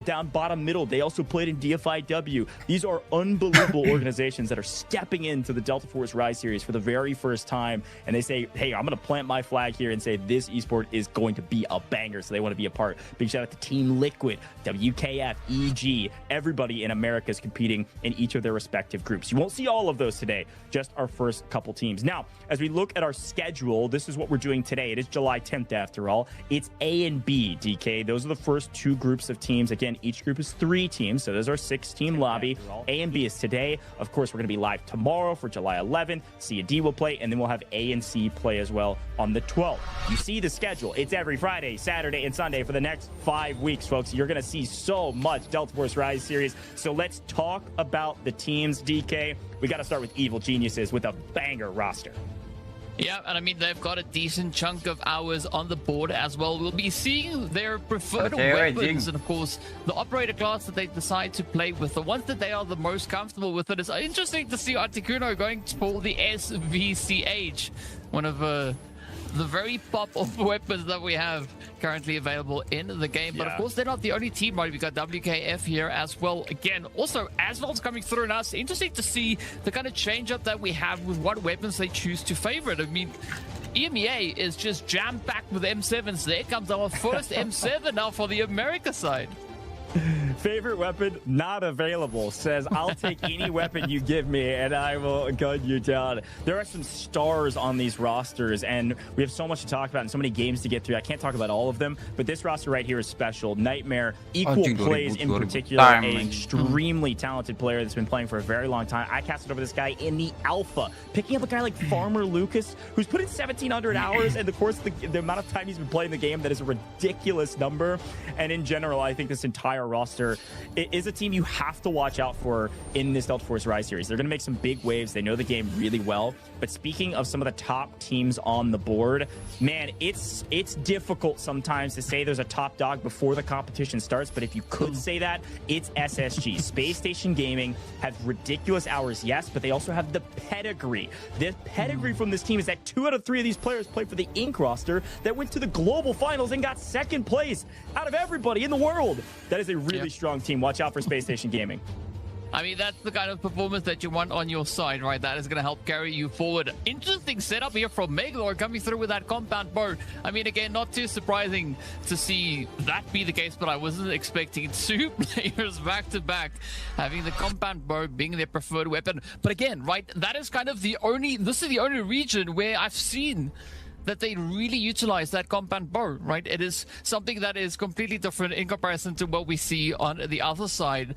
down bottom middle. They also played in DFIW. These are unbelievable organizations that are stepping into the Delta Force Rise series for the very first time. And they say, hey, I'm going to plant my flag here and say this esport is going to be a banger. So they want to be a part. Big shout out to Team Liquid, WKF, EG. Everybody in America is competing in each of their respective groups. You won't see all of those today, just our first couple teams. Now, as we look at our schedule, this is what we're doing today. It is July 10th after all. It's A and B, DK. Those are the first two groups of teams. Again, each group is 3 teams, so there's our 6-team lobby. A and B is today. Of course, we're going to be live tomorrow for July 11th. C and D will play, and then we'll have A and C play as well on the 12th. You see the schedule. It's every Friday, Saturday, and Sunday for the next 5 weeks, folks. You're going to see so much Delta Force Rise series. So let's talk about the teams, DK. We got to start with Evil Geniuses with a banger roster. Yeah, and I mean, they've got a decent chunk of hours on the board as well. We'll be seeing their preferred weapons and, of course, the operator class that they decide to play with, the ones that they are the most comfortable with. It is interesting to see Articuno going for the SVCH, one of the very pop of weapons that we have currently available in the game. But of course, they're not the only team, right? We've got WKF here as well. Again, also, Asvel's coming through on us. Interesting to see the kind of change up that we have with what weapons they choose to favorite. I mean, EMEA is just jam-packed with M7s. There comes our first M7 now for the America side. Favorite weapon not available. Says I'll take any weapon you give me and I will gun you down. There are some stars on these rosters and we have so much to talk about and so many games to get through. I can't talk about all of them, but this roster right here is special. Nightmare, equal plays in particular, an extremely talented player that's been playing for a very long time. I casted over this guy in the alpha, picking up a guy like Farmer Lucas, who's put in 1,700 hours in the course of the amount of time he's been playing the game. That is a ridiculous number. And in general, I think this entire roster is a team you have to watch out for in this Delta Force Rise series. They're going to make some big waves. They know the game really well. But speaking of some of the top teams on the board, man, it's difficult sometimes to say there's a top dog before the competition starts. But if you could say that, it's SSG. Space Station Gaming has ridiculous hours, yes, but they also have the pedigree. The pedigree from this team is that 2 out of 3 of these players played for the Inc. roster that went to the global finals and got 2nd place out of everybody in the world. That is a really strong team. Watch out for Space Station Gaming. I mean, that's the kind of performance that you want on your side, right? That is going to help carry you forward. Interesting setup here from Megalor coming through with that compound bow. I mean, again, not too surprising to see that be the case, but I wasn't expecting 2 players back-to-back having the compound bow being their preferred weapon. But again, right, that is kind of this is the only region where I've seen that they really utilize that compound bow, right? It is something that is completely different in comparison to what we see on the other side.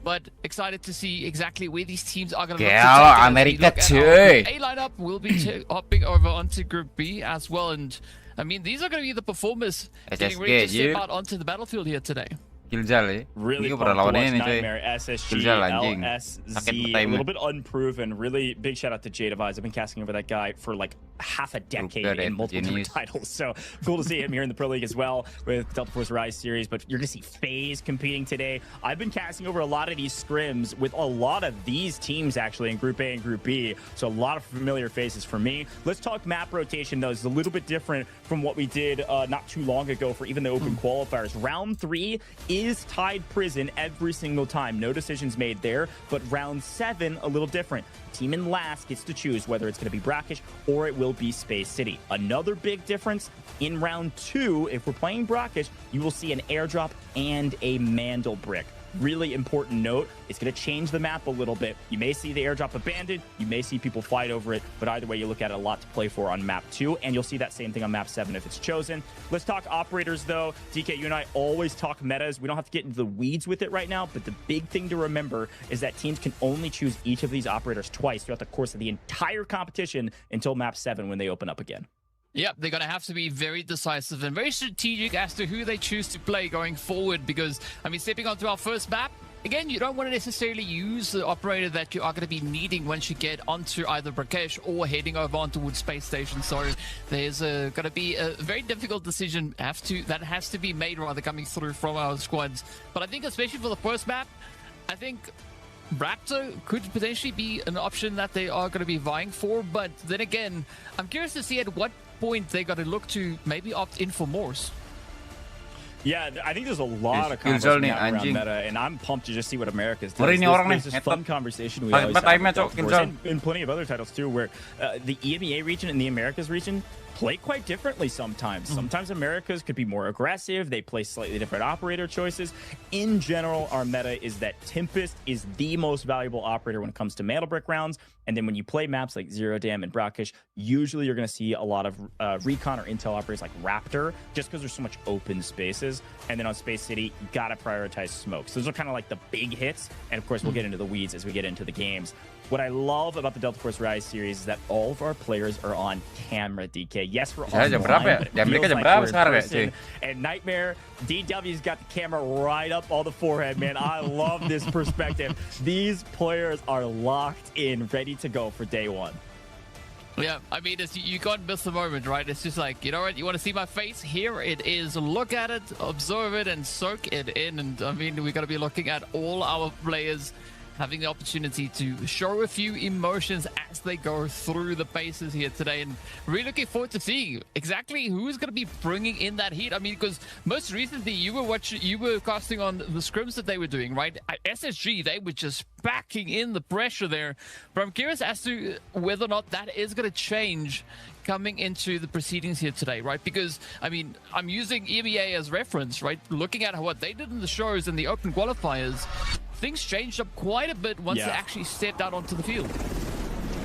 But excited to see exactly where these teams are going to look to America too. A lineup will be hopping over onto Group B as well. And I mean, these are going to be the performers getting ready to step out onto the battlefield here today. Really pumped to watch Nightmare, SSG, LSZ, a little bit unproven. Really big shout out to Jade Advise. I've been casting over that guy for like half a decade in multiple different titles. So cool to see him here in the Pro League as well with Delta Force Rise series. But you're going to see FaZe competing today. I've been casting over a lot of these scrims with a lot of these teams actually in Group A and Group B. So a lot of familiar faces for me. Let's talk map rotation though. It's a little bit different from what we did not too long ago for even the open qualifiers. Round 3 is tied prison every single time. No decisions made there. But round 7, a little different. Team in last gets to choose whether it's going to be Brackish or it will be Space City. Another big difference in round 2, if we're playing Brackish, you will see an airdrop and a Mandel brick. Really important note, it's going to change the map a little bit. You may see the airdrop abandoned, you may see people fight over it, but either way, you look at it, a lot to play for on map 2, and you'll see that same thing on map 7 if it's chosen. Let's talk operators though. DK, you and I always talk metas. We don't have to get into the weeds with it right now, but the big thing to remember is that teams can only choose each of these operators twice throughout the course of the entire competition until map 7 when they open up again. Yep, they're going to have to be very decisive and very strategic as to who they choose to play going forward because, I mean, stepping onto our first map, again, you don't want to necessarily use the operator that you are going to be needing once you get onto either Brackish or heading over onto Space Station. So there's going to be a very difficult decision that has to be made rather coming through from our squads. But I think especially for the first map, I think Raptor could potentially be an option that they are going to be vying for. But then again, I'm curious to see at what point they got to look to maybe opt in for Morse. Yeah, I think there's a lot of conversation around meta, and I'm pumped to just see what America's doing. There's this fun conversation we always have, and plenty of other titles too, where the EMEA region and the Americas region play quite differently sometimes. Sometimes Americas could be more aggressive. They play slightly different operator choices. In general, our meta is that Tempest is the most valuable operator when it comes to Mantle Brick rounds. And then when you play maps like Zero Dam and Brackish, usually you're going to see a lot of recon or intel operators like Raptor, just because there's so much open spaces. And then on Space City, you got to prioritize smokes. Those are kind of like the big hits. And of course, we'll get into the weeds as we get into the games. What I love about the Delta Force Rise series is that all of our players are on camera, DK. Yes, we're online, but it feels like we're in person. And Nightmare, DW's got the camera right up on the forehead, man. I love this perspective. These players are locked in, ready to go for day one. Yeah, I mean, you can't miss the moment, right? It's just like, you know what? You want to see my face? Here it is. Look at it, observe it, and soak it in. And I mean, we got to be looking at all our players having the opportunity to show a few emotions as they go through the paces here today, and really looking forward to seeing exactly who's going to be bringing in that heat. I mean, because most recently you were casting on the scrims that they were doing, right? At SSG, they were just backing in the pressure there, but I'm curious as to whether or not that is going to change coming into the proceedings here today, right? Because I mean, I'm using EMEA as reference, right? Looking at what they did in the shows and the open qualifiers, things changed up quite a bit once they actually stepped out onto the field.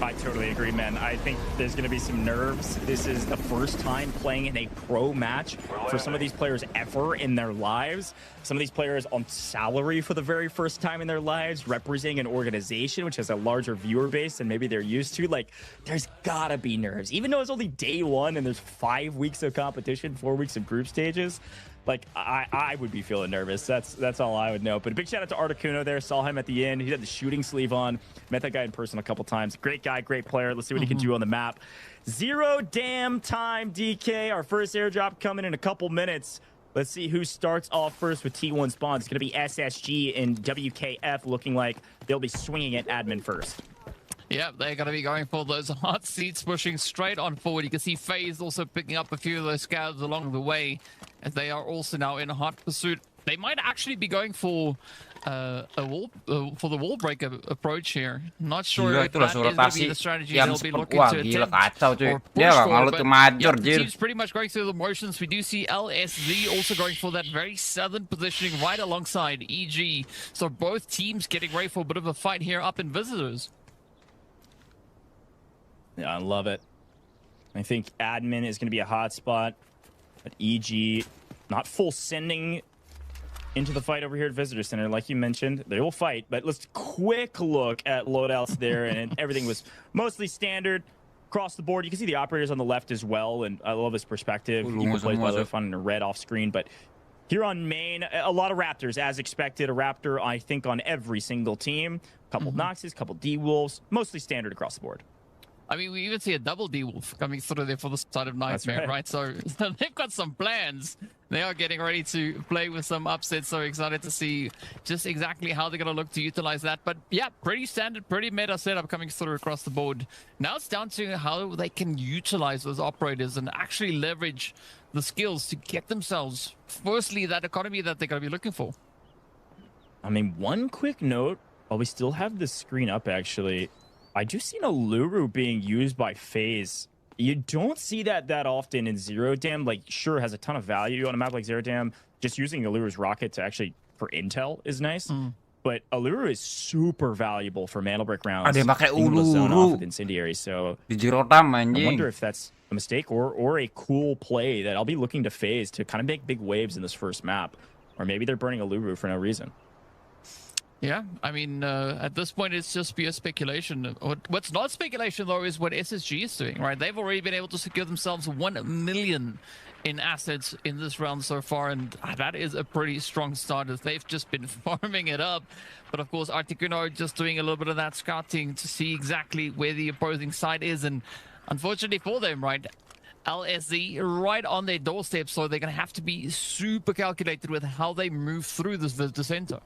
I totally agree, man. I think there's going to be some nerves. This is the first time playing in a pro match for some of these players ever in their lives. Some of these players on salary for the very first time in their lives, representing an organization which has a larger viewer base than maybe they're used to. Like, there's got to be nerves. Even though it's only day one and there's 5 weeks of competition, 4 weeks of group stages, like, I would be feeling nervous. That's all I would know. But a big shout out to Articuno there. Saw him at the end. He had the shooting sleeve on. Met that guy in person a couple times. Great guy, great player. Let's see what he can do on the map. Zero damn time, DK. Our first airdrop coming in a couple minutes. Let's see who starts off first with T1 spawns. It's going to be SSG and WKF, looking like they'll be swinging at admin first. Yeah, they're going to be going for those hot seats, pushing straight on forward. You can see FaZe also picking up a few of those scouts along the way, as they are also now in a hot pursuit. They might actually be going for the wall breaker approach here. Not sure if that is going to be the strategy they'll be looking to attempt or push for, but teams pretty much going through the motions. We do see LSZ also going for that very southern positioning right alongside EG. So both teams getting ready for a bit of a fight here up in Visitors. Yeah, I love it. I think admin is going to be a hot spot, but EG not full sending into the fight over here at Visitor Center. Like you mentioned, they will fight, but let's quick look at loadouts there, and everything was mostly standard across the board. You can see the operators on the left as well, and I love his perspective. You can play by the way, fun in a red off screen, but here on main, a lot of Raptors, as expected. A Raptor, I think, on every single team. A couple Noxes, a couple D-Wolves, mostly standard across the board. I mean, we even see a double D-Wolf coming through there for the side of Nightmare, right? So they've got some plans. They are getting ready to play with some upsets. So excited to see just exactly how they're going to look to utilize that. But yeah, pretty standard, pretty meta setup coming through across the board. Now it's down to how they can utilize those operators and actually leverage the skills to get themselves, firstly, that economy that they're going to be looking for. I mean, one quick note, while we still have the screen up, actually, I do see a Luru being used by FaZe. You don't see that often in Zero Dam. Like, sure, has a ton of value on a map like Zero Dam. Just using Aluru's rocket to actually for intel is nice. But Aluru is super valuable for Mantle Brick rounds. Zone off with incendiary. So I wonder if that's a mistake or a cool play that I'll be looking to FaZe to kind of make big waves in this first map. Or maybe they're burning Aluru for no reason. Yeah, I mean, at this point, it's just pure speculation. What's not speculation, though, is what SSG is doing, right? They've already been able to secure themselves 1 million in assets in this round so far, and that is a pretty strong start as they've just been farming it up. But, of course, Articuno just doing a little bit of that scouting to see exactly where the opposing side is, and unfortunately for them, right, LSZ right on their doorstep, so they're going to have to be super calculated with how they move through this visitor center.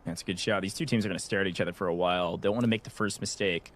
That's a good shot. These two teams are going to stare at each other for a while. Don't want to make the first mistake.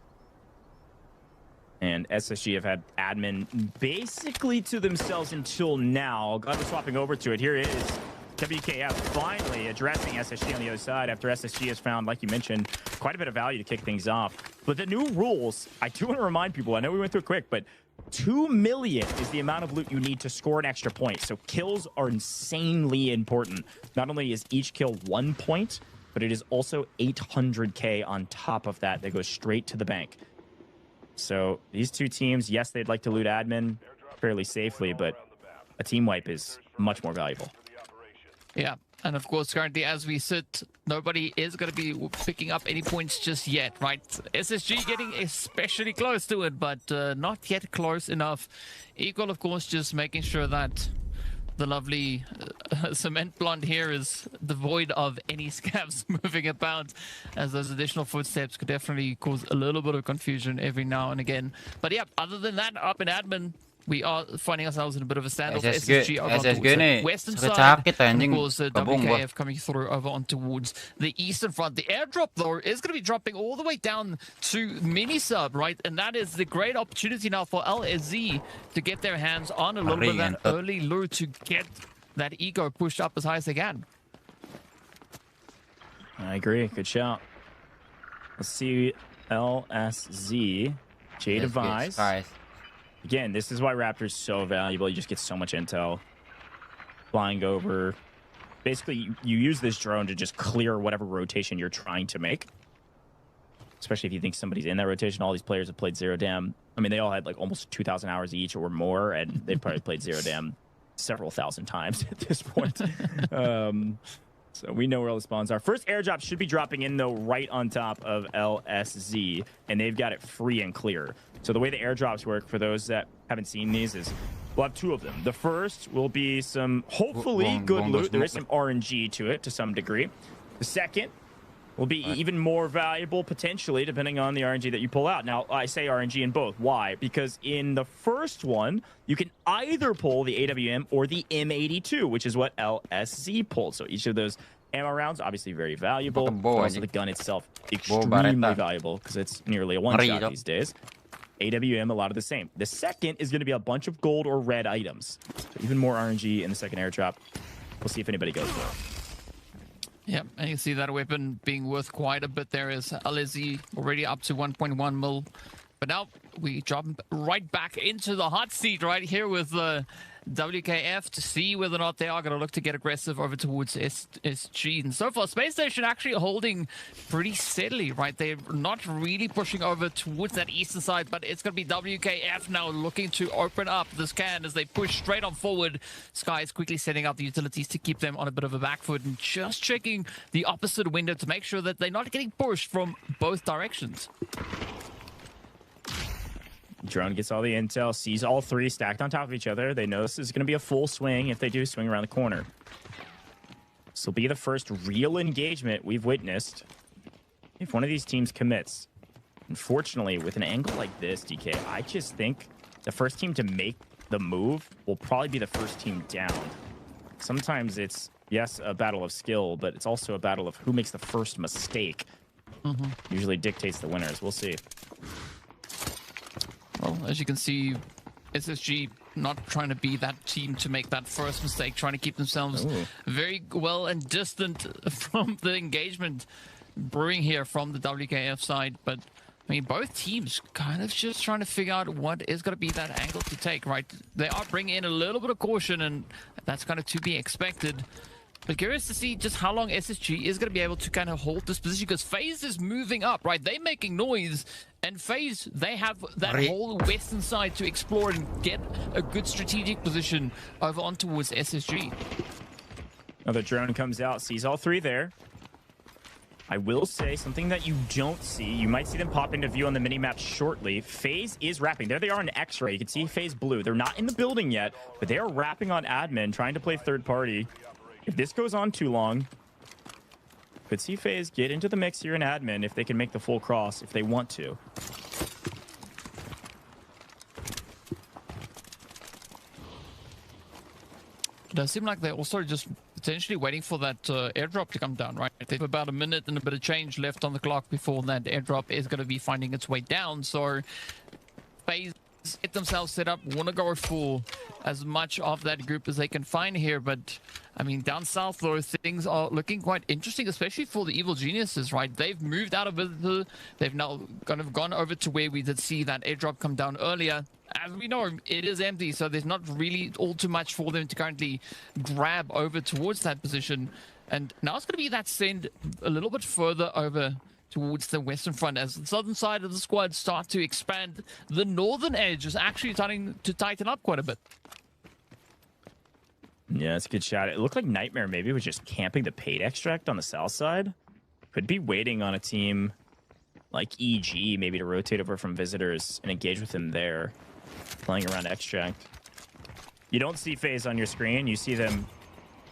And SSG have had admin basically to themselves until now. Glad we're swapping over to it. Here is WKF finally addressing SSG on the other side after SSG has found, like you mentioned, quite a bit of value to kick things off. But the new rules, I do want to remind people, I know we went through it quick, but 2 million is the amount of loot you need to score an extra point. So kills are insanely important. Not only is each kill 1 point, but it is also 800K on top of that goes straight to the bank. So these two teams, yes, they'd like to loot admin fairly safely, but a team wipe is much more valuable. Yeah, and of course, currently as we sit, nobody is going to be picking up any points just yet, right? SSG getting especially close to it, but not yet close enough. Equal, of course, just making sure that the lovely cement blonde here is devoid of any scabs moving about, as those additional footsteps could definitely cause a little bit of confusion every now and again. But yeah, other than that, up in admin, we are finding ourselves in a bit of a standoff. SSG over towards the western side, and of course WKF coming through over on towards the eastern front. The airdrop, though, is going to be dropping all the way down to mini-sub, right? And that is the great opportunity now for LSZ to get their hands on a little bit of that early loot to get that ego pushed up as high as they can. I agree. Good shout. Let's see LSZ. J-Device. Again, this is why Raptor's so valuable. You just get so much intel. Flying over. Basically, you use this drone to just clear whatever rotation you're trying to make. Especially if you think somebody's in that rotation. All these players have played Zero Dam. I mean, they all had like almost 2,000 hours each or more, and they've probably played Zero Dam several thousand times at this point. So we know where all the spawns are. First airdrop should be dropping in, though, right on top of LSZ, and they've got it free and clear. So the way the airdrops work, for those that haven't seen these, is we'll have 2 of them. The first will be some, hopefully, good loot. There is some RNG to it to some degree. The second will be even more valuable, potentially, depending on the RNG that you pull out. Now, I say RNG in both. Why? Because in the first one, you can either pull the AWM or the M82, which is what LSZ pulled. So each of those ammo rounds, obviously very valuable. Also, the gun itself, extremely valuable, because it's nearly a one-shot these days. AWM, a lot of the same. The second is going to be a bunch of gold or red items. So even more RNG in the second airdrop. We'll see if anybody goes there. Yeah, and you can see that weapon being worth quite a bit there. Is LSZ already up to 1.1 mil. But now we jump right back into the hot seat right here with WKF to see whether or not they are going to look to get aggressive over towards SG. And so far, Space Station actually holding pretty steadily, right? They're not really pushing over towards that eastern side, but it's going to be WKF now looking to open up this can as they push straight on forward. Sky is quickly setting up the utilities to keep them on a bit of a back foot and just checking the opposite window to make sure that they're not getting pushed from both directions. Drone gets all the intel, sees all 3 stacked on top of each other. They know this is going to be a full swing if they do swing around the corner. This will be the first real engagement we've witnessed if one of these teams commits. Unfortunately, with an angle like this, DK, I just think the first team to make the move will probably be the first team down. Sometimes it's, yes, a battle of skill, but it's also a battle of who makes the first mistake. Usually dictates the winners. We'll see. Well, as you can see, SSG not trying to be that team to make that first mistake, trying to keep themselves very well and distant from the engagement brewing here from the WKF side. But, I mean, both teams kind of just trying to figure out what is going to be that angle to take, right? They are bringing in a little bit of caution, and that's kind of to be expected. But curious to see just how long SSG is going to be able to kind of hold this position, because FaZe is moving up, right? They're making noise, and FaZe, they have that whole western side to explore and get a good strategic position over on towards SSG. Another drone comes out, sees all 3 there. I will say something that you don't see. You might see them pop into view on the minimap shortly. FaZe is wrapping. There they are in X-ray. You can see FaZe blue. They're not in the building yet, but they are wrapping on admin, trying to play third party. If this goes on too long, could see FaZe get into the mix here in admin if they can make the full cross, if they want to. It does seem like they're also just potentially waiting for that airdrop to come down, right? They have about a minute and a bit of change left on the clock before that airdrop is going to be finding its way down. So FaZe get themselves set up, want to go for as much of that group as they can find here. But I mean, down south though, things are looking quite interesting, especially for the Evil Geniuses, right? They've moved out of Visitor. They've now kind of gone over to where we did see that airdrop come down earlier. As we know, it is empty, so there's not really all too much for them to currently grab over towards that position. And now it's going to be that send a little bit further over towards the western front as the southern side of the squad start to expand. The northern edge is actually starting to tighten up quite a bit. Yeah, it's a good shot. It looked like Nightmare maybe was just camping the paid extract on the south side. Could be waiting on a team like EG maybe to rotate over from visitors and engage with him there, playing around extract. You don't see FaZe on your screen. You see them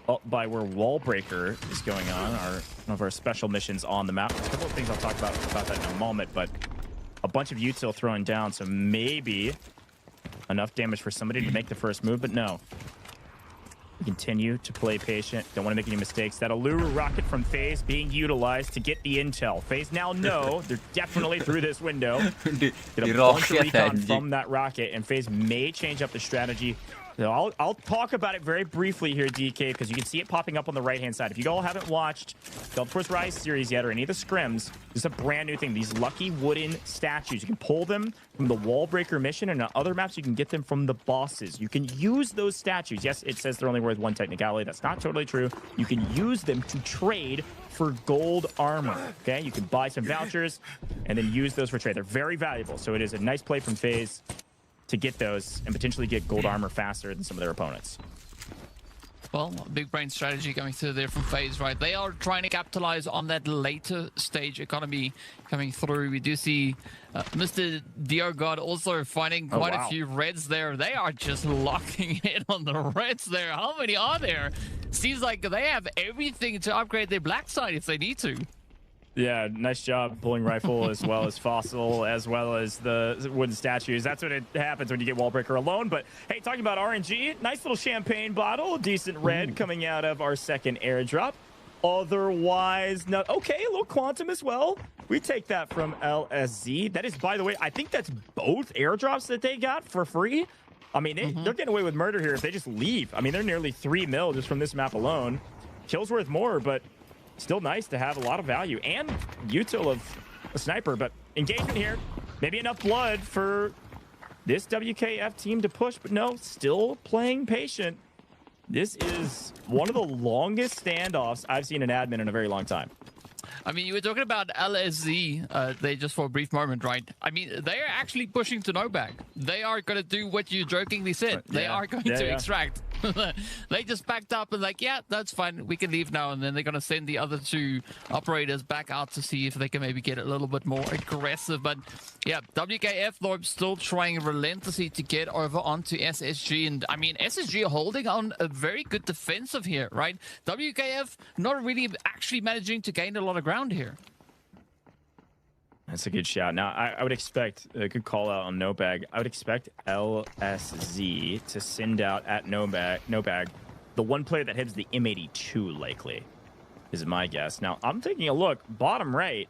up by where Wallbreaker is going on, one of our special missions on the map. There's a couple of things I'll talk about that in a moment, but a bunch of util throwing down, so maybe enough damage for somebody to make the first move, but no. Continue to play patient. Don't want to make any mistakes. That Alluru rocket from FaZe being utilized to get the intel. FaZe now know they're definitely through this window. Get a bunch of recon from that rocket, and FaZe may change up the strategy. So I'll talk about it very briefly here, DK, because you can see it popping up on the right-hand side. If you all haven't watched Deltaforce Rise series yet or any of the scrims, this is a brand new thing. These lucky wooden statues. You can pull them from the Wallbreaker mission, and on other maps, you can get them from the bosses. You can use those statues. Yes, it says they're only worth 1 technicality. That's not totally true. You can use them to trade for gold armor, okay? You can buy some vouchers and then use those for trade. They're very valuable, so it is a nice play from FaZe to get those and potentially get gold armor faster than some of their opponents. Well, big brain strategy coming through there from FaZe, right? They are trying to capitalize on that later stage economy coming through. We do see Mr. DRGod also finding quite a few reds there. They are just locking in on the reds there. How many are there? Seems like they have everything to upgrade their black side if they need to. Yeah, nice job pulling rifle as well as fossil, as well as the wooden statues. That's what it happens when you get Wallbreaker alone. But hey, talking about RNG, nice little champagne bottle, decent red coming out of our second airdrop. Otherwise, not okay. A little quantum as well. We take that from LSZ. That is, by the way, I think that's both airdrops that they got for free. I mean, they're getting away with murder here if they just leave. I mean, they're nearly 3 mil just from this map alone. Kills worth more, but still nice to have a lot of value and util of a sniper. But engagement here, maybe enough blood for this WKF team to push, but no, still playing patient. This is one of the longest standoffs I've seen in admin in a very long time. I mean, you were talking about LSZ they just for a brief moment, right? I mean, they are actually pushing to NOBAR. They are going to do what you jokingly said. They are going to extract. They just backed up and like, yeah, that's fine. We can leave now. And then they're going to send the other 2 operators back out to see if they can maybe get a little bit more aggressive. But yeah, WKF, though, still trying relentlessly to get over onto SSG. And I mean, SSG holding on a very good defensive here, right? WKF not really actually managing to gain a lot of ground here. That's a good shout. Now, I would expect a good call out on NOBAR. I would expect LSZ to send out at NOBAR the one player that hits the M82 likely, is my guess. Now, I'm taking a look, bottom right.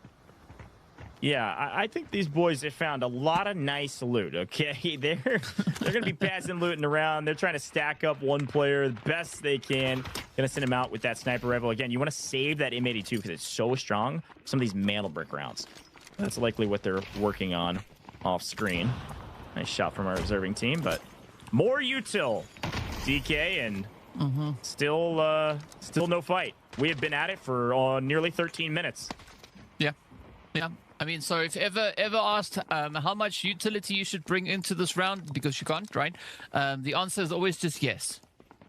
Yeah, I think these boys have found a lot of nice loot, okay? They're going to be passing looting around. They're trying to stack up one player the best they can. Going to send him out with that sniper rifle. Again, you want to save that M82 because it's so strong. Some of these mantle brick rounds. That's likely what they're working on off screen. Nice shot from our observing team, but more util, DK, and still no fight. We have been at it for nearly 13 minutes. Yeah. I mean, so if ever asked how much utility you should bring into this round, because you can't, right? The answer is always just yes.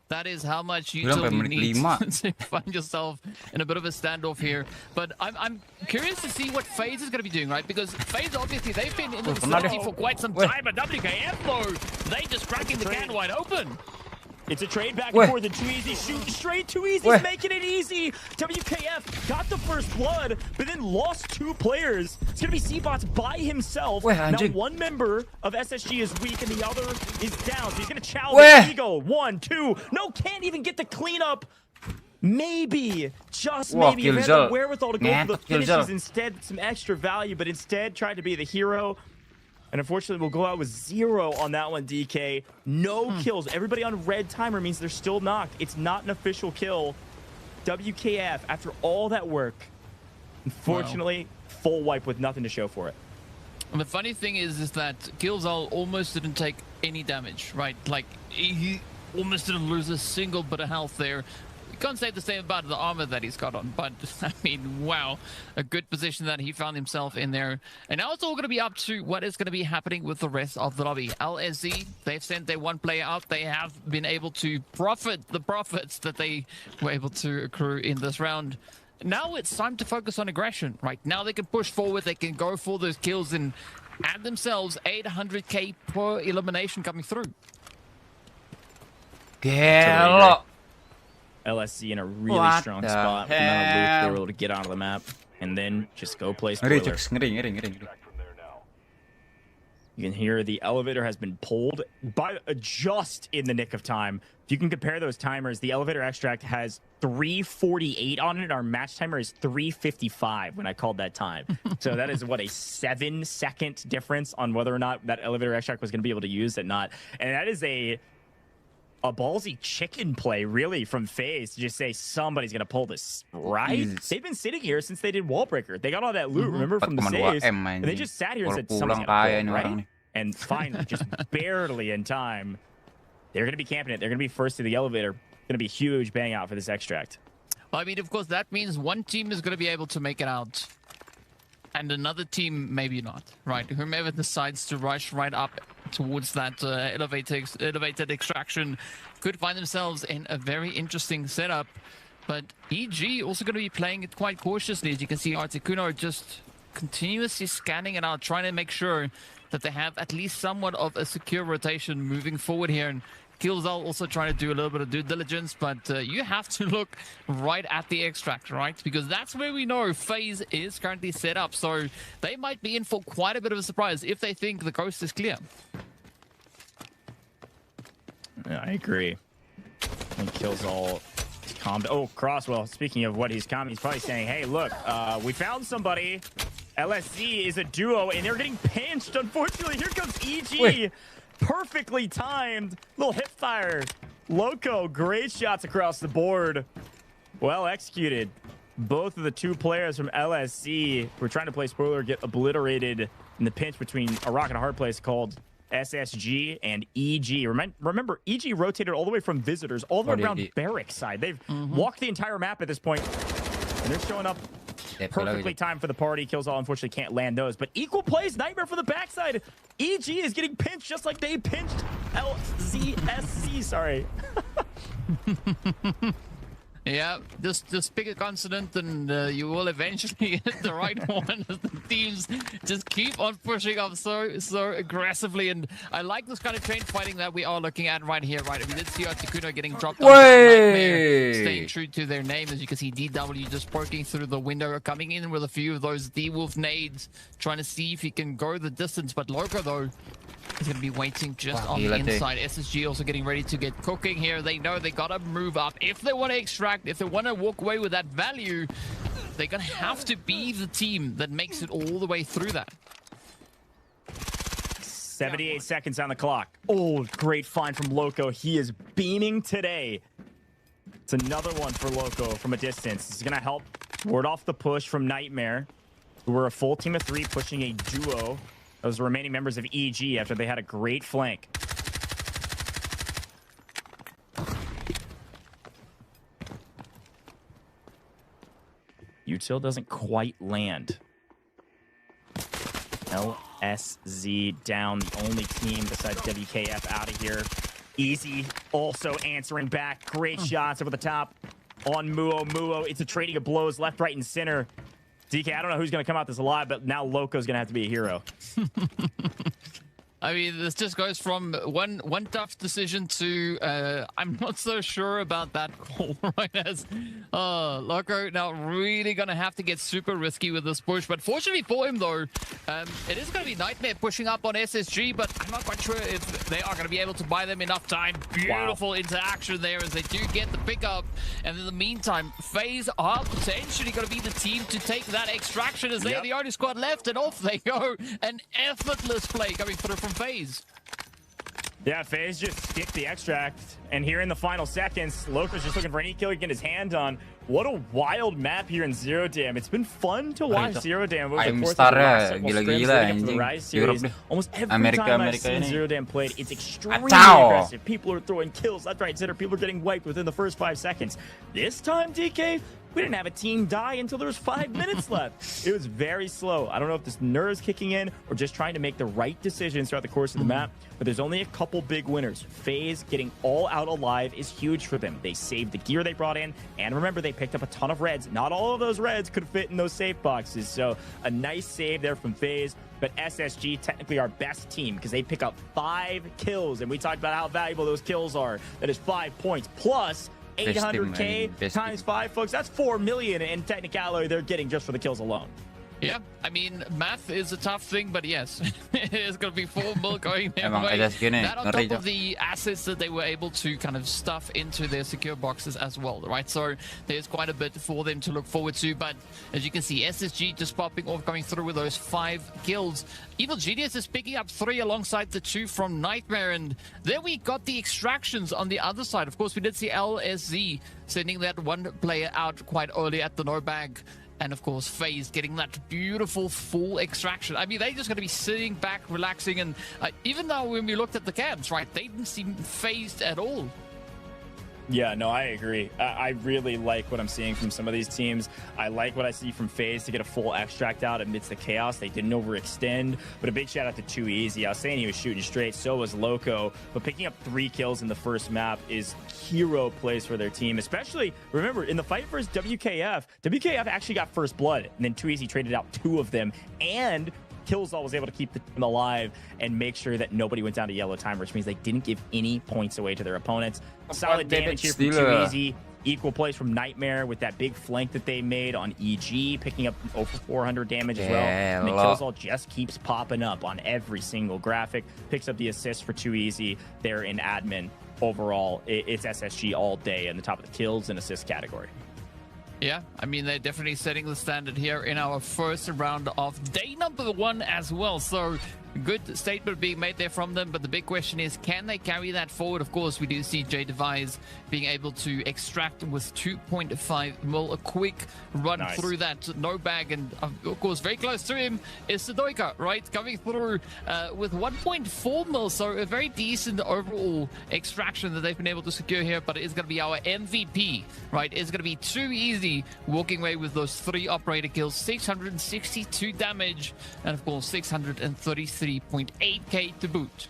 That is how much utility you need to find yourself in a bit of a standoff here. But I'm curious to see what FaZe is going to be doing, right? Because FaZe, obviously, they've been in the vicinity for quite some time. But WKF, though, they just cracking the can wide open. It's a trade back and forth and too easy. Shooting straight, too easy. He's making it easy. WKF got the first blood, but then lost 2 players. It's going to be C-Bots by himself. Now, one member of SSG is weak and the other is down. So he's going to challenge Ego. 1, 2. No, can't even get the cleanup. Maybe, just maybe, he had the wherewithal to go for the finishes instead. Some extra value, but instead tried to be the hero. And unfortunately, we'll go out with 0 on that one, DK. No kills. Everybody on red timer means they're still knocked. It's not an official kill. WKF, after all that work, unfortunately, full wipe with nothing to show for it. And the funny thing is that Gilzal almost didn't take any damage, right? Like, he almost didn't lose a single bit of health there. You can't say the same about the armor that he's got on, but I mean, wow, a good position that he found himself in there. And now it's all going to be up to what is going to be happening with the rest of the lobby. LSZ, they've sent their one player out. They have been able to profit the profits that they were able to accrue in this round. Now it's time to focus on aggression, right? Now they can push forward, they can go for those kills and add themselves 800k per elimination coming through. Yeah. LSC in a really strong spot. From now they were able to get onto the map and then just go play spoiler. You can hear the elevator has been pulled by just in the nick of time. If you can compare those timers, the elevator extract has 3:48 on it. Our match timer is 3:55 when I called that time. So that is what, a 7-second difference on whether or not that elevator extract was going to be able to use it, not. And that is a ballsy chicken play, really, from FaZe to just say somebody's going to pull this, right? They've been sitting here since they did Wallbreaker. They got all that loot, remember, from the saves, and they just sat here and said somebody's going to pull, right? And finally, just barely in time, they're going to be camping it. They're going to be first to the elevator. Going to be huge bang out for this extract. Well, I mean, of course, that means one team is going to be able to make it out, and another team maybe not, right? Whomever decides to rush right up towards that elevated extraction could find themselves in a very interesting setup. But EG also going to be playing it quite cautiously. As you can see, Articuno just continuously scanning it out, trying to make sure that they have at least somewhat of a secure rotation moving forward here. And Gilzal also trying to do a little bit of due diligence, but you have to look right at the extract, right? Because that's where we know FaZe is currently set up. So they might be in for quite a bit of a surprise if they think the coast is clear. Yeah, I agree. And Gilzal calmed. Oh, Crosswell, speaking of what he's calm, he's probably saying, hey, look, we found somebody. LSC is a duo, and they're getting pinched, unfortunately. Here comes EG. Wait. Perfectly timed. Little hip fire. Loco, great shots across the board. Well executed. Both of the two players from LSC who were trying to play spoiler get obliterated in the pinch between a rock and a hard place called SSG and EG. Remember, EG rotated all the way from visitors all the way around barracks side. They've walked the entire map at this point, and they're showing up perfectly timed for the party. Gilzal unfortunately can't land those, but equal plays. Nightmare for the backside. EG is getting pinched just like they pinched LZSC. Sorry. Yeah, just pick a consonant and you will eventually hit the right one, as the teams just keep on pushing up so aggressively. And I like this kind of chain fighting that we are looking at right here, right? We did see Articuno getting dropped on Nightmare, staying true to their name. As you can see, DW just poking through the window, coming in with a few of those D-Wolf nades, trying to see if he can go the distance. But Loco, though, is going to be waiting just on the inside. SSG also getting ready to get cooking here. They know they got to move up. If they want to extract, if they want to walk away with that value, they're going to have to be the team that makes it all the way through that. 78 seconds on the clock. Oh, great find from Loco. He is beaming today. It's another one for Loco from a distance. This is going to help ward off the push from Nightmare, who were a full team of 3 pushing a duo. Those remaining members of EG after they had a great flank. Util doesn't quite land. LSZ down, the only team besides WKF out of here. Easy also answering back. Great shots over the top on Muo. Muo, it's a trading of blows left, right, and center. DK, I don't know who's going to come out this alive, but now Loco's going to have to be a hero. I mean, this just goes from one tough decision to I'm not so sure about that call, right? As Loco now really going to have to get super risky with this push. But fortunately for him, though, it is going to be Nightmare pushing up on SSG, but I'm not quite sure if they are going to be able to buy them enough time. Beautiful interaction there as they do get the pickup. And in the meantime, FaZe are potentially going to be the team to take that extraction as they are the only squad left, and off they go. An effortless play coming through from FaZe. Yeah, FaZe just skipped the extract, and here in the final seconds, Loco's just looking for any kill he can get his hand on. What a wild map here in Zero Dam. It's been fun to watch Zero Dam over the course of the last several scrims leading up to the Rise series. Almost every time I've seen Zero Dam played, it's extremely aggressive. People are throwing kills left, right, center. People are getting wiped within the first 5 seconds. This time, DK, we didn't have a team die until there was 5 minutes left. It was very slow. I don't know if this nerves kicking in or just trying to make the right decisions throughout the course of the map, but there's only a couple big winners. FaZe getting all out alive is huge for them. They saved the gear they brought in, and remember, they picked up a ton of reds. Not all of those reds could fit in those safe boxes, so a nice save there from FaZe. But SSG, technically our best team, because they pick up 5 kills, and we talked about how valuable those kills are. That is 5 points, plus 800K times 5, folks. That's 4 million in technicality they're getting just for the kills alone. Yeah, I mean, math is a tough thing, but yes, it's going to be 4 mil going their way. That on top of the assets that they were able to kind of stuff into their secure boxes as well, right? So there's quite a bit for them to look forward to, but as you can see, SSG just popping off, going through with those 5 kills. Evil Genius is picking up 3 alongside the 2 from Nightmare, and then we got the extractions on the other side. Of course, we did see LSZ sending that one player out quite early at the no bag. And of course, FaZe getting that beautiful full extraction. I mean, they're just going to be sitting back, relaxing. And even though when we looked at the cams, right, they didn't seem phased at all. Yeah, no, I agree. I really like what I'm seeing from some of these teams. I like what I see from FaZe to get a full extract out amidst the chaos. They didn't overextend, but a big shout out to Too Easy. I was saying he was shooting straight, so was Loco, but picking up 3 kills in the first map is hero plays for their team, especially, remember, in the fight versus WKF actually got first blood, and then Too Easy traded out 2 of them, and Killzall was able to keep the team alive and make sure that nobody went down to yellow time, which means they didn't give any points away to their opponents. Solid damage here from Too Easy. Equal plays from Nightmare with that big flank that they made on EG, picking up over 400 damage as well. And the Killzall just keeps popping up on every single graphic. Picks up the assist for Too Easy there in admin. Overall, it's SSG all day in the top of the kills and assist category. Yeah, I mean, they're definitely setting the standard here in our first round of day number 1 as well. So good statement being made there from them, but the big question is, can they carry that forward? Of course, we do see J-Device being able to extract with 2.5 mil, a quick run through that no bag, and of course, very close to him is Sadoika, right? Coming through with 1.4 mil, so a very decent overall extraction that they've been able to secure here, but it is going to be our MVP, right? It's going to be Too Easy walking away with those 3 operator kills, 662 damage, and of course, 633.8k to boot.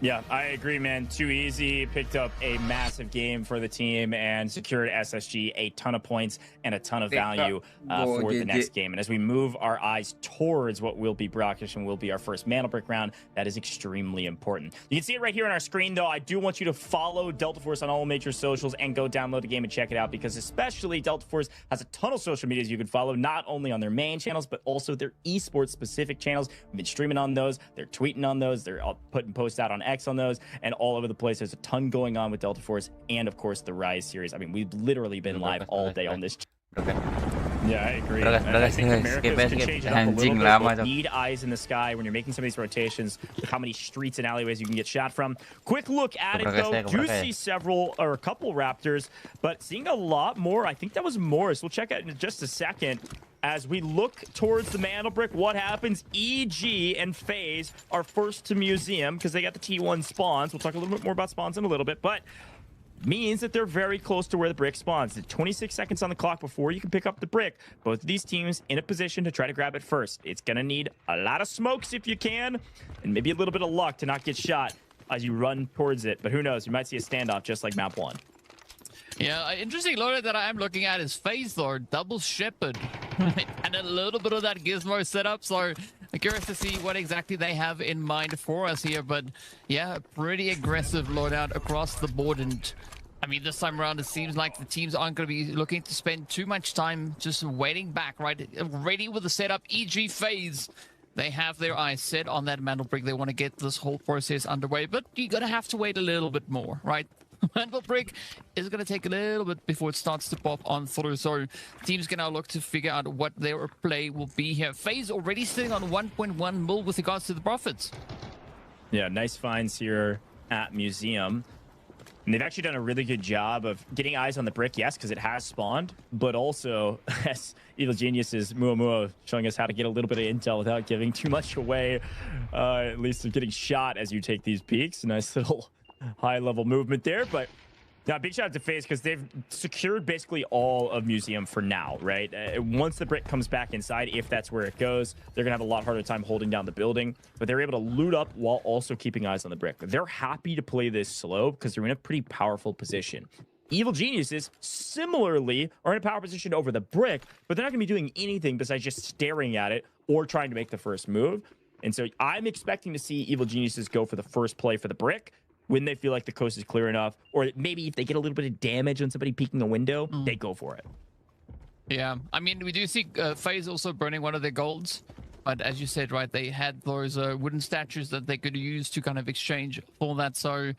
Yeah, I agree, man. Too Easy picked up a massive game for the team and secured SSG a ton of points and a ton of value for the next game. And as we move our eyes towards what will be brackish and will be our first Mana Brick round, that is extremely important. You can see it right here on our screen, though. I do want you to follow deltaforce on all major socials and go download the game and check it out, because especially deltaforce has a ton of social medias you can follow, not only on their main channels, but also their esports specific channels. We've been streaming on those. They're tweeting on those. They're putting posts out on X on those, and all over the place. There's a ton going on with deltaforce and of course the Rise series. I mean, we've literally been live all day on this. Yeah, I agree. I think America can change it up a little bit. You need eyes in the sky when you're making some of these rotations. Look how many streets and alleyways you can get shot from. Quick look at it, though. Do see several or a couple Raptors, but seeing a lot more. I think that was Morris. We'll check out in just a second. As we look towards the Mana Brick, what happens? EG and FaZe are first to Museum because they got the T1 spawns. We'll talk a little bit more about spawns in a little bit, but means that they're very close to where the brick spawns. There's 26 seconds on the clock before you can pick up the brick. Both of these teams in a position to try to grab it first. It's going to need a lot of smokes if you can, and maybe a little bit of luck to not get shot as you run towards it. But who knows? You might see a standoff just like map 1. Yeah, interesting loadout that I am looking at is FaZe, though, double shepherd, and a little bit of that gizmo setup. So I'm curious to see what exactly they have in mind for us here, but yeah, pretty aggressive loadout across the board. And I mean, this time around, it seems like the teams aren't going to be looking to spend too much time just waiting back, right? Ready with the setup, e.g. FaZe. They have their eyes set on that mantle brick. They want to get this whole process underway, but you're going to have to wait a little bit more, right? Mantle brick is going to take a little bit before it starts to pop on through. So teams can now look to figure out what their play will be here. FaZe already sitting on 1.1 mil with regards to the profits. Yeah, nice finds here at Museum. And they've actually done a really good job of getting eyes on the brick, yes, because it has spawned, but also, as Evil Genius's Muamua showing us how to get a little bit of intel without giving too much away, at least of getting shot as you take these peeks. Nice little high-level movement there, but now big shout out to FaZe because they've secured basically all of Museum for now, right? Once the brick comes back inside, if that's where it goes, they're gonna have a lot harder time holding down the building, but they're able to loot up while also keeping eyes on the brick. They're happy to play this slow because they're in a pretty powerful position. Evil Geniuses similarly are in a power position over the brick, but they're not gonna be doing anything besides just staring at it or trying to make the first move. And so I'm expecting to see Evil Geniuses go for the first play for the brick when they feel like the coast is clear enough, or maybe if they get a little bit of damage on somebody peeking a window, they go for it. Yeah, I mean, we do see FaZe also burning one of their golds, but as you said, right, they had those wooden statues that they could use to kind of exchange for that, so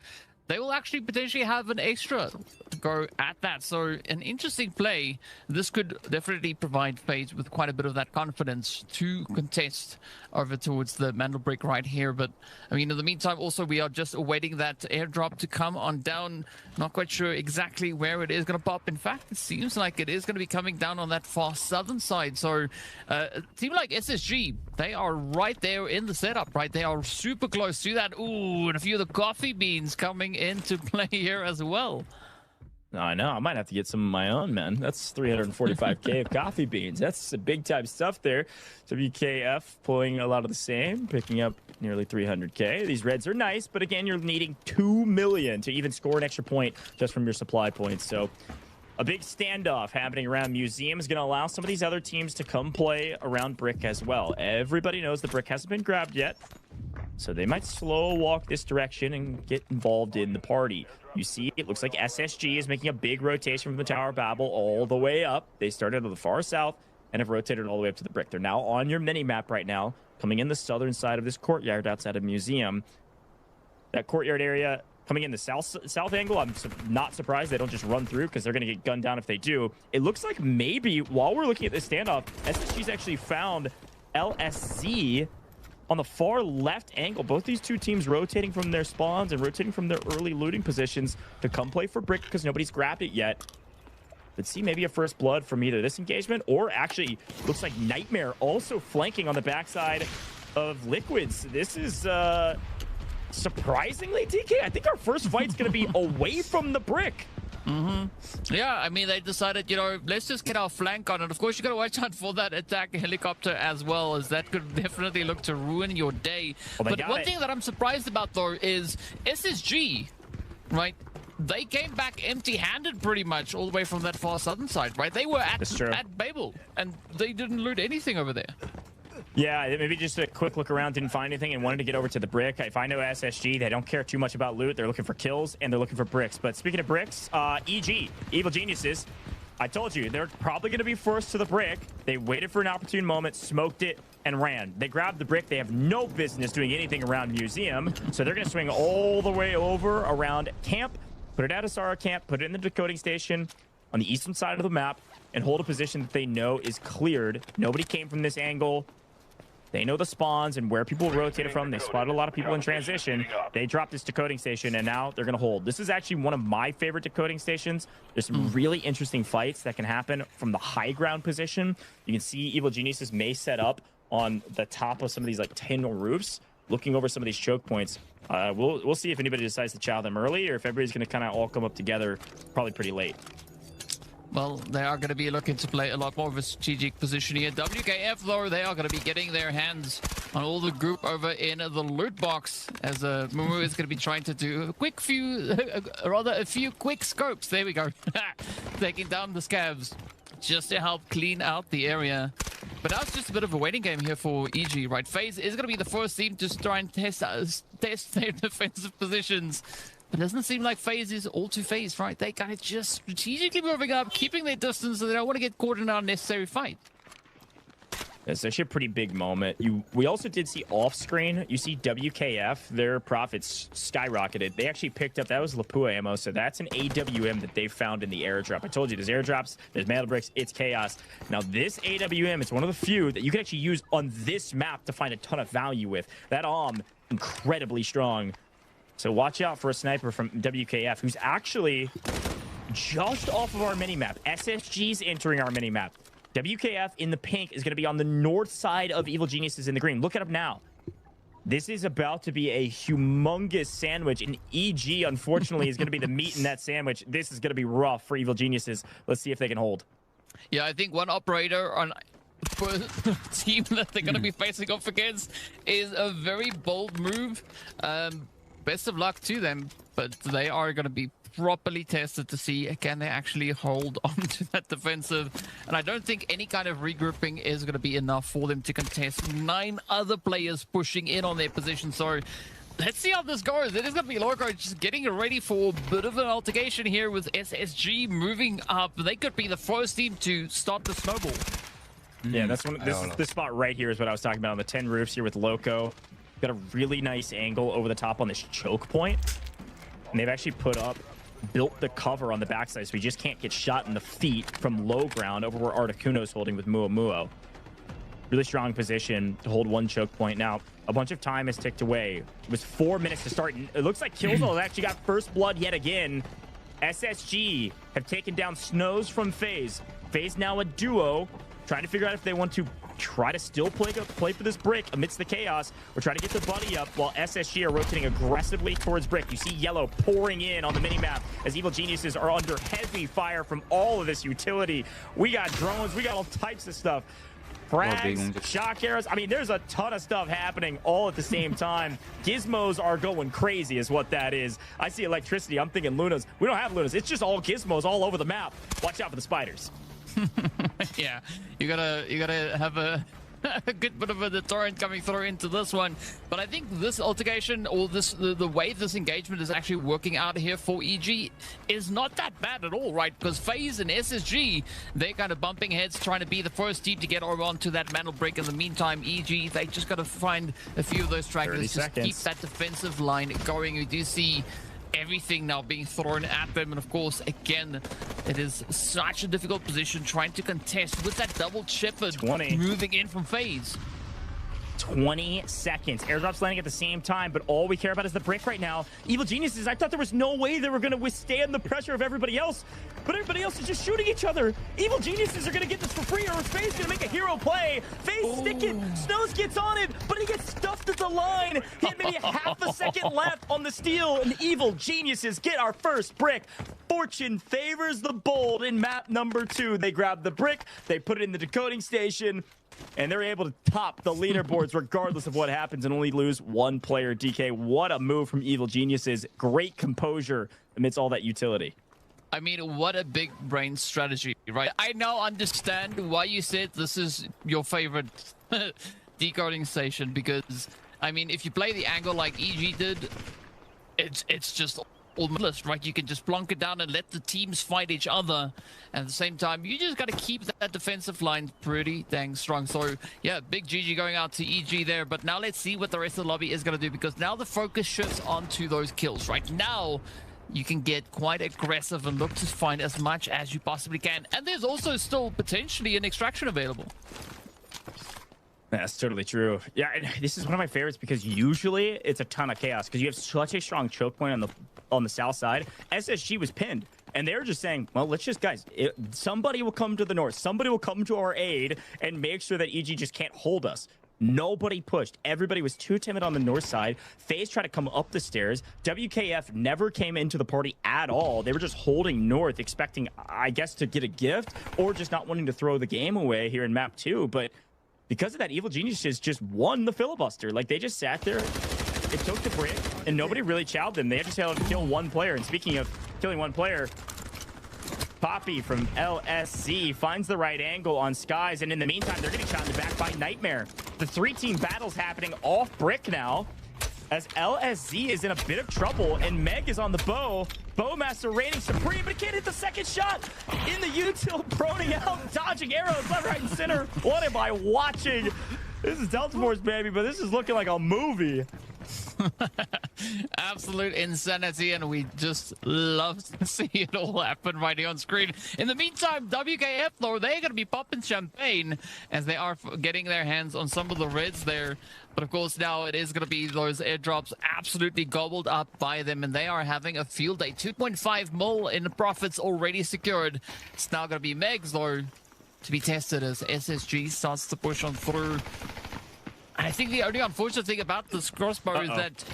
they will actually potentially have an extra to go at that. So an interesting play. This could definitely provide FaZe with quite a bit of that confidence to contest over towards the mantle brick right here. But I mean, in the meantime, also we are just awaiting that airdrop to come on down. Not quite sure exactly where it is going to pop. In fact, it seems like it is going to be coming down on that far southern side. So a team like SSG, they are right there in the setup, right? They are super close to that. Ooh, and a few of the coffee beans coming into play here as well. I know. I might have to get some of my own, man. That's 345k of coffee beans. That's the big time stuff there. WKF pulling a lot of the same, picking up nearly 300k. These reds are nice, but again, you're needing 2 million to even score an extra point just from your supply points. So a big standoff happening around Museum is going to allow some of these other teams to come play around brick as well. Everybody knows the brick hasn't been grabbed yet, so they might slow walk this direction and get involved in the party. You see, it looks like SSG is making a big rotation from the Tower of Babel all the way up. They started on the far south and have rotated all the way up to the brick. They're now on your mini-map right now, coming in the southern side of this courtyard outside of Museum. That courtyard area coming in the south angle, I'm not surprised they don't just run through because they're going to get gunned down if they do. It looks like maybe while we're looking at this standoff, SSG's actually found LSZ on the far left angle. Both these two teams rotating from their spawns and rotating from their early looting positions to come play for brick because nobody's grabbed it yet. Let's see maybe a first blood from either this engagement or actually looks like Nightmare also flanking on the backside of Liquids. This is surprisingly, DK, I think our first fight's going to be away from the brick. Yeah, I mean, they decided, you know, let's just get our flank on. And of course, you got to watch out for that attack helicopter as well, as that could definitely look to ruin your day. Well, but one thing that I'm surprised about, though, is SSG, right? They came back empty-handed pretty much all the way from that far southern side, right? They were at Babel, and they didn't loot anything over there. Yeah, maybe just a quick look around, didn't find anything, and wanted to get over to the brick. If I know SSG, they don't care too much about loot. They're looking for kills, and they're looking for bricks. But speaking of bricks, EG, Evil Geniuses, I told you, they're probably going to be first to the brick. They waited for an opportune moment, smoked it, and ran. They grabbed the brick. They have no business doing anything around Museum, so they're going to swing all the way over around camp, put it at Asara camp, put it in the decoding station on the eastern side of the map, and hold a position that they know is cleared. Nobody came from this angle. They know the spawns and where people rotated from. They spotted a lot of people in transition. They dropped this decoding station, and now they're going to hold. This is actually one of my favorite decoding stations. There's some really interesting fights that can happen from the high ground position. You can see Evil Geniuses may set up on the top of some of these like tin roofs, looking over some of these choke points. We'll see if anybody decides to chow them early or if everybody's going to kind of all come up together probably pretty late. Well, they are going to be looking to play a lot more of a strategic position here. WKF, though, they are going to be getting their hands on all the group over in the loot box, as Mumu is going to be trying to do a few quick scopes. There we go. Taking down the scavs just to help clean out the area. But now it's just a bit of a waiting game here for EG, right? FaZe is going to be the first team to try and test their defensive positions. But it doesn't seem like FaZe is all too phased, right? They kind of just strategically moving up, keeping their distance, so they don't want to get caught in an unnecessary fight. It's actually a pretty big moment. We also did see off screen. You see WKF, their profits skyrocketed. They actually picked up, that was Lapua ammo, so that's an AWM that they found in the airdrop. I told you, there's airdrops, there's metal bricks, it's chaos. Now this AWM, it's one of the few that you can actually use on this map to find a ton of value with. That incredibly strong. So watch out for a sniper from WKF, who's actually just off of our minimap. SSG's entering our minimap. WKF in the pink is going to be on the north side of Evil Geniuses in the green. Look it up now. This is about to be a humongous sandwich, and EG, unfortunately, is going to be the meat in that sandwich. This is going to be rough for Evil Geniuses. Let's see if they can hold. Yeah, I think one operator on the team that they're going to be facing off against is a very bold move. Best of luck to them, but they are going to be properly tested to see can they actually hold on to that defensive. And I don't think any kind of regrouping is going to be enough for them to contest 9 other players pushing in on their position. So let's see how this goes. It is going to be Loco just getting ready for a bit of an altercation here with SSG moving up. They could be the first team to start the snowball. Yeah, that's one. This spot right here is what I was talking about on the 10 roofs here with Loco. Got a really nice angle over the top on this choke point, and they've actually built the cover on the backside, so he just can't get shot in the feet from low ground over where Articuno's holding with Muo. Really strong position to hold one choke point. Now, a bunch of time has ticked away. It was 4 minutes to start. It looks like Killzone actually got first blood yet again. SSG have taken down Snows from FaZe. FaZe now a duo, trying to figure out if they want to try to still play for this brick amidst the chaos, or try to get the buddy up while SSG are rotating aggressively towards brick. You see yellow pouring in on the minimap as Evil Geniuses are under heavy fire from all of this utility. We got drones, we got all types of stuff. Frags, shock arrows. I mean, there's a ton of stuff happening all at the same time. Gizmos are going crazy is what that is. I see electricity. I'm thinking Lunas. We don't have Lunas. It's just all gizmos all over the map. Watch out for the spiders. Yeah, you gotta have a good bit of a deterrent coming through into this one. But I think this altercation, or the way this engagement is actually working out here for EG is not that bad at all, right? Because FaZe and SSG, they're kind of bumping heads, trying to be the first team to get over onto that mantle break. In the meantime, EG, they just got to find a few of those stragglers to keep that defensive line going. We do see everything now being thrown at them, and of course, again, it is such a difficult position trying to contest with that double Shepherd moving in from FaZe. 20 seconds. Airdrops landing at the same time, but all we care about is the brick right now. Evil Geniuses, I thought there was no way they were going to withstand the pressure of everybody else, but everybody else is just shooting each other. Evil Geniuses are going to get this for free, or is FaZe going to make a hero play? FaZe sticking. Snows gets on it, but he gets stuffed at the line. He had maybe half a second left on the steal, and Evil Geniuses get our first brick. Fortune favors the bold in map number 2. They grab the brick, they put it in the decoding station, and they're able to top the leaderboards regardless of what happens and only lose 1 player. DK, what a move from Evil Geniuses. Great composure amidst all that utility. I mean, what a big brain strategy, right? I now understand why you said this is your favorite decoding station, because, I mean, if you play the angle like EG did, it's just almost right. You can just plonk it down and let the teams fight each other, and at the same time you just got to keep that defensive line pretty dang strong. So yeah, big GG going out to EG there. But now let's see what the rest of the lobby is going to do, because now the focus shifts onto those kills. Right now you can get quite aggressive and look to find as much as you possibly can, and there's also still potentially an extraction available. That's totally true. Yeah, and this is one of my favorites, because usually it's a ton of chaos because you have such a strong choke point on the south side. SSG was pinned, and they're just saying, well, let's just, guys, somebody will come to the north, somebody will come to our aid and make sure that EG just can't hold us. Nobody pushed. Everybody was too timid on the north side. FaZe tried to come up the stairs. WKF never came into the party at all. They were just holding north, expecting, I guess, to get a gift, or just not wanting to throw the game away here in map 2. But because of that, Evil Geniuses just won the filibuster. Like, they just sat there, it took the brick, and nobody really chowed them. They just had to kill 1 player. And speaking of killing 1 player, Poppy from LSZ finds the right angle on Skies, and in the meantime, they're getting shot in the back by Nightmare. The 3-team battle's happening off brick now, as LSZ is in a bit of trouble, and Meg is on the bow. Bowmaster reigning supreme, but he can't hit the second shot. In the util, proning out, dodging arrows left, right, and center. What am I watching? This is deltaforce, baby, but this is looking like a movie. Absolute insanity, and we just love to see it all happen right here on screen. In the meantime, WKF, though, they're going to be popping champagne as they are getting their hands on some of the reds there. But of course, now it is going to be those airdrops absolutely gobbled up by them, and they are having a field day. 2.5 mil in profits already secured. It's now going to be Megs, though, to be tested as SSG starts to push on through. I think the only unfortunate thing about this crossbow is that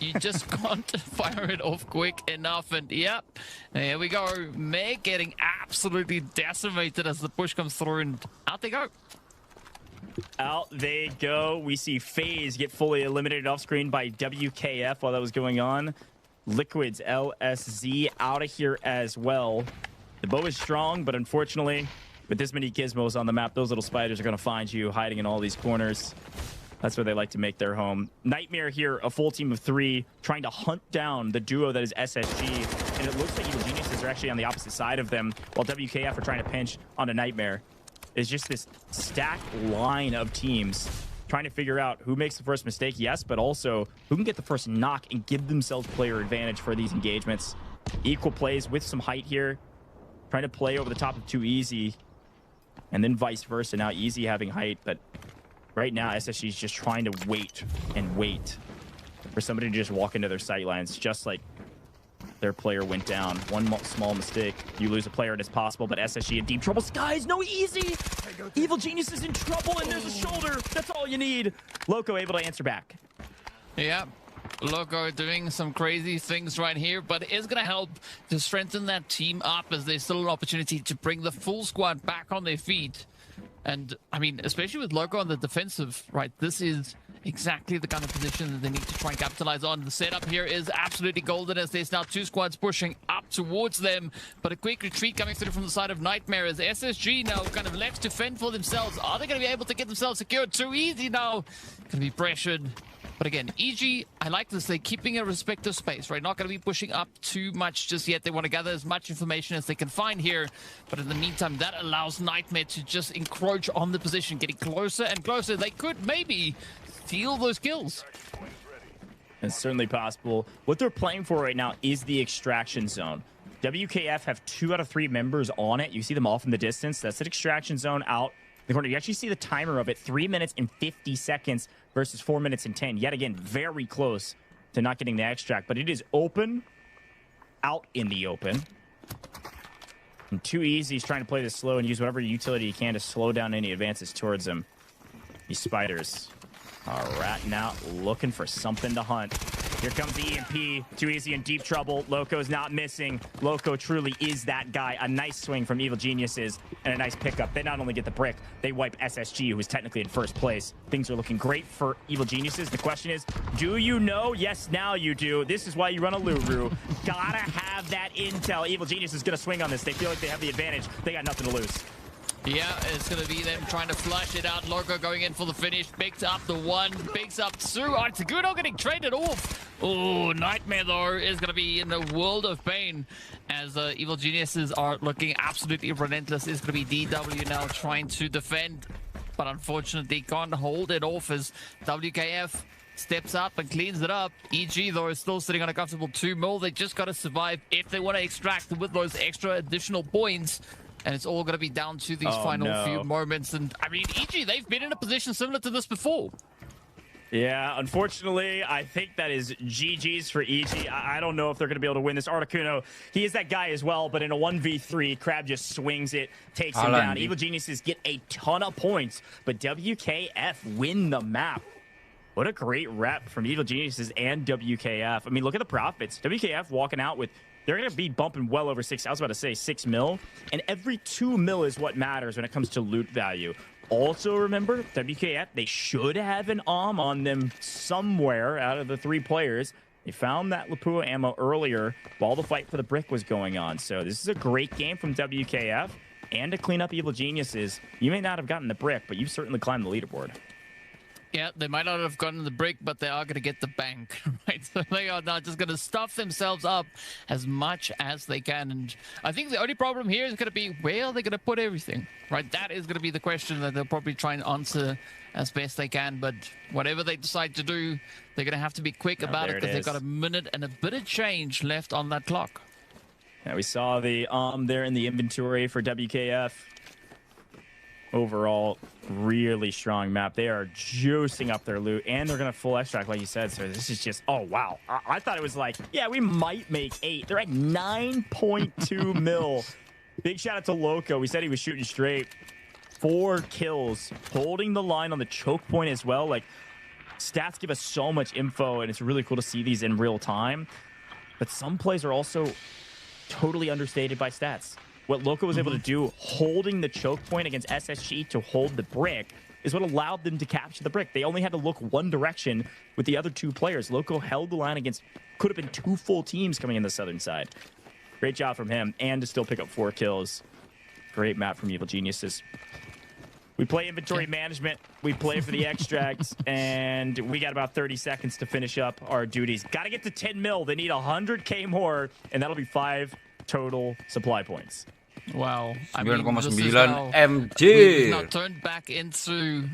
you just can't fire it off quick enough. And yep, here we go. Meg getting absolutely decimated as the push comes through, and out they go. Out they go. We see FaZe get fully eliminated off screen by WKF while that was going on. Liquids LSZ out of here as well. The bow is strong, but unfortunately, with this many gizmos on the map, those little spiders are going to find you hiding in all these corners. That's where they like to make their home. Nightmare here, a full team of 3, trying to hunt down the duo that is SSG. And it looks like Evil Geniuses are actually on the opposite side of them, while WKF are trying to pinch on a Nightmare. It's just this stacked line of teams trying to figure out who makes the first mistake, yes, but also who can get the first knock and give themselves player advantage for these engagements. Equal plays with some height here, trying to play over the top of 2 Easy, and then vice versa. Now Easy having height, but right now, SSG is just trying to wait and wait for somebody to just walk into their sight lines, just like their player went down. One small mistake, you lose a player, and it's possible, but SSG in deep trouble. Skies, no Easy! Evil Genius is in trouble, and there's a shoulder. That's all you need. Loco able to answer back. Yeah. Loco doing some crazy things right here, but it is going to help to strengthen that team up as there's still an opportunity to bring the full squad back on their feet. And, I mean, especially with Loco on the defensive, right, this is exactly the kind of position that they need to try and capitalize on. The setup here is absolutely golden as there's now 2 squads pushing up towards them, but a quick retreat coming through from the side of Nightmare as SSG now kind of left to fend for themselves. Are they going to be able to get themselves secured? Too Easy now. Going to be pressured. But again, EG, I like this. They're keeping a respective space, right? Not going to be pushing up too much just yet. They want to gather as much information as they can find here. But in the meantime, that allows Nightmare to just encroach on the position, getting closer and closer. They could maybe steal those kills. It's certainly possible. What they're playing for right now is the extraction zone. WKF have 2 out of 3 members on it. You see them off in the distance. That's an extraction zone out the corner. You actually see the timer of it, 3 minutes and 50 seconds versus 4 minutes and 10. Yet again, very close to not getting the extract, but it is open, out in the open. And 2 Easy, he's trying to play this slow and use whatever utility he can to slow down any advances towards him. These spiders are ratting out, looking for something to hunt. Here comes the EMP. 2 Easy in deep trouble. Loco's not missing. Loco truly is that guy. A nice swing from Evil Geniuses and a nice pickup. They not only get the brick, they wipe SSG, who is technically in first place. Things are looking great for Evil Geniuses. The question is, do you know? Yes, now you do. This is why you run a Luru. Gotta have that intel. Evil Genius is gonna swing on this. They feel like they have the advantage. They got nothing to lose. Yeah, it's going to be them trying to flush it out. Loco going in for the finish. Picks up the 1. Picks up 2. Oh, it's Taguno getting traded off. Oh, Nightmare, though, is going to be in a world of pain as Evil Geniuses are looking absolutely relentless. It's going to be DW now trying to defend, but unfortunately can't hold it off as WKF steps up and cleans it up. EG, though, is still sitting on a comfortable 2 mil. They just got to survive if they want to extract with those extra additional points. And it's all going to be down to these final few moments. And, I mean, EG, they've been in a position similar to this before. Yeah, unfortunately, I think that is GG's for EG. I don't know if they're going to be able to win this. Articuno, he is that guy as well, but in a 1v3, Crab just swings it, takes him down. Evil Geniuses get a ton of points, but WKF win the map. What a great rep from Evil Geniuses and WKF. I mean, look at the profits. WKF walking out with... They're going to be bumping well over 6. I was about to say 6 mil. And every 2 mil is what matters when it comes to loot value. Also, remember, WKF, they should have an on them somewhere out of the 3 players. He found that Lapua ammo earlier while the fight for the brick was going on. So this is a great game from WKF. And to clean up Evil Geniuses, you may not have gotten the brick, but you've certainly climbed the leaderboard. Yeah, they might not have gotten the brick, but they are going to get the bank, right? So they are not just going to stuff themselves up as much as they can. And I think the only problem here is going to be, where are they going to put everything, right? That is going to be the question that they'll probably try and answer as best they can. But whatever they decide to do, they're going to have to be quick about it, because they've got a minute and a bit of change left on that clock. Yeah, we saw the there in the inventory for WKF. Overall, really strong map. They are juicing up their loot, and they're going to full extract, like you said. So this is just, oh, wow. I thought it was like, yeah, we might make 8. They're at 9.2 mil. Big shout out to Loco. We said he was shooting straight. 4 kills, holding the line on the choke point as well. Like, stats give us so much info, and it's really cool to see these in real time. But some plays are also totally understated by stats. What Loco was able to do, holding the choke point against SSG to hold the brick, is what allowed them to capture the brick. They only had to look one direction with the other 2 players. Loco held the line against, could have been 2 full teams coming in the southern side. Great job from him, and to still pick up 4 kills. Great map from Evil Geniuses. We play inventory management, we play for the extracts, and we got about 30 seconds to finish up our duties. Got to get to 10 mil. They need 100K more, and that'll be 5 total supply points. Wow. I 9,9 MG. We've now turned back into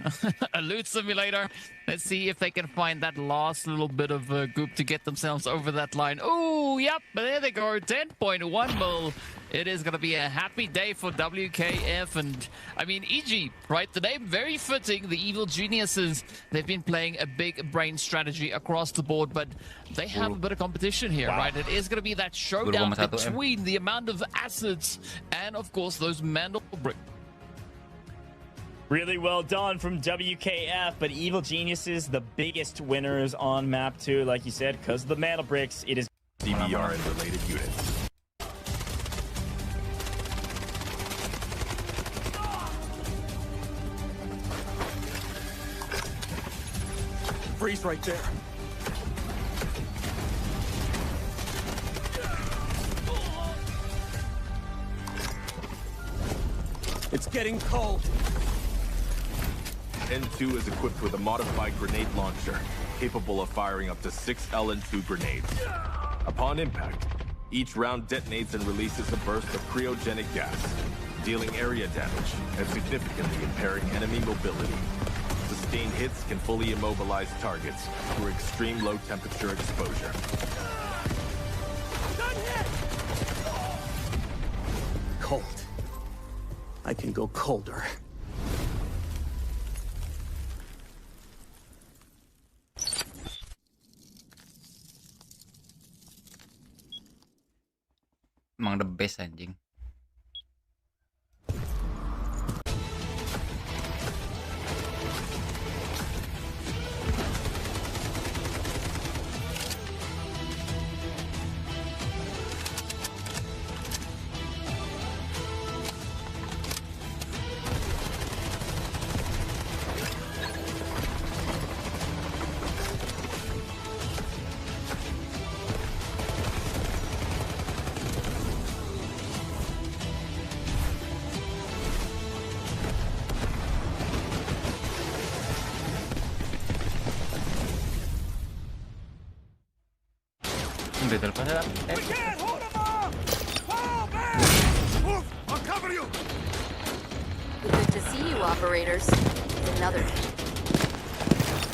a loot simulator. Let's see if they can find that last little bit of goop to get themselves over that line. Oh, yep. There they go. 10.1 mil. It is going to be a happy day for WKF. And, I mean, EG, right? The name very fitting. The Evil Geniuses, they've been playing a big brain strategy across the board, but they have a bit of competition here, right? It is going to be that showdown between the amount of assets and, of course, those mantle bricks. Really well done from WKF, but Evil Geniuses, the biggest winners on map 2, like you said, because of the mantle bricks. It is CBR and related units. Freeze right there. It's getting cold. N2 is equipped with a modified grenade launcher, capable of firing up to 6 LN2 grenades. Upon impact, each round detonates and releases a burst of cryogenic gas, dealing area damage and significantly impairing enemy mobility. Sustained hits can fully immobilize targets through extreme low temperature exposure. Cold. I can go colder. Emang the best anjing. We can't hold him off! Fall back! Move! I'll cover you! Good to see you, operators. Another.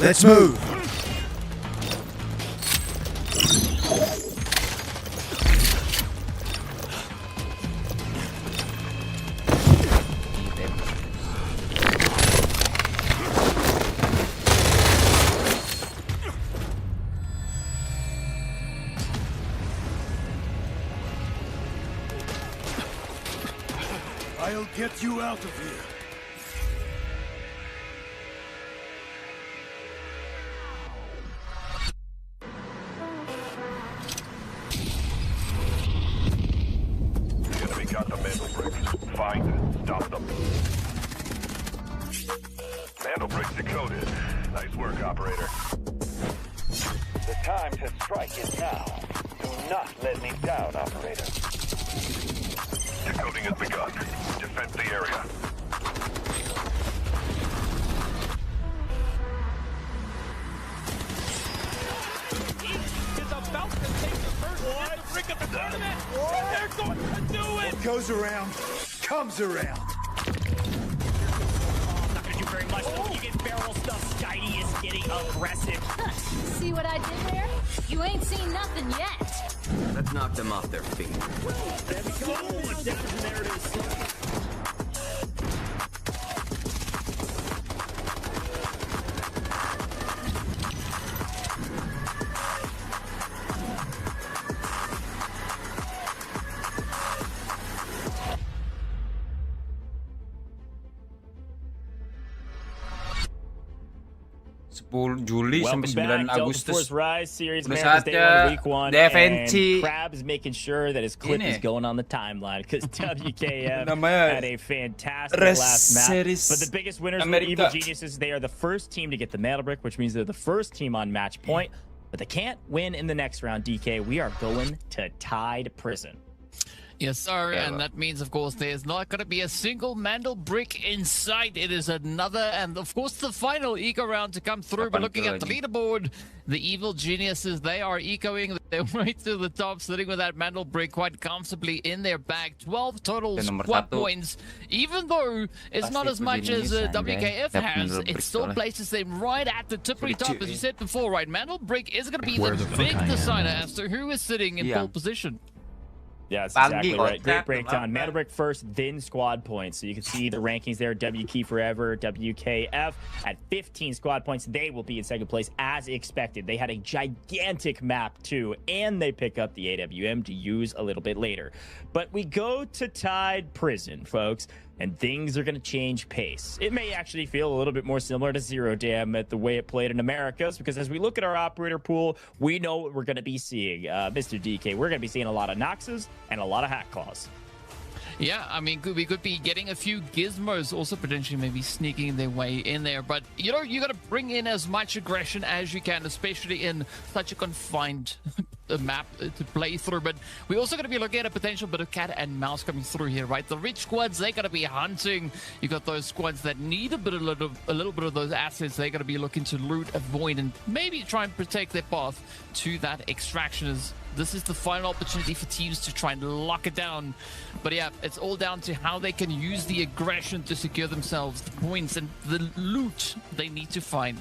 Let's move! I'll get you out of here. The enemy got the mantle bricks. Find and stop them. Mantle bricks decoded. Nice work, operator. The Time to strike is now. Do not let me down, operator. Decoding has begun. Defend the area. Is about to take the first hit to break up the tournament. And they're going to do it. What goes around comes around. Not going to do very much. When you get barrel stuff, Skydie is getting aggressive. See what I did there? You ain't seen nothing yet. Let's knock them off their feet. There we go. There it is. Juli sampai 9 Agustus. Rise series, Udah man, saatnya week 1, defensi. and Crab is making sure that his clip Ini. is going on the timeline because WKF Namanya had a fantastic last match. Series But the biggest winners were America. Evil Geniuses. They are the first team to get the metal brick, which means they're the first team on match point. But they can't win in the next round, DK. We are going to Tide Prison. Yes, sir, and that means, of course, there's not going to be a single Mandel brick in sight. It is another, and of course, the final eco round to come through. But looking at the leaderboard, the Evil Geniuses, they are ecoing their way to the top, sitting with that Mandel brick quite comfortably in their bag. 12 total squad points. Even though it's not as much as WKF has, it still places them right at the tippity top, as you said before, right? Mandel brick is going to be the big decider as to who is sitting in pole position. Yeah, that's exactly right. Great breakdown. Metabrick first, then squad points. So you can see the rankings there. W Key Forever, WKF at 15 squad points. They will be in second place as expected. They had a gigantic map too, and they pick up the AWM to use a little bit later. But we go to Tide Prison, folks, and things are going to change pace. It may actually feel a little bit more similar to Zero Dam at the way it played in Americas, because as we look at our operator pool, we know what we're going to be seeing. Mr. DK, we're going to be seeing a lot of Noxes and a lot of Hat Claws. Yeah, I mean, we could be getting a few gizmos also potentially maybe sneaking their way in there. But, you know, you got to bring in as much aggression as you can, especially in such a confined map to play through. But we also got to be looking at a potential bit of cat and mouse coming through here, right? The rich squads, they got to be hunting. You got those squads that need a little bit of those assets. They got to be looking to loot, avoid, and maybe try and protect their path to that extraction. This is the final opportunity for teams to try and lock it down. But yeah, it's all down to how they can use the aggression to secure themselves the points and the loot they need to find.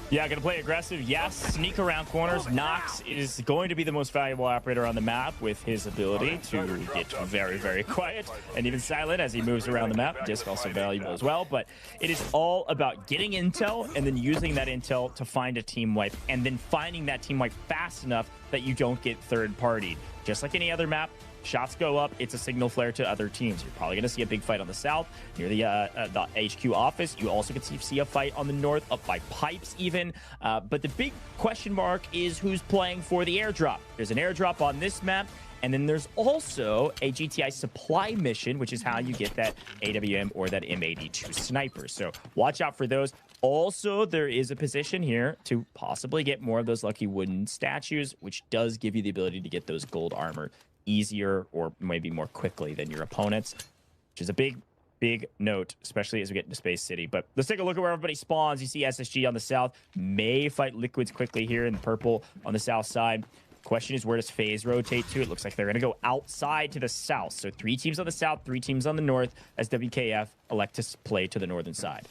Yeah, going to play aggressive. Yes, sneak around corners. Nox is going to be the most valuable operator on the map with his ability to get very, very quiet and even silent as he moves around the map. Disc also valuable as well, but it is all about getting intel and then using that intel to find a team wipe and then finding that team wipe fast enough that you don't get third-partied. Just like any other map, shots go up, it's a signal flare to other teams. You're probably going to see a big fight on the south near the HQ office. You also can see a fight on the north up by pipes even. But the big question mark is who's playing for the airdrop. There's an airdrop on this map, and then there's also a GTI supply mission, which is how you get that AWM or that M82 sniper. So watch out for those. Also, there is a position here to possibly get more of those lucky wooden statues, which does give you the ability to get those gold armor easier or maybe more quickly than your opponents, which is a big note, especially as we get into Space City. But let's take a look at where everybody spawns. You see SSG on the south, may fight Liquids quickly here in the purple on the south side. Question is, where does FaZe rotate to? It looks like they're going to go outside to the south. So 3 teams on the south, 3 teams on the north, as WKF elect to play to the northern side.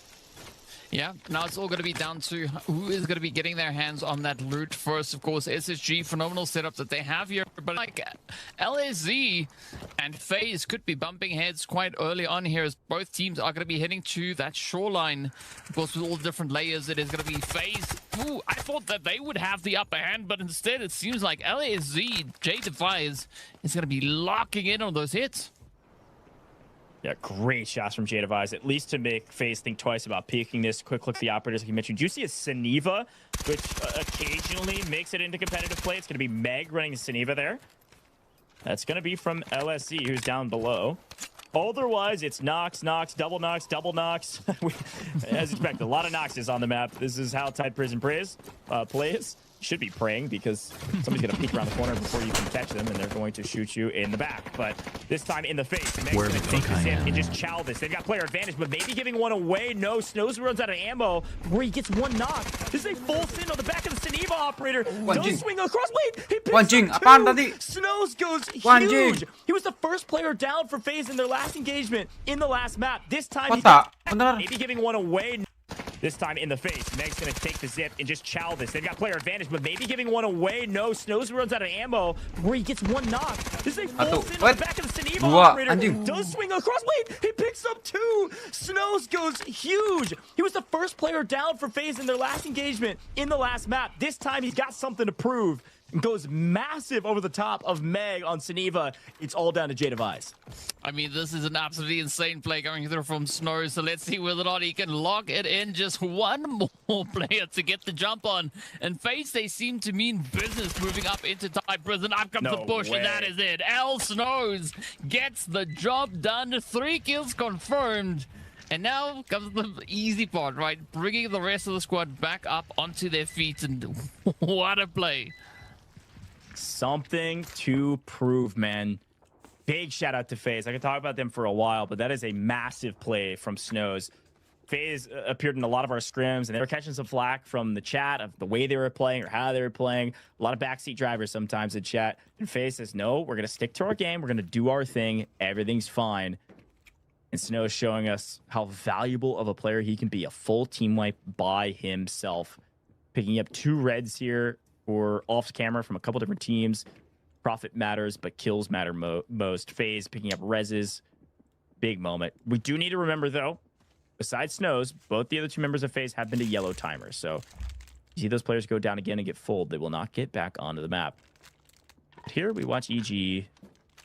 Yeah, now it's all going to be down to who is going to be getting their hands on that loot first. Of course, SSG, phenomenal setup that they have here. But like LSZ and FaZe could be bumping heads quite early on here, as both teams are going to be heading to that shoreline. Of course, with all the different layers, it is going to be FaZe. Ooh, I thought that they would have the upper hand, but instead it seems like LSZ, J Device, is going to be locking in on those hits. Yeah, great shots from J Device, at least to make FaZe think twice about peeking this. Quick look at the operators, like you mentioned. Do you see a Saniva, which occasionally makes it into competitive play? It's going to be Meg running the Saniva there. That's going to be from LSC, who's down below. Otherwise, it's Nox, double Nox. As expected, a lot of Noxes on the map. This is how Tide Prison plays. should be praying because somebody's going to peek around the corner before you can catch them, and they're going to shoot you in the back. But this time in the face. Where the fuck I am? And just chow this. They've got player advantage, but maybe giving one away. No, Snows runs out of ammo where he gets one knock. This is a full sin on the back of the Saniva operator. Does swing across. Wait, he picks up two. Snows goes huge. He was the first player down for FaZe in their last engagement in the last map. This time he's maybe giving one away. This time in the face. Meg's going to take the zip and just chow this. They've got player advantage, but maybe giving one away. No, Snows runs out of ammo where he gets one knock. This is a full sin on the back of the Saniva operator. Does swing across. Wait, he picks up two. Snows goes huge. He was the first player down for FaZe in their last engagement in the last map. This time he's got something to prove. Goes massive over the top of Meg on Saniva. It's all down to JDevice. I mean, this is an absolutely insane play going through from Snow, so let's see whether or not he can lock it in. Just one more player to get the jump on. And FaZe, they seem to mean business moving up into Tide Prison. Up comes the push, and that is it. L Snows gets the job done. 3 kills confirmed. And now comes the easy part, right? Bringing the rest of the squad back up onto their feet, and what a play. Something to prove, man. Big shout out to FaZe. I could talk about them for a while, but that is a massive play from Snows. FaZe appeared in a lot of our scrims, and they were catching some flack from the chat of the way they were playing or how they were playing. A lot of backseat drivers sometimes in chat. And FaZe says, no, we're going to stick to our game. We're going to do our thing. Everything's fine. And Snow is showing us how valuable of a player he can be. A full team wipe by himself. Picking up 2 reds here or off camera from a couple different teams. Profit matters, but kills matter most. FaZe picking up reses. Big moment. We do need to remember, though, besides Snows, both the other 2 members of FaZe have been to yellow timers. So you see those players go down again and get fulled. They will not get back onto the map. But here we watch EG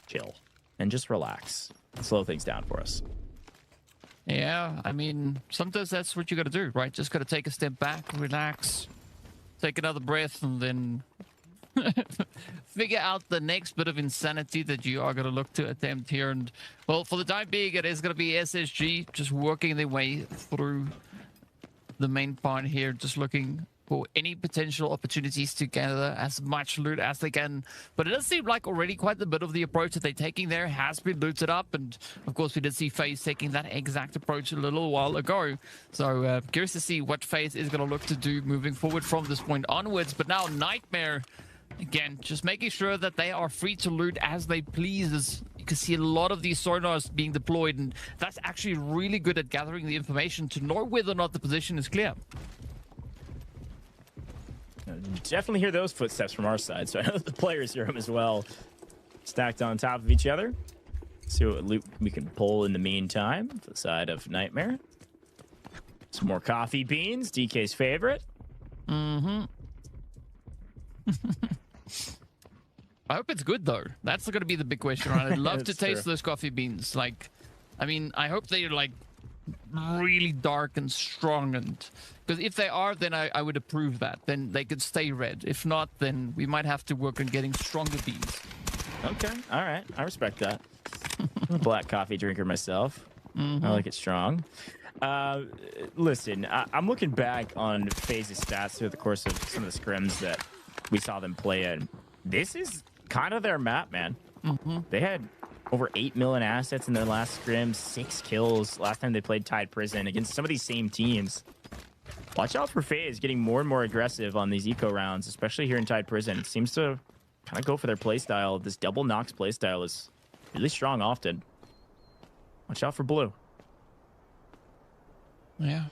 chill and just relax. Slow things down for us. Yeah, I mean, sometimes that's what you got to do, right? Just got to take a step back, relax, take another breath, and then figure out the next bit of insanity that you are going to look to attempt here. And, well, for the time being, it is going to be SSG just working their way through the main part here, just looking for any potential opportunities to gather as much loot as they can. But it does seem like already quite a bit of the approach that they're taking there has been looted up. And of course, we did see FaZe taking that exact approach a little while ago. So curious to see what FaZe is going to look to do moving forward from this point onwards. But now Nightmare, again, just making sure that they are free to loot as they please. As you can see a lot of these sonars being deployed, and that's actually really good at gathering the information to know whether or not the position is clear. Definitely hear those footsteps from our side, so I know the players hear them as well. Stacked on top of each other. See what loot we can pull in the meantime. For the side of Nightmare. Some more coffee beans, DK's favorite. Mm-hmm. I hope it's good, though. That's going to be the big question, right? I'd love to taste those coffee beans. Like, I mean, I hope they're, like, really dark and strong, and because if they are, then I would approve that. Then they could stay red. If not, then we might have to work on getting stronger beans. Okay, all right, I respect that. I'm a black coffee drinker myself. I like it strong. Listen, I'm looking back on FaZe's stats through the course of some of the scrims that we saw them play in. This is kind of their map, man. They had over 8 million assets in their last scrim, 6 kills last time they played Tide Prison against some of these same teams. Watch out for FaZe getting more and more aggressive on these eco rounds, especially here in Tide Prison. It seems to kind of go for their playstyle. This double Nox playstyle is really strong often. Watch out for Blue. Yeah.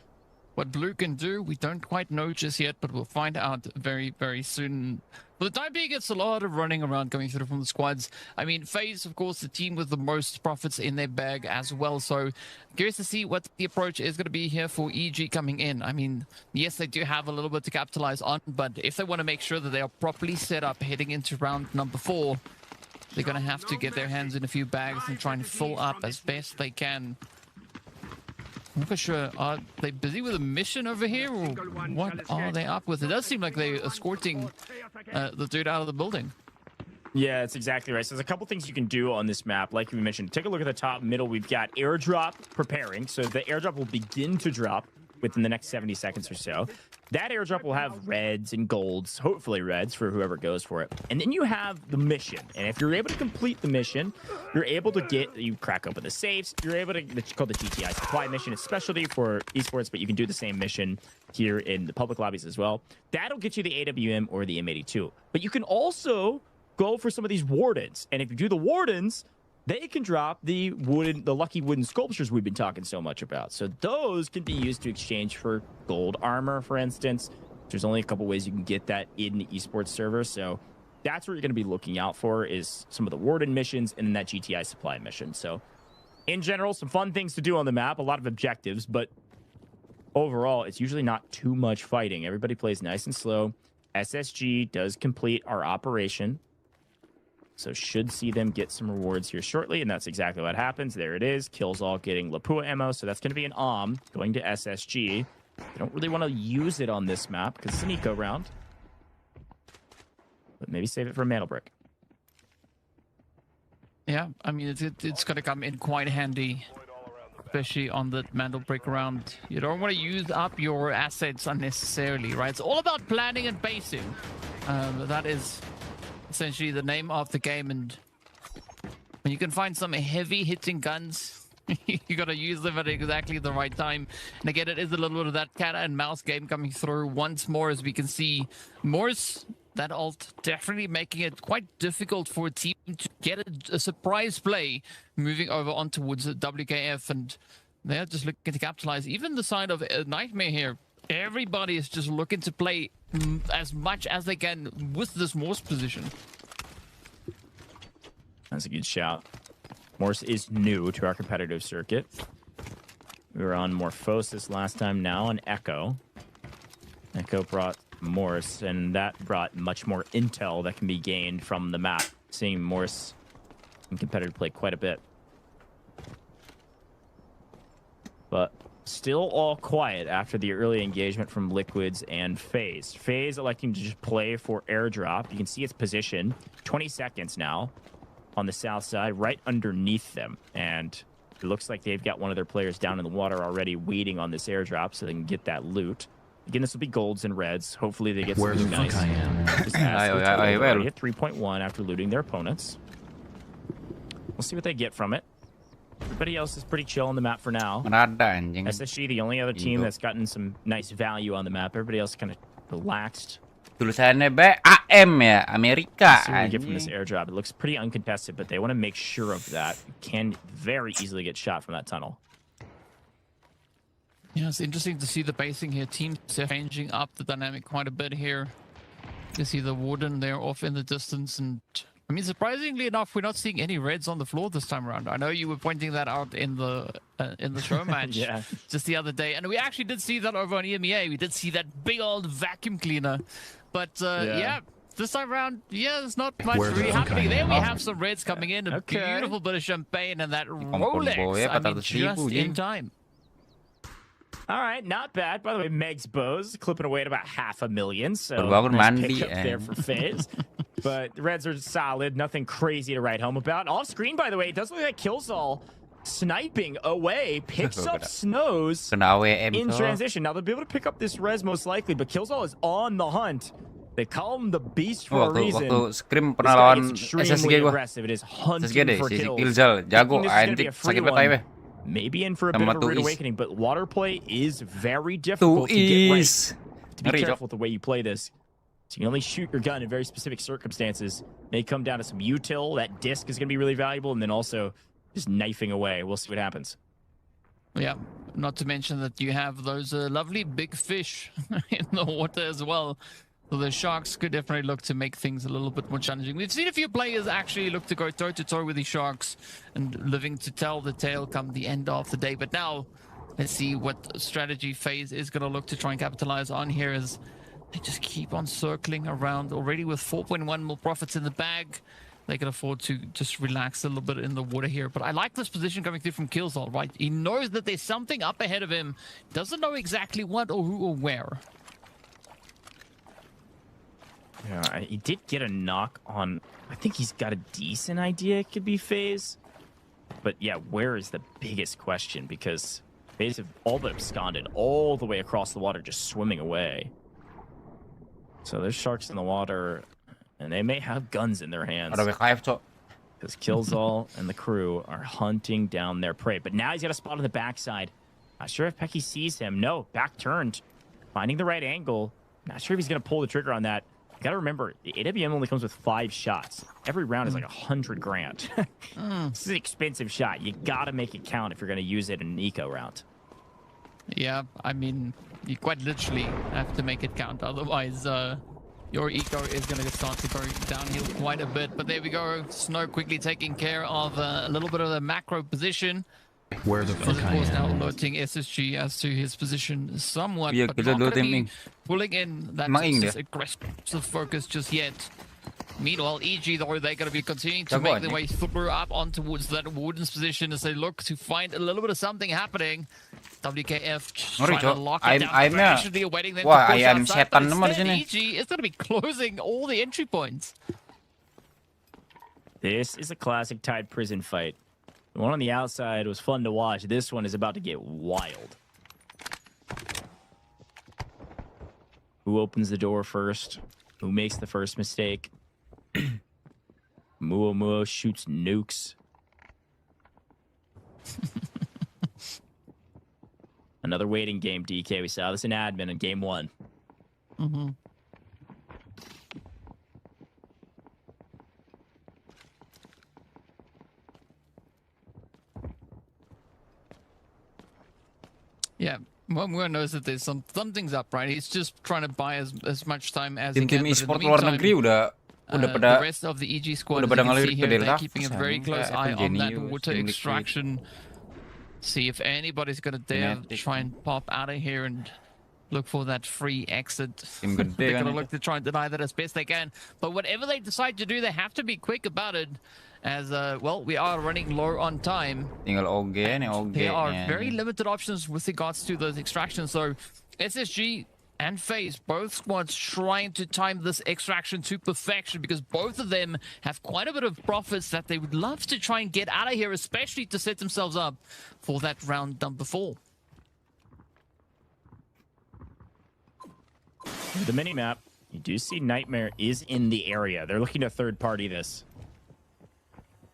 What Blue can do, we don't quite know just yet, but we'll find out very, very soon. For the time being, it's a lot of running around coming through from the squads. I mean, FaZe, of course, the team with the most profits in their bag as well. So curious to see what the approach is going to be here for EG coming in. I mean, yes, they do have a little bit to capitalize on, but if they want to make sure that they are properly set up heading into round number 4, they're going to have to get their hands in a few bags and try and fill up as best they can. I'm not sure, are they busy with a mission over here, or what are they up with? It does seem like they're escorting the dude out of the building. Yeah, that's exactly right. So there's a couple things you can do on this map. Like we mentioned, take a look at the top middle. We've got airdrop preparing. So the airdrop will begin to drop within the next 70 seconds or so. That airdrop will have reds and golds, hopefully reds for whoever goes for it. And then you have the mission. And if you're able to complete the mission, you're able to you crack open the safes. You're able to, it's called the GTI supply mission. It's specialty for esports, but you can do the same mission here in the public lobbies as well. That'll get you the AWM or the M82. But you can also go for some of these wardens. And if you do the wardens, they can drop the lucky wooden sculptures we've been talking so much about. So those can be used to exchange for gold armor, for instance. There's only a couple ways you can get that in the esports server. So that's what you're going to be looking out for, is some of the warden missions and then that GTI supply mission. So in general, some fun things to do on the map, a lot of objectives, but overall, it's usually not too much fighting. Everybody plays nice and slow. SSG does complete our operation. So should see them get some rewards here shortly, and that's exactly what happens. There it is. Kills all getting Lapua ammo, so that's going to be an going to SSG. They don't really want to use it on this map because it's an eco round. But maybe save it for a mantle brick. Yeah, I mean, it's going to come in quite handy, especially on the mantle brick round. You don't want to use up your assets unnecessarily, right? It's all about planning and pacing. That is essentially the name of the game, and when you can find some heavy hitting guns, you got to use them at exactly the right time. And again, it is a little bit of that cat and mouse game coming through once more, as we can see Morse, that ult definitely making it quite difficult for a team to get a surprise play moving over on towards WKF, and they're just looking to capitalize. Even the side of Nightmare here, everybody is just looking to play as much as they can with this Morse position. That's a good shout. Morse is new to our competitive circuit. We were on Morphosis last time, now on Echo. Echo brought Morse, and that brought much more intel that can be gained from the map. Seeing Morse in competitive play quite a bit. But still all quiet after the early engagement from Liquids and FaZe. FaZe electing to just play for airdrop. You can see its position. 20 seconds now on the south side, right underneath them. And it looks like they've got one of their players down in the water already waiting on this airdrop so they can get that loot. Again, this will be golds and reds. Hopefully they get something nice. Just hit 3.1 after looting their opponents. We'll see what they get from it. Everybody else is pretty chill on the map for now. SSG, the only other team that's gotten some nice value on the map. Everybody else kind of relaxed. Tulisannya AM ya, Amerika. See what we get from this airdrop. It looks pretty uncontested, but they want to make sure of that. You can very easily get shot from that tunnel. Yeah, it's interesting to see the pacing here. Teams are changing up the dynamic quite a bit here. You see the Warden there off in the distance, and I mean, surprisingly enough, we're not seeing any reds on the floor this time around. I know you were pointing that out in the show match just the other day, and we actually did see that over on EMEA. We did see that big old vacuum cleaner, but yeah, this time around, there's not much really happening. There we have some reds coming in, a beautiful bit of champagne, and that Rolex, I mean, just in time. All right, not bad. By the way, Meg's bows clipping away at about 500,000. So nice pick up there for FaZe. But the Reds are solid. Nothing crazy to write home about. Off screen, by the way, it does look like Killzall sniping away, picks up Snows in transition. Now they'll be able to pick up this res most likely, but Killzall is on the hunt. They call him the Beast for a reason. Waktu Scream pernah lawan SSG gua. It is hunting for kills. Killzall jago anjing sakit banget. Maybe in for a bit of a rude awakening, but water play is very difficult to get right. To be careful with the way you play this. So you can only shoot your gun in very specific circumstances. May come down to some util. That disc is going to be really valuable, and then also just knifing away. We'll see what happens. Yeah, not to mention that you have those lovely big fish in the water as well. So the Sharks could definitely look to make things a little bit more challenging. We've seen a few players actually look to go toe-to-toe with the Sharks and living to tell the tale come the end of the day. But now, let's see what strategy FaZe is going to look to try and capitalize on here as they just keep on circling around already with 4.1 mil profits in the bag. They can afford to just relax a little bit in the water here. But I like this position coming through from Killzall, right? He knows that there's something up ahead of him. Doesn't know exactly what or who or where. Yeah, he did get a knock on... I think he's got a decent idea it could be FaZe. But yeah, where is the biggest question? Because Basically, all but absconded all the way across the water, just swimming away. So there's sharks in the water, and they may have guns in their hands. Because Killzall and the crew are hunting down their prey. But now he's got a spot on the backside. Not sure if Pecky sees him. No, back turned. Finding the right angle. Not sure if he's going to pull the trigger on that. You got to remember, the AWM only comes with 5 shots. Every round is like 100 grand. This is an expensive shot. You got to make it count if you're going to use it in an eco round. Yeah, I mean, you quite literally have to make it count. Otherwise, your eco is going to start to go downhill quite a bit. But there we go. Snow quickly taking care of a little bit of the macro position. Where the fuck I now am. alerting SSG as to his position somewhat, Yeah, but not going to be pulling in that aggressive focus just yet. Meanwhile, EG, though, they're going to be continuing to make their way through up on towards that Warden's position as they look to find a little bit of something happening. WKF trying to lock it down, patiently awaiting them to push outside, but instead, EG is going to be closing all the entry points. This is a classic Tide prison fight. The one on the outside was fun to watch. This one is about to get wild. Who opens the door first? Who makes the first mistake? Muo shoots nukes. Another waiting game, DK. We saw this in admin in game 1. Mm-hmm. Yeah, Muo knows that there's something's up, right? He's just trying to buy as much time as he can. Tim e-sport luar negeri udah pada the rest of the EG squad, udah pada ngalir ke they're keeping a very close eye on that water extraction. See if anybody's gonna dare try and pop out of here and look for that free exit. They're gonna look to try and deny that as best they can. But whatever they decide to do, they have to be quick about it. As well, we are running low on time. There are very limited options with regards to those extractions. So SSG and FaZe, both squads trying to time this extraction to perfection because both of them have quite a bit of profits that they would love to try and get out of here, especially to set themselves up for that round number 4. The mini-map, you do see Nightmare is in the area. They're looking to third-party this.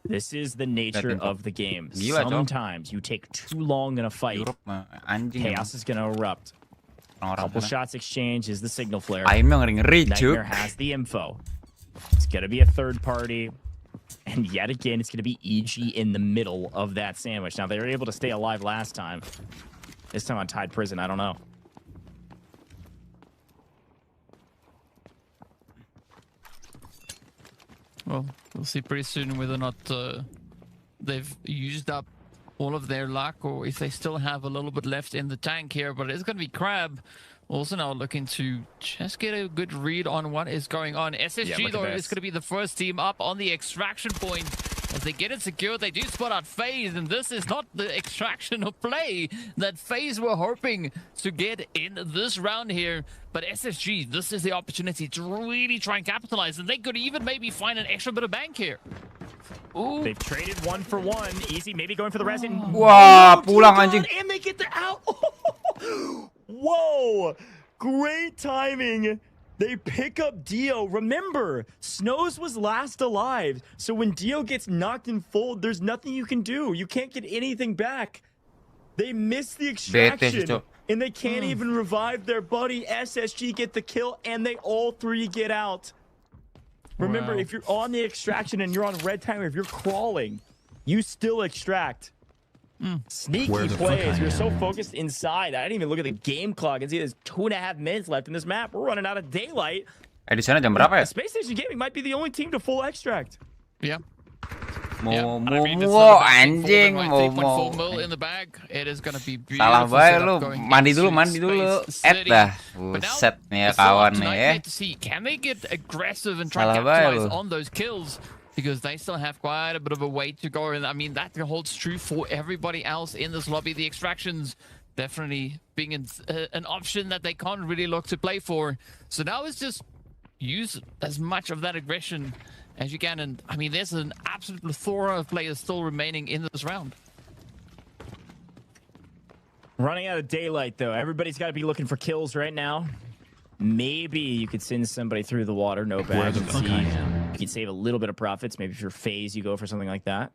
This is the nature of the game. Sometimes you take too long in a fight. Chaos is going to erupt. A couple shots exchange is the signal flare. Nightmare has the info. It's going to be a third party. And yet again, it's going to be EG in the middle of that sandwich. Now, they were able to stay alive last time. This time on Tide Prison, I don't know. Well, we'll see pretty soon whether or not they've used up all of their luck or if they still have a little bit left in the tank here. But it's going to be Crab also now looking to just get a good read on what is going on. SSG, though, is going to be the first team up on the extraction point. As they get it secured, they do spot out FaZe, and this is not the extraction of play that FaZe were hoping to get in this round here. But SSG, this is the opportunity to really try and capitalize, and they could even maybe find an extra bit of bank here. Ooh. They've traded 1 for 1. Easy, maybe going for the resin. Wah, pulang anjing. And they get the out. Whoa, great timing. They pick up Dio. Remember, Snows was last alive. So when Dio gets knocked in fold, there's nothing you can do. You can't get anything back. They miss the extraction. And they can't even revive their buddy. SSG get the kill, and they all 3 get out. Remember, if you're on the extraction and you're on red timer, if you're crawling, you still extract. Sneaky plays. You're so focused inside. I didn't even look at the game clock and see there's 2.5 minutes left in this map. We're running out of daylight. Di sana jam berapa ya? Space Station Gaming might be the only team to full extract. Yeah. Mo anjing, mo in the bag. It is going to be salah bae lu. Mandi dulu. Dah. Buset nih ya kawan nih ya. To see, can they get aggressive and try to capitalize on those kills? Because they still have quite a bit of a way to go. And I mean, that holds true for everybody else in this lobby. The extractions definitely being an option that they can't really look to play for. So now it's just use as much of that aggression as you can. And I mean, there's an absolute plethora of players still remaining in this round. Running out of daylight, though. Everybody's got to be looking for kills right now. Maybe you could send somebody through the water. No bad. You could save a little bit of profits. Maybe if you're phase, you go for something like that.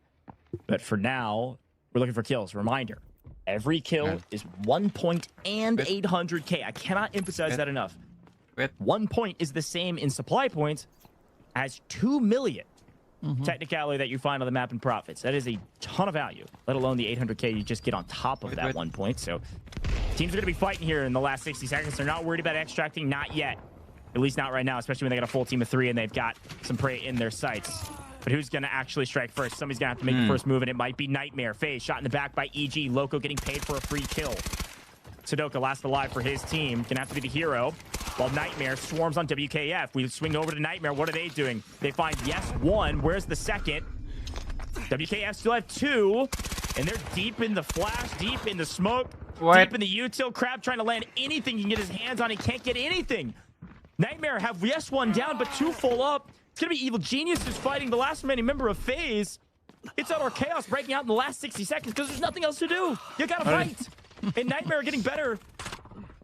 But for now, we're looking for kills. Reminder, every kill is 1 point and 800K. I cannot emphasize that enough. 1 point is the same in supply points as 2 million technicality that you find on the map in profits. That is a ton of value, let alone the 800K you just get on top of that 1 point. So teams are going to be fighting here in the last 60 seconds. They're not worried about extracting, not yet. At least not right now, especially when they got a full team of 3 and they've got some prey in their sights. But who's going to actually strike first? Somebody's going to have to make the first move, and it might be Nightmare. FaZe shot in the back by EG. Loco getting paid for a free kill. Sudoka last alive for his team. Going to have to be the hero. While Nightmare swarms on WKF. We swing over to Nightmare. What are they doing? They find, yes, 1. Where's the second? WKF still have 2. And they're deep in the flash, deep in the smoke, deep in the util. Crab trying to land anything he can get his hands on. He can't get anything. Nightmare have, yes, 1 down, but 2 full up. It's going to be Evil Geniuses fighting the last remaining member of FaZe. It's Utter Chaos breaking out in the last 60 seconds because there's nothing else to do. You got to fight. And Nightmare getting better.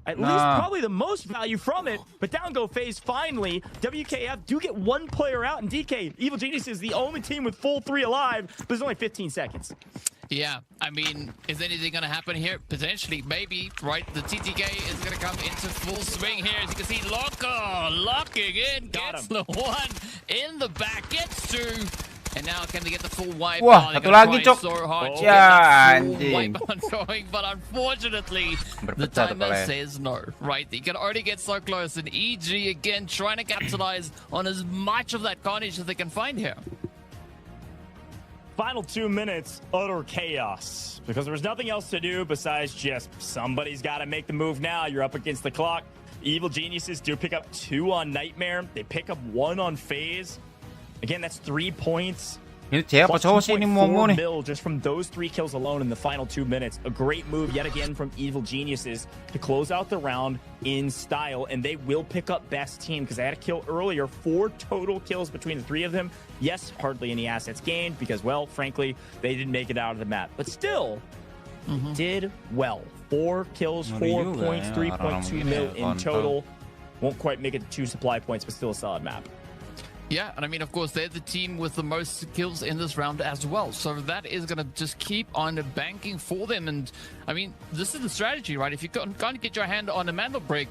At least probably the most value from it. But down go FaZe finally. WKF do get 1 player out. And DK, Evil Genius is the only team with full 3 alive. But there's only 15 seconds. Yeah, I mean, is anything going to happen here? Potentially, maybe, right? The TTK is going to come into full swing here. As you can see, Loco locking in. Gets the 1 in the back. Gets 2. And now can they get the full wipe? Wah, satu lagi, Cok. So hard to Ya, get the full anjing. wipe ongoing, but unfortunately, the timer says no, right? You can already get so close. And EG, again, trying to capitalize on as much of that carnage as they can find here. Final 2 minutes, utter chaos. Because there was nothing else to do besides just somebody's got to make the move now. You're up against the clock. Evil Geniuses do pick up 2 on Nightmare. They pick up 1 on FaZe. Again, that's 3 points. Ini siapa cowok sih ini Momo nih? Mil just from those 3 kills alone in the final 2 minutes. A great move yet again from Evil Geniuses to close out the round in style. And they will pick up best team because they had a kill earlier. 4 total kills between the 3 of them. Yes, hardly any assets gained because, well, frankly, they didn't make it out of the map. But still, did well. 4 kills, 4 points, 3.2 mil in total. Won't quite make it to 2 supply points, but still a solid map. Yeah, and I mean, of course, they're the team with the most kills in this round as well. So that is going to just keep on banking for them. And I mean, this is the strategy, right? If you can't get your hand on a mandal break,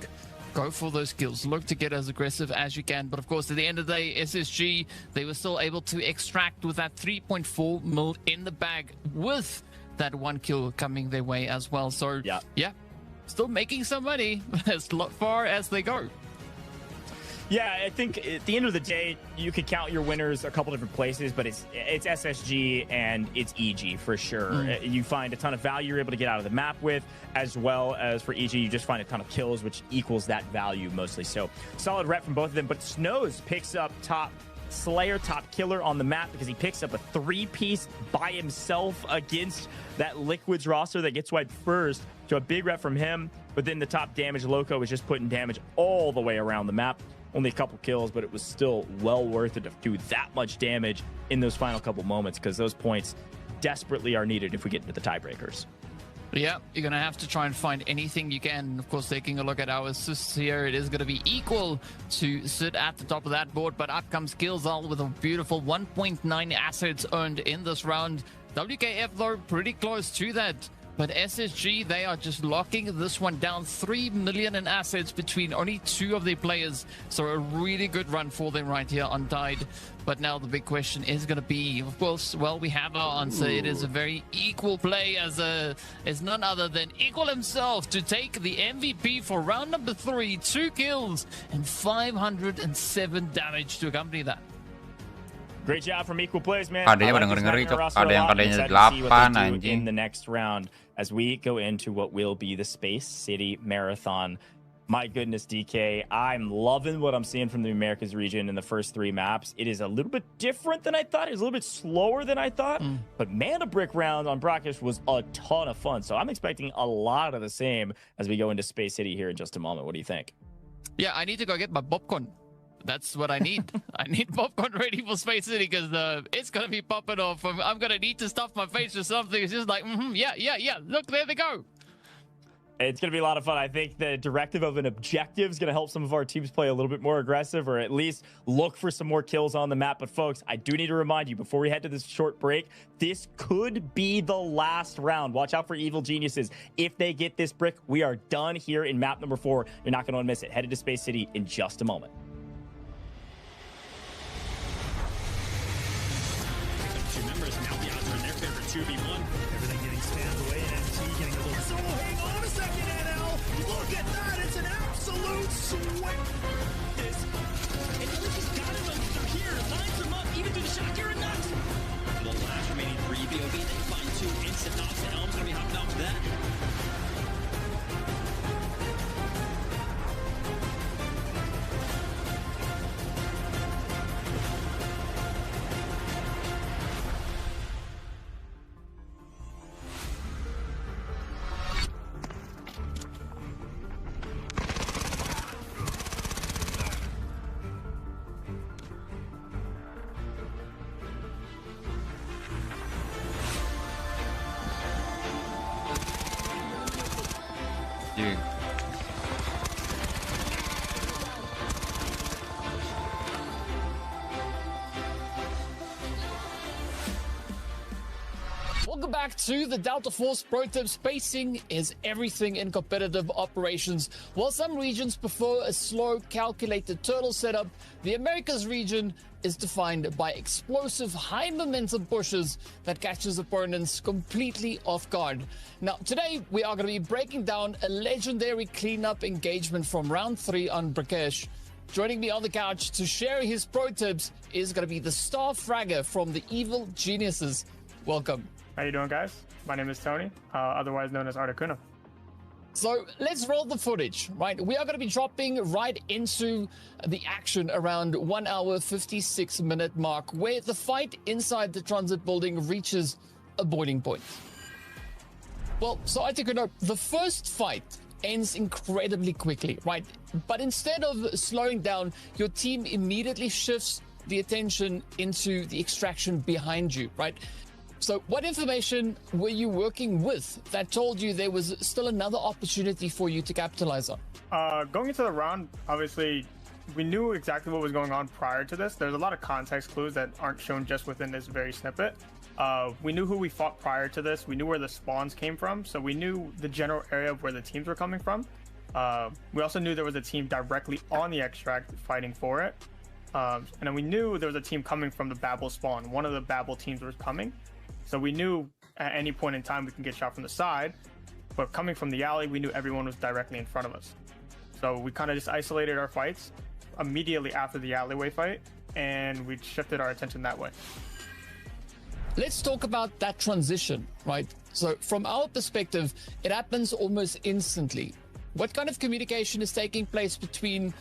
go for those kills. Look to get as aggressive as you can. But of course, at the end of the day, SSG, they were still able to extract with that 3.4 mil in the bag with that 1 kill coming their way as well. So yeah, still making some money as far as they go. Yeah, I think at the end of the day, you could count your winners a couple different places, but it's SSG and it's EG for sure. You find a ton of value you're able to get out of the map with, as well as for EG, you just find a ton of kills, which equals that value mostly. So solid rep from both of them, but Snows picks up top Slayer, top killer on the map because he picks up a 3-piece by himself against that Liquids roster that gets wiped first. So a big rep from him, but then the top damage, Loco, is just putting damage all the way around the map. Only a couple kills, but it was still well worth it to do that much damage in those final couple moments because those points desperately are needed if we get into the tiebreakers. Yeah, you're going to have to try and find anything you can. Of course, taking a look at our assists here, it is going to be equal to sit at the top of that board, but up comes Killzal with a beautiful 1.9 assets earned in this round. WKF, though, pretty close to that. But SSG, they are just locking this one down. 3 million in assets between only 2 of their players. So a really good run for them right here on Tide. But now the big question is going to be, of course, well, we have our answer. It is a very equal play as none other than Equal himself to take the MVP for round number 3. 2 kills and 507 damage to accompany that. Great job from Equal Plays, man. Kadenya pada ngeri-ngeri, Cok. Ada yang kadenya 8, anjing. In the next round, as we go into what will be the Space City Marathon. My goodness, DK, I'm loving what I'm seeing from the Americas region in the first 3 maps. It is a little bit different than I thought. It was a little bit slower than I thought. But Mana Brick round on Brackish was a ton of fun. So I'm expecting a lot of the same as we go into Space City here in just a moment. What do you think? Yeah, I need to go get my popcorn. That's what I need. I need popcorn ready for Space City because it's going to be popping off. I'm going to need to stuff my face or something. It's just like, yeah. Look, there they go. It's going to be a lot of fun. I think the directive of an objective is going to help some of our teams play a little bit more aggressive, or at least look for some more kills on the map. But folks, I do need to remind you before we head to this short break, this could be the last round. Watch out for evil geniuses. If they get this brick, we are done here in map number 4. You're not going to want to miss it. Headed to Space City in just a moment. Two members now the odds are in their favor. 2v1. Everything getting spammed away, and MT getting a little. So hang on a second, NL. Look at that! It's an absolute swing. This and Elicious got him under here. Lines him up, even through the shot. You're a nut. The last remaining 3 BOB. They find 2 instant knocks, and Elm's gonna be hopping off that. Dude. Welcome back to the Delta Force Pro Tip. Spacing is everything in competitive operations. While some regions prefer a slow, calculated turtle setup, the Americas region is defined by explosive, high momentum pushes that catches opponents completely off guard. Now, today we are going to be breaking down a legendary cleanup engagement from round 3 on Brikesh. Joining me on the couch to share his pro tips is going to be the star fragger from the Evil Geniuses. Welcome. How you doing, guys? My name is Tony, otherwise known as Articuno. So let's roll the footage, right? We are going to be dropping right into the action around 1 hour, 56 minute mark, where the fight inside the transit building reaches a boiling point. Well, so Articuno, the first fight ends incredibly quickly, right? But instead of slowing down, your team immediately shifts the attention into the extraction behind you, right? So what information were you working with that told you there was still another opportunity for you to capitalize on? Going into the round, obviously, we knew exactly what was going on prior to this. There's a lot of context clues that aren't shown just within this very snippet. We knew who we fought prior to this. We knew where the spawns came from. So we knew the general area of where the teams were coming from. We also knew there was a team directly on the extract fighting for it. And then we knew there was a team coming from the Babel spawn. One of the Babel teams was coming. So we knew at any point in time we can get shot from the side, but coming from the alley, we knew everyone was directly in front of us. So we kind of just isolated our fights immediately after the alleyway fight, and we shifted our attention that way. Let's talk about that transition, right? So from our perspective, it happens almost instantly. What kind of communication is taking place between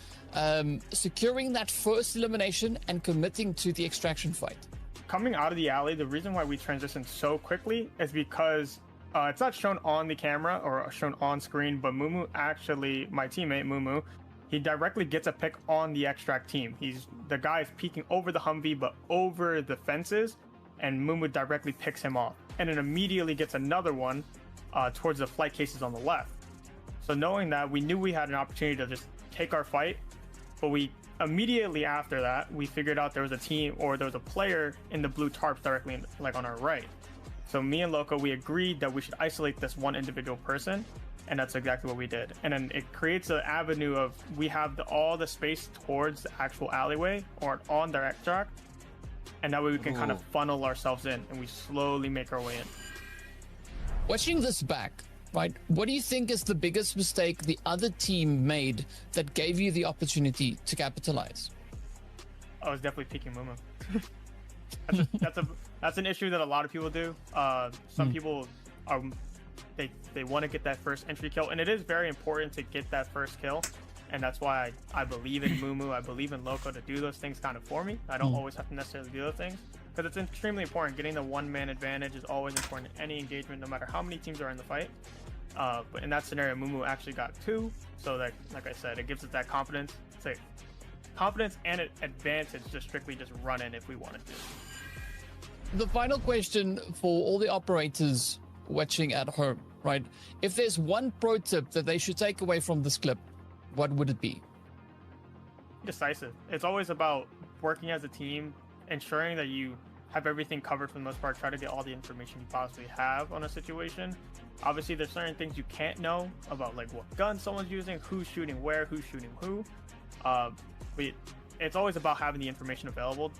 securing that first elimination and committing to the extraction fight? Coming out of the alley, the reason why we transitioned so quickly is because it's not shown on the camera or shown on screen, but Mumu actually, my teammate Mumu, he directly gets a pick on the extract team. The guy is peeking over the Humvee, but over the fences, and Mumu directly picks him off, and then immediately gets another one towards the flight cases on the left. So knowing that, we knew we had an opportunity to just take our fight, but we immediately after that, we figured out there was a team or there was a player in the blue tarps directly on our right. So me and Loco, we agreed that we should isolate this one individual person, and that's exactly what we did. And then it creates an avenue of we have all the space towards the actual alleyway or on their extract, and that way we can kind of funnel ourselves in and we slowly make our way in. Watching this back, right, what do you think is the biggest mistake the other team made that gave you the opportunity to capitalize? I was definitely picking Mumu. That's an issue that a lot of people do. Some people are they want to get that first entry kill, and it is very important to get that first kill, and that's why I believe in Mumu. I believe in Loco to do those things kind of for me. I don't always have to necessarily do those things because it's extremely important. Getting the one-man advantage is always important in any engagement, no matter how many teams are in the fight. But in that scenario, Mumu actually got 2, so that, like I said, it gives us that confidence. It's like confidence and an advantage to strictly just run in if we wanted to. The final question for all the operators watching at home, right? If there's one pro tip that they should take away from this clip, what would it be? Decisive. It's always about working as a team, ensuring that you have everything covered for the most part. Try to get all the information you possibly have on a situation. Obviously, there's certain things you can't know about, like what gun someone's using, who's shooting where, who's shooting who. But it's always about having the information available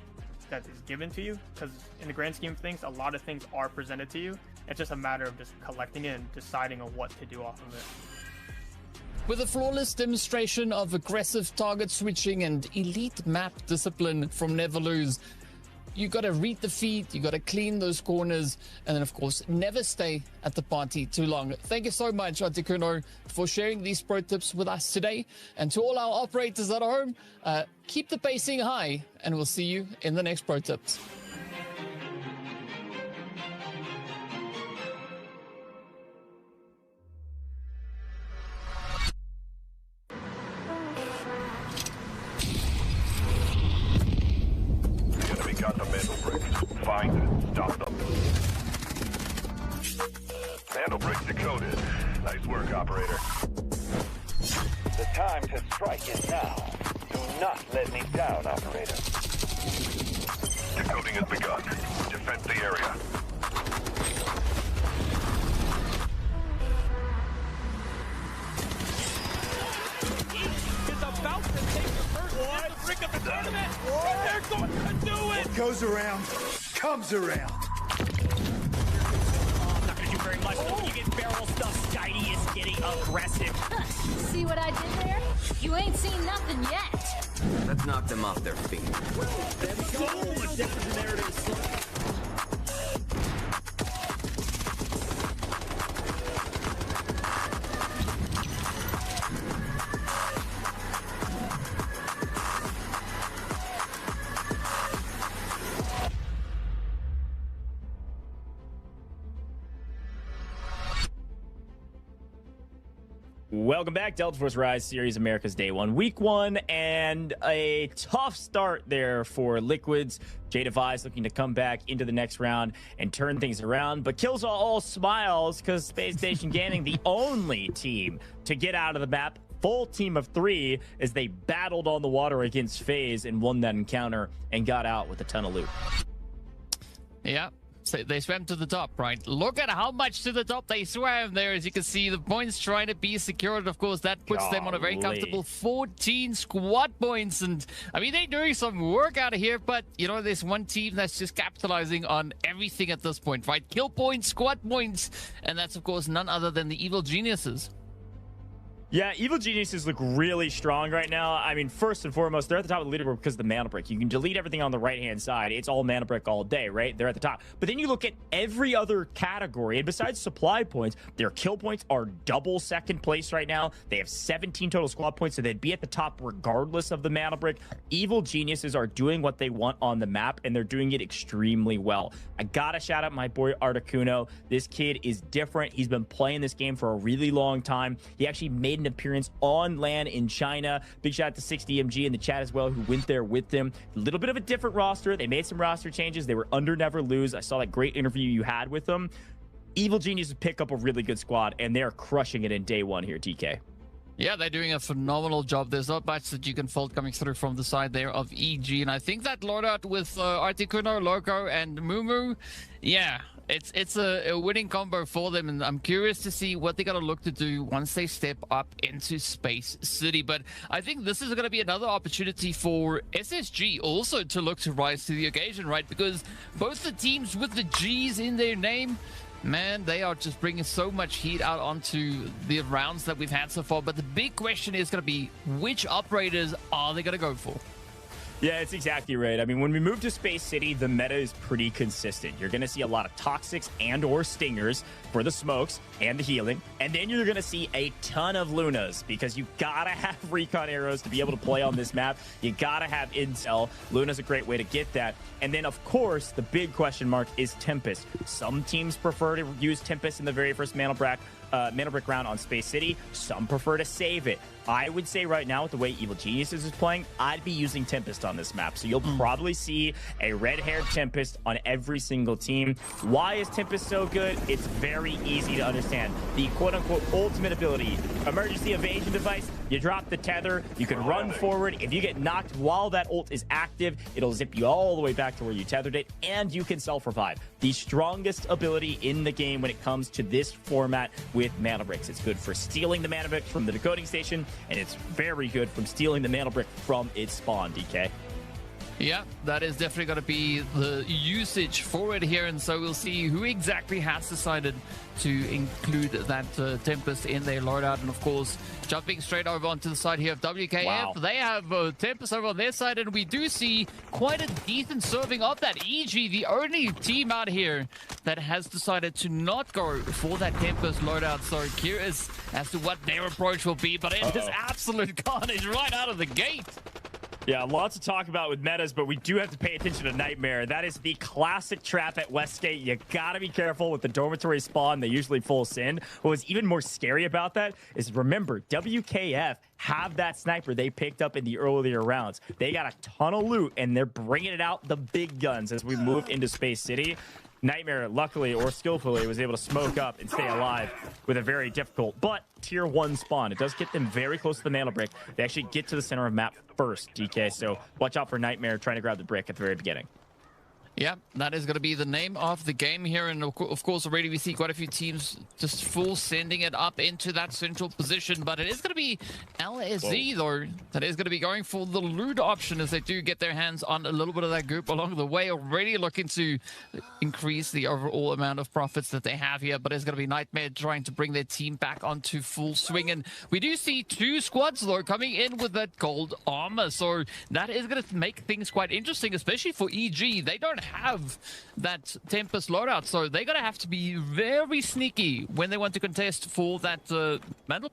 that is given to you, because in the grand scheme of things, a lot of things are presented to you. It's just a matter of just collecting it and deciding on what to do off of it. With a flawless demonstration of aggressive target switching and elite map discipline from Never Lose, you got to read the feed, you got to clean those corners, and then of course never stay at the party too long. Thank you so much, Articuno, for sharing these pro tips with us today. And to all our operators at home, keep the pacing high, and we'll see you in the next pro tips. Got the mantle bricks. Find it. Stop them. Mantle bricks decoded. Nice work, operator. The time to strike is now. Do not let me down, operator. Decoding has begun. Defend the area. Is about to take the first brick of the tournament. And they're going to do it. What goes around comes around. Not gonna do very much. When you get barrel stuff, Skydie is getting aggressive. See what I did there? You ain't seen nothing yet. Let's knock them off their feet. Welcome back, Delta Force Rise Series America's Day 1, Week 1, and a tough start there for Liquids. J-Device looking to come back into the next round and turn things around, but Kills all smiles because Space Station Gaming, the only team to get out of the map, full team of 3, as they battled on the water against FaZe and won that encounter and got out with a ton of loot. Yeah. So they swam to the top, right? Look at how much to the top they swam there. As you can see, the points trying to be secured. Of course, that puts them on a very comfortable 14 squad points. And I mean, they're doing some work out of here, but you know, there's one team that's just capitalizing on everything at this point, right? Kill points, squad points, and that's of course none other than the Evil Geniuses. Yeah, Evil Geniuses look really strong right now. I mean, first and foremost, they're at the top of the leaderboard because of the mana brick. You can delete everything on the right-hand side. It's all mana brick all day, right? They're at the top. But then you look at every other category, and besides supply points, their kill points are double second place right now. They have 17 total squad points, so they'd be at the top regardless of the mana brick. Evil Geniuses are doing what they want on the map, and they're doing it extremely well. I gotta shout out my boy Articuno. This kid is different. He's been playing this game for a really long time. He actually made an appearance on LAN in China. Big shout out to 60MG in the chat as well, who went there with them. A little bit of a different roster. They made some roster changes. They were under Never Lose. I saw that great interview you had with them. Evil Geniuses pick up a really good squad, and they're crushing it in day 1 here, TK. Yeah, they're doing a phenomenal job. There's not much that you can fault coming through from the side there of EG. And I think that loadout with Articuno, Loco, and Mumu, yeah, it's a winning combo for them. And I'm curious to see what they're going to look to do once they step up into Space City. But I think this is going to be another opportunity for SSG also to look to rise to the occasion, right? Because both the teams with the G's in their name, man, they are just bringing so much heat out onto the rounds that we've had so far. But the big question is going to be, which operators are they going to go for? Yeah, it's exactly right. I mean, when we move to Space City, the meta is pretty consistent. You're going to see a lot of Toxics and or Stingers for the smokes and the healing. And then you're going to see a ton of Lunas because you got to have recon arrows to be able to play on this map. You got to have intel. Luna's a great way to get that. And then, of course, the big question mark is Tempest. Some teams prefer to use Tempest in the very first mana brick round on Space City. Some prefer to save it. I would say right now, with the way Evil Geniuses is playing, I'd be using Tempest on on this map. So you'll probably see a red-haired Tempest on every single team. Why is Tempest so good? It's very easy to understand. The quote-unquote ultimate ability, emergency evasion device, you drop the tether, you can run forward. If you get knocked while that ult is active, it'll zip you all the way back to where you tethered it, and you can self-revive. The strongest ability in the game when it comes to this format with mana bricks. It's good for stealing the mana brick from the decoding station, and it's very good from stealing the mana brick from its spawn, DK. Yeah, that is definitely going to be the usage for it here, and so we'll see who exactly has decided to include that Tempest in their loadout. And of course, jumping straight over onto the side here of WKF, they have Tempest over on their side, and we do see quite a decent serving of that. EG, the only team out here that has decided to not go for that Tempest loadout. So curious as to what their approach will be, but it is absolute carnage right out of the gate. Yeah, lots to talk about with metas, but we do have to pay attention to Nightmare. That is the classic trap at Westgate. You gotta be careful with the dormitory spawn. They usually full send. What was even more scary about that is, remember, WKF have that sniper they picked up in the earlier rounds. They got a ton of loot, and they're bringing it out the big guns as we moved into Space City. Nightmare, luckily or skillfully, was able to smoke up and stay alive with a very difficult but tier 1 spawn. It does get them very close to the mana brick. They actually get to the center of map first, DK, so watch out for Nightmare trying to grab the brick at the very beginning. Yeah, that is going to be the name of the game here. And of course, already we see quite a few teams just full sending it up into that central position. But it is going to be LSZ, though, that is going to be going for the loot option as they do get their hands on a little bit of that group along the way. Already looking to increase the overall amount of profits that they have here. But it's going to be Nightmare trying to bring their team back onto full swing. And we do see 2 squads, though, coming in with that gold armor. So that is going to make things quite interesting, especially for EG. They don't have that Tempest loadout, so they're gonna have to be very sneaky when they want to contest for that medal.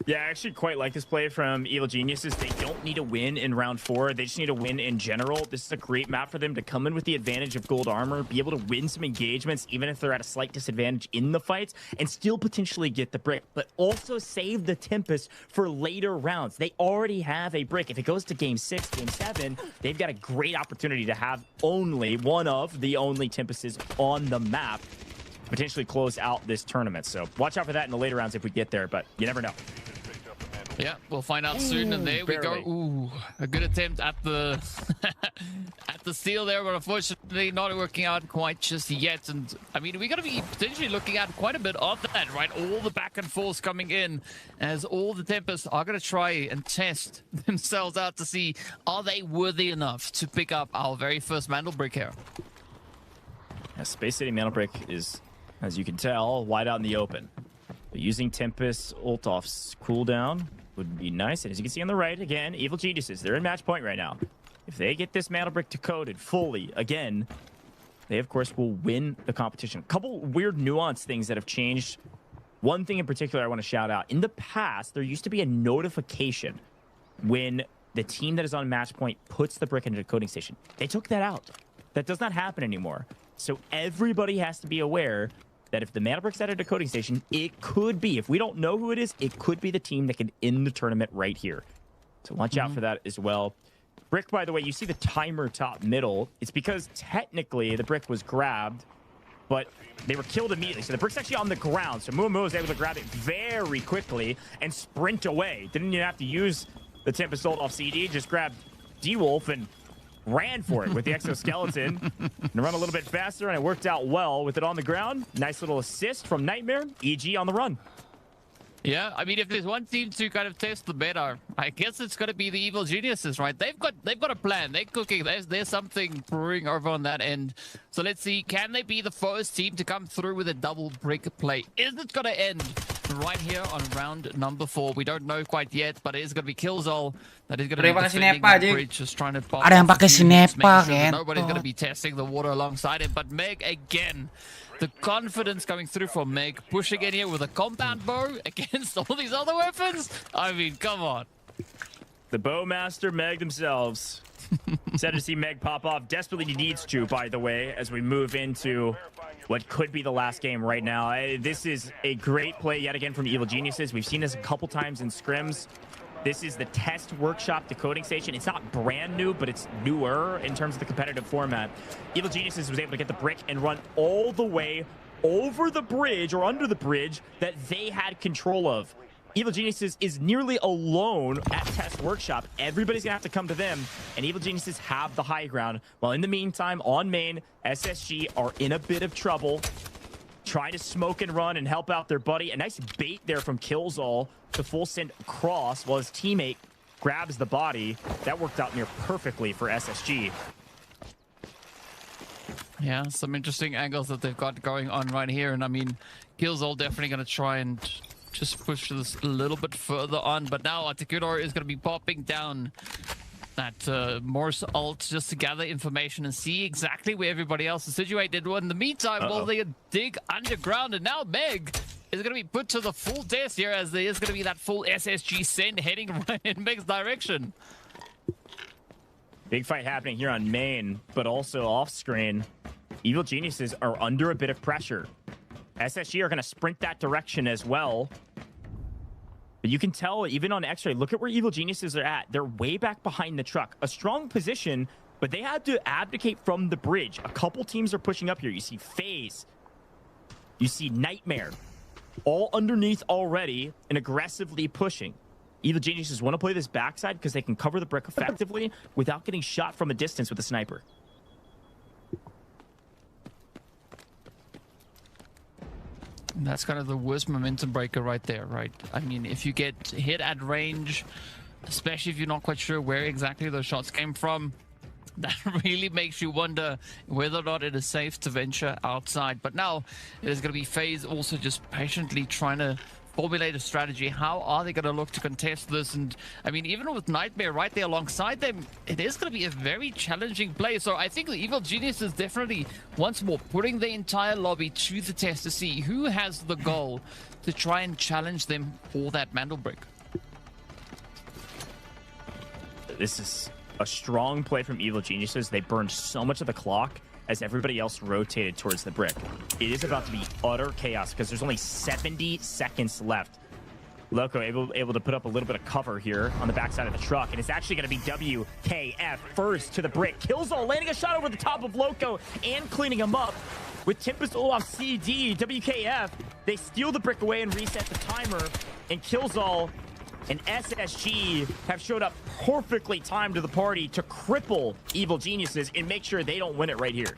Yeah, I actually quite like this play from Evil Geniuses. They don't need to win in round 4. They just need to win in general. This is a great map for them to come in with the advantage of gold armor, be able to win some engagements, even if they're at a slight disadvantage in the fights, and still potentially get the brick, but also save the Tempest for later rounds. They already have a brick. If it goes to game 6, game 7, they've got a great opportunity to have only one of the only Tempests on the map to potentially close out this tournament. So watch out for that in the later rounds if we get there, but you never know. Yeah, we'll find out soon. And there we go. Ooh, a good attempt at the at the steal there, but unfortunately not working out quite just yet. And I mean, we're going to be potentially looking at quite a bit of that, right? All the back and forth coming in as all the Tempests are going to try and test themselves out to see, are they worthy enough to pick up our very first mantle brick here? Yeah, Space City mantle brick is, as you can tell, wide out in the open. But using Tempest ult off's cooldown would be nice. And as you can see on the right, again, Evil Geniuses, they're in match point right now. If they get this mana brick decoded fully again, they of course will win the competition. A couple weird nuance things that have changed. One thing in particular I want to shout out. In the past, there used to be a notification when the team that is on match point puts the brick in a decoding station. They took that out. That does not happen anymore. So everybody has to be aware that if the mana brick's at a decoding station, it could be, if we don't know who it is, it could be the team that can end the tournament right here. So watch out for that as well. Brick, by the way, you see the timer top middle. It's because technically the brick was grabbed, but they were killed immediately. So the brick's actually on the ground. So Mumu was able to grab it very quickly and sprint away. Didn't even have to use the Tempest ult off CD, just grabbed D-Wolf and ran for it with the exoskeleton and run a little bit faster, and it worked out well with it on the ground. Nice little assist from Nightmare. EG on the run. Yeah, I mean, if there's one team to kind of test the meta, I guess it's going to be the Evil Geniuses, right? They've got a plan. They're cooking. There's something brewing over on that end. So let's see, can they be the first team to come through with a double brick play? Is it going to end right here on round number 4? We don't know quite yet, but it is going to be Killzone that is going to be defending that bridge, just trying to pop. Ada yang pakai sinepa, sure nobody's going to be testing the water alongside him. But Meg again. The confidence coming through from Meg, pushing in here with a compound bow against all these other weapons. I mean, come on. The Bowmaster Meg themselves. Sad to see Meg pop off. Desperately needs to, by the way, as we move into what could be the last game right now. This is a great play yet again from Evil Geniuses. We've seen this a couple times in scrims. This is the test workshop decoding station. It's not brand new, but it's newer in terms of the competitive format. Evil Geniuses was able to get the brick and run all the way over the bridge or under the bridge that they had control of. Evil Geniuses is nearly alone at test workshop. Everybody's gonna have to come to them, and Evil Geniuses have the high ground. While in the meantime, on main, SSG are in a bit of trouble. Try to smoke and run and help out their buddy. A nice bait there from Killzall to full send across while his teammate grabs the body. That worked out near perfectly for SSG. Yeah, some interesting angles that they've got going on right here. And I mean, Killzall definitely going to try and just push this a little bit further on. But now Articuno is going to be popping down that Morse ult just to gather information and see exactly where everybody else is situated. Well, in the meantime, while they dig underground, and now Meg is going to be put to the full test here, as there is going to be that full SSG send heading right in Meg's direction. Big fight happening here on main, but also off screen. Evil Geniuses are under a bit of pressure. SSG are going to sprint that direction as well. But you can tell, even on X-Ray, look at where Evil Geniuses are at. They're way back behind the truck. A strong position, but they had to abdicate from the bridge. A couple teams are pushing up here. You see FaZe. You see Nightmare. All underneath already and aggressively pushing. Evil Geniuses want to play this backside because they can cover the brick effectively without getting shot from a distance with a sniper. That's kind of the worst momentum breaker right there, right? I mean, if you get hit at range, especially if you're not quite sure where exactly those shots came from, that really makes you wonder whether or not it is safe to venture outside. But now it is going to be FaZe also just patiently trying to formulate a strategy. How are they going to look to contest this? And I mean, even with Nightmare right there alongside them, it is going to be a very challenging play. So I think the Evil Genius is definitely once more putting the entire lobby to the test to see who has the goal to try and challenge them for that mantle brick. This is a strong play from Evil Geniuses. They burned so much of the clock as everybody else rotated towards the brick. It is about to be utter chaos because there's only 70 seconds left. Loco able to put up a little bit of cover here on the backside of the truck, and it's actually going to be WKF first to the brick. Killzall landing a shot over the top of Loco and cleaning him up. With Tempest off CD, WKF, they steal the brick away and reset the timer, and Killzall and SSG have showed up perfectly timed to the party to cripple Evil Geniuses and make sure they don't win it right here.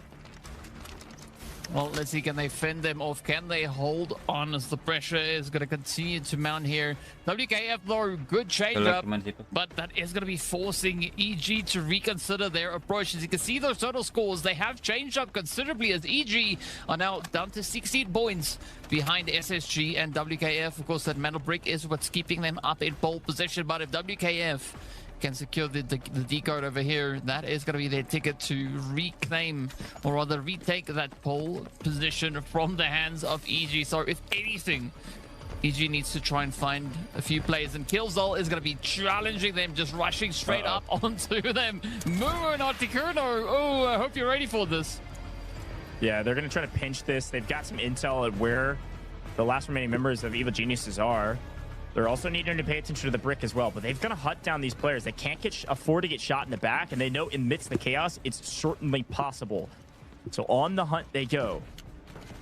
Well, let's see, can they fend them off? Can they hold on as the pressure is going to continue to mount here? WKF, though, good change up, but that is going to be forcing EG to reconsider their approach. As you can see those total scores, they have changed up considerably as EG are now down to 16 points behind SSG and WKF. Of course, that metal brick is what's keeping them up in pole position, but if WKF can secure the decode over here, that is going to be their ticket to reclaim, or rather retake, that pole position from the hands of EG. So if anything, EG needs to try and find a few plays, and Killzall is going to be challenging them, just rushing straight up onto them. Mumu and Articuno, oh, I hope you're ready for this. Yeah, they're going to try to pinch this. They've got some intel at where the last remaining members of Evil Geniuses are. They're also needing to pay attention to the brick as well, but they've got to hunt down these players. They can't afford to get shot in the back, and they know amidst the chaos, it's certainly possible. So on the hunt they go.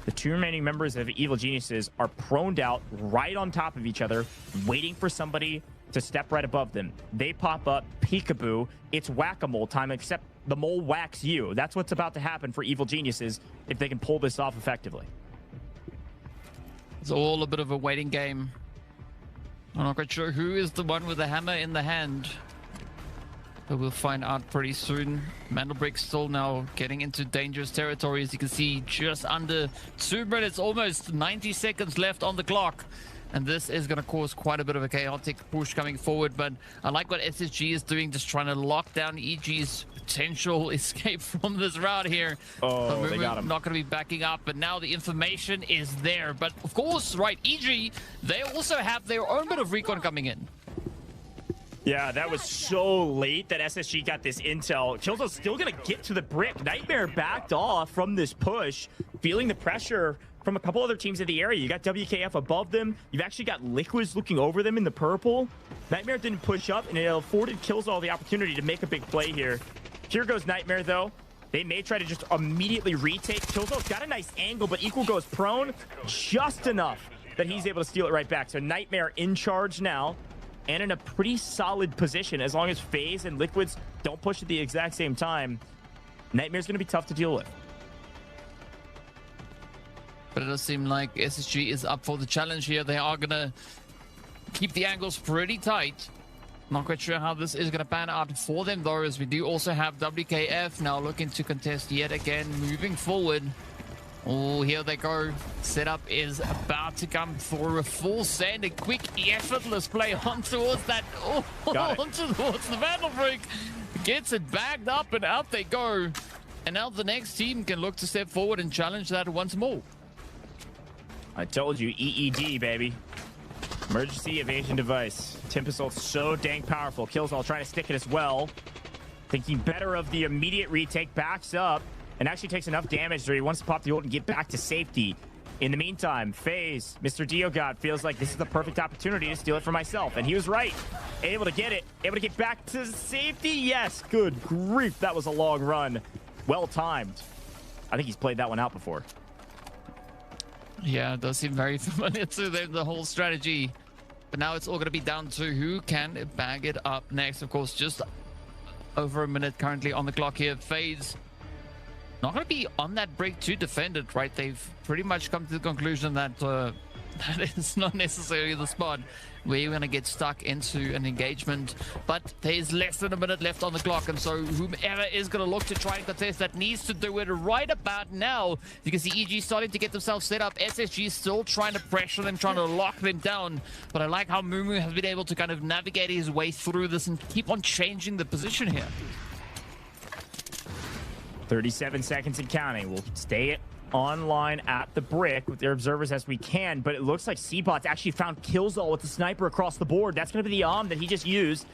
The two remaining members of Evil Geniuses are proned out right on top of each other, waiting for somebody to step right above them. They pop up, peekaboo. It's whack-a-mole time, except the mole whacks you. That's what's about to happen for Evil Geniuses if they can pull this off effectively. It's all a bit of a waiting game. I'm not quite sure who is the one with the hammer in the hand, but we'll find out pretty soon. Mandelbrick still now getting into dangerous territory. As you can see, just under 2 minutes, almost 90 seconds left on the clock. And this is going to cause quite a bit of a chaotic push coming forward. But I like what SSG is doing, just trying to lock down EG's potential escape from this route here. Oh, they got him. Not going to be backing up, but now the information is there. But of course, right, EG, they also have their own bit of recon coming in. Yeah, that was so late that SSG got this intel. Killzall's still going to get to the brick. Nightmare backed off from this push, feeling the pressure from a couple other teams in the area. You got WKF above them. You've actually got Liquids looking over them in the purple. Nightmare didn't push up, and it afforded Killzall the opportunity to make a big play here. Here goes Nightmare, though. They may try to just immediately retake. Killzall's got a nice angle, but Equal goes prone just enough that he's able to steal it right back. So Nightmare in charge now and in a pretty solid position. As long as FaZe and Liquids don't push at the exact same time, Nightmare's going to be tough to deal with. But it does seem like SSG is up for the challenge here. They are going to keep the angles pretty tight. Not quite sure how this is going to pan out for them, though, as we do also have WKF now looking to contest yet again, moving forward. Oh, here they go. Setup is about to come for a full send. A quick, effortless play on towards that. Oh, on towards the Vandal Break. Gets it bagged up and out they go. And now the next team can look to step forward and challenge that once more. I told you, EED, baby. Emergency evasion device. Tempest ult so dang powerful. Killzall trying to stick it as well. Thinking better of the immediate retake. Backs up and actually takes enough damage where he wants to pop the ult and get back to safety. In the meantime, FaZe, Mr. Diogod feels like this is the perfect opportunity to steal it for myself. And he was right. Able to get it. Able to get back to safety. Yes. Good grief. That was a long run. Well timed. I think he's played that one out before. Yeah, it does seem very familiar to them, the whole strategy. But now it's all going to be down to who can bag it up next. Of course, just over a minute currently on the clock here. FaZe not going to be on that break to defend it, right? They've pretty much come to the conclusion that that is not necessarily the spot where you're going to get stuck into an engagement. But there's less than a minute left on the clock, and so whomever is going to look to try and contest that needs to do it right about now, because the EG starting to get themselves set up. SSG is still trying to pressure them, trying to lock them down. But I like how Mumu has been able to kind of navigate his way through this and keep on changing the position here. 37 seconds and counting. We'll stay online at the brick with their observers as we can, but it looks like Seabot's actually found Killzall with the sniper across the board. That's going to be the that he just used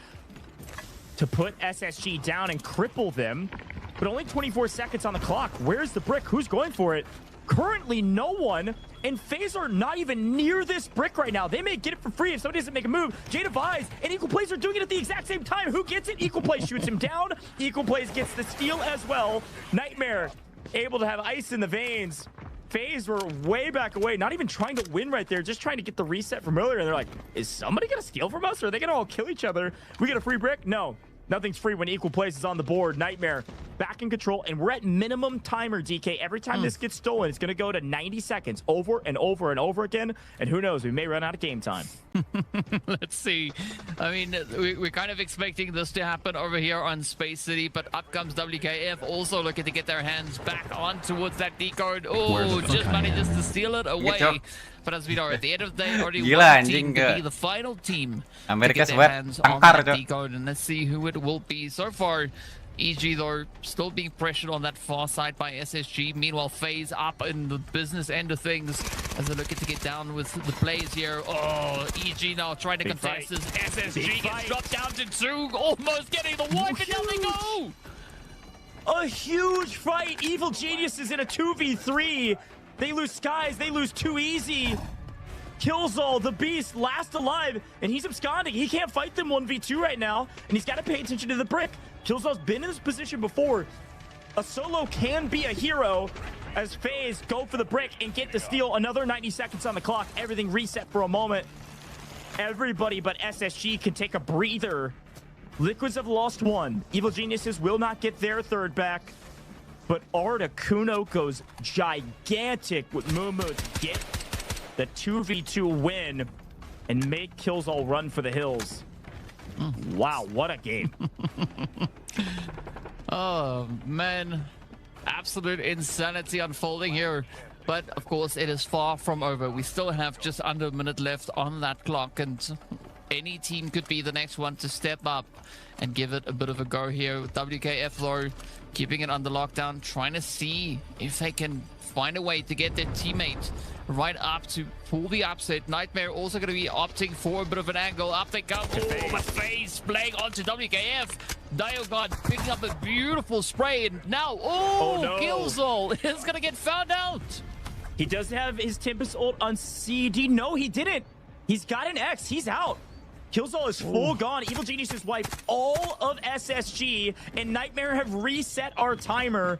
to put SSG down and cripple them. But only 24 seconds on the clock. Where's the brick? Who's going for it? Currently no one, and FaZe are not even near this brick right now. They may get it for free if somebody doesn't make a move. JDevice and Equal Plays are doing it at the exact same time. Who gets it? Equal Plays shoots him down. Equal Plays gets the steal as well. Nightmare able to have ice in the veins. FaZe were way back away, not even trying to win right there, just trying to get the reset from earlier. And they're like, is somebody gonna steal from us, or are they gonna all kill each other? We get a free brick? No, nothing's free when Equal Plays is on the board. Nightmare back in control, and we're at minimum timer, DK. Every time this gets stolen, it's gonna go to 90 seconds over and over and over again, and who knows, we may run out of game time. Let's see. I mean, we're kind of expecting this to happen over here on Space City, but up comes WKF, also looking to get their hands back on towards that decode. Oh, just manages to steal it away. But as we know, at the end of the day, already one team to be the final team to get their hands on that decode, and let's see who it will be. So far, EG, though, still being pressured on that far side by SSG. Meanwhile, FaZe up in the business end of things as they're looking to get down with the plays here. Oh, EG now trying to contest this. SSG gets dropped down to 2, almost getting the wipe, and down they go! A huge fight. Evil Geniuses in a 2v3. They lose Skies. They lose too easy. Killzall, the beast, last alive, and he's absconding. He can't fight them 1v2 right now, and he's got to pay attention to the brick. Killzall's been in this position before. A solo can be a hero as FaZe go for the brick and get the steal. Another 90 seconds on the clock. Everything reset for a moment. Everybody but SSG can take a breather. Liquids have lost 1. Evil Geniuses will not get their 3rd back. But Articuno goes gigantic with Mumu to get the 2v2 win and make Killzall run for the hills. Wow, what a game. Oh, man. Absolute insanity unfolding here. But, of course, it is far from over. We still have just under a minute left on that clock, and any team could be the next one to step up and give it a bit of a go here. With WKF, though, keeping it under lockdown, trying to see if they can find a way to get their teammate right up to pull the upset. Nightmare also going to be opting for a bit of an angle. Up they go. Oh, but FaZe playing onto WKF. Diogod picking up a beautiful spray, and now, no. Killzall is going to get found out. He does have his Tempest ult on CD. No, he didn't. He's got an X. He's out. Killzall is full gone. Evil Genius has wiped all of SSG, and Nightmare have reset our timer.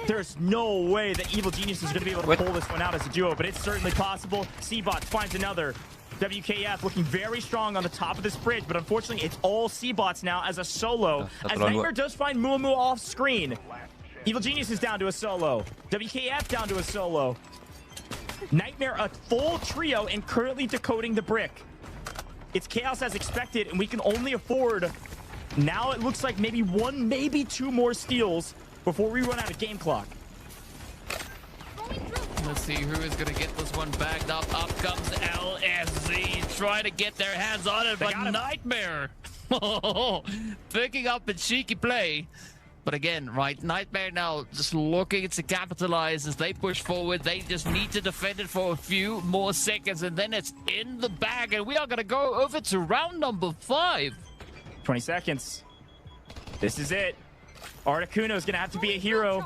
There's no way that Evil Genius is going to be able to pull this one out as a duo, but it's certainly possible. C-Bot finds another. WKF looking very strong on the top of this bridge, but unfortunately, it's all C-Bots now as a solo. As Nightmare does find Mumu off screen. Evil Genius is down to a solo. WKF down to a solo. Nightmare a full trio and currently decoding the brick. It's chaos as expected, and we can only afford... Now it looks like maybe one, maybe two more steals before we run out of game clock. Let's see who is going to get this one bagged up. Up comes LSZ, trying to get their hands on it, but Nightmare picking up a cheeky play. But again, right, Nightmare now just looking to capitalize as they push forward. They just need to defend it for a few more seconds, and then it's in the bag, and we are going to go over to round number 5. 20 seconds. This is it. Articuno is going to have to be a hero.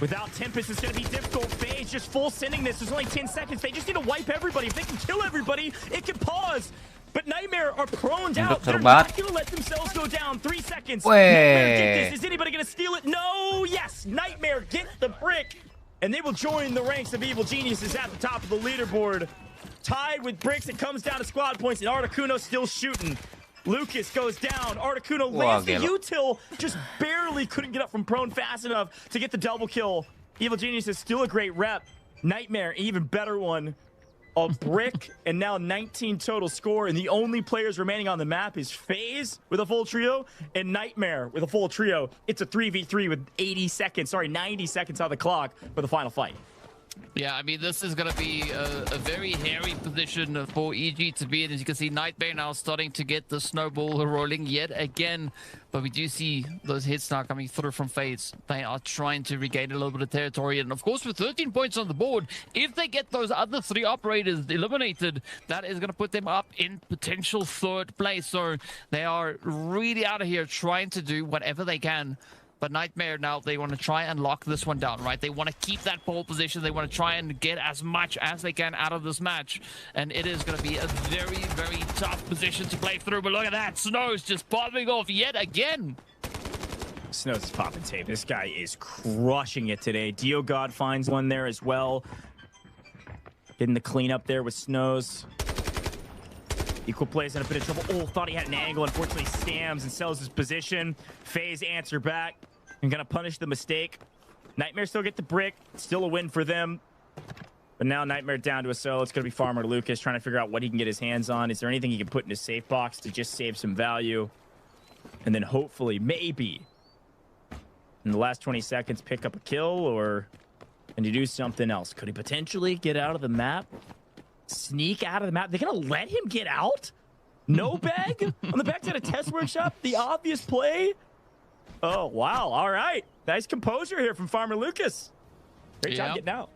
Without Tempest, it's going to be difficult. FaZe just full sending this. There's only 10 seconds. They just need to wipe everybody. If they can kill everybody, it can pause. But Nightmare are prone out. They're not going to let themselves go down. 3 seconds. Nightmare get this. Is anybody going to steal it? No. Yes. Nightmare get the brick. And they will join the ranks of Evil Geniuses at the top of the leaderboard. Tied with bricks. It comes down to squad points. And Articuno still shooting. Lucas goes down. Articuno lands the util. Just barely couldn't get up from prone fast enough to get the double kill. Evil Genius is still a great rep. Nightmare, even better one. A brick and now 19 total score. And the only players remaining on the map is FaZe with a full trio and Nightmare with a full trio. It's a 3v3 with 90 seconds on the clock for the final fight. Yeah, I mean, this is going to be a very hairy position for EG to be in. As you can see, Nightmare now starting to get the snowball rolling yet again. But we do see those hits now coming through from FaZe. They are trying to regain a little bit of territory. And of course, with 13 points on the board, if they get those other 3 operators eliminated, that is going to put them up in potential 3rd place. So they are really out of here trying to do whatever they can. But Nightmare now, they want to try and lock this one down, right? They want to keep that pole position. They want to try and get as much as they can out of this match. And it is going to be a very, very tough position to play through. But look at that. Snow's just popping off yet again. Snow's is popping tape. This guy is crushing it today. Dio God finds one there as well. Getting the cleanup there with Snows. Equal plays in a bit of trouble. Oh, thought he had an angle. Unfortunately, scams and sells his position. FaZe answer back and gonna punish the mistake. Nightmare still get the brick. Still a win for them. But now Nightmare down to a solo. It's gonna be Farmer Lucas trying to figure out what he can get his hands on. Is there anything he can put in his safe box to just save some value? And then hopefully, maybe, in the last 20 seconds, pick up a kill, or can he do something else? Could he potentially get out of the map? Sneak out of the map? They're gonna let him get out? No bag on the backside of Test Workshop? The obvious play? Oh, wow. All right. Nice composure here from Farmer Lucas. Great job getting out.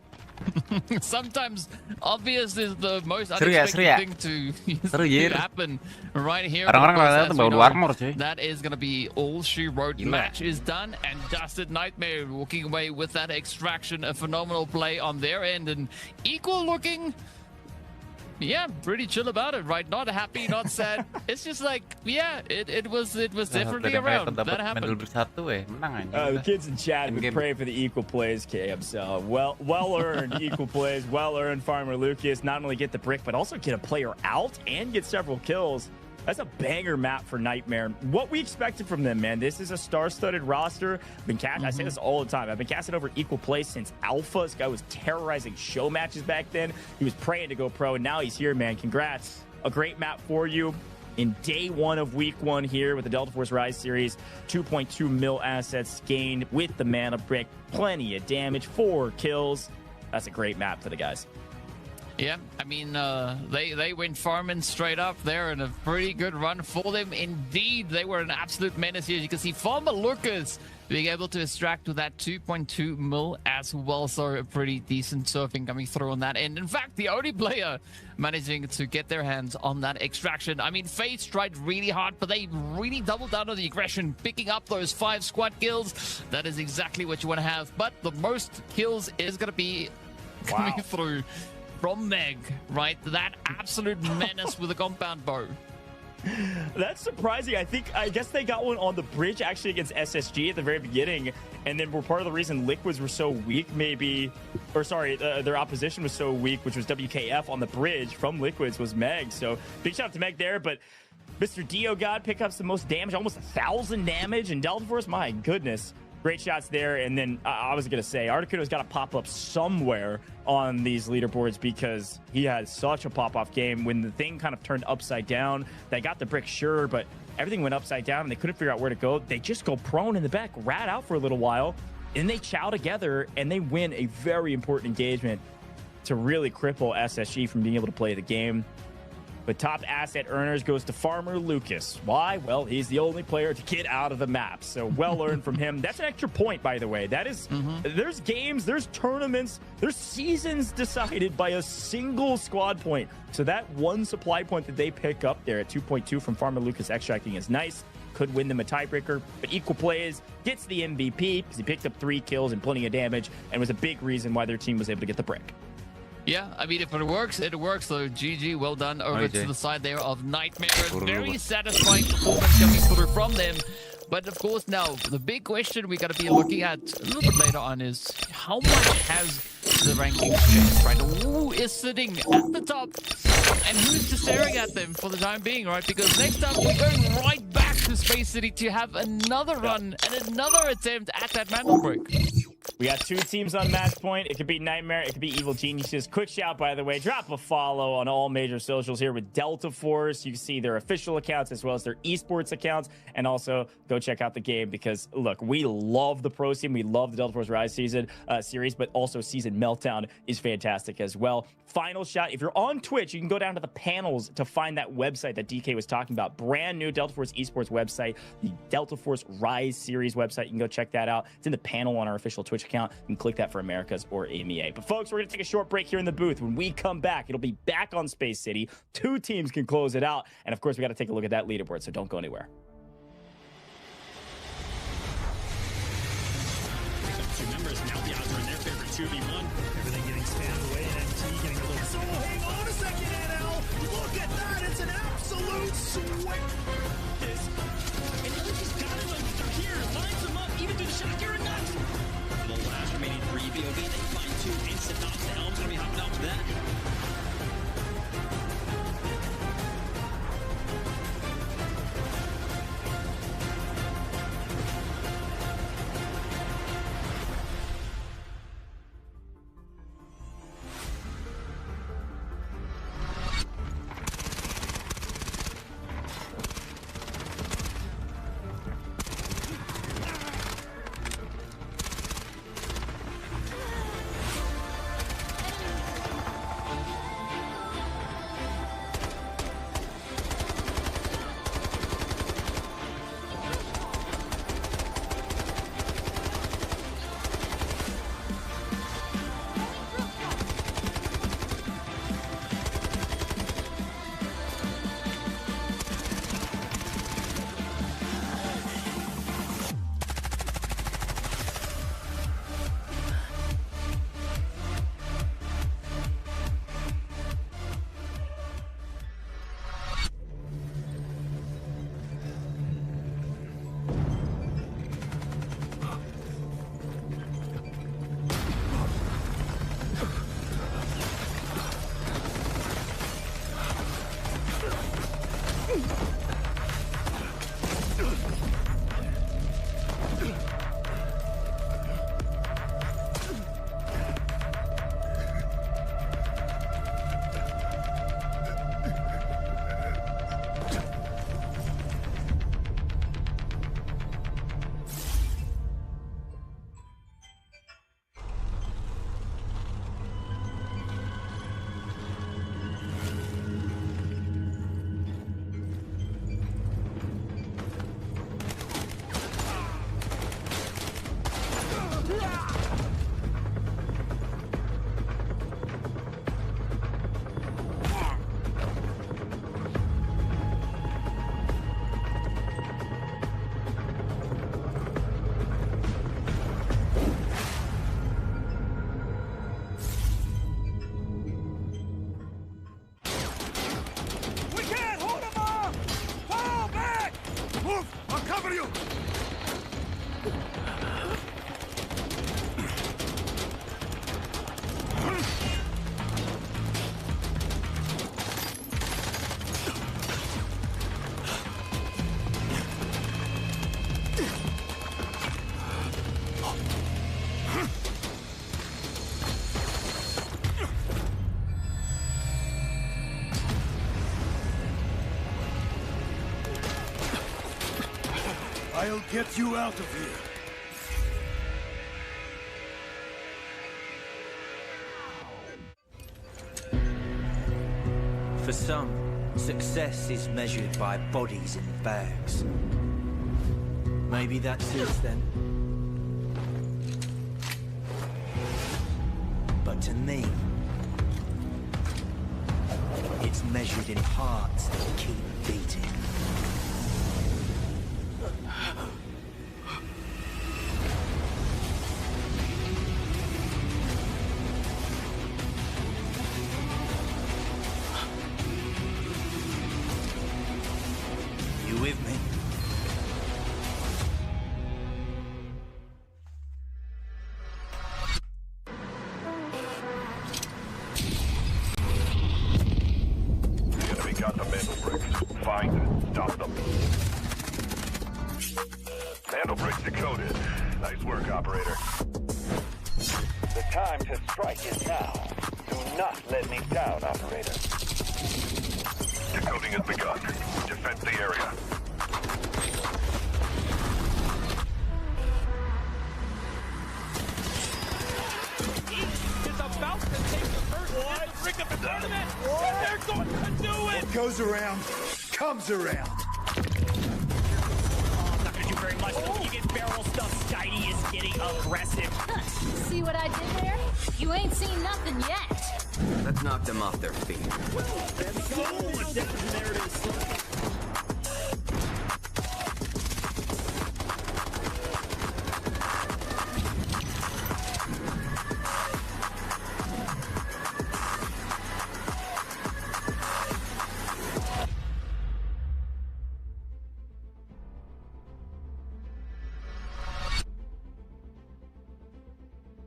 Sometimes obvious is the most unexpected thing to happen right here. That is going to be all she wrote. Match is done and dusted. Nightmare walking away with that extraction. A phenomenal play on their end, and equal looking. Yeah, pretty chill about it, right? Not happy, not sad. It's just like, yeah, it was definitely around. That happened. The kids in chat would pray for the equal plays, KM. So well earned equal plays, well earned. Farmer Lucas not only get the brick, but also get a player out and get several kills. That's a banger map for Nightmare. What we expected from them, man. This is a star-studded roster. I say this all the time. I've been casting over equal play since Alpha. This guy was terrorizing show matches back then. He was praying to go pro, and now he's here, man. Congrats. A great map for you. In day 1 of week 1 here with the Delta Force Rise series. 2.2 mil assets gained with the mana brick. Plenty of damage. 4 kills. That's a great map for the guys. Yeah, I mean, they went farming straight up there, and a pretty good run for them indeed. They were an absolute menace here. You can see Farmer Lucas being able to extract with that 2.2 mil as well, so a pretty decent surfing coming through on that end. In fact, the only player managing to get their hands on that extraction. I mean, FaZe tried really hard, but they really doubled down on the aggression, picking up those 5 squad kills. That is exactly what you want to have, but the most kills is going to be coming through from Meg, right? That absolute menace with a compound bow. That's surprising. I guess they got one on the bridge actually against SSG at the very beginning, and then were part of the reason Liquids were so weak, maybe, or sorry, their opposition was so weak, which was WKF on the bridge from Liquids was Meg. So big shout out to Meg there, but Mr. Dio God pick up the most damage, almost 1,000 damage, and deltaforce, my goodness. Great shots there. And then I was going to say, Articuno's got to pop up somewhere on these leaderboards because he had such a pop-off game. When the thing kind of turned upside down, they got the brick, sure, but everything went upside down and they couldn't figure out where to go. They just go prone in the back, rat out for a little while, and they chow together and they win a very important engagement to really cripple SSG from being able to play the game. But top asset earners goes to Farmer Lucas. Why? Well, he's the only player to get out of the map. So well earned from him. That's an extra point, by the way. That is, there's games, there's tournaments, there's seasons decided by a single squad point. So that one supply point that they pick up there at 2.2 from Farmer Lucas extracting is nice. Could win them a tiebreaker, but equal plays, gets the MVP because he picked up 3 kills and plenty of damage and was a big reason why their team was able to get the brick. Yeah, I mean, if it works, it works. So GG, well done over to the side there of Nightmare. Very satisfying performance coming through from them. But of course, now the big question we got to be looking at a little bit later on is how much has the rankings changed, right? Who is sitting at the top and who's just staring at them for the time being, right? Because next up, we're going right back to Space City to have another run and another attempt at that mantle brick. We got 2 teams on match point. It could be Nightmare. It could be Evil Geniuses. Quick shout, by the way. Drop a follow on all major socials here with Deltaforce. You can see their official accounts as well as their esports accounts. And also go check out the game because, look, we love the pro scene. We love the Deltaforce Rise season series, but also Season Meltdown is fantastic as well. Final shot. If you're on Twitch, you can go down to the panels to find that website that DK was talking about. Brand new Deltaforce esports website, the Deltaforce Rise series website. You can go check that out. It's in the panel on our official Twitch account. You can click that for Americas or EMEA. But folks, we're going to take a short break here in the booth. When we come back, it'll be back on Space City. 2 teams can close it out. And of course, we got to take a look at that leaderboard, so don't go anywhere. Two members now the odds are in their favor 2v1. Everything getting spammed away and MT getting a little so hang on a second, NL. Look at that, it's an absolute swing. And LG's got it, they're here, lines them up, even through the shocker and nuts. For the last remaining 3 BOV, they find 2 instant knocks. The Helm's gonna be hopping out for that. I'll get you out of here. For some, success is measured by bodies in bags. Maybe that's it then. But to me, it's measured in hearts that keep beating. You with me? The enemy got the mantle bricks. Find and stop them. Mantle bricks decoded. Nice work, operator. The time to strike is now. Do not let me down, operator. Decoding has begun. Defend the area. Is about to take the first brick of the tournament, and they're going to do it! What goes around, comes around. Oh, not gonna do very much. When you get barrel stuff, Skydie is getting aggressive. See what I did there? You ain't seen nothing yet. Let's knock them off their feet. There it is.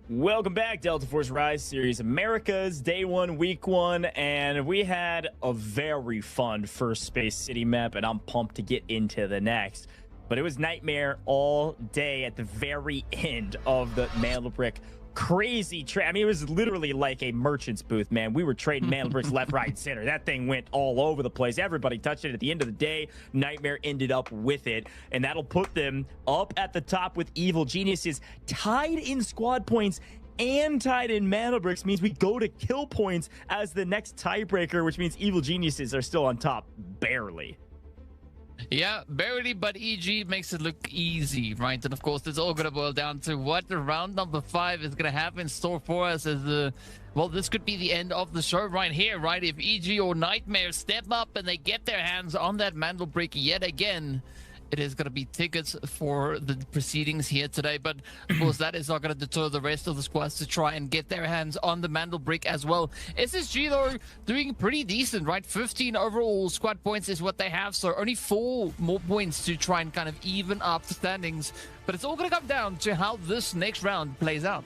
Welcome back, Delta Force Rise Series Americas, Day 1, Week 1, and we had a very fun first Space City map, and I'm pumped to get into the next. But it was nightmare all day at the very end of the Mantle Brick. Crazy trade. I mean, it was literally like a merchant's booth, man. We were trading Mantle Bricks left, right, and center. That thing went all over the place. Everybody touched it. At the end of the day, Nightmare ended up with it, and that'll put them up at the top with Evil Geniuses, tied in squad points and tied in Mantle Bricks. Means we go to kill points as the next tiebreaker, which means Evil Geniuses are still on top, barely. Yeah, barely, but EG makes it look easy, right? And of course, it's all going to boil down to what the round number 5 is going to have in store for us as the, well, this could be the end of the show right here, right? If EG or Nightmare step up and they get their hands on that Mantle Brick yet again, it is going to be tickets for the proceedings here today. But of course, that is not going to deter the rest of the squads to try and get their hands on the Mantle Brick as well. SSG, though, doing pretty decent, right? 15 overall squad points is what they have. So only 4 more points to try and kind of even up the standings. But it's all going to come down to how this next round plays out.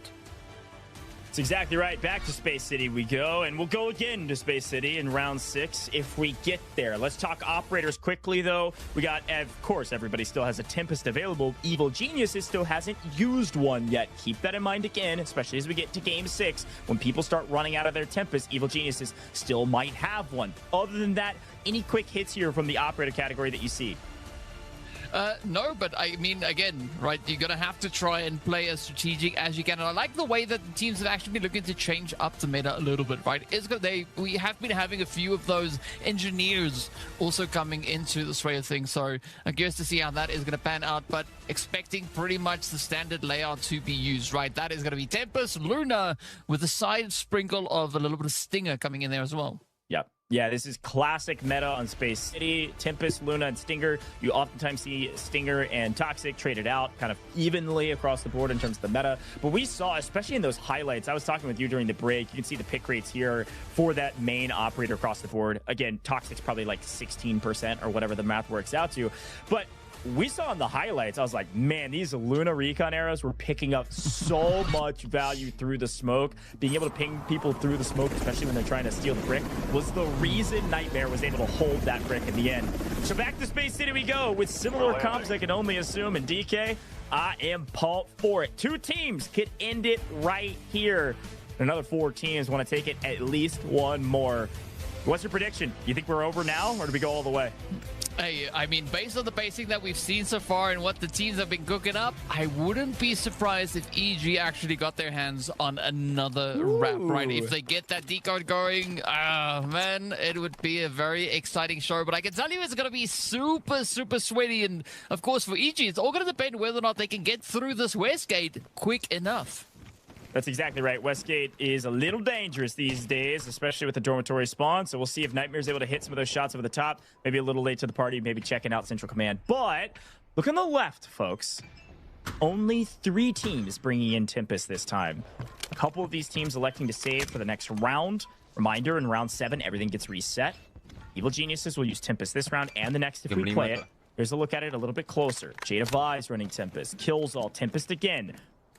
That's exactly right. Back to Space City we go, and we'll go again to Space City in round 6 if we get there. Let's talk operators quickly, though. We got, of course, everybody still has a Tempest available. Evil Geniuses still hasn't used one yet. Keep that in mind again, especially as we get to Game 6. When people start running out of their Tempest, Evil Geniuses still might have one. Other than that, any quick hits here from the operator category that you see? No, but I mean, again, right, you're going to have to try and play as strategic as you can. And I like the way that the teams have actually been looking to change up the meta a little bit, right? We have been having a few of those engineers also coming into the sway of things. So I'm curious to see how that is going to pan out, but expecting pretty much the standard layout to be used, right? That is going to be Tempest, Luna, with a side sprinkle of a little bit of Stinger coming in there as well. Yep. Yeah, this is classic meta on Space City. Tempest, Luna, and Stinger. You oftentimes see Stinger and Toxic traded out kind of evenly across the board in terms of the meta. But we saw, especially in those highlights, I was talking with you during the break, you can see the pick rates here for that main operator across the board. Again, Toxic's probably like 16% or whatever the math works out to. But we saw in the highlights, I was like, man, these Luna recon arrows were picking up so much value through the smoke. Being able to ping people through the smoke, especially when they're trying to steal the brick, was the reason Nightmare was able to hold that brick in the end. So back to Space City we go with similar comps I can only assume. And DK, I am pumped for it. 2 teams could end it right here. Another 4 teams want to take it at least one more. What's your prediction? You think we're over now, or do we go all the way? Hey, I mean, based on the pacing that we've seen so far and what the teams have been cooking up, I wouldn't be surprised if EG actually got their hands on another wrap, right? If they get that decode going, man, it would be a very exciting show. But I can tell you it's going to be super, super sweaty. And, of course, for EG, it's all going to depend whether or not they can get through this Westgate quick enough. That's exactly right. Westgate is a little dangerous these days, especially with the dormitory spawn. So we'll see if Nightmare's able to hit some of those shots over the top. Maybe a little late to the party, maybe checking out Central Command. But look on the left, folks. Only 3 teams bringing in Tempest this time. A couple of these teams electing to save for the next round. Reminder, in round 7, everything gets reset. Evil Geniuses will use Tempest this round and the next if we play it. Here's a look at it a little bit closer. Jada Vi's running Tempest. Kills all Tempest again.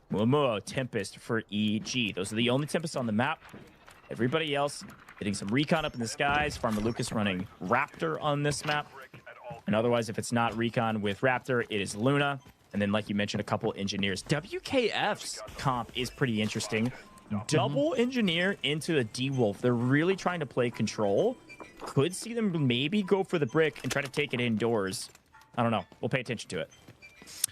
Momo, Tempest for EG. Those are the only Tempests on the map. Everybody else getting some recon up in the skies. Farmer Lucas running Raptor on this map. And otherwise, if it's not recon with Raptor, it is Luna. And then, like you mentioned, a couple engineers. WKF's comp is pretty interesting. Double engineer into the D-Wolf. They're really trying to play control. Could see them maybe go for the brick and try to take it indoors. I don't know. We'll pay attention to it.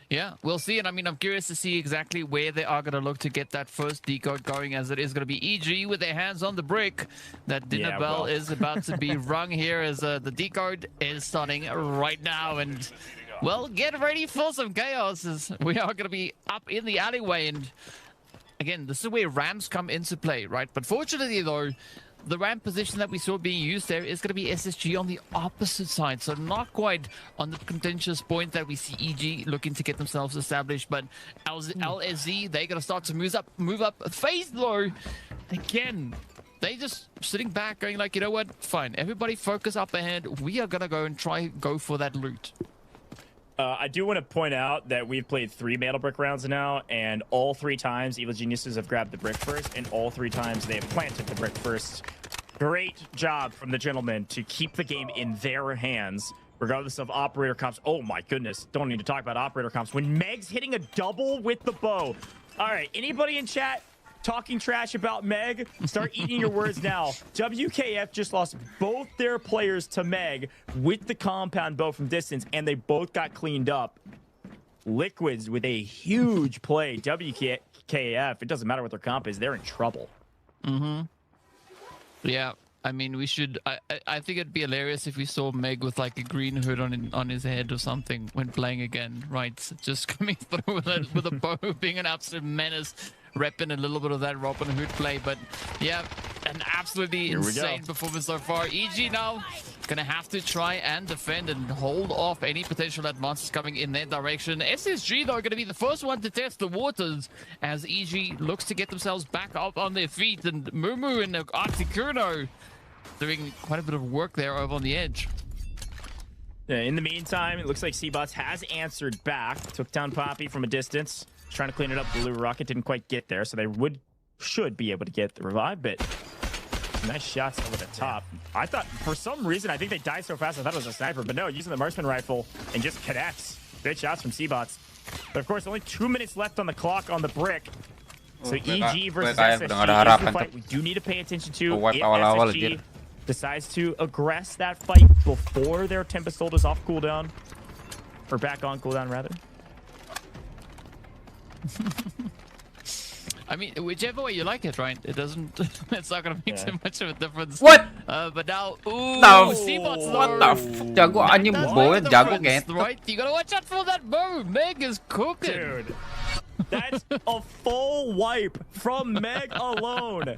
Yeah, we'll see. And I mean, I'm curious to see exactly where they are going to look to get that first decode going, as it is going to be EG with their hands on the brick. That dinner bell is about to be rung here as the decode is starting right now. And, well, get ready for some chaos as we are going to be up in the alleyway. And, again, this is where ramps come into play, right? But fortunately, though, the ramp position that we saw being used there is going to be SSG on the opposite side. So not quite on the contentious point that we see EG looking to get themselves established. But LSZ, they're going to start to move up. FaZe, though, again, they just sitting back going like, you know what? Fine. Everybody focus up ahead. We are going to go and go for that loot. I do want to point out that we've played 3 Metal Brick rounds now, and all 3 times Evil Geniuses have grabbed the brick first, and all 3 times they have planted the brick first. Great job from the gentlemen to keep the game in their hands, regardless of operator comps. Oh my goodness, don't need to talk about operator comps. When Meg's hitting a double with the bow. All right, anybody in chat talking trash about Meg, start eating your words now. WKF just lost both their players to Meg with the compound bow from distance, and they both got cleaned up. Liquids with a huge play. WKF, it doesn't matter what their comp is, they're in trouble. Yeah, I mean, we should... I think it'd be hilarious if we saw Meg with like a green hood on his head or something when playing again, right? Just coming through with a bow, being an absolute menace. Repping a little bit of that Robin Hood play, but yeah, an absolutely insane performance so far. EG now gonna have to try and defend and hold off any potential advances coming in their direction. SSG, though, gonna be the first one to test the waters as EG looks to get themselves back up on their feet, and Mumu and Articuno doing quite a bit of work there over on the edge. Yeah, in the meantime, it looks like Seabots has answered back. Took down Poppy from a distance. Trying to clean it up. Blue Rocket didn't quite get there, so they should be able to get the revive, but nice shots over the top. I thought, for some reason, I think they died so fast, I thought it was a sniper, but no, using the marksman rifle and just connects. Great shots from Seabots. But of course, only 2 minutes left on the clock on the brick. So EG versus SSG is the fight we do need to pay attention to. If SSG decides to aggress that fight before their Tempest ult is off cooldown, or back on cooldown, rather. I mean, whichever way you like it, right? It doesn't... it's not gonna make too much of a difference. What? But now... Ooh, no. Seabots, What the f... Jago anjing boy, jago get. Right? You gotta watch out for that bow. Meg is cooking. Dude, that's a full wipe from Meg alone.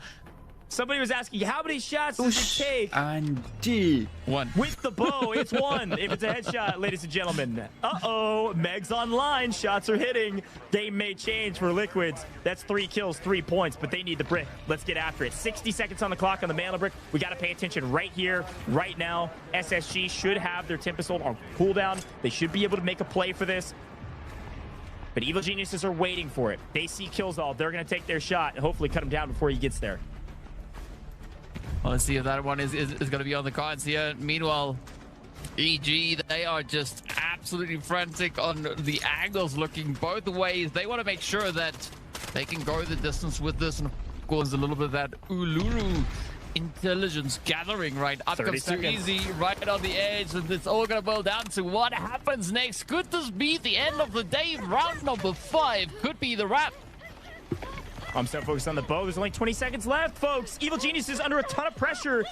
Somebody was asking, how many shots does it take? Anjir. One. With the bow, it's one. If it's a headshot, ladies and gentlemen. Uh-oh, Meg's online. Shots are hitting. Game may change for Liquids. That's 3 kills, 3 points, but they need the brick. Let's get after it. 60 seconds on the clock on the mana brick. We got to pay attention right here, right now. SSG should have their Tempest ult on cooldown. They should be able to make a play for this. But Evil Geniuses are waiting for it. They see Killzall. They're going to take their shot and hopefully cut him down before he gets there. Well, let's see if that one is going to be on the cards here. Meanwhile, EG, they are just absolutely frantic on the angles, looking both ways. They want to make sure that they can go the distance with this, and of course a little bit of that Uluru intelligence gathering. Right up comes too easy, right on the edge, and it's all going to boil down to what happens next. Could this be the end of the day? Round number 5 could be the wrap. I'm so focused on the bow. There's only 20 seconds left, folks. Evil Genius is under a ton of pressure.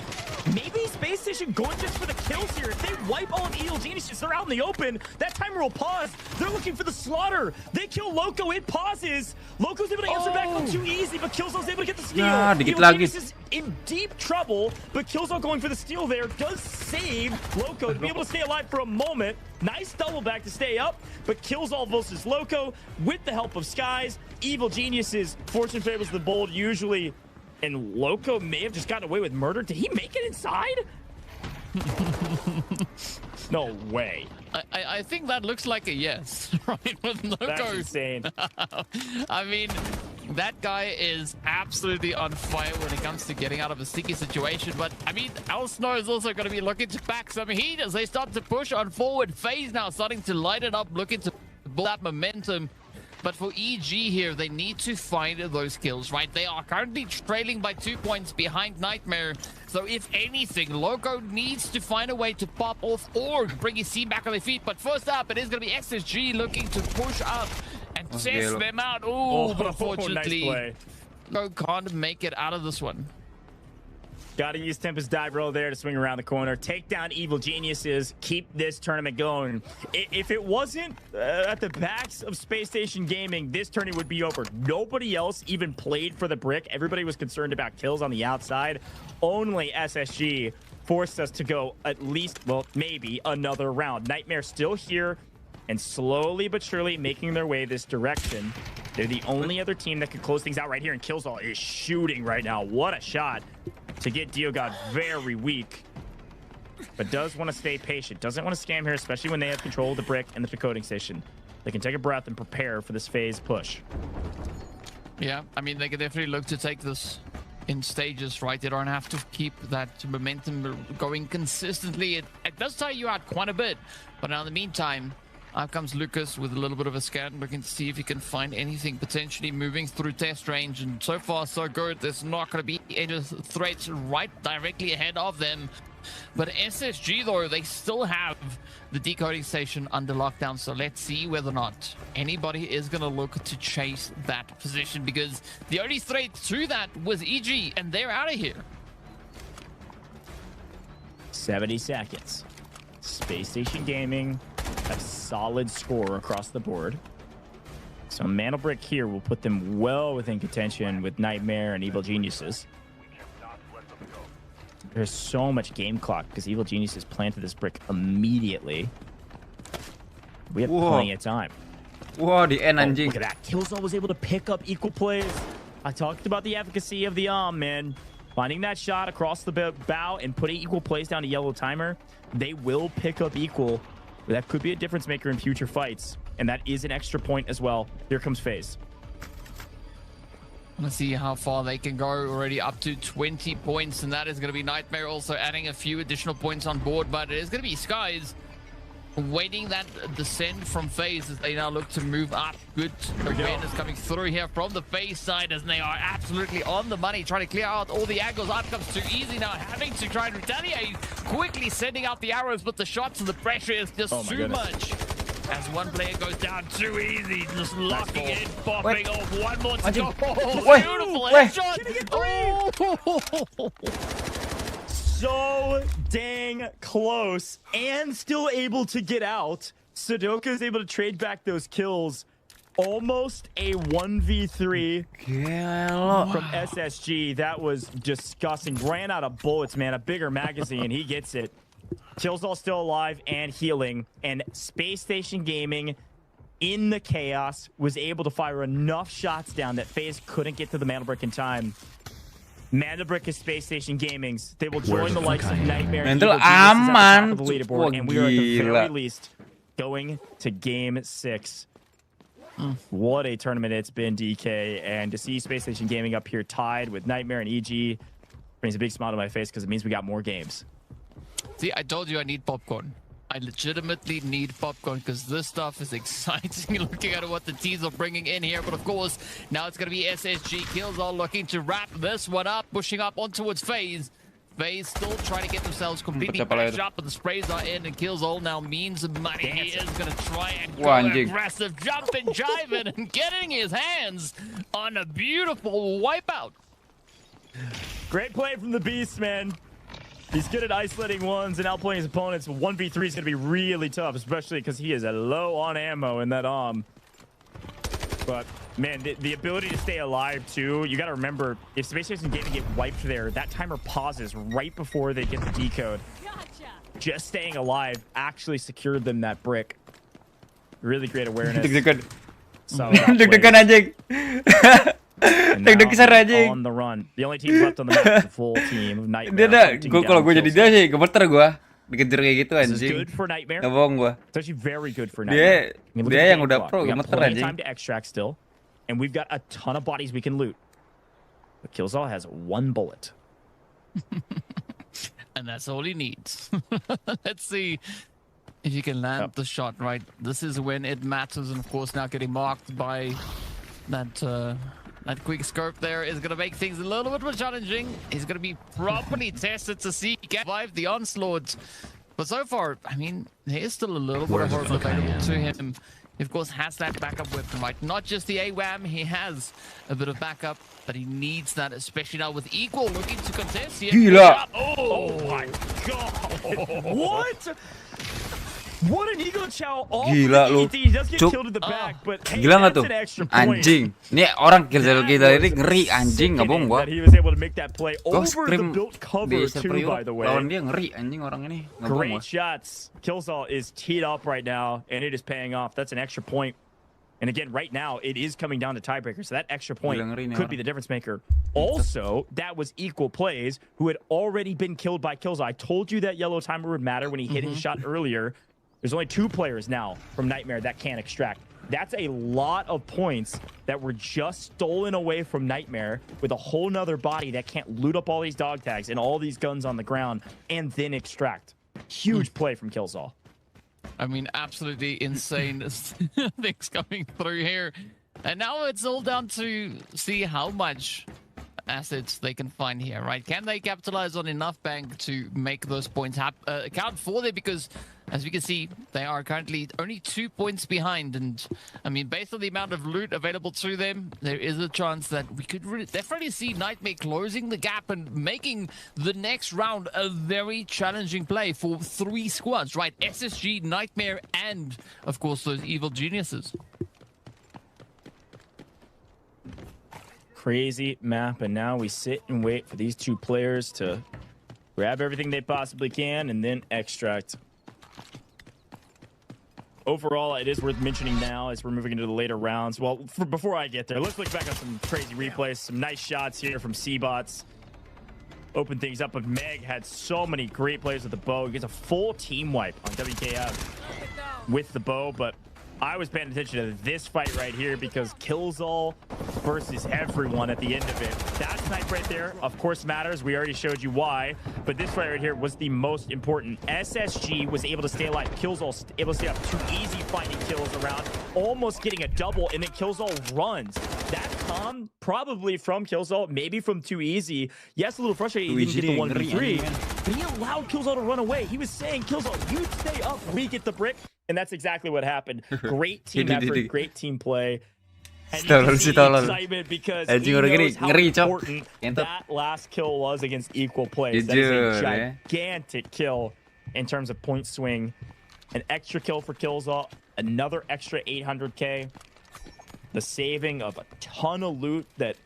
Maybe Space Station going just for the kills here. If they wipe all of Evil Geniuses, they're out in the open. That timer will pause. They're looking for the slaughter. They kill Loco. It pauses. Loco's able to answer back on too easy, but Killzall's able to get the steal. Evil Genius is in deep trouble, but Killzall going for the steal there does save Loco to be able to stay alive for a moment. Nice double back to stay up, but Killzall versus Loco with the help of Skies. Evil Geniuses, fortune favors the bold usually, and Loco may have just gotten away with murder. Did he make it inside? No way. I think that looks like a yes, right? With Loco. That's insane. I mean, that guy is absolutely on fire when it comes to getting out of a sticky situation. But, I mean, Elsno is also going to be looking to pack some heat as they start to push on forward. FaZe now starting to light it up, looking to build that momentum. But for EG here, they need to find those kills, right? They are currently trailing by 2 points behind Nightmare. So if anything, Loco needs to find a way to pop off or bring his team back on their feet. But first up, it is going to be SSG looking to push up and test them out. Ooh, but unfortunately, nice Loco can't make it out of this one. Gotta use Tempest dive roll there to swing around the corner, take down Evil Geniuses, keep this tournament going. If it wasn't at the backs of Space Station Gaming, this tourney would be over. Nobody else even played for the brick. Everybody was concerned about kills on the outside. Only SSG forced us to go at least, well, maybe another round. Nightmare still here and slowly but surely making their way this direction. They're the only other team that could close things out right here, and Killzall is shooting right now. What a shot to get DioGod very weak, but does want to stay patient. Doesn't want to scam here, especially when they have control of the brick and the decoding station. They can take a breath and prepare for this phase push. Yeah, I mean, they can definitely look to take this in stages, right? They don't have to keep that momentum going consistently. It does tire you out quite a bit, but now in the meantime, out comes Lucas with a little bit of a scan, looking to see if he can find anything potentially moving through test range. And so far, so good. There's not going to be any threats right directly ahead of them. But SSG, though, they still have the decoding station under lockdown. So let's see whether or not anybody is going to look to chase that position, because the only threat to that was EG, and they're out of here. 70 seconds. Space Station Gaming, a solid score across the board. So Mana Brick here will put them well within contention with Nightmare and Evil Geniuses. There's so much game clock because Evil Geniuses planted this brick immediately. We have plenty of time. Whoa, the end anjing. Look at that. Killzall was able to pick up equal plays. I talked about the efficacy of the man. Finding that shot across the bow and putting equal plays down to yellow timer. They will pick up equal. That could be a difference maker in future fights. And that is an extra point as well. Here comes FaZe. Let's see how far they can go. Already up to 20 points. And that is going to be Nightmare also adding a few additional points on board. But it is going to be Skies waiting that descent from FaZe as they now look to move up. Good awareness coming through here from the FaZe side as they are absolutely on the money, trying to clear out all the angles. Up comes too easy now, having to try and retaliate, quickly sending out the arrows, but the shots and the pressure is just too much. As one player goes down too easy, just locking in, popping off. One more to go. Beautiful headshot. So dang close and still able to get out. Sudoku is able to trade back those kills. Almost a 1v3 from SSG. That was disgusting. Ran out of bullets, man. A bigger magazine. He gets it. Killzall still alive and healing. And Space Station Gaming, in the chaos, was able to fire enough shots down that FaZe couldn't get to the Mandelbrick in time. Mandelbrick is Space Station Gaming's. They will join the likes of Nightmare and Evil Geniuses at the top of the leaderboard. And we are at the very least going to Game 6. What a tournament it's been, DK. And to see Space Station Gaming up here tied with Nightmare and EG brings a big smile to my face because it means we got more games. See, I told you I need popcorn. I legitimately need popcorn because this stuff is exciting. Looking at what the teams are bringing in here. But of course, now it's going to be SSG. Killzall looking to wrap this one up, pushing up on towards FaZe. FaZe still trying to get themselves completely backed up, but the sprays are in, and Killzall now means money. He is going to try and go aggressive, jumping, jiving, and getting his hands on a beautiful wipeout. Great play from the Beast, man. He's good at isolating ones and outplaying his opponents. 1v3 is going to be really tough, especially because he is low on ammo in that But, man, the ability to stay alive, too. You got to remember, if Space Station Gaming get wiped there, that timer pauses right before they get the decode. Gotcha. Just staying alive actually secured them that brick. Really great awareness. So Deg-degan anjing. Deg-degan on the run. The only team left on the map is the full team of Nightmare. Kalau gue jadi dia sih, gemeter gue. Dikejar kayak gitu anjing. This is good for Nightmare. Nggak bohong gue. It's actually very good for Nightmare. Dia yang udah pro, gemeter anjing. Time to extract still. And we've got a ton of bodies we can loot. But Killzall has 1 bullet. And that's all he needs. Let's see if you can land the shot right. This is when it matters. And of course, now getting marked by that quick scope there is going to make things a little bit more challenging. He's going to be properly tested to see he can survive the onslaught. But so far, I mean, there is still a little bit of hope available to him. He, of course, has that backup weapon, right? Not just the AWAM, he has a bit of backup, but he needs that, especially now with Equal looking to contest here. Gila. Oh my god! What? What an Eagle Chow! Gila lu. He does get killed in the back, but hey, gila nggak that's tuh? an extra point. Anjing. Ini orang Killzall ini ngeri anjing, nggak bohong gua. He was able to make that play over scream the built cover too, by the way. Lawan dia ngeri anjing orang ini. Great shots. Killzall is teed up right now, and it is paying off. That's an extra point. And again, right now, it is coming down to tiebreaker, so that extra point could be the difference maker. Also, that was Equal Plays, who had already been killed by Killzall. I told you that yellow timer would matter when he hit his shot earlier. There's only 2 players now from Nightmare that can extract. That's a lot of points that were just stolen away from Nightmare with a whole nother body that can't loot up all these dog tags and all these guns on the ground and then extract. Huge play from Killzall. I mean, absolutely insane things coming through here. And now it's all down to see how much assets they can find here, right? Can they capitalize on enough bank to make those points count for them? Because as we can see, they are currently only 2 points behind. And I mean, based on the amount of loot available to them, there is a chance that we could definitely see Nightmare closing the gap and making the next round a very challenging play for 3 squads, right? SSG, Nightmare, and of course those evil geniuses. Crazy map, and now we sit and wait for these 2 players to grab everything they possibly can and then extract. Overall, it is worth mentioning now as we're moving into the later rounds. Well, before I get there, let's look back on some crazy replays, some nice shots here from C-Bots. Open things up, but Meg had so many great plays with the bow. He gets a full team wipe on WKF with the bow, but I was paying attention to this fight right here because Killzall versus everyone at the end of it. That snipe right there, of course, matters. We already showed you why, but this fight right here was the most important. SSG was able to stay alive. Killzall able to stay up 2 easy finding kills around, almost getting a double, and then Killzall runs. That calm, probably from Killzall, maybe from 2 easy. Yes, a little frustrated he didn't get the 1v3, but he allowed Killzall to run away. He was saying, Killzall, you stay up, we get the brick. And that's exactly what happened. Great team effort, great team play. And you can see excitement because he knows how important that last kill was against Equal Plays. That is a gigantic kill in terms of point swing. An extra kill for Killzall, another extra 800k. the saving of a ton of loot that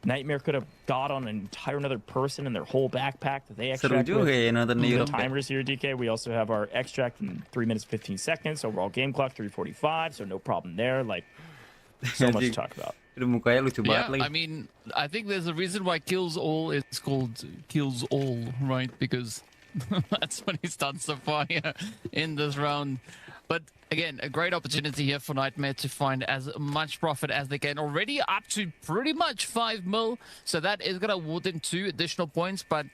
Nightmare could have got on an entire another person in their whole backpack that they extract with. The timers here, DK. We also have our extract in 3 minutes 15 seconds. Overall game clock 3:45, so no problem there. Like, so much to talk about. Yeah, I mean, I think there's a reason why Kills All is called Kills All, right? Because that's what he's done so far here in this round. But again, a great opportunity here for Nightmare to find as much profit as they can. Already up to pretty much 5 mil. So that is going to award them 2 additional points. But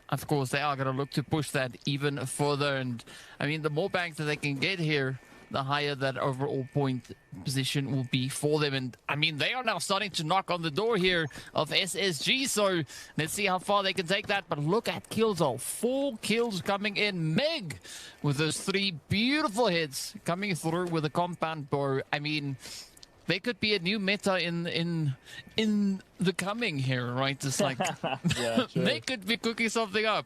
of course, they are going to look to push that even further. And I mean, the more banks that they can get here, the higher that overall point position will be for them. And I mean, they are now starting to knock on the door here of SSG. So let's see how far they can take that. But look at kills, 4 kills coming in. Meg with those 3 beautiful hits coming through with a compound bow. I mean, they could be a new meta in the coming here, right? Just like they could be cooking something up.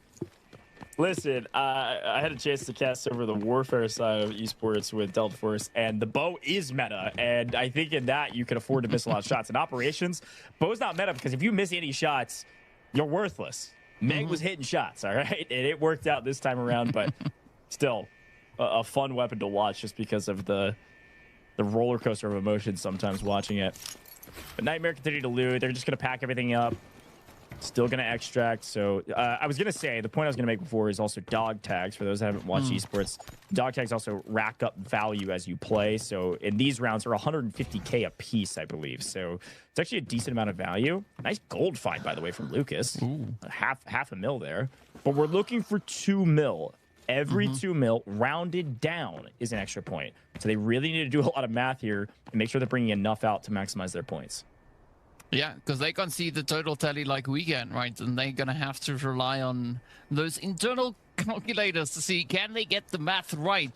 Listen, I had a chance to cast over the warfare side of esports with deltaforce, and the bow is meta. And I think in that you can afford to miss a lot of shots. In operations, bow's not meta because if you miss any shots, you're worthless. Meg was hitting shots, all right, and it worked out this time around. But still, a fun weapon to watch just because of the roller coaster of emotions sometimes watching it. But Nightmare continue to loot. They're just gonna pack everything up. Still going to extract. So I was going to say, the point I was going to make before is also dog tags. For those that haven't watched esports, dog tags also rack up value as you play. So in these rounds, they're 150k a piece, I believe. So it's actually a decent amount of value. Nice gold find, by the way, from Lucas. Half a mil there. But we're looking for 2 mil. Every 2 mil rounded down is an extra point. So they really need to do a lot of math here and make sure they're bringing enough out to maximize their points. Yeah, because they can't see the total tally like we can, right? And they're going to have to rely on those internal calculators to see, can they get the math right?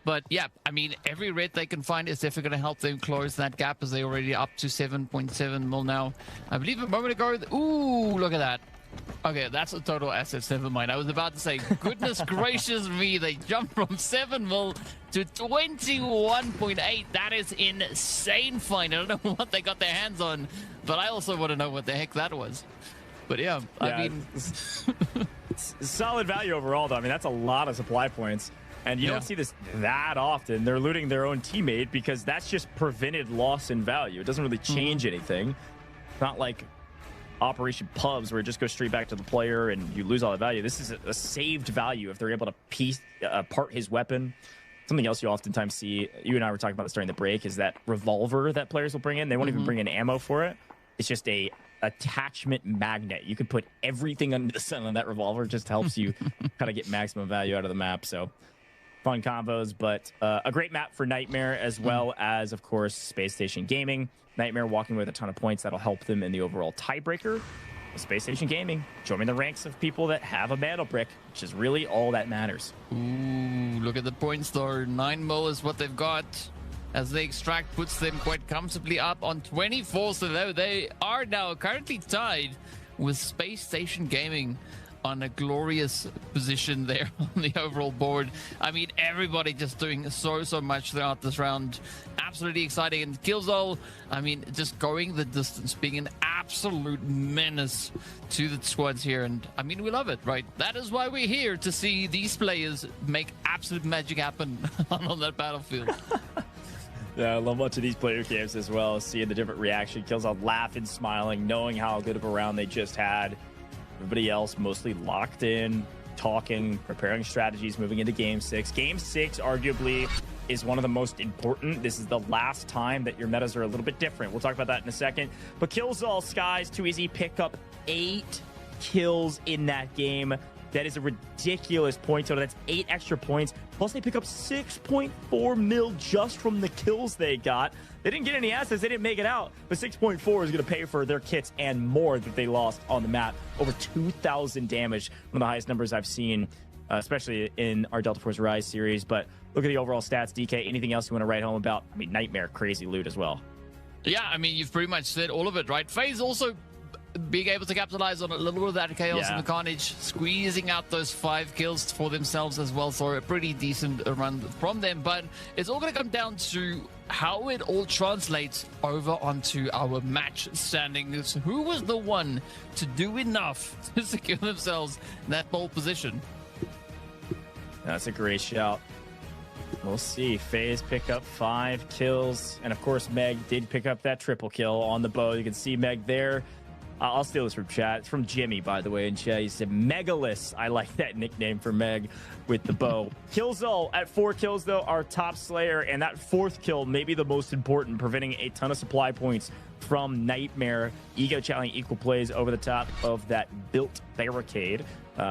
But yeah, I mean, every red they can find is definitely going to help them close that gap, as they're already up to 7.7 mil now. I believe a moment ago, ooh, look at that. Okay, that's a total assets. Never mind. I was about to say, goodness gracious me, they jumped from 7 mil to 21.8. That is insane find. I don't know what they got their hands on, but I also want to know what the heck that was. But yeah, I mean, solid value overall, though. I mean, that's a lot of supply points. And you don't see this that often. They're looting their own teammate because that's just prevented loss in value. It doesn't really change anything. It's not like Operation Pubs where it just goes straight back to the player and you lose all the value. This is a saved value if they're able to piece apart his weapon. Something else you oftentimes see, you and I were talking about this during the break, is that revolver that players will bring in. They won't even bring in ammo for it. It's just a attachment magnet. You can put everything under the sun on that revolver. It just helps you kind of get maximum value out of the map. So fun combos, but a great map for Nightmare, as well as, of course, Space Station Gaming. Nightmare walking with a ton of points that'll help them in the overall tiebreaker. Space Station Gaming joining the ranks of people that have a battle brick, which is really all that matters. Ooh, look at the points though. 9 mil is what they've got, as they extract puts them quite comfortably up on 24. So they are now currently tied with Space Station Gaming on a glorious position there on the overall board. I mean, everybody just doing so much throughout this round. Absolutely exciting. And Killzone, I mean, just going the distance, being an absolute menace to the squads here. And I mean, we love it, right? That is why we're here, to see these players make absolute magic happen on that battlefield. Yeah, I love watching these player camps as well, seeing the different reaction. Killzone laughing, smiling, knowing how good of a round they just had. Everybody else mostly locked in, talking, preparing strategies, moving into Game 6. Game 6 arguably is one of the most important. This is the last time that your metas are a little bit different. We'll talk about that in a second. But kills all skies, too easy. Pick up 8 kills in that game. That is a ridiculous point total. That's 8 extra points. Plus, they pick up 6.4 mil just from the kills they got. They didn't get any assets. They didn't make it out. But 6.4 is going to pay for their kits and more that they lost on the map. Over 2,000 damage. One of the highest numbers I've seen, especially in our Delta Force Rise series. But look at the overall stats, DK. Anything else you want to write home about? I mean, Nightmare, crazy loot as well. Yeah, I mean, you've pretty much said all of it, right? FaZe also being able to capitalize on a little bit of that chaos and the carnage, squeezing out those 5 kills for themselves as well. So a pretty decent run from them. But it's all going to come down to how it all translates over onto our match standings. Who was the one to do enough to secure themselves in that pole position? That's a great shout. We'll see. FaZe pick up 5 kills. And of course, Meg did pick up that triple kill on the bow. You can see Meg there. I'll steal this from chat. It's from Jimmy, by the way. And he said, Megalus. I like that nickname for Meg with the bow. Killzall at 4 kills, though, our top slayer. And that 4th kill may be the most important, preventing a ton of supply points from Nightmare. Ego challenging equal plays over the top of that built barricade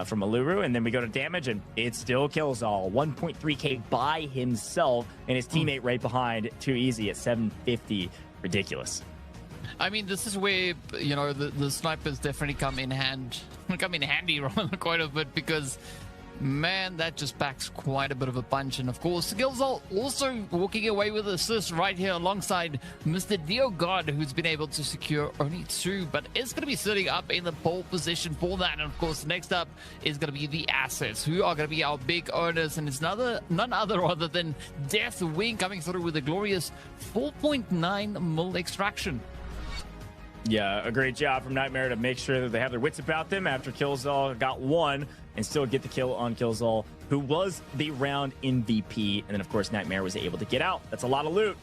from Aluru. And then we go to damage, and it still Killzall. 1.3k by himself, and his teammate right behind. Too easy at 750. Ridiculous. I mean, this is where, you know, the snipers definitely come in handy quite a bit, because, man, that just packs quite a bit of a punch. And, of course, Killzall also walking away with assist right here alongside Mr. Dio God, who's been able to secure only 2, but is going to be sitting up in the pole position for that. And, of course, next up is going to be the assets, who are going to be our big owners. And it's none other than Deathwing coming through with a glorious 4.9 mil extraction. Yeah, a great job from Nightmare to make sure that they have their wits about them after Killzall got 1 and still get the kill on Killzall, who was the round MVP. And then, of course, Nightmare was able to get out. That's a lot of loot.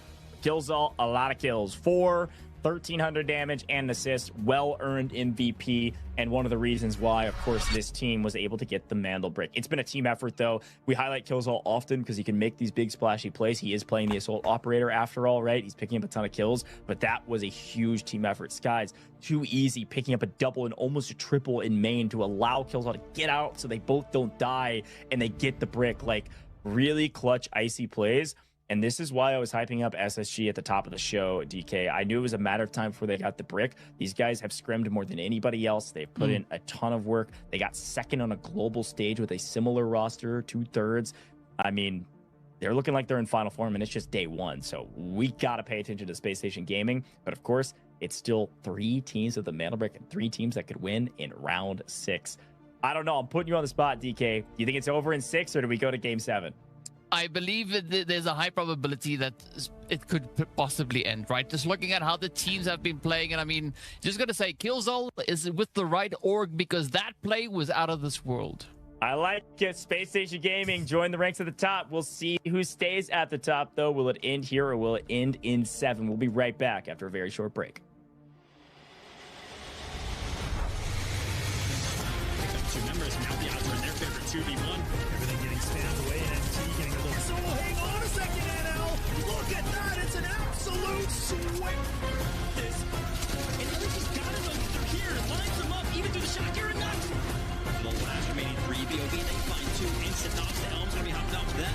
Killzall, a lot of kills. 4, 1,300 damage and an assist. Well-earned MVP. And one of the reasons why, of course, this team was able to get the Mandel break. It's been a team effort, though. We highlight Killzall often because he can make these big splashy plays. He is playing the Assault Operator after all, right? He's picking up a ton of kills, but that was a huge team effort. Skies, too easy, picking up a double and almost a triple in main to allow Killzall to get out so they both don't die and they get the brick. Like, really clutch, icy plays. And this is why I was hyping up SSG at the top of the show, DK. I knew it was a matter of time before they got the brick. These guys have scrimmed more than anybody else. They've put in a ton of work. They got second on a global stage with a similar roster, 2/3. I mean, they're looking like they're in final form, and it's just day 1. So we got to pay attention to Space Station Gaming. But of course, it's still 3 teams with the Mandel brick and 3 teams that could win in round 6. I don't know. I'm putting you on the spot, DK. Do you think it's over in 6, or do we go to game 7? I believe that there's a high probability that it could possibly end, right? Just looking at how the teams have been playing. And I mean, just going to say, Killzall is with the right org, because that play was out of this world. I like it. Space Station Gaming, join the ranks at the top. We'll see who stays at the top, though. Will it end here, or will it end in 7? We'll be right back after a very short break. Two members, now the odds are in their favor, 2v1. Everything getting spammed away, and MT getting a little... So hang on a second, NL! Look at that! It's an absolute swing! This... And everybody's got it, though. They're here. Lines them up, even through the shot. You're nuts! The last remaining 3 BOV, they find 2 instant knocks. The Elm's gonna be hopping off that.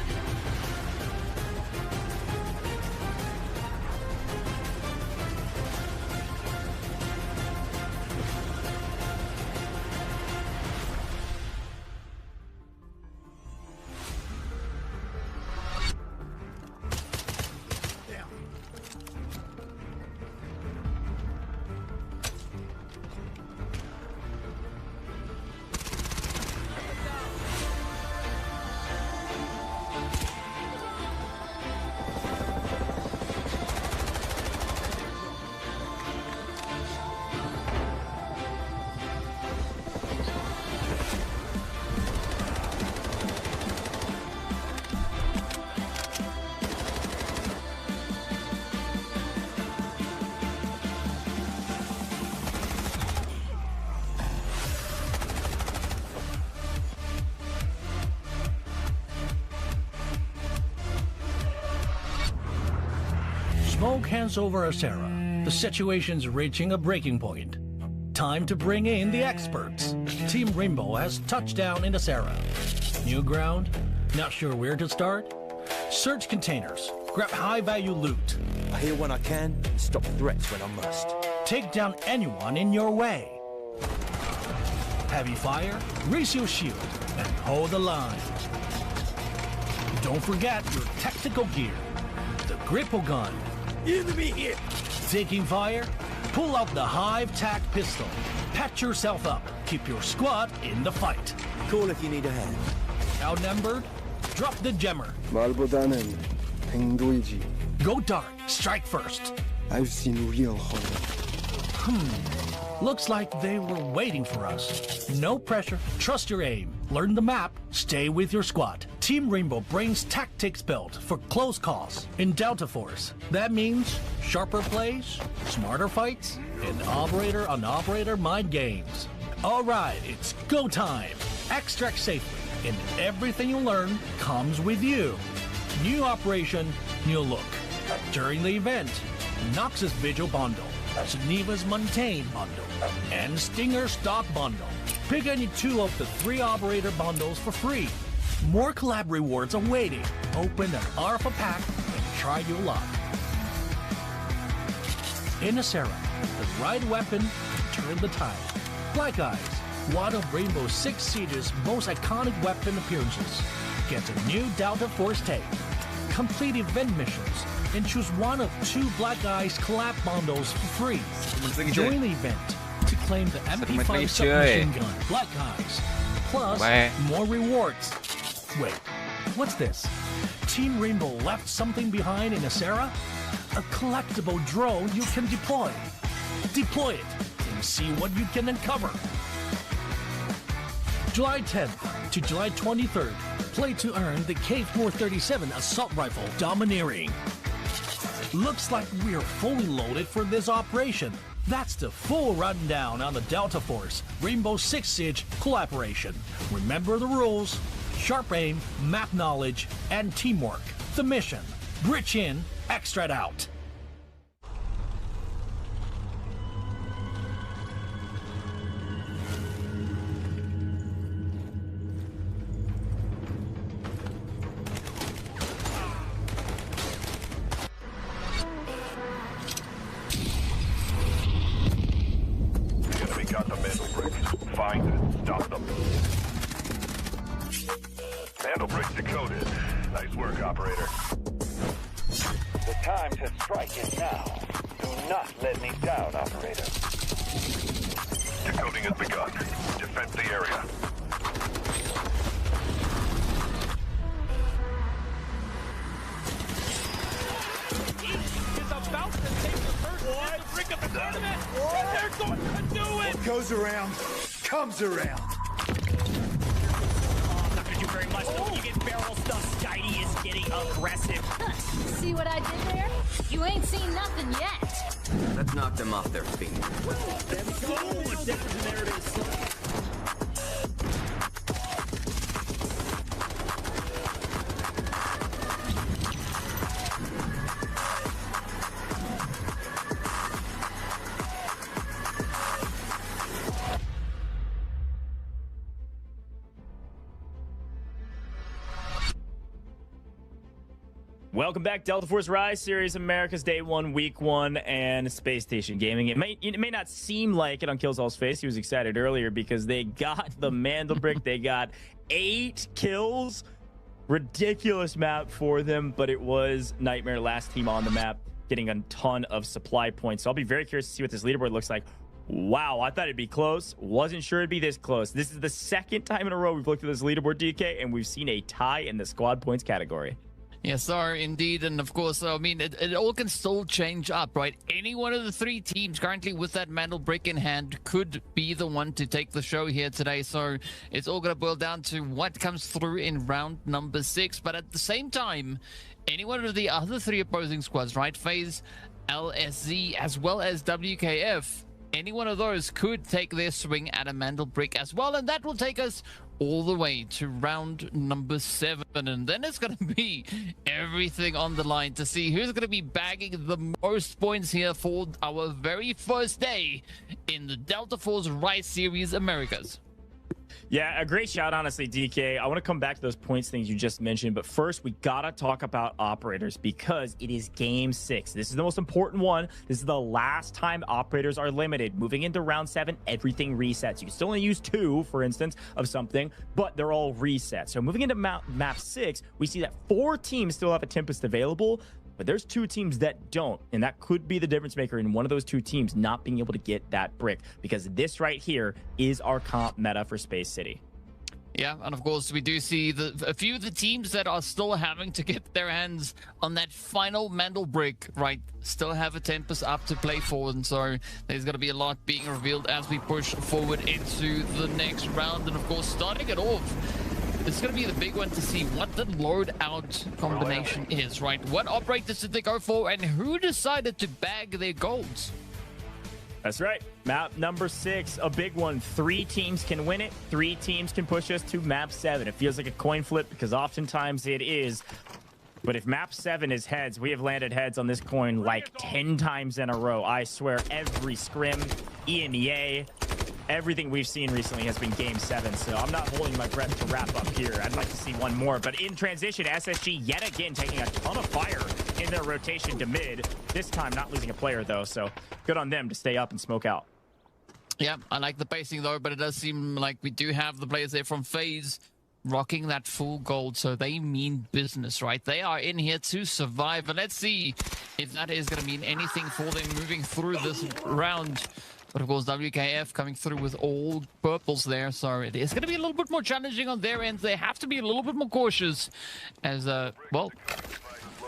Smoke hands over Asera. The situation's reaching a breaking point. Time to bring in the experts. Team Rainbow has touched down in Asera. New ground? Not sure where to start? Search containers. Grab high-value loot. I hear when I can, and stop threats when I must. Take down anyone in your way. Heavy fire, raise your shield, and hold the line. Don't forget your tactical gear. The gripple gun. Enemy here! Taking fire? Pull out the Hive Tac pistol. Patch yourself up. Keep your squad in the fight. Call if you need a hand. Outnumbered? Drop the gemmer. 말보다는 행동이지. Go dark. Strike first. I've seen real horror. Looks like they were waiting for us. No pressure. Trust your aim. Learn the map. Stay with your squad. Team Rainbow brings tactics built for close calls. In Delta Force, that means sharper plays, smarter fights, and operator-on-operator mind games. All right, it's go time. Extract safely, and everything you learn comes with you. New operation, new look. During the event, Noxus Vigil Bundle, Geneva's Montaigne Bundle, and Stinger Stock Bundle. Pick any 2 of the 3 operator bundles for free. More collab rewards awaiting. Open an Alpha pack and try your luck. In Asera, the right weapon to turn the tide. Black Eyes, one of Rainbow Six Siege's most iconic weapon appearances. Get a new Delta Force tape. Complete event missions and choose one of 2 Black Eyes collab bundles for free. Join the event to claim the MP5 submachine gun Black Eyes, plus more rewards. Wait, what's this? Team Rainbow left something behind in Asera? A collectible drone you can deploy. Deploy it and see what you can uncover. July 10th to July 23rd, play to earn the K437 assault rifle Domineering. Looks like we're fully loaded for this operation. That's the full rundown on the Delta Force Rainbow Six Siege collaboration. Remember the rules: sharp aim, map knowledge, and teamwork. The mission: bridge in, extract out. Got the mantle brick. Find it. Stop them. Mantle brick decoded. Nice work, operator. The time to strike is now. Do not let me down, operator. Decoding has begun. Defend the area. About to take the first brick of the tournament, and they're going to do it! What goes around, comes around. Not gonna do very much, though. When you get barrel stuff, Skydie is getting aggressive. See what I did there? You ain't seen nothing yet. Let's knock them off their feet. There it is. Welcome back, Delta Force Rise Series, America's Day 1, Week 1, and Space Station Gaming. It may not seem like it on Killzall's face. He was excited earlier because they got the Mantle Brick. They got 8 kills. Ridiculous map for them, but it was Nightmare, last team on the map, getting a ton of supply points. So I'll be very curious to see what this leaderboard looks like. Wow, I thought it'd be close. Wasn't sure it'd be this close. This is the second time in a row we've looked at this leaderboard, DK, and we've seen a tie in the squad points category. Yes, sir, indeed. And of course, I mean, it all can still change up, right? Any one of the 3 teams currently with that Mantle Brick in hand could be the one to take the show here today. So it's all going to boil down to what comes through in round number 6. But at the same time, any one of the other 3 opposing squads, right? FaZe, LSZ, as well as WKF, any one of those could take their swing at a Mantle Brick as well. And that will take us all the way to round number 7, and then it's going to be everything on the line to see who's going to be bagging the most points here for our very first day in the Delta Force Rise Series Americas. Yeah, a great shout, honestly, DK. I want to come back to those points things you just mentioned, but first we gotta talk about operators because it is game 6. This is the most important one. This is the last time operators are limited. Moving into round 7, everything resets. You can still only use 2, for instance, of something, but they're all reset. So moving into map 6, we see that 4 teams still have a Tempest available. but there's 2 teams that don't, and that could be the difference maker in one of those 2 teams not being able to get that brick, because this right here is our comp meta for Space City. Yeah, and of course we do see a few of the teams that are still having to get their hands on that final Mandel brick, right? Still have a Tempest up to play for, and so there's going to be a lot being revealed as we push forward into the next round. And of course, starting it off, it's going to be the big one to see what the loadout combination is, right? What operators did they go for, and who decided to bag their golds? That's right. Map number 6, a big one. 3 teams can win it. 3 teams can push us to map 7. It feels like a coin flip because oftentimes it is. But if map 7 is heads, we have landed heads on this coin like 10 times in a row. I swear, every scrim, EMEA, everything we've seen recently has been game 7. So I'm not holding my breath to wrap up here. I'd like to see one more. But in transition, SSG yet again taking a ton of fire in their rotation to mid. This time not losing a player though. So good on them to stay up and smoke out. Yeah, I like the pacing though, but it does seem like we do have the players there from FaZe rocking that full gold, so they mean business, right? They are in here to survive, and let's see if that is going to mean anything for them moving through this round. But of course, WKF coming through with all purples there, so it is going to be a little bit more challenging on their end. They have to be a little bit more cautious as, well,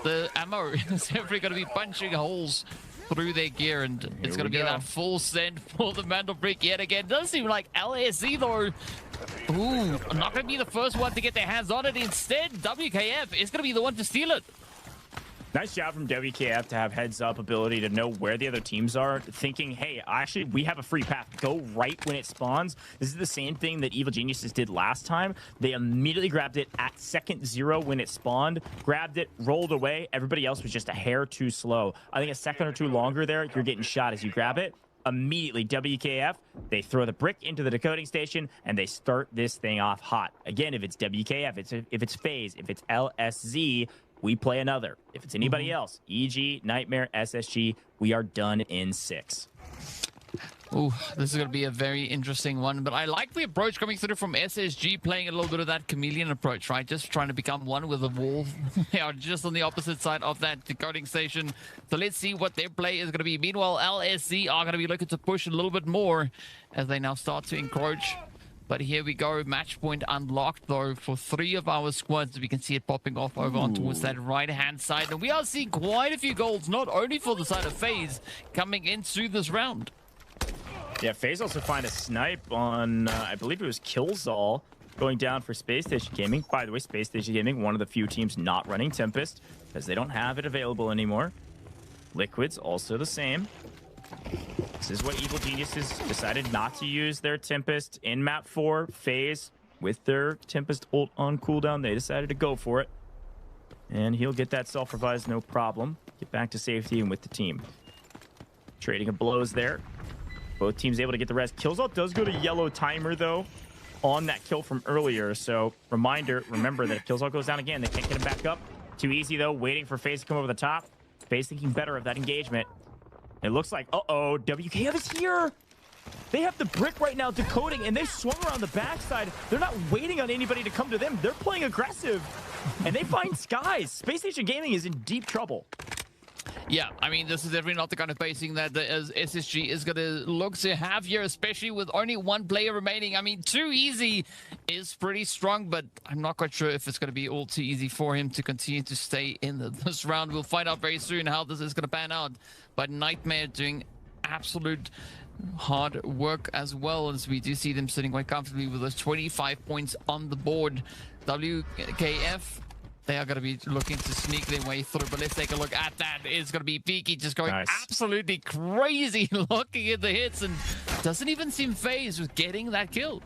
the ammo is definitely going to be punching holes through their gear, and it's going to be that full send for the Mandel brick yet again. Doesn't seem like LSE though. Ooh, not going to be the first one to get their hands on it. Instead, WKF is going to be the one to steal it. Nice job from WKF to have heads up ability to know where the other teams are, thinking, hey, actually, we have a free path. Go right when it spawns. This is the same thing that Evil Geniuses did last time. They immediately grabbed it at second 0 when it spawned, grabbed it, rolled away. Everybody else was just a hair too slow. I think a second or 2 longer there, you're getting shot as you grab it. Immediately, WKF, they throw the brick into the decoding station, and they start this thing off hot. Again, if it's WKF, if it's FaZe, if it's LSZ, we play another. If it's anybody else, EG, Nightmare, SSG, we are done in 6. Ooh, this is going to be a very interesting one, but I like the approach coming through from SSG, playing a little bit of that chameleon approach, right? Just trying to become one with the wall. They are just on the opposite side of that decoding station. So let's see what their play is going to be. Meanwhile, LSC are going to be looking to push a little bit more as they now start to encroach. But here we go, match point unlocked though for 3 of our squads. We can see it popping off over on towards that right-hand side. And we are seeing quite a few goals, not only for the side of FaZe, coming into this round. Yeah, FaZe also find a snipe on, I believe it was Killzall, going down for Space Station Gaming. By the way, Space Station Gaming, one of the few teams not running Tempest, because they don't have it available anymore. Liquid's also the same. This is what Evil Geniuses decided not to use their Tempest in map 4. FaZe, with their Tempest ult on cooldown, they decided to go for it. And he'll get that self-revive, no problem. Get back to safety and with the team. Trading of blows there. Both teams able to get the rest. Killzall does go to yellow timer, though, on that kill from earlier. So, remember that if Killzall goes down again, they can't get him back up. Too easy, though, waiting for FaZe to come over the top. FaZe thinking better of that engagement. It looks like, uh-oh, WKF is here. They have the brick right now decoding, and they swung around the backside. They're not waiting on anybody to come to them. They're playing aggressive, and they find Skies. Space Station Gaming is in deep trouble. Yeah, I mean, this is definitely not the kind of pacing that the SSG is going to look to have here, especially with only 1 player remaining. I mean, too easy is pretty strong, but I'm not quite sure if it's going to be all too easy for him to continue to stay in this round. We'll find out very soon how this is going to pan out. But Nightmare doing absolute hard work as well, as we do see them sitting quite comfortably with those 25 points on the board. WKF, they are going to be looking to sneak their way through, but let's take a look at that. It's going to be Peaky just going absolutely crazy, looking at the hits, and doesn't even seem phased with getting that kill.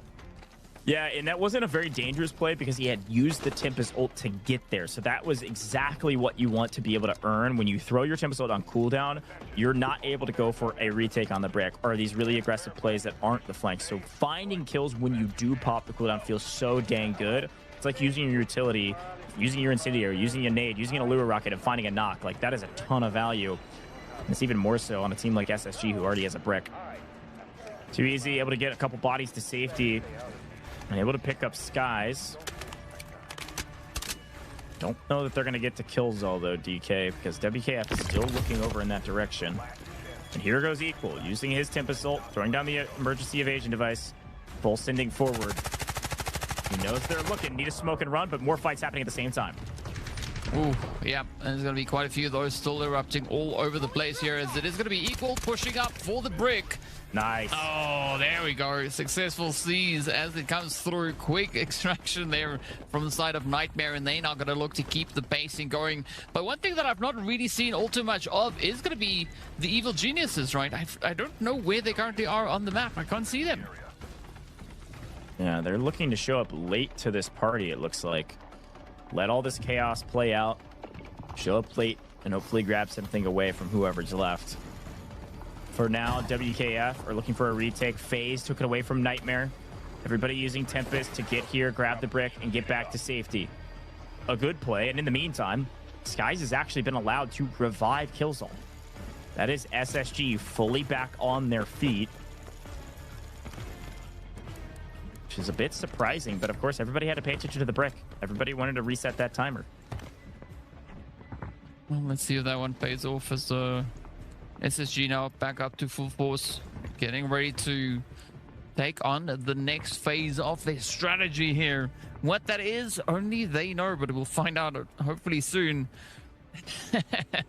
Yeah, and that wasn't a very dangerous play because he had used the Tempest ult to get there. So that was exactly what you want to be able to earn. When you throw your Tempest ult on cooldown, you're not able to go for a retake on the brick or these really aggressive plays that aren't the flanks. So finding kills when you do pop the cooldown feels so dang good. It's like using your utility, using your incendiary, using a nade, using a lure rocket, and finding a knock. Like, that is a ton of value. And it's even more so on a team like SSG, who already has a brick. Too easy, able to get a couple bodies to safety. And able to pick up Skies. Don't know that they're going to get to kills, though, DK, because WKF is still looking over in that direction. And here goes Equal, using his Temp Assault, throwing down the emergency evasion device, full sending forward. He knows they're looking, need a smoke and run, but more fights happening at the same time. Ooh, yeah, and there's going to be quite a few of those still erupting all over the place here, as it is going to be Equal pushing up for the brick. Nice. Oh, there we go. Successful seize as it comes through. Quick extraction there from the side of Nightmare, and they're now going to look to keep the pacing going. But one thing that I've not really seen all too much of is going to be the Evil Geniuses, right? I don't know where they currently are on the map. I can't see them. Yeah, they're looking to show up late to this party, it looks like. Let all this chaos play out, show up late, and hopefully grab something away from whoever's left. For now, WKF are looking for a retake. FaZe took it away from Nightmare. Everybody using Tempest to get here, grab the brick, and get back to safety. A good play, and in the meantime, Skies has actually been allowed to revive Killzone. That is SSG fully back on their feet. Which is a bit surprising, but of course, everybody had to pay attention to the brick. Everybody wanted to reset that timer. Well, let's see if that one pays off as SSG now back up to full force, getting ready to take on the next phase of their strategy here. What that is, only they know, but we'll find out hopefully soon.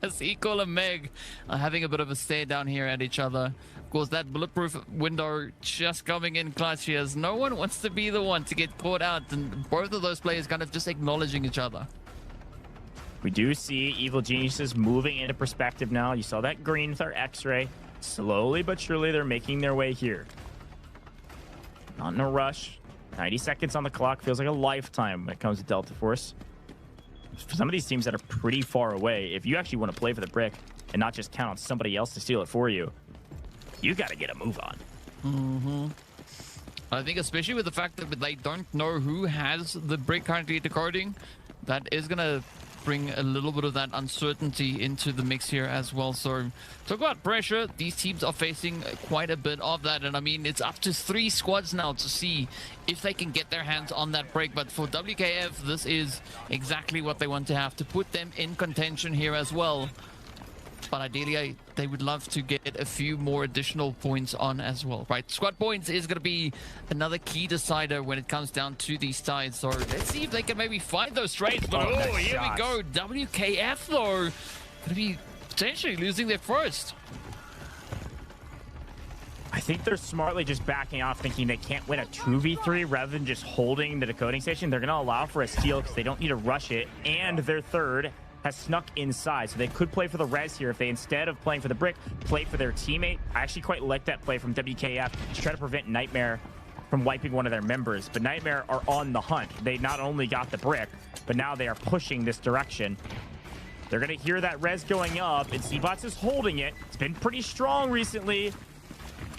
As Equal and Meg are having a bit of a stare down here at each other. Of course, that bulletproof window just coming in clutch here, as no one wants to be the one to get caught out, and both of those players kind of just acknowledging each other. We do see Evil Geniuses moving into perspective now. You saw that green with our X-ray. Slowly but surely, they're making their way here. Not in a rush. 90 seconds on the clock feels like a lifetime when it comes to Delta Force. For some of these teams that are pretty far away, if you actually want to play for the brick and not just count on somebody else to steal it for you, you got to get a move on. I think especially with the fact that they don't know who has the brick currently decoding, that is going to bring a little bit of that uncertainty into the mix here as well. So talk about pressure, these teams are facing quite a bit of that, and I mean it's up to 3 squads now to see if they can get their hands on that break. But for WKF, this is exactly what they want to have to put them in contention here as well. But ideally, they would love to get a few more additional points on as well, right? Squad points is going to be another key decider when it comes down to these ties. So let's see if they can maybe find those trades. But oh, here we go. WKF, though, going to be potentially losing their first. I think they're smartly just backing off, thinking they can't win a 2v3 rather than just holding the decoding station. They're going to allow for a steal because they don't need to rush it. And their third has snuck inside, so they could play for the res here if they, instead of playing for the brick, play for their teammate. I actually quite like that play from WKF to try to prevent Nightmare from wiping one of their members. But Nightmare are on the hunt. They not only got the brick, but now they are pushing this direction. They're going to hear that res going up, and Seabots is holding it. It's been pretty strong recently.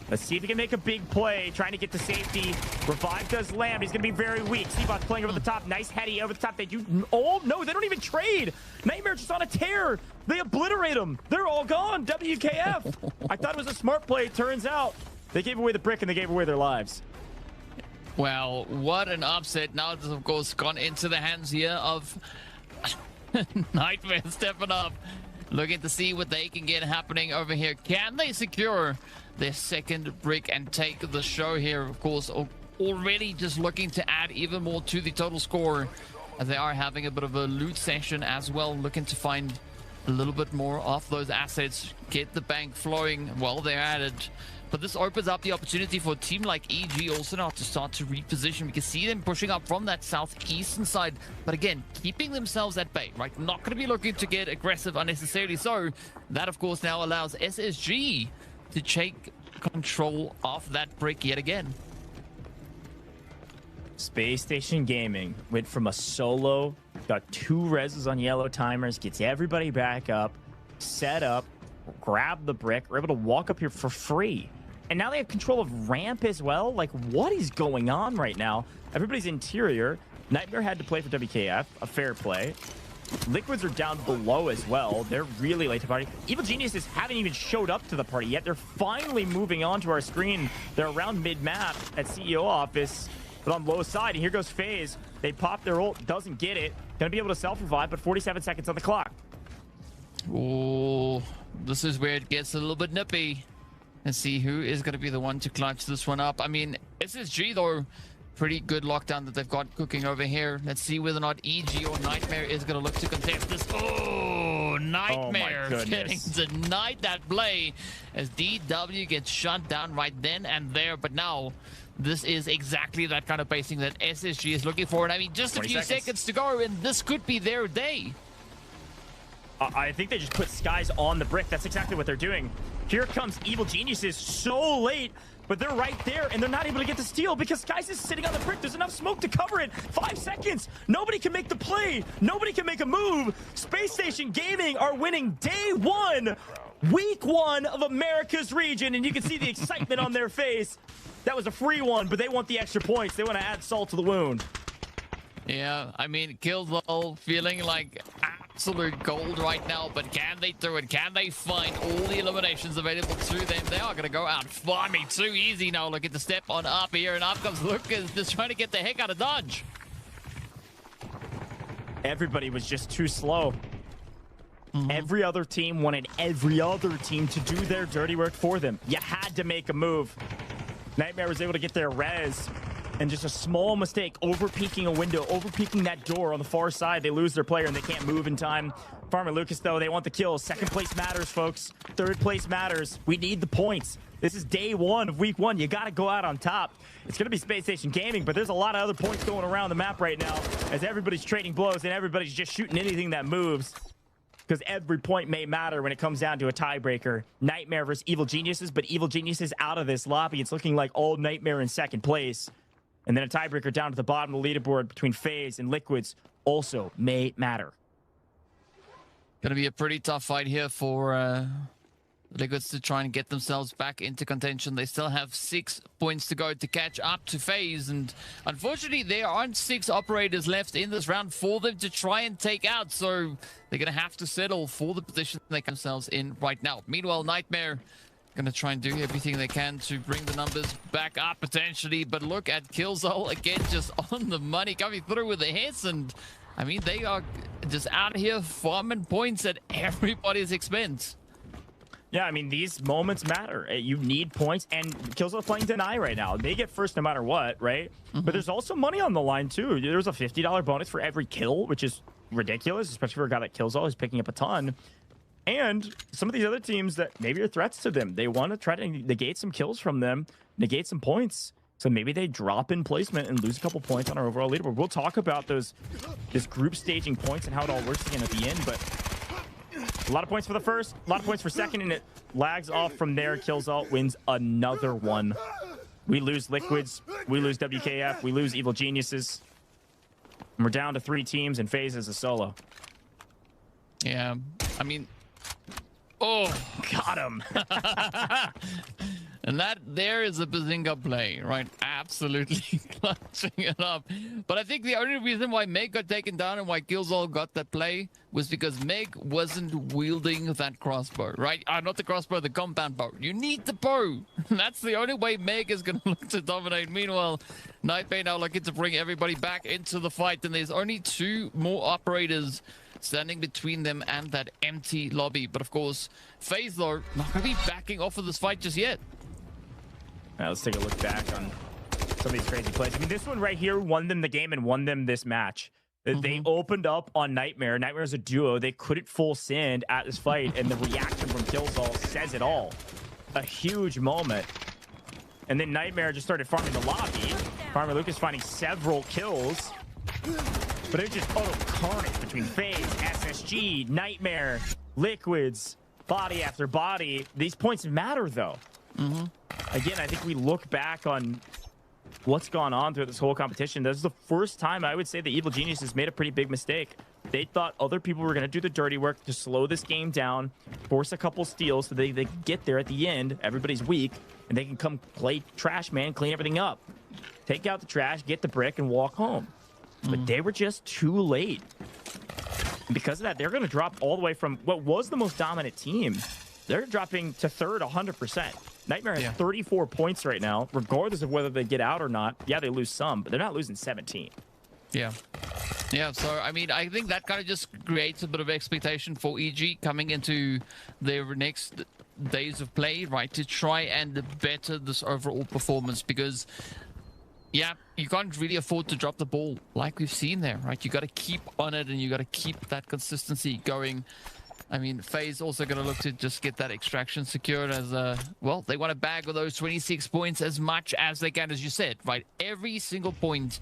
Let's see if he can make a big play, trying to get to safety. Revive does land. He's going to be very weak. Seabot's playing over the top. Nice heady over the top. They do. Oh, no, they don't even trade. Nightmare just on a tear. They obliterate him. They're all gone. WKF. I thought it was a smart play. Turns out they gave away the brick and they gave away their lives. Well, what an upset. Now this, of course, gone into the hands here of Nightmare stepping up, looking to see what they can get happening over here. Can they secure their second brick and take the show here? Of course, already just looking to add even more to the total score, as they are having a bit of a loot session as well, looking to find a little bit more of those assets, get the bank flowing while they're at it. But this opens up the opportunity for a team like EG also now to start to reposition. We can see them pushing up from that southeastern side, but again, keeping themselves at bay, right? Not going to be looking to get aggressive unnecessarily. So that, of course, now allows SSG to take control of that brick yet again. Space Station Gaming went from a solo, got 2 reses on yellow timers, gets everybody back up, set up, grab the brick, we're able to walk up here for free. And now they have control of ramp as well. Like, what is going on right now? Everybody's interior. Nightmare had to play for WKF, a fair play. Liquids are down below as well. They're really late to party. Evil Geniuses haven't even showed up to the party yet. They're finally moving on to our screen. They're around mid-map at CEO office, but on low side. And here goes FaZe. They pop their ult, doesn't get it. Gonna be able to self-revive, but 47 seconds on the clock. Oh, this is where it gets a little bit nippy. Let's see who is going to be the one to clutch this one up. I mean, SSG, though, pretty good lockdown that they've got cooking over here. Let's see whether or not EG or Nightmare is going to look to contest this. Oh, Nightmare getting denied that play as DW gets shut down right then and there. But now, this is exactly that kind of pacing that SSG is looking for. And I mean, just a few seconds to go, and this could be their day. I think they just put Skies on the brick. That's exactly what they're doing. Here comes Evil Geniuses so late, but they're right there, and they're not able to get the steal because Skies is sitting on the brick. There's enough smoke to cover it. 5 seconds. Nobody can make the play. Nobody can make a move. Space Station Gaming are winning day 1, week 1 of America's region, and you can see the excitement on their face. That was a free one, but they want the extra points. They want to add salt to the wound. Yeah, I mean, Killzone feeling like absolute gold right now, but can they do it? Can they find all the eliminations available to them? They are going to go out far me too easy now. Look at the step on up here, and up comes Lucas just trying to get the heck out of dodge. Everybody was just too slow. Every other team wanted every other team to do their dirty work for them. You had to make a move. Nightmare was able to get their res. And just a small mistake, over-peeking a window, over-peeking that door on the far side. They lose their player and they can't move in time. Farmer Lucas, though, they want the kills. Second place matters, folks. Third place matters. We need the points. This is day 1 of week 1. You got to go out on top. It's going to be Space Station Gaming, but there's a lot of other points going around the map right now as everybody's trading blows and everybody's just shooting anything that moves. Because every point may matter when it comes down to a tiebreaker. Nightmare versus Evil Geniuses, but Evil Geniuses out of this lobby. It's looking like all Nightmare in second place. And then a tiebreaker down to the bottom of the leaderboard between FaZe and Liquids also may matter. Gonna be a pretty tough fight here for Liquids to try and get themselves back into contention. They still have 6 points to go to catch up to FaZe, and unfortunately there aren't 6 operators left in this round for them to try and take out, so they're gonna have to settle for the position they find themselves in right now. Meanwhile, Nightmare gonna try and do everything they can to bring the numbers back up potentially, but look at Killzone again, just on the money, coming through with the hits, and I mean, they are just out here farming points at everybody's expense. Yeah, I mean, these moments matter. You need points, and Killzone playing Deny right now. They get first no matter what, right? But there's also money on the line, too. There's a $50 bonus for every kill, which is ridiculous, especially for a guy like Killzone who's picking up a ton. And some of these other teams that maybe are threats to them, they want to try to negate some kills from them, negate some points. So maybe they drop in placement and lose a couple points on our overall leaderboard. We'll talk about this group staging points and how it all works again at the end, but a lot of points for the first, a lot of points for second, and it lags off from there. Killzone wins another one. We lose Liquids, we lose WKF, we lose Evil Geniuses. And we're down to 3 teams, and FaZe is a solo. Yeah, I mean, oh, got him. And that there is a Bazinga play, right? Absolutely clutching it up. But I think the only reason why Meg got taken down and why Killzone got that play was because Meg wasn't wielding that crossbow, right? Not the crossbow, the compound bow. You need the bow. That's the only way Meg is going to look to dominate. Meanwhile, Nightmare now looking to bring everybody back into the fight. And there's only 2 more operators standing between them and that empty lobby. But of course, FaZe, though, not going to be backing off of this fight just yet. Now let's take a look back on some of these crazy plays. I mean, this one right here won them the game and won them this match. They opened up on Nightmare. Nightmare is a duo. They couldn't full send at this fight, and the reaction from Killzone says it all. A huge moment. And then Nightmare just started farming the lobby. Farmer Lucas finding several kills. But it was just total carnage between FaZe, SSG, Nightmare, Liquids, body after body. These points matter, though. Again, I think we look back on what's gone on through this whole competition. This is the first time I would say the Evil Geniuses made a pretty big mistake. They thought other people were going to do the dirty work to slow this game down, force a couple steals so they get there at the end. Everybody's weak, and they can come play trash man, clean everything up. Take out the trash, get the brick, and walk home. But they were just too late. And because of that, they're going to drop all the way from what was the most dominant team. They're dropping to third 100%. Nightmare has 34 points right now, regardless of whether they get out or not. Yeah, they lose some, but they're not losing 17. Yeah. Yeah, so, I mean, I think that kind of just creates a bit of expectation for EG coming into their next days of play, right, to try and better this overall performance, because, yeah, you can't really afford to drop the ball like we've seen there, right? You got to keep on it, and you got to keep that consistency going. I mean, FaZe also going to look to just get that extraction secured as, well, they want to bag with those 26 points as much as they can, as you said, right? Every single point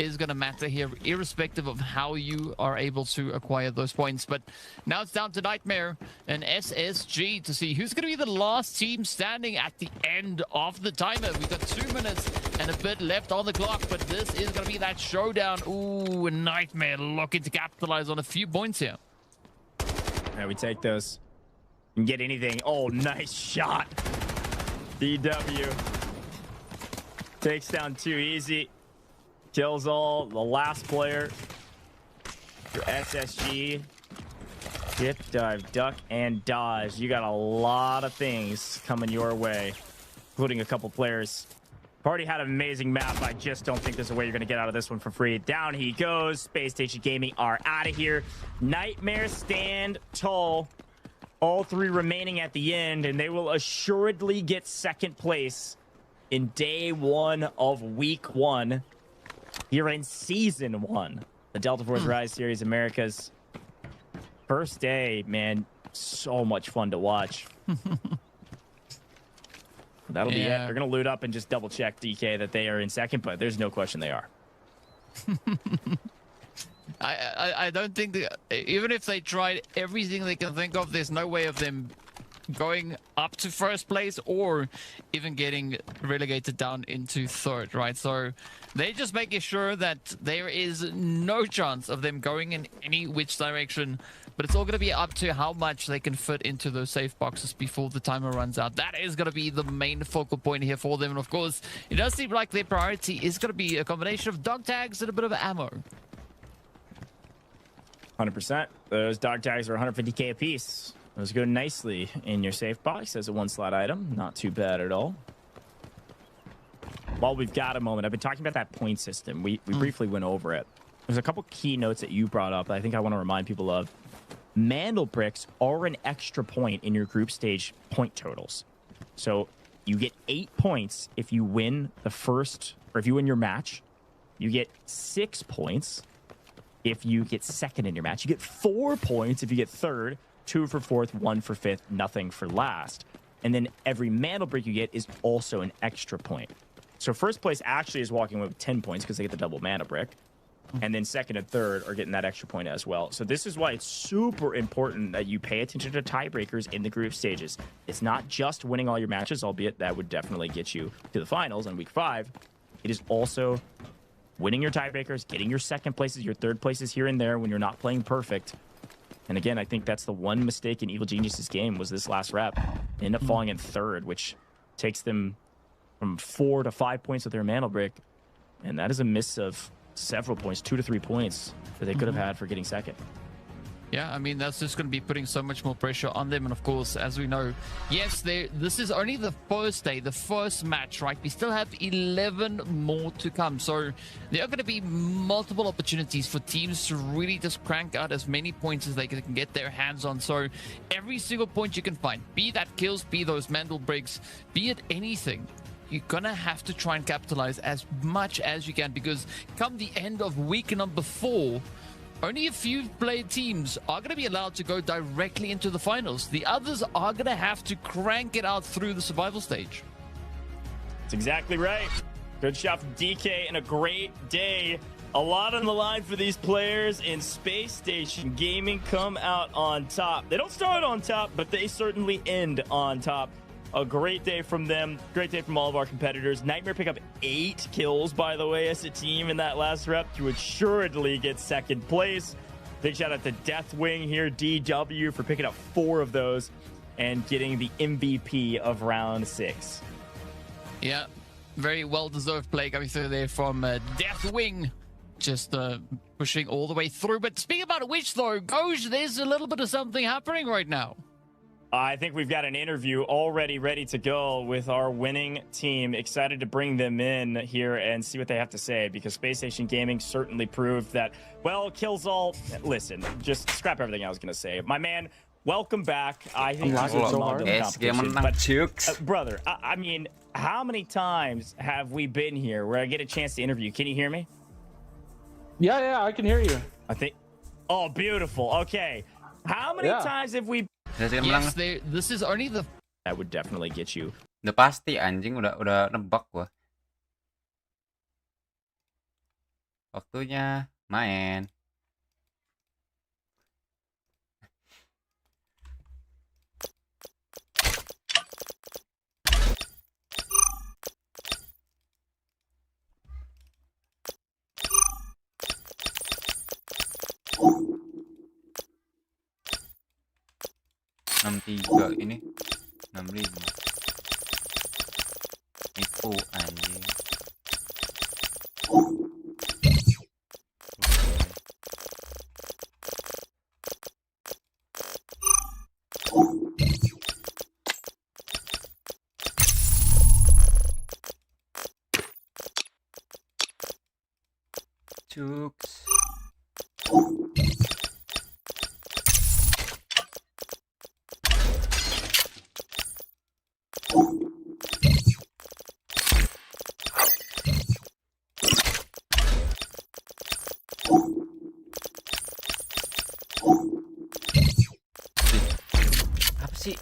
is going to matter here, irrespective of how you are able to acquire those points. But now it's down to Nightmare and SSG to see who's going to be the last team standing at the end of the timer. We've got 2 minutes and a bit left on the clock, but this is going to be that showdown. Ooh, Nightmare looking to capitalize on a few points here. Yeah, we take those and get anything. Oh, nice shot. DW takes down 2 easy. Kills all. The last player for SSG. Dip, dive, duck, and dodge. You got a lot of things coming your way, including a couple players. Already had an amazing map. I just don't think there's a way you're going to get out of this one for free. Down he goes. Space Station Gaming are out of here. Nightmare stand tall. All 3 remaining at the end, and they will assuredly get second place in day 1 of week 1 here in season 1. The Delta Force Rise Series Americas. First day, man. So much fun to watch. That'll be it. They're going to loot up and just double check DK that they are in second, but there's no question they are. I don't think even if they tried everything they can think of, there's no way of them going up to first place or even getting relegated down into third, right? So they're just making sure that there is no chance of them going in any which direction, but it's all going to be up to how much they can fit into those safe boxes before the timer runs out. That is going to be the main focal point here for them, and of course it does seem like their priority is going to be a combination of dog tags and a bit of ammo. 100%. Those dog tags are 150k a piece. Those go nicely in your safe box as a 1-slot item. Not too bad at all. While we've got a moment, I've been talking about that point system. We briefly went over it. There's a couple key notes that you brought up that I think I want to remind people of. Mandel bricks are an extra point in your group stage point totals. So you get 8 points if you win the first, or if you win your match. You get 6 points if you get second in your match. You get 4 points if you get third. 2 for fourth, 1 for fifth, nothing for last. And then every mandel brick you get is also an extra point. So first place actually is walking away with 10 points because they get the double mana brick. And then second and third are getting that extra point as well. So this is why it's super important that you pay attention to tiebreakers in the group stages. It's not just winning all your matches, albeit that would definitely get you to the finals on week 5. It is also winning your tiebreakers, getting your second places, your third places here and there when you're not playing perfect. And again, I think that's the one mistake in Evil Genius's game was this last rep. They end up falling in third, which takes them from 4 to 5 points with their mantle brick. And that is a miss of several points, 2 to 3 points that they could have had for getting second. Yeah, I mean, that's just going to be putting so much more pressure on them. And of course, as we know, yes, this is only the first day, the first match, right? We still have 11 more to come. So there are going to be multiple opportunities for teams to really just crank out as many points as they can get their hands on. So every single point you can find, be that kills, be those mandel breaks, be it anything, you're going to have to try and capitalize as much as you can, because come the end of week number 4, only a few played teams are going to be allowed to go directly into the finals. The others are going to have to crank it out through the survival stage. That's exactly right. Good shot from DK and a great day. A lot on the line for these players, in Space Station Gaming come out on top. They don't start on top, but they certainly end on top. A great day from them. Great day from all of our competitors. Nightmare pick up 8 kills, by the way, as a team in that last rep to assuredly get second place. Big shout out to Deathwing here, DW, for picking up 4 of those and getting the MVP of round 6. Yeah, very well-deserved play coming through there from Deathwing. Just pushing all the way through. But speaking about which, though, Goj, there's a little bit of something happening right now. I think we've got an interview already ready to go with our winning team. Excited to bring them in here and see what they have to say, because Space Station Gaming certainly proved that, well, Killzall, listen, just scrap everything I was going to say. My man, welcome back. I think this is a competition. But, brother, I mean, how many times have we been here where I get a chance to interview? Can you hear me? Yeah, I can hear you. I think. Oh, beautiful. Okay. How many times have we? Yes, this is only the. That would definitely get you. Udah pasti anjing, udah nebak gua. Waktunya main. Tiga ini 65 itu anjing. Cuks. Apa sih?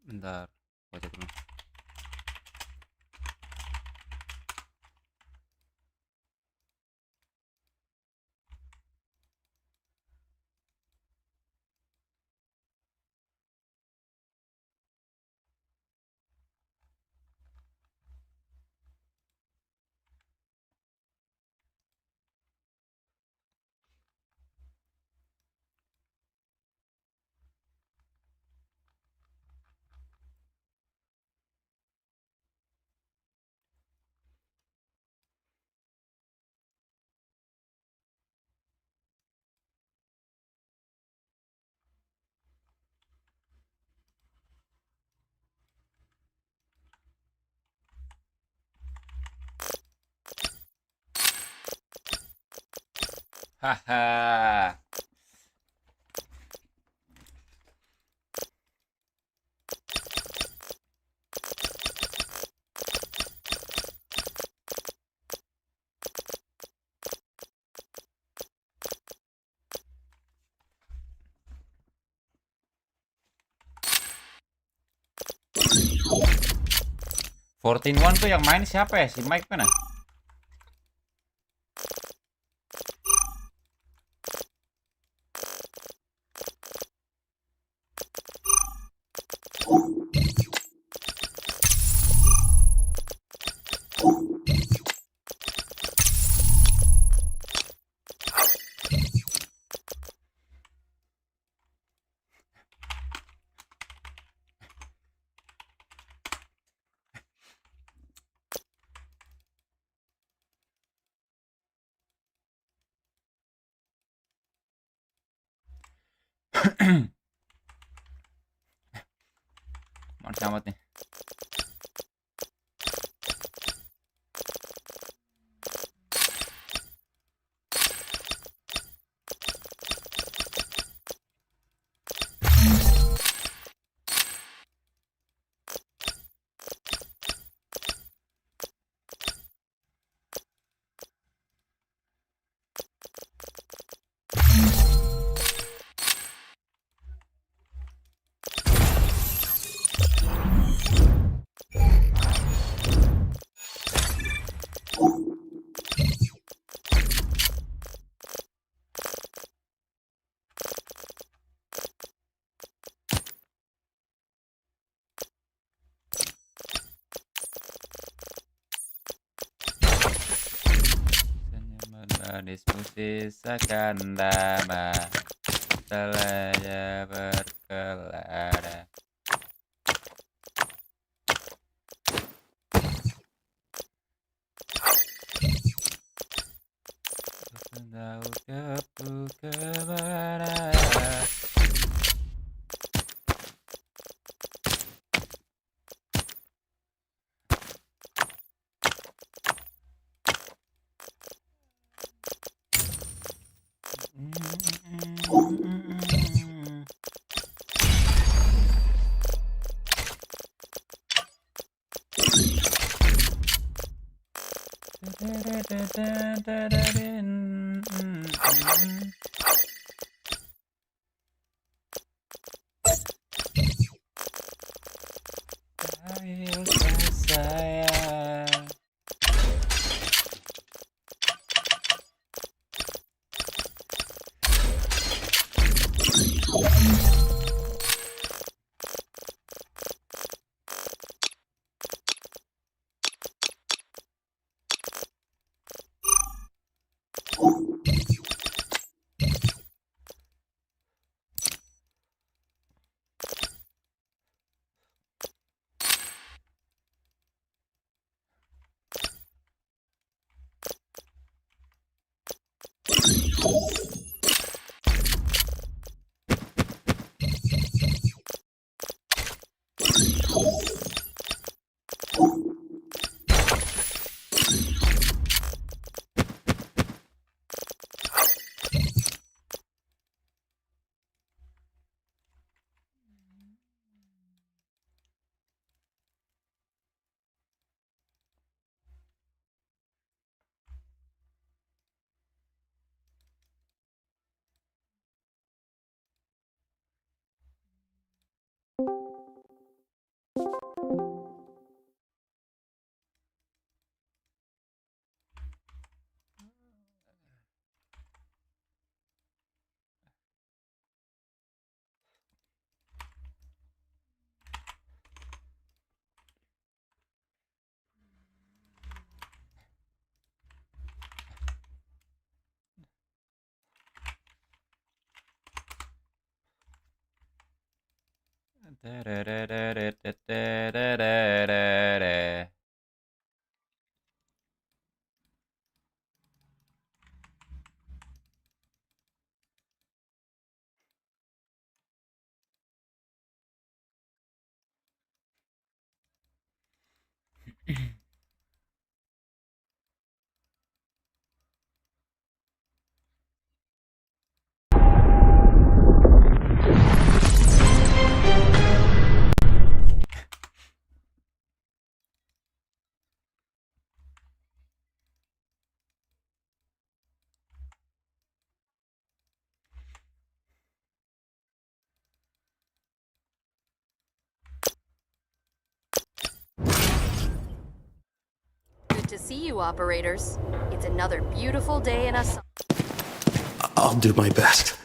Bentar, baca dulu. Haha. One tuh yang main siapa ya? Si Mike mana? Manis amat nih. Diskusi seakan damai, selaya berkelada. Tahu kepu kemana. Sayang. To see you, operators. It's another beautiful day in a... I'll do my best.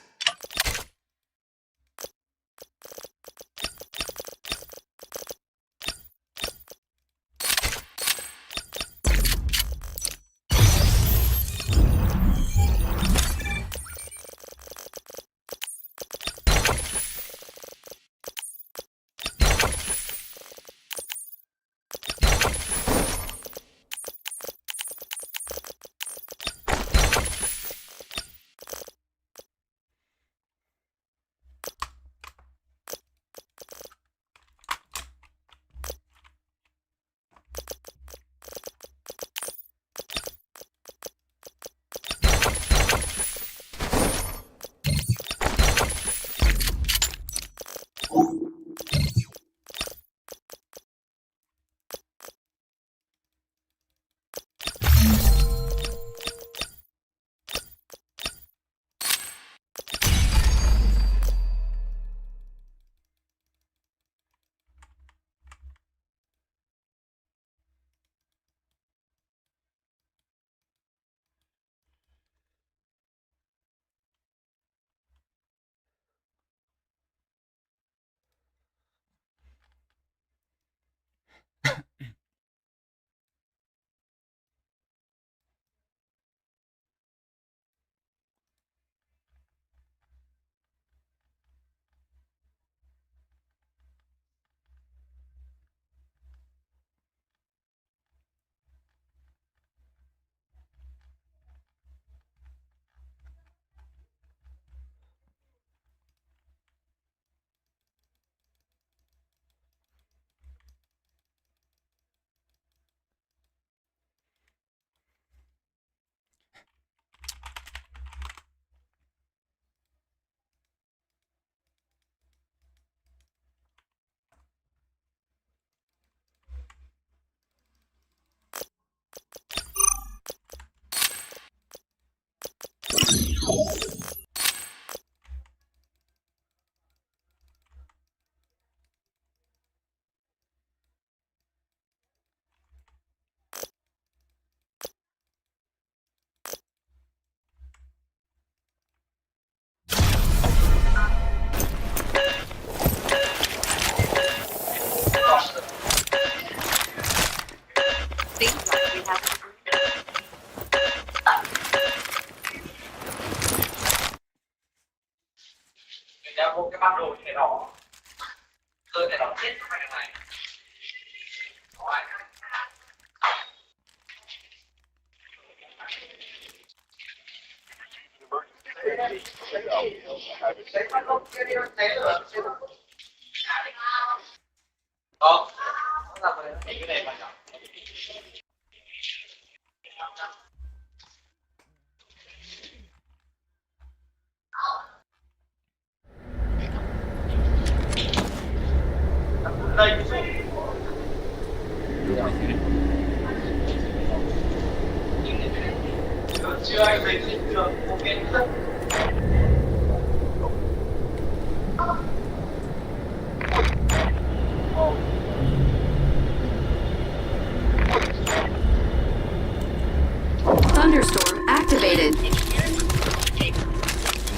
Thunderstorm activated.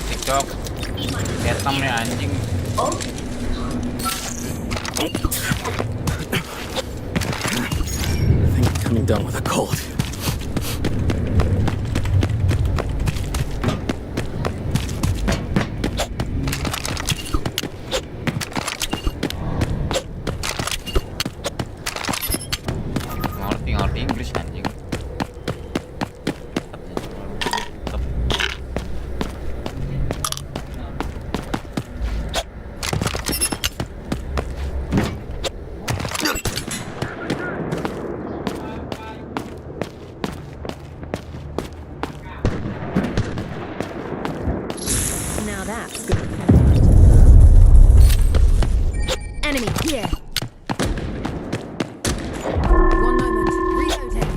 TikTok. Ketam nih anjing. I think I'm coming down with a cold. Ngerti Inggris anjing. Now that's good. Enemy here. One moment. Reloading.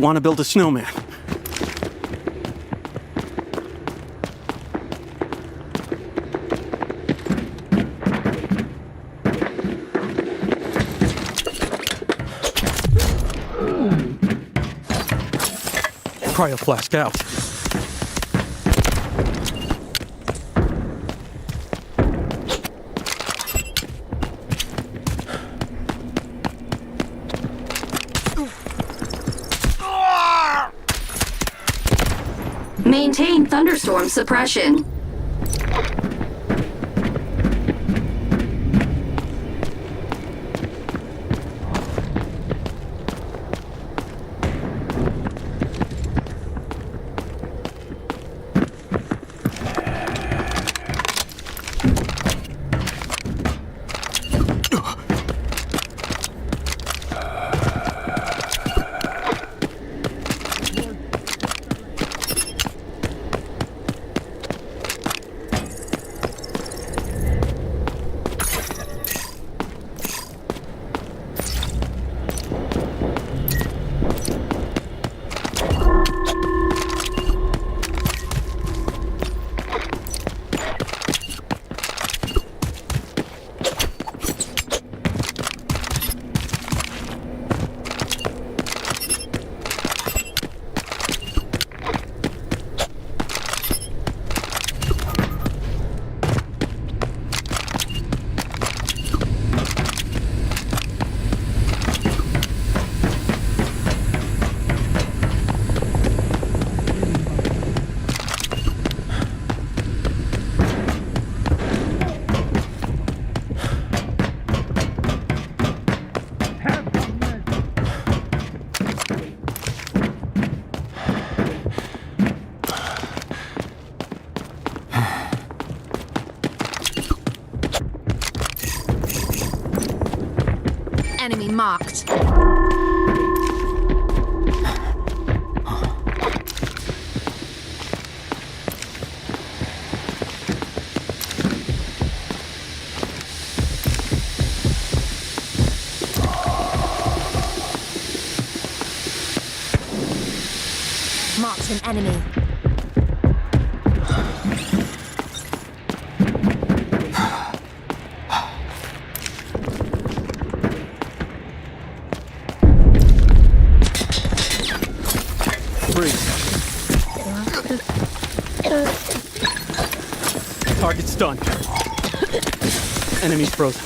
Want to build a snowman? Cryo flask out. Maintain thunderstorm suppression. Enemy marked. enemy. Target's done. Enemy's frozen.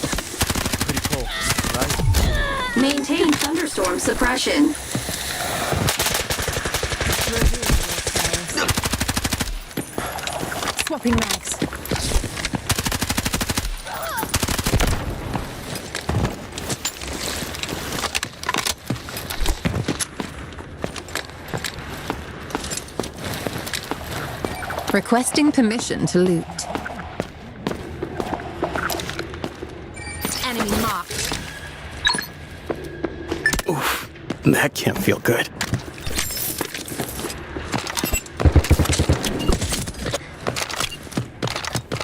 Pretty cold, right? Maintain thunderstorm suppression. Swapping mags. Requesting permission to loot. Enemy marked. Oof, that can't feel good.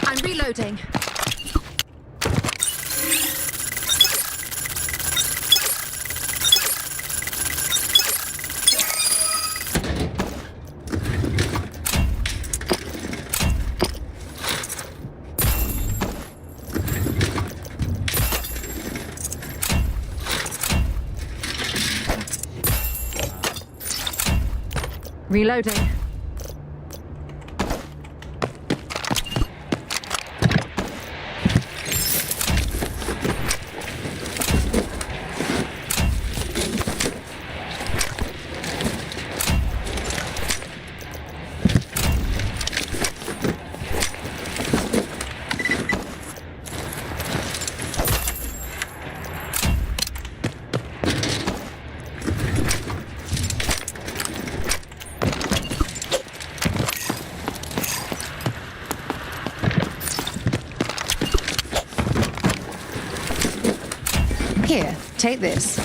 I'm reloading. Reloading. Here, take this.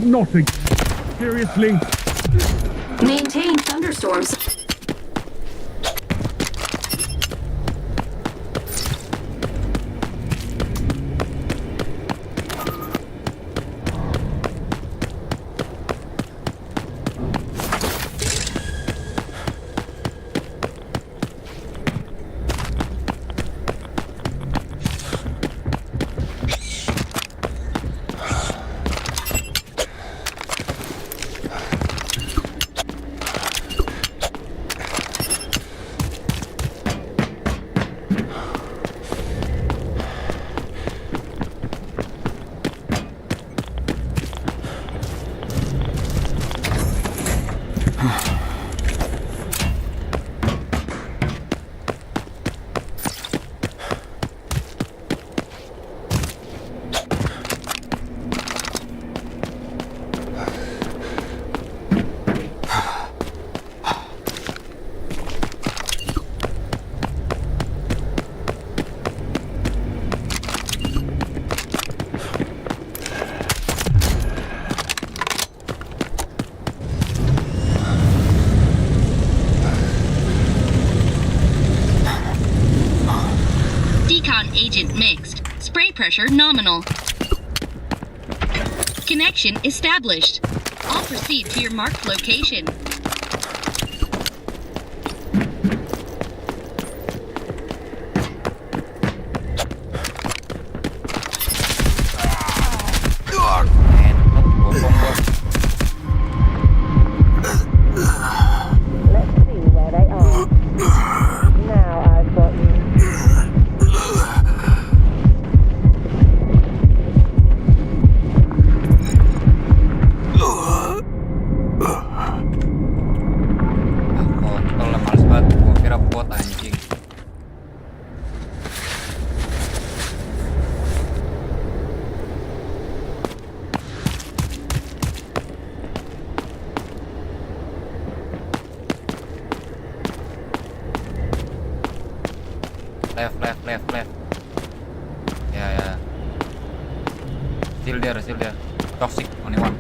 Not again. Seriously? Maintain thunderstorms. Agent mixed. Spray pressure nominal. Connection established. I'll proceed to your marked location. anjing. Left. Yeah. Still there. Toxic, only one.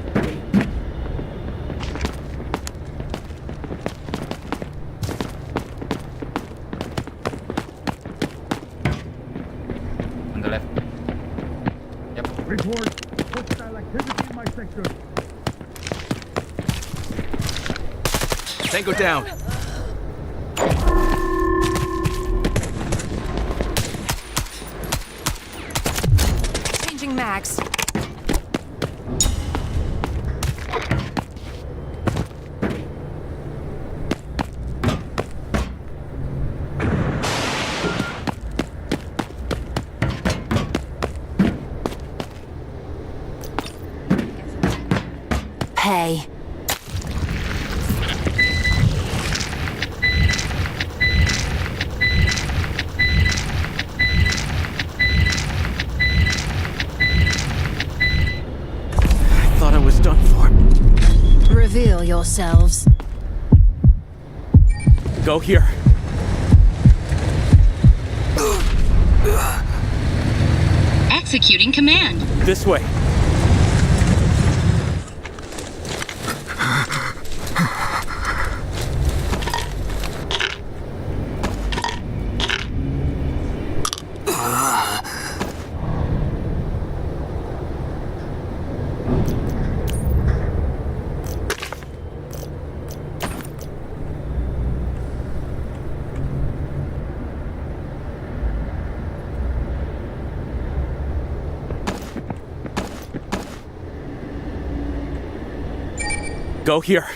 On the left. Yep. Report. Hostile activity in my sector. Tango down. Changing mags. Hey. Thought I was done for. Reveal yourselves. Go here. Executing command. This way. Go here.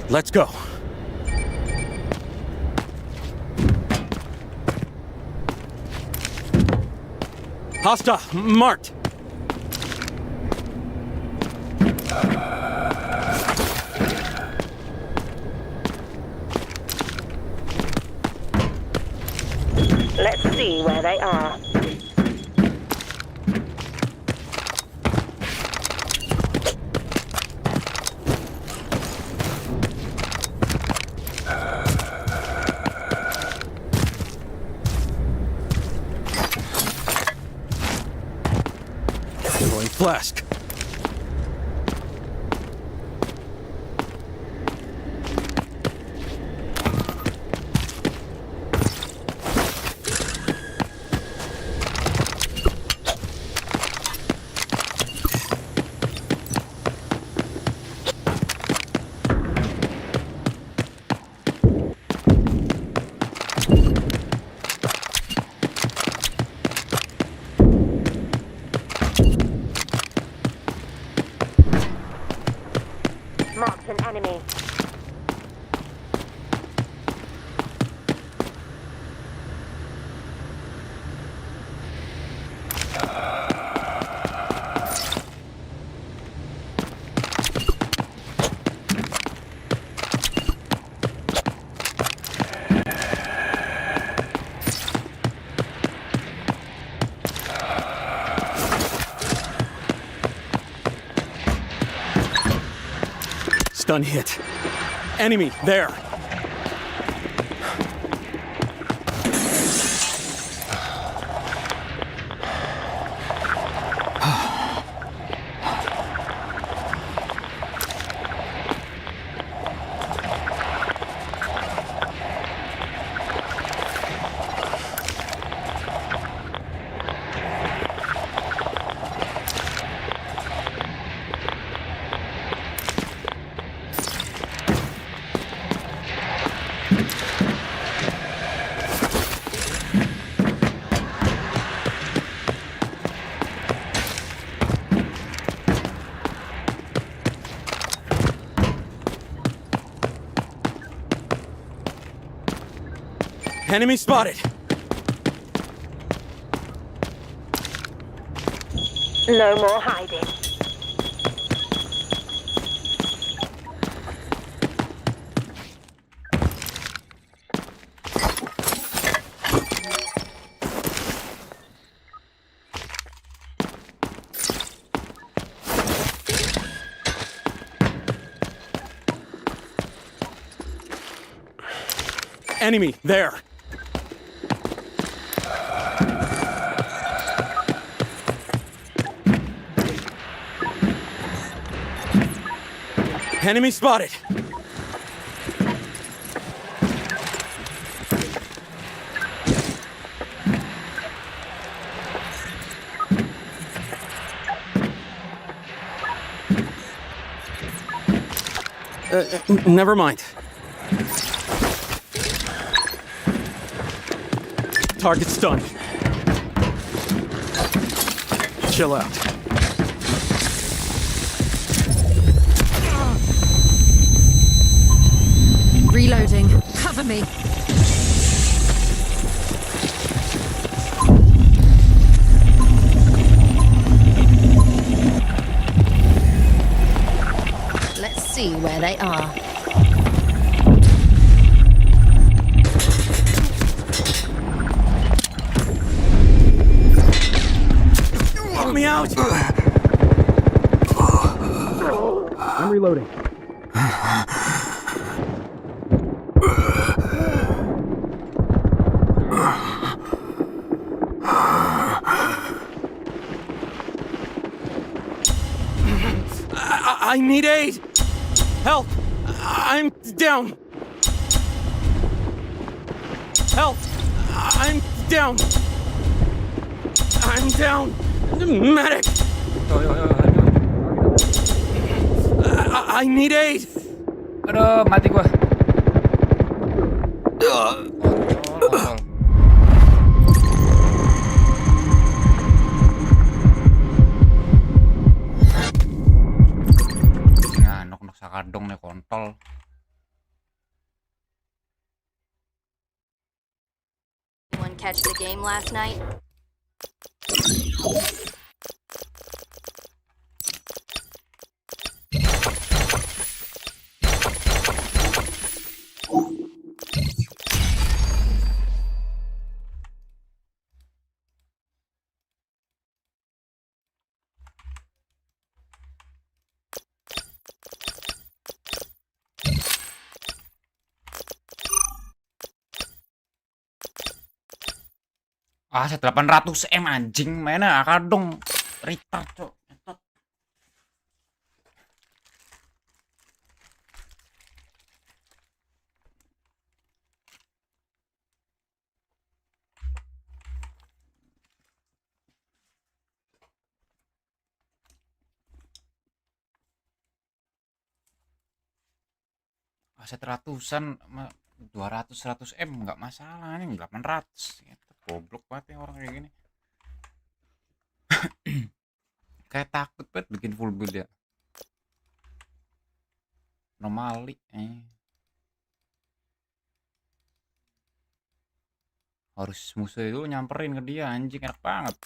Let's go. Hostile marked. Let's see where they are. Throwing flask. Marked an enemy. Stun hit. Enemy there. Enemy spotted. No more hiding. Enemy, there! Enemy spotted! Never mind. Target's done. Chill out. Reloading. Cover me. Let's see where they are. Let me out! I'm reloading. I need aid! Help! I'm down! Help! I'm down! I'm down! Medic! I need aid! Aduh, mati gua. Nah, nok sakadong nih kontol. Anyone catch the game last night? Ah, 800 M anjing, mainnya akadong retard, cok. Aset ratusan 200 M nggak masalah, nih 800 gitu. Goblok banget ya orang kayak gini. Kayak takut banget bikin full build ya. Normali harus musuh itu nyamperin ke dia, anjing enak banget.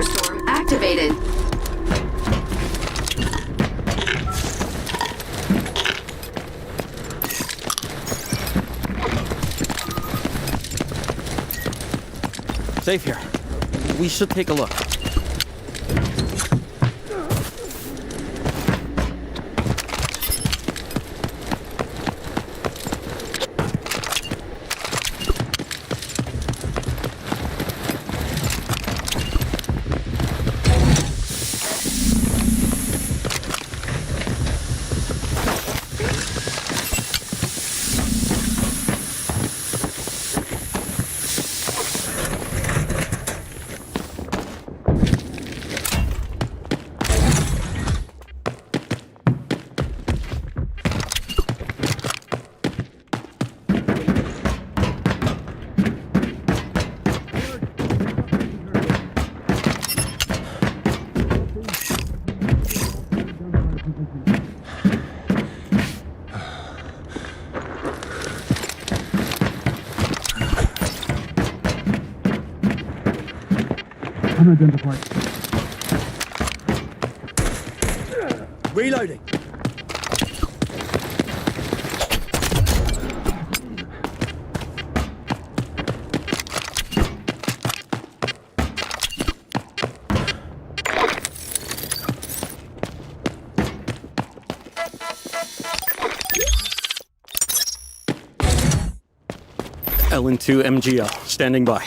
Firestorm activated. Safe here. We should take a look. Unidentified. Reloading. LN2 MGL, standing by.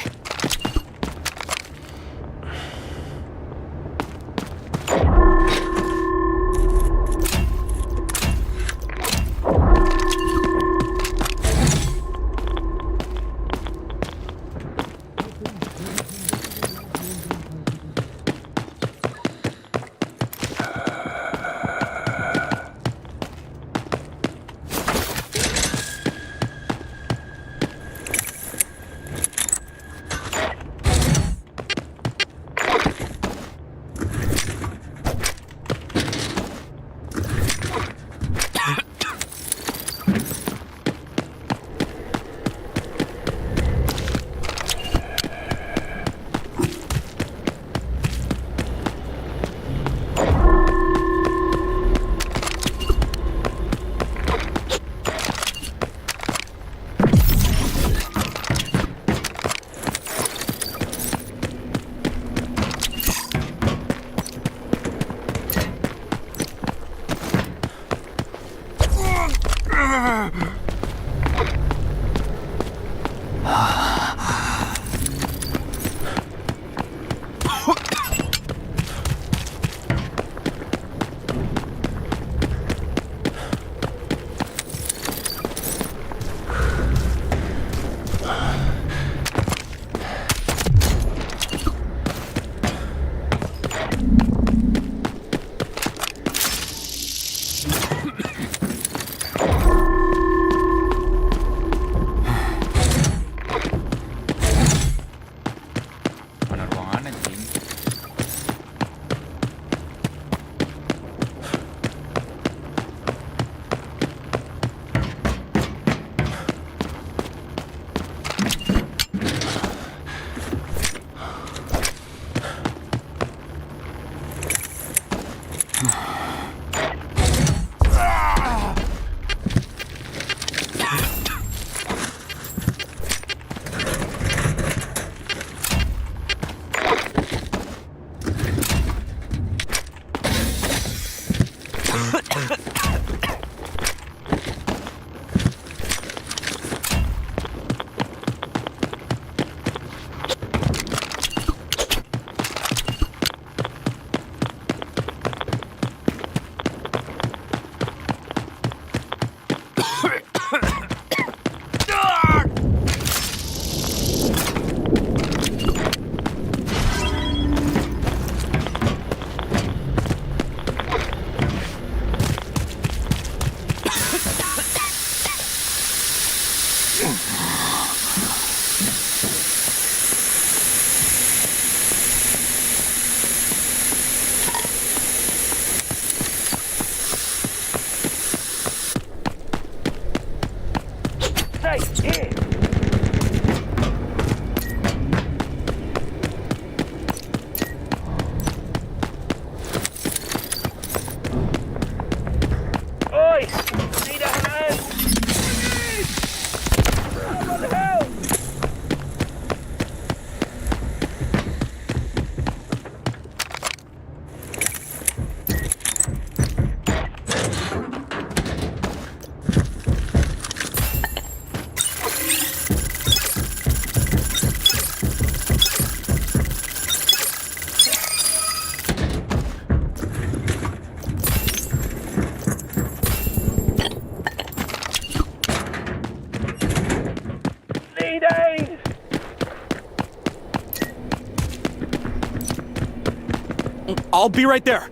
I'll be right there.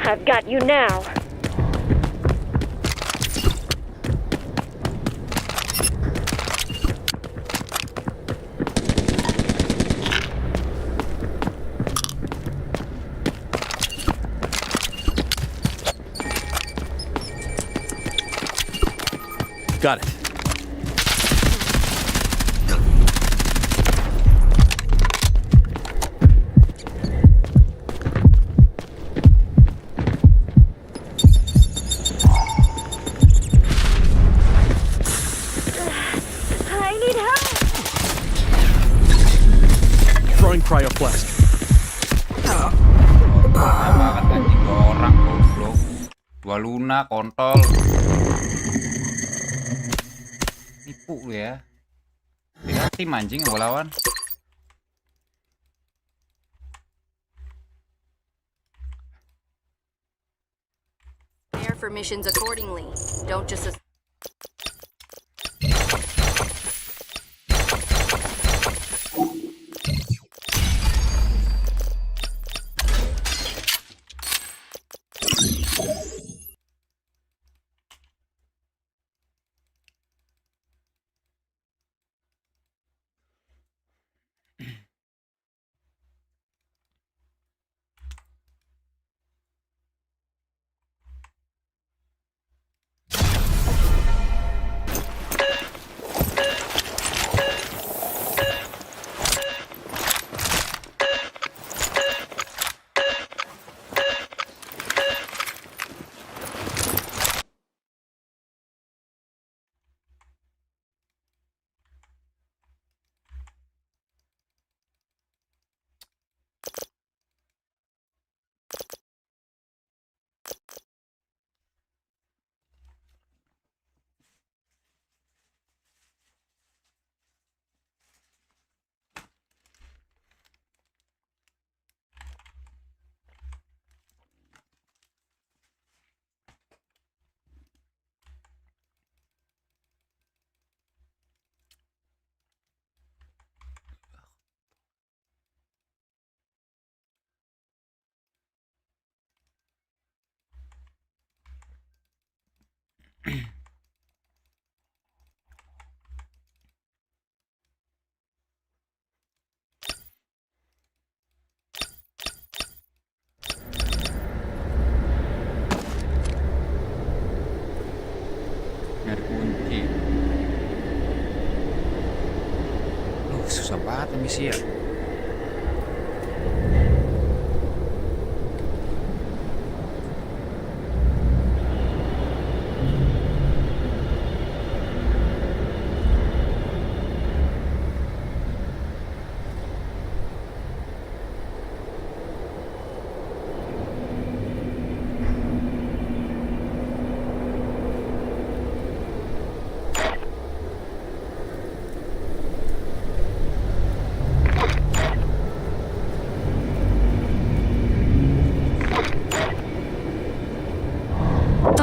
I've got you now. Got it. I need help. Throwing cryo flask. Banget anjing dua orang goblok. Dua Luna kontol. Nipu lu ya. Beda tim anjing yang gue lawan. Prepare for missions accordingly. Don't just nyari kunci. Susah banget misi ya.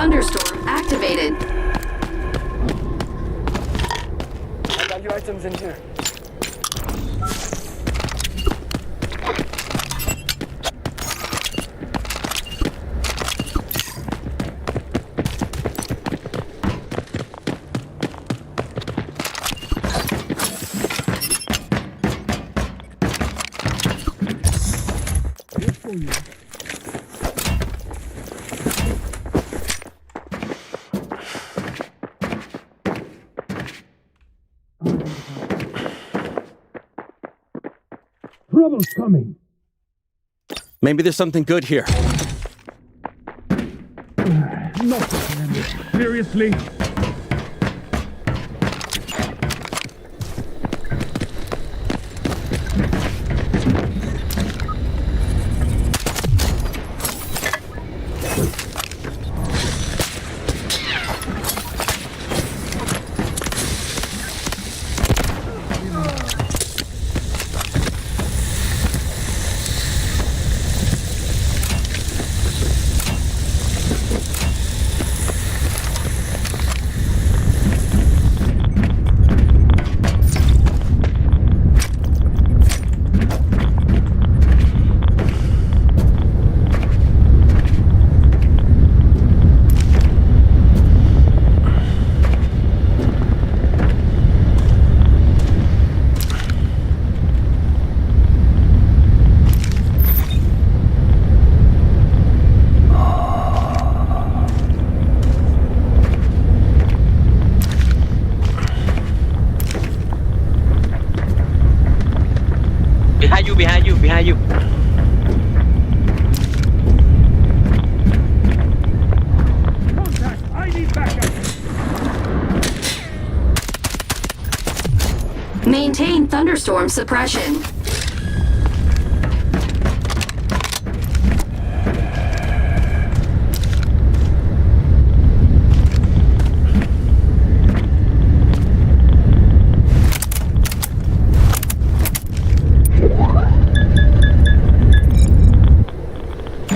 Thunderstorm activated. I got your items in here. Trouble's coming. Maybe there's something good here. Nothing. Seriously? Behind you. Contact! I need backup! Maintain thunderstorm suppression.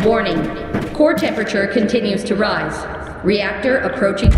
Warning. Core temperature continues to rise. Reactor approaching.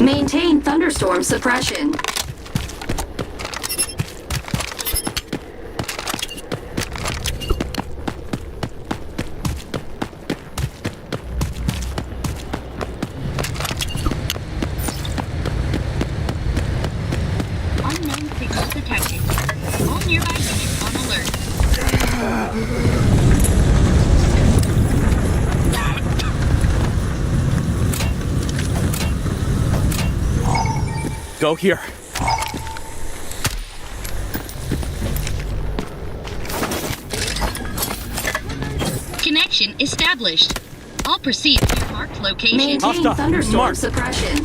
Maintain thunderstorm suppression. Unknown signal detected. All nearby units on alert. Go here. Connection established. I'll proceed to your marked location. Maintain thunderstorm suppression.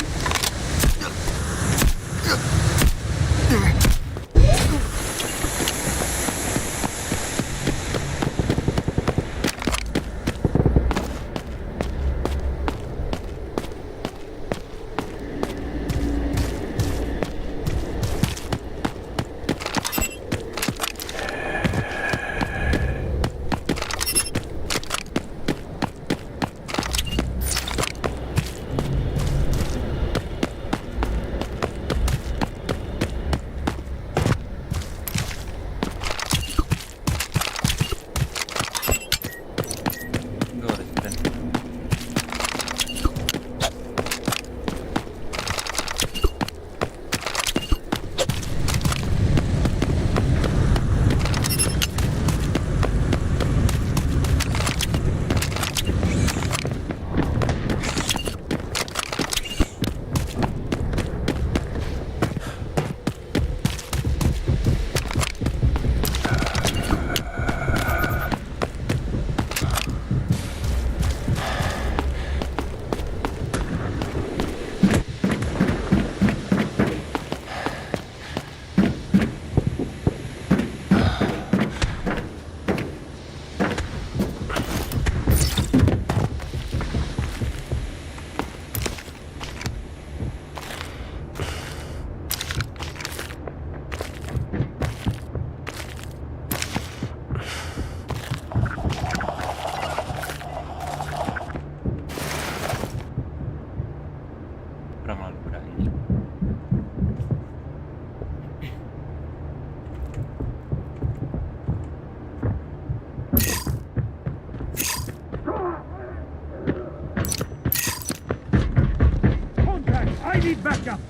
need backup.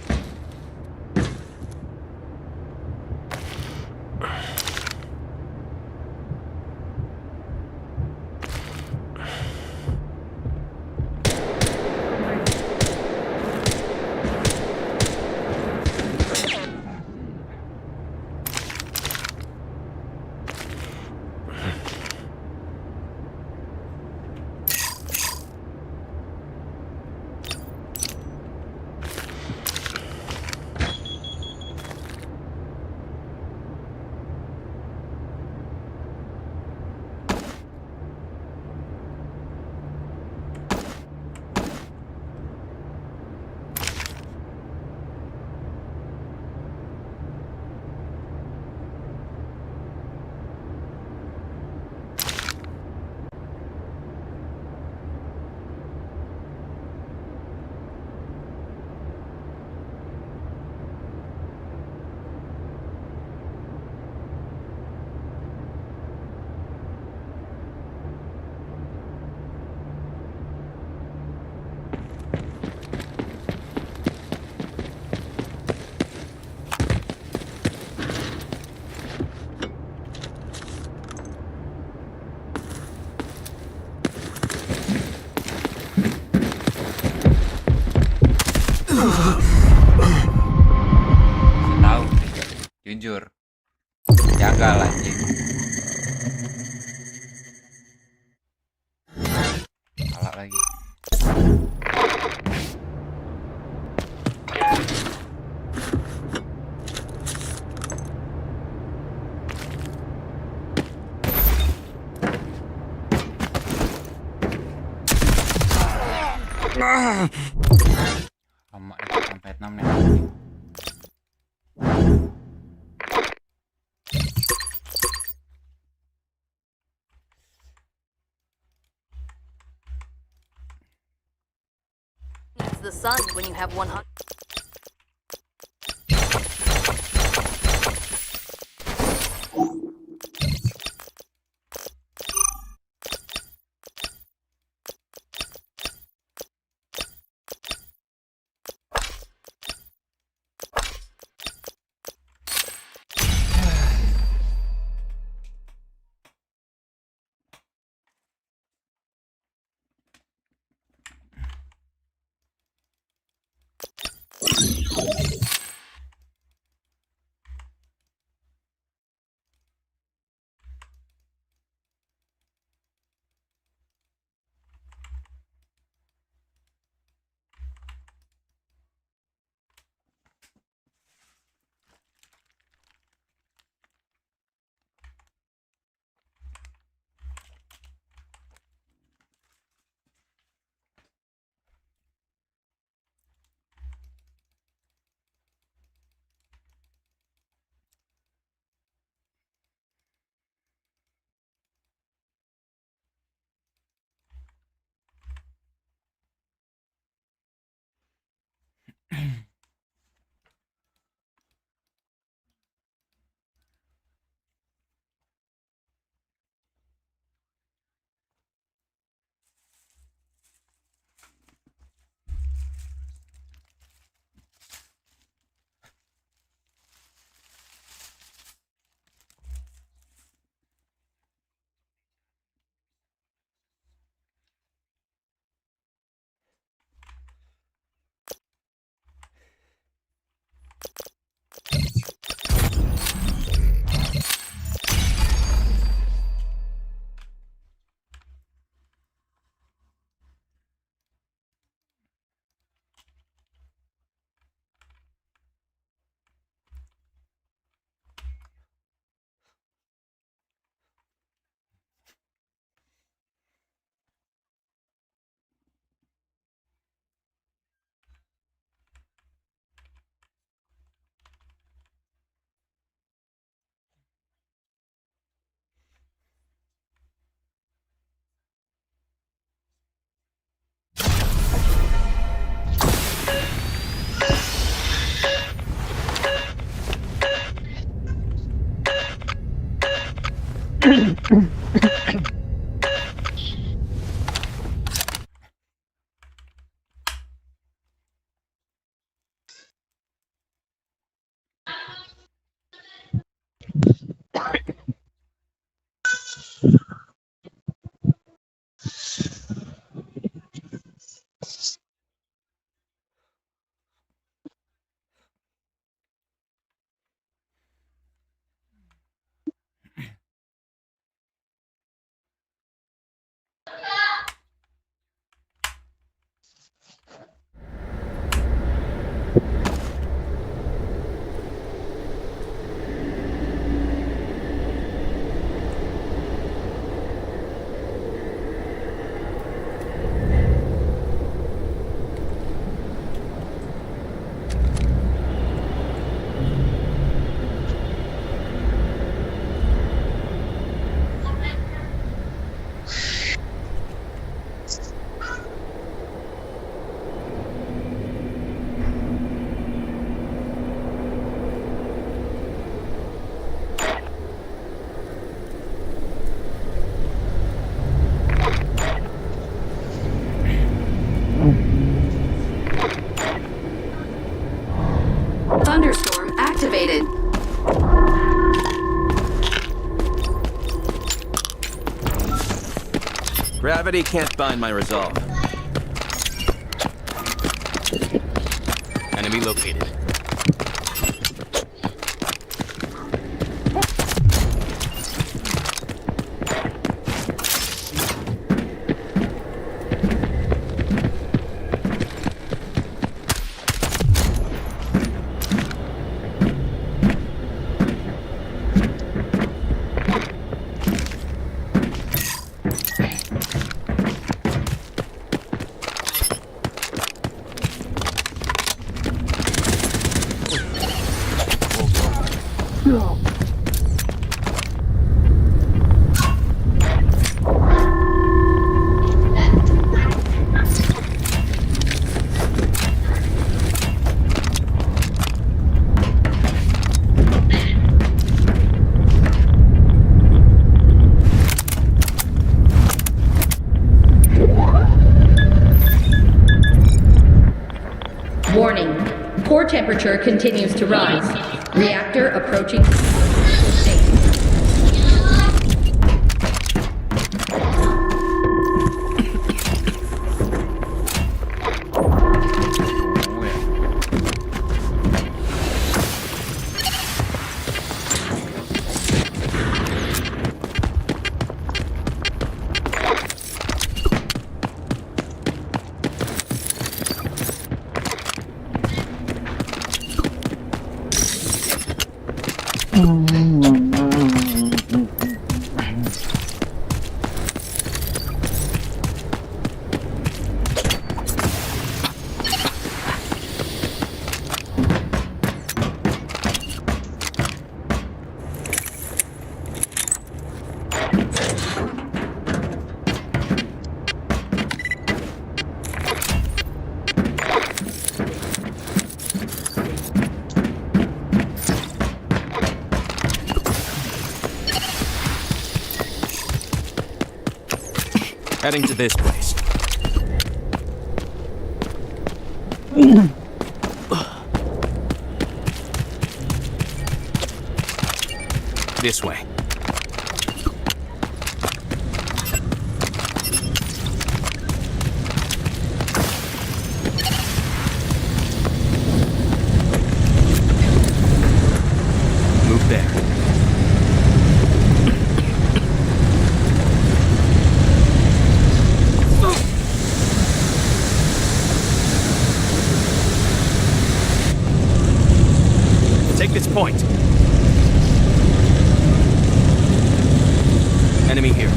Tahu, jujur, jaga anjing. Salah lagi. Lama itu sampai 6 nih. It's the sun when you have 100. Gravity can't bind my resolve. Enemy located. Warning. Core temperature continues to rise. Reactor approaching state. Heading to this place. This way. Move there. Take this point. Enemy here.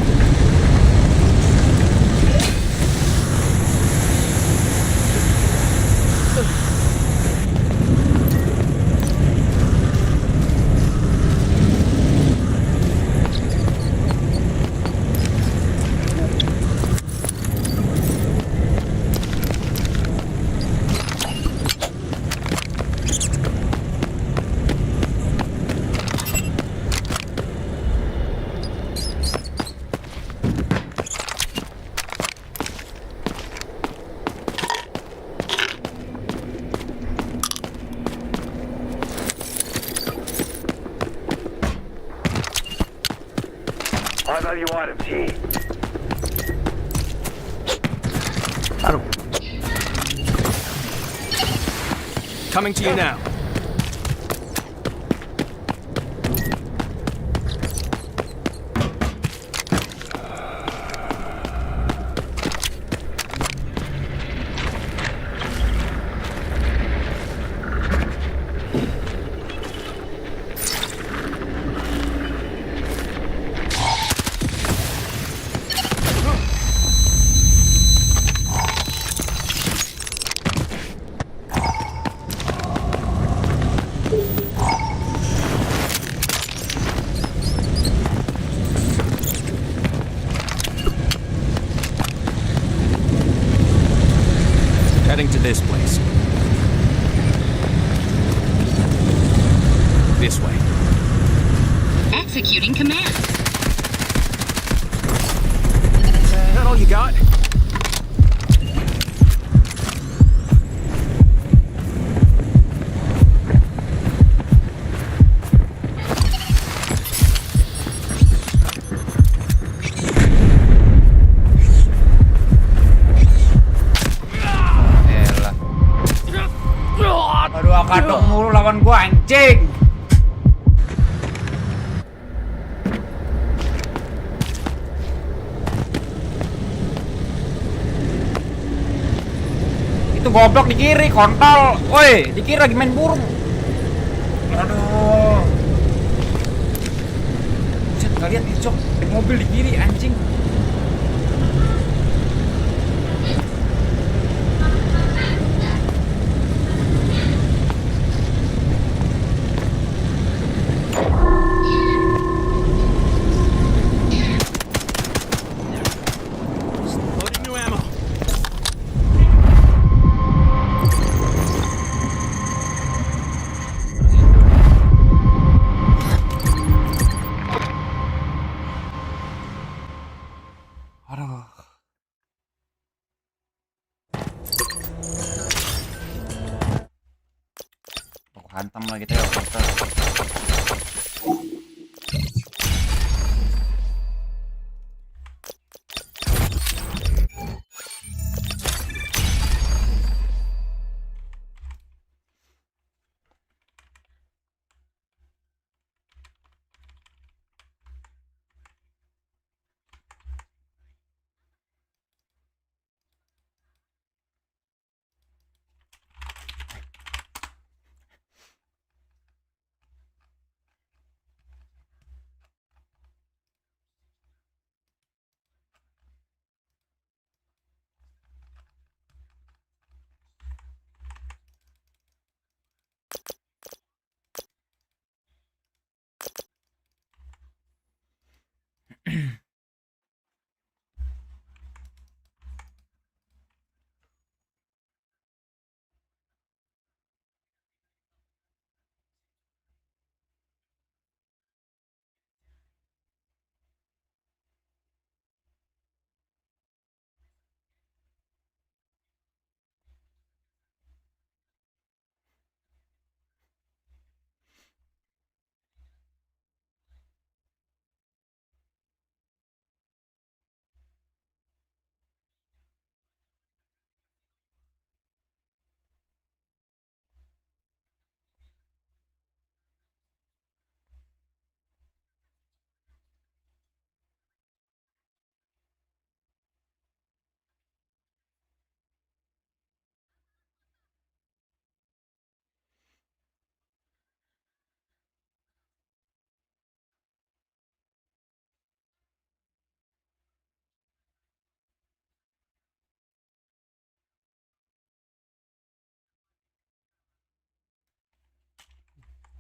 High value items here. Coming to you now. Heading to this place. This way. Executing command. Is that all you got? kadang mulu lawan gua anjing. Itu goblok di kiri, kontol. Woi, di kiri lagi main burung. Aduh. Buset, nggak lihat nih, Cok. Mobil di kiri, anjing. Loading new ammo. Aduh. Oh, hantam lagi teh, hantam.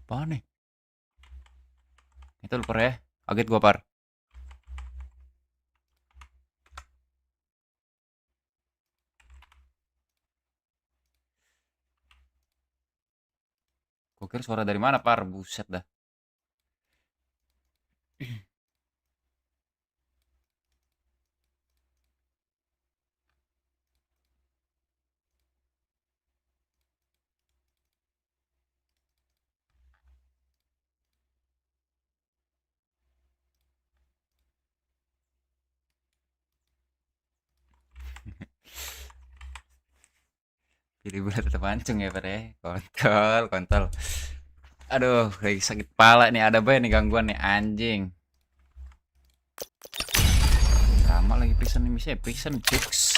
Apa nih? Itu lupa ya. Kaget gua, Par. Gua kira suara dari mana, Par? Buset dah. Pilih bulat tetap mancung ya, Par ya. Kontol, kontol. Aduh, lagi sakit kepala nih. Ada banyak nih gangguan nih, anjing. Sama lagi prison nih, misalnya prison fix.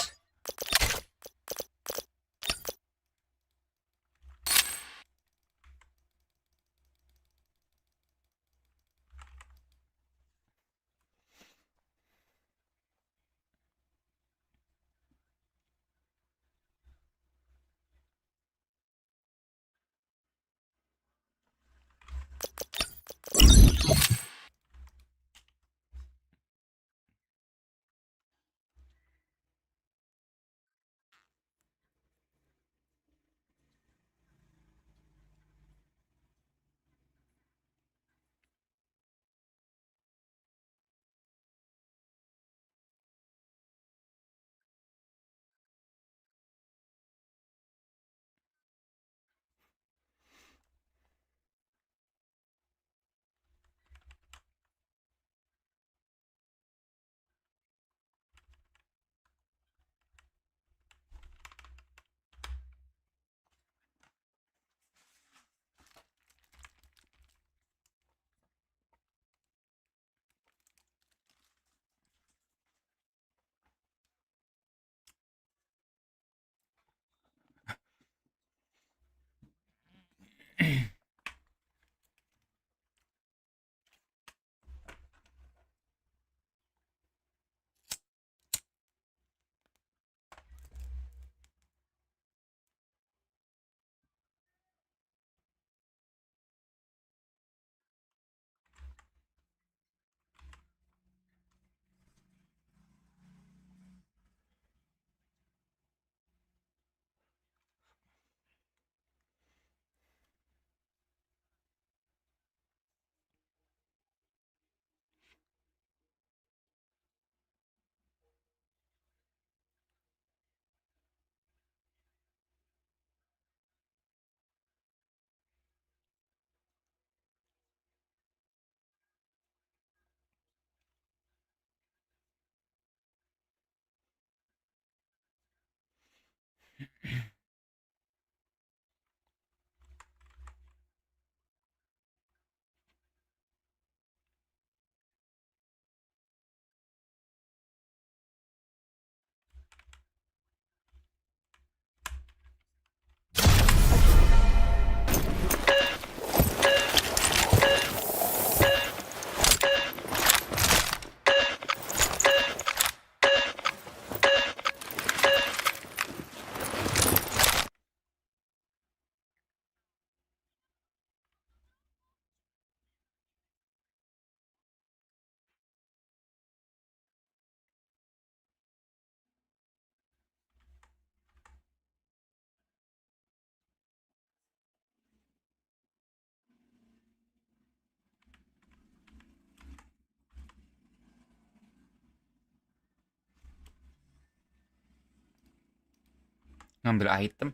Ngambil item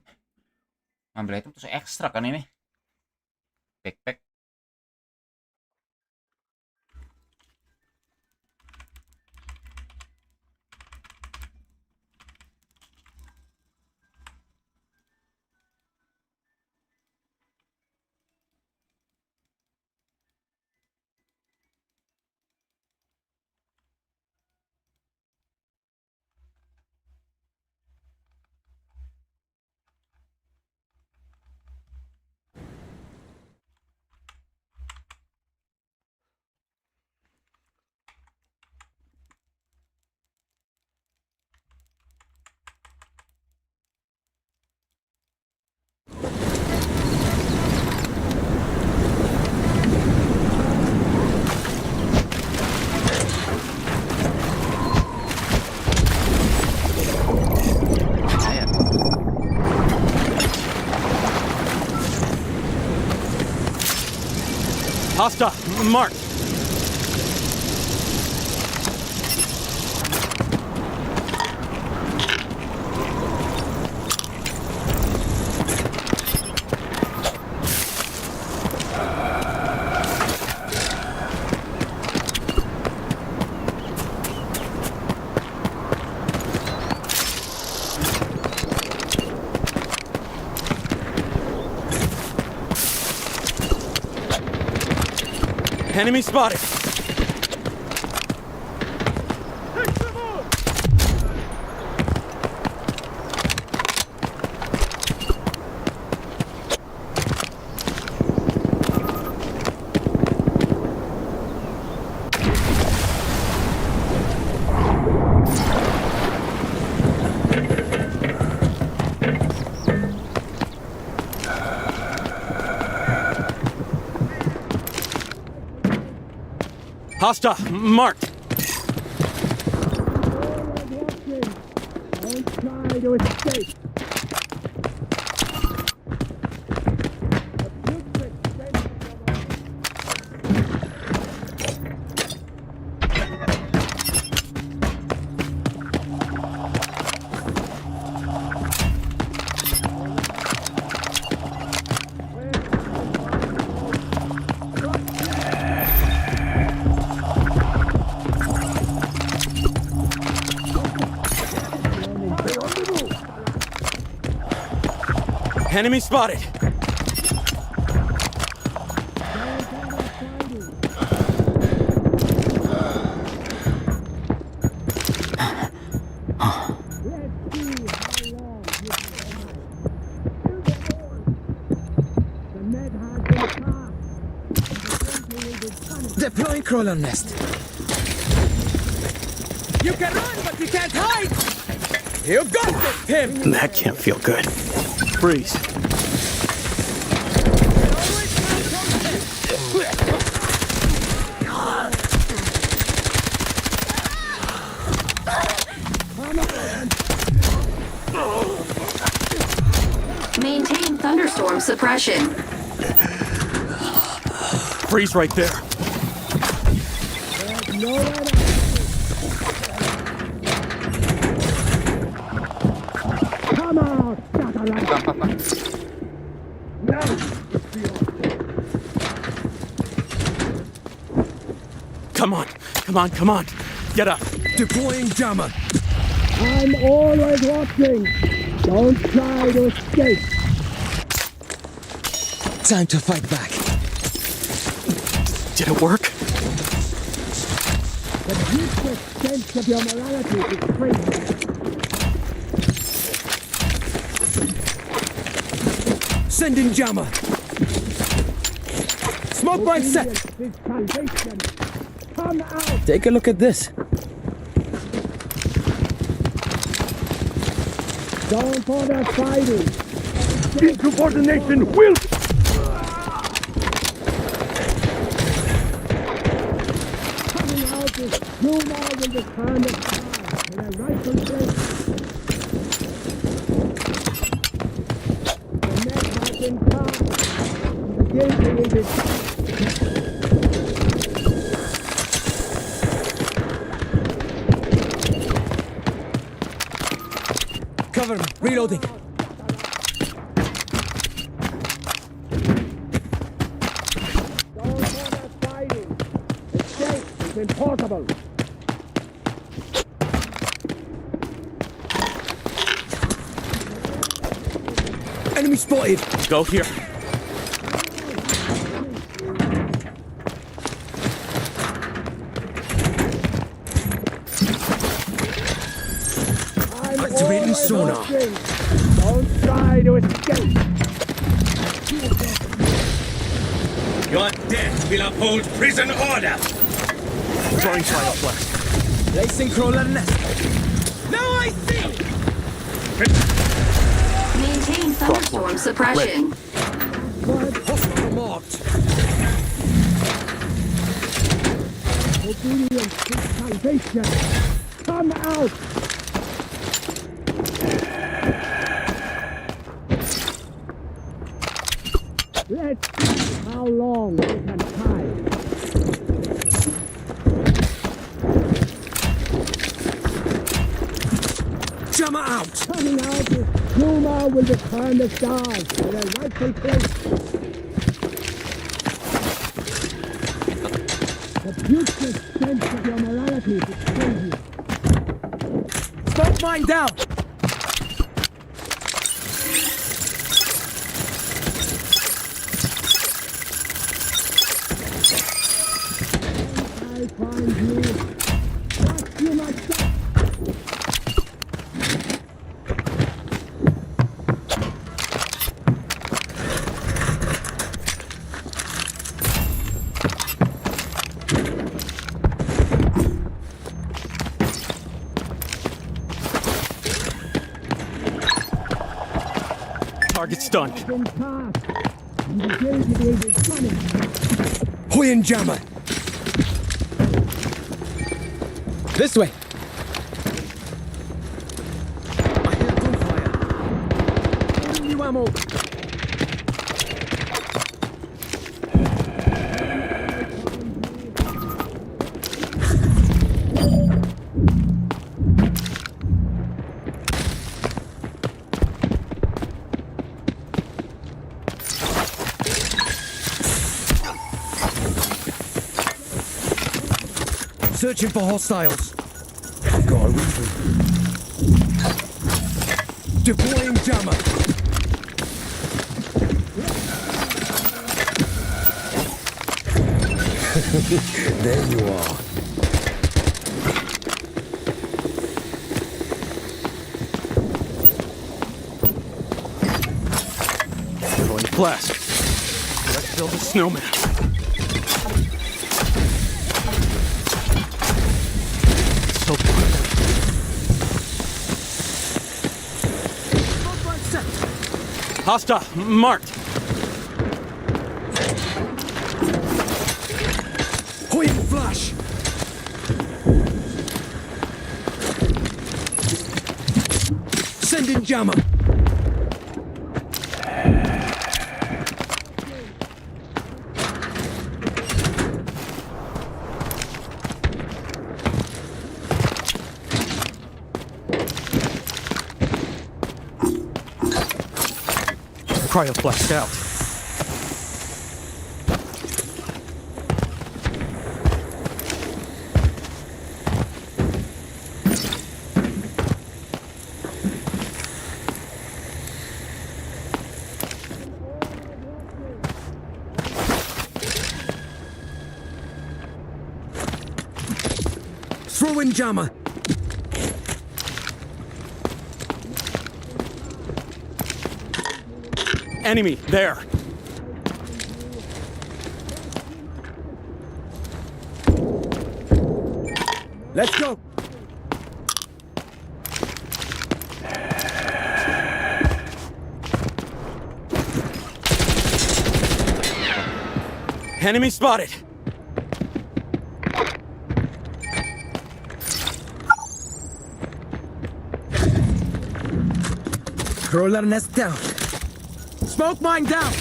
terus ekstra kan ini. Backpack. Hostile, marked. Enemy spotted. Hostile, marked. Don't try to escape. Enemy spotted. Deploying crawler nest. You can run, but you can't hide. You got him. That can't feel good. Freeze. Maintain thunderstorm suppression. Freeze right there. Come on, Come on, come on, come on. Get up. Deploying jammer. I'm always watching. Don't try to escape. Time to fight back. Did it work? The deepest sense of your morality is crazy. Sending jammer. Smoke break set. Come out. Take a look at this. Don't bother fighting. Insubordination will. Coming out is no more than the time of time in a rightful place. The net has been passed. The gate is. Cover me. Reloading. trouble. Enemy spotted. Go here. Activating sonar. Don't try to escape. Your death will uphold prison order. Throwing fireflash. Placing crawler nest. Now I see. Maintain thunderstorm suppression. Hostile marked. Obedience to salvation. Come out. Let's see how long we can hide. Jammer out. Coming out, Numa will return the stars to their rightful place. The future sense of your morality is crazy. Smoke mine down. I find you. What you must do. Target's done. Been passed. And the danger is coming. Hoyan jammer. This way. I hear gunfire. New ammo. Searching for hostiles. Got a reason. Deploying jammer. There you are. Throwing blast. Let's build a snowman. So Hostile marked. Hoying flash. Sending jammer. Cryo flashed out. Throwing jammer. Enemy there. Let's go. Enemy spotted. Crawler nest down. Smoke mine down!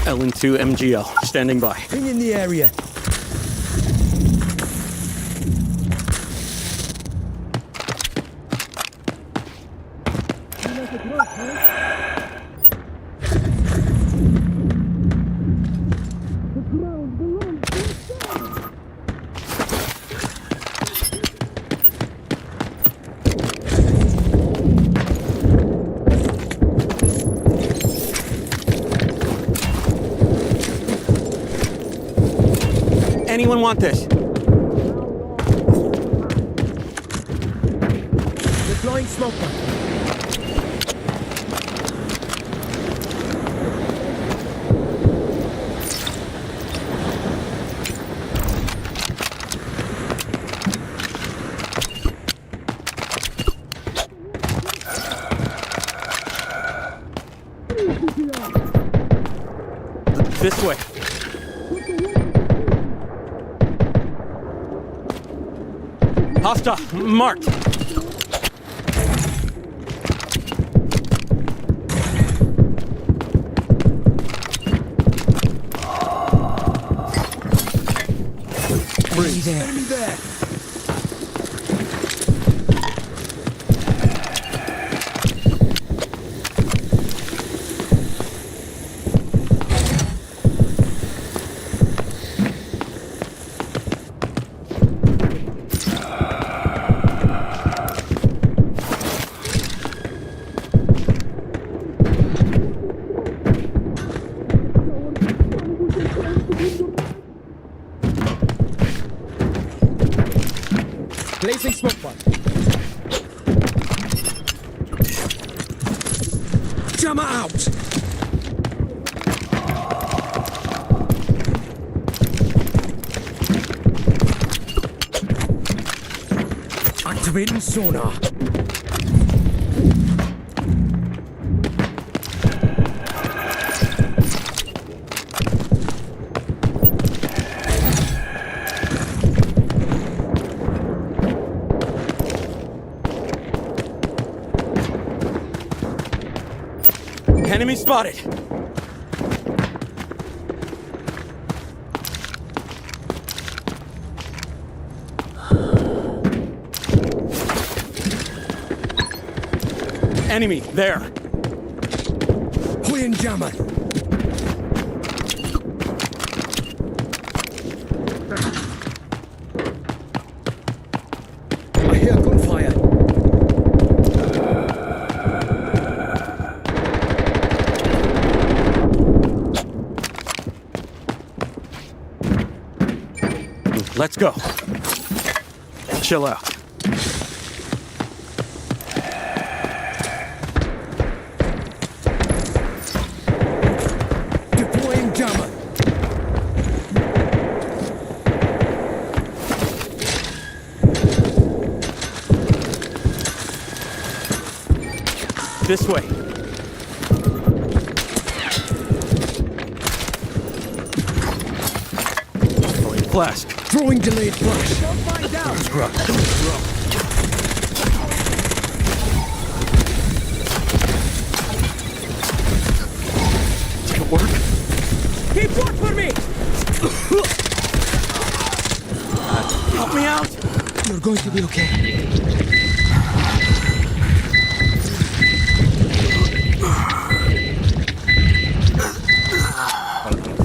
LN2 MGL, standing by. Bring in the area. Anyone want this? Deploying smoke bomb. This way. Hostile marked. Breathing. Enemy there. Placing smoke bomb. Jammer out. Activating sonar. Enemy spotted. Enemy there. Queen jammer. I hear gunfire. Let's go. Chill out. Deploying jammer. This way. Throwing flask. Throwing delayed flash. Don't find out. Scrub. Don't scrub. Did it work? Keep watch for me. Help me out. You're going to be okay.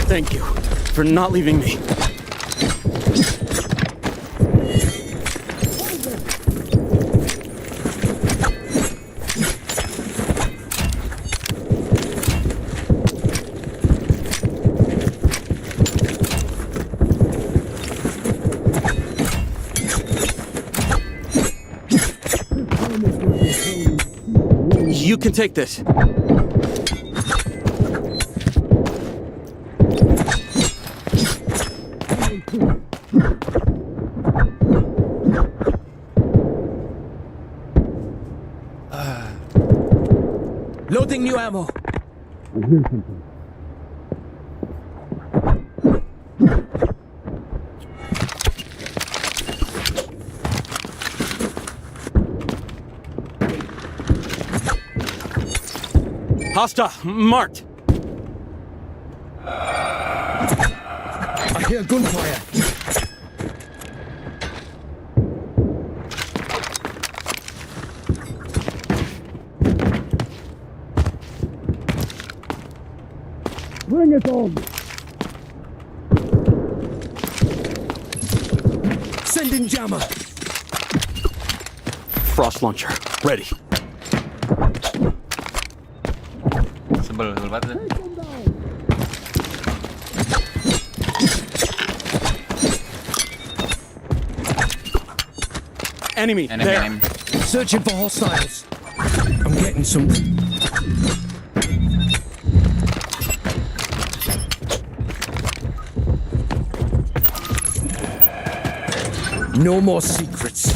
Thank you for not leaving me. You can take this. Loading new ammo. I hear something. Hostile marked. I hear gunfire. Bring it on. Sending jammer. Frost launcher ready. Sebel banget. Enemy there. Enemy. Searching for hostiles. I'm getting something. No more secrets.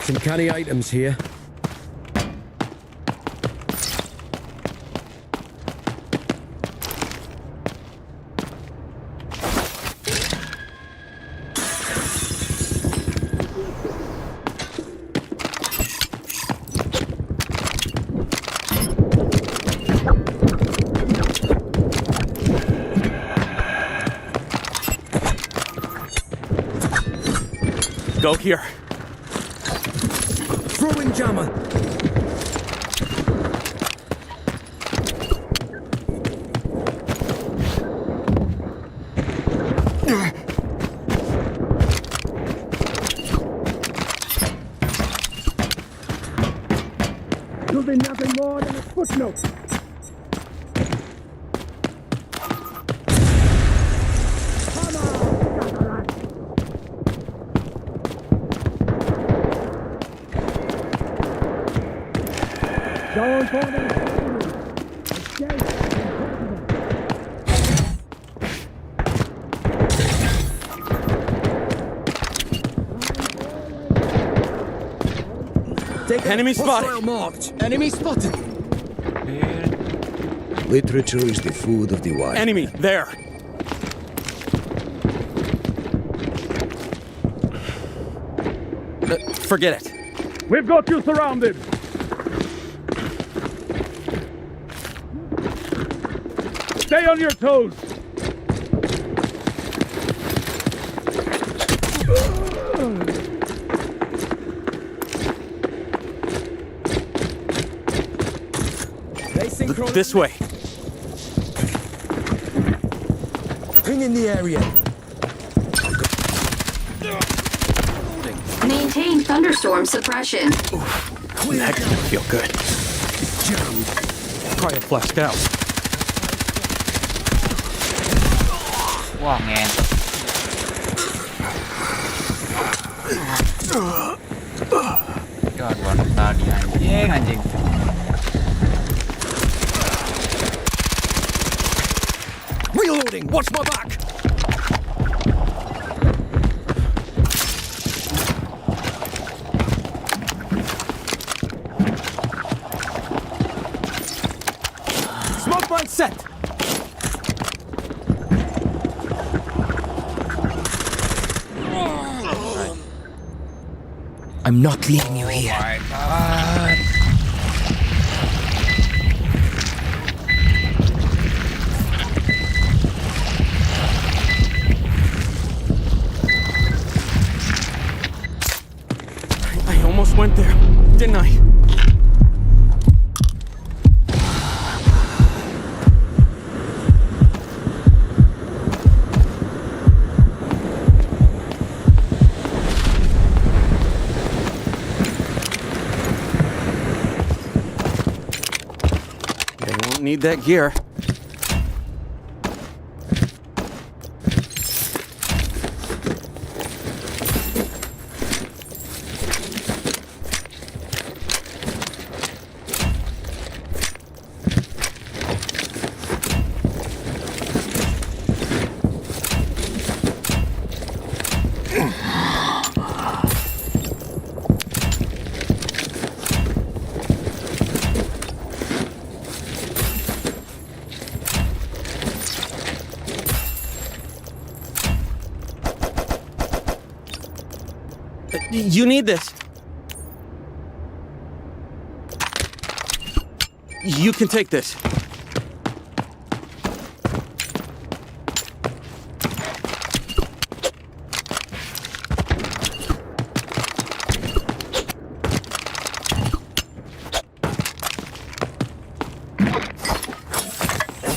Some canny items here. Go here. Throwing jammer. You'll be nothing more than a footnote. Don't fall down. Enemy spotted. Marked. Enemy spotted. Literature is the food of the wild. Enemy there. Forget it. We've got you surrounded. Stay on your toes. This way. Bring in the area. Maintain thunderstorm suppression. That doesn't feel good. Cryo flashed out. Wah, ngentot. God, warna tadi anjing. Reloading. Watch my back. Smoke mine set. I'm not leaving you here. Oh my God. I almost went there, didn't I? Need that gear. You need this. You can take this.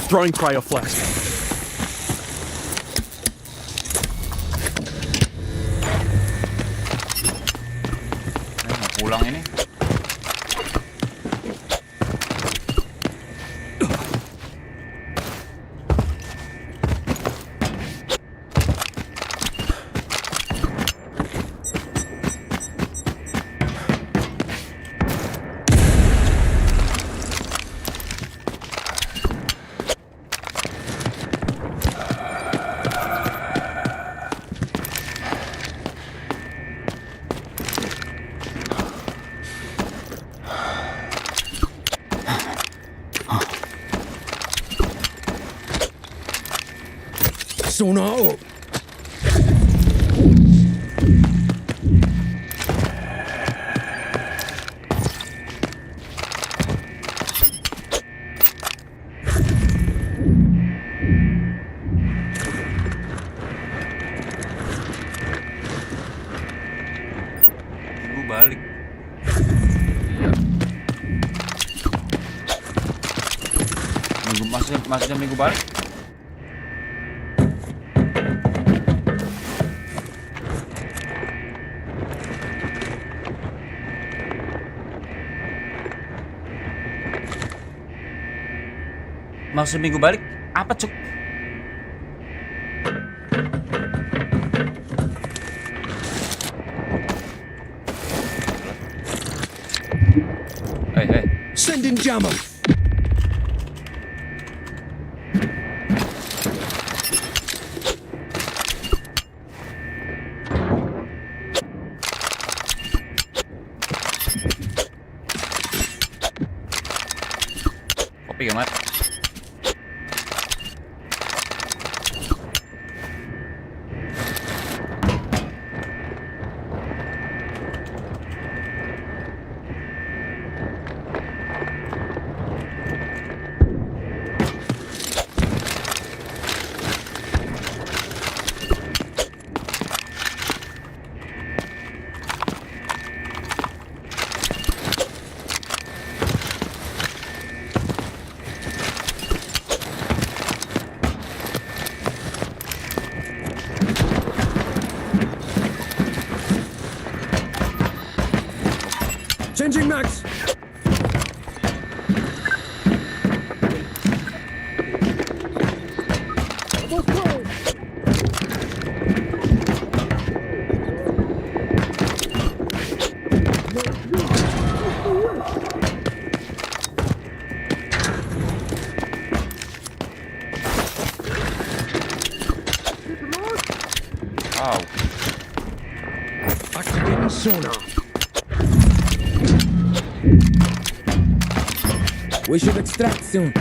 Throwing cryo flask. Mau pulang ini. Sonar up. Minggu balik. Minggu maksudnya minggu balik. Maksud minggu balik apa, Cuk? Hey. Sending jammer. Kopi gamat. Changing max. Wow. Activating sonar. We should extract soon.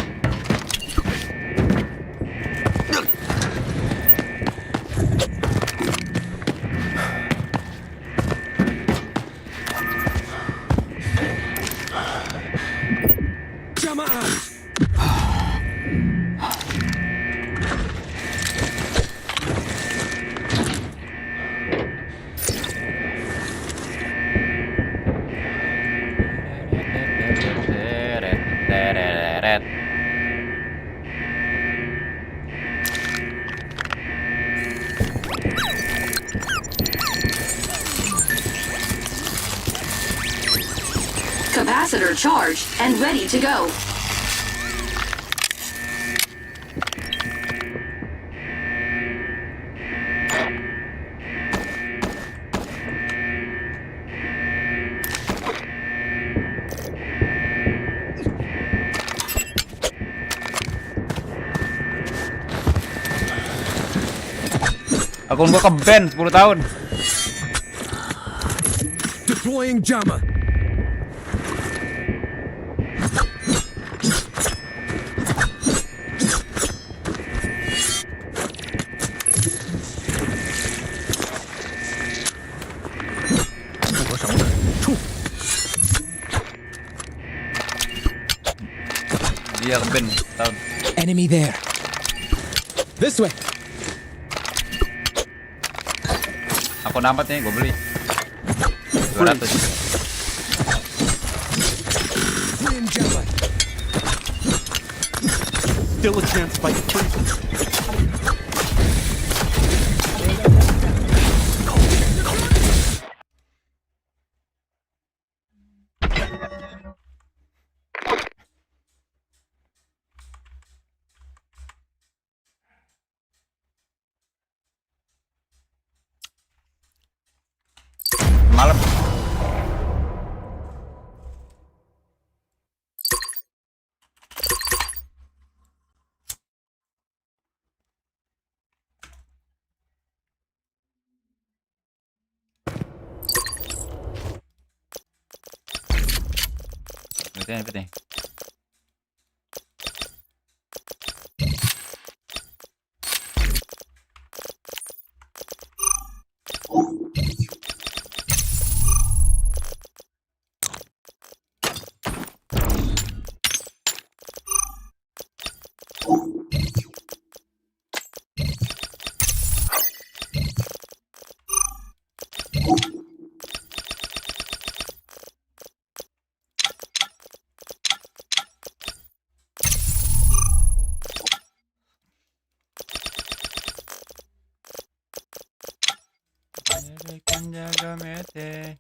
Capacitor charged and ready to go. Akun gua ke-ban 10 tahun. Deploying jammer. Dia ke-ban tahun. Enemy there. This way. Aku nampak nih, gue beli 200. still a chance if I can. Malam. Apa nih? Jaga mete.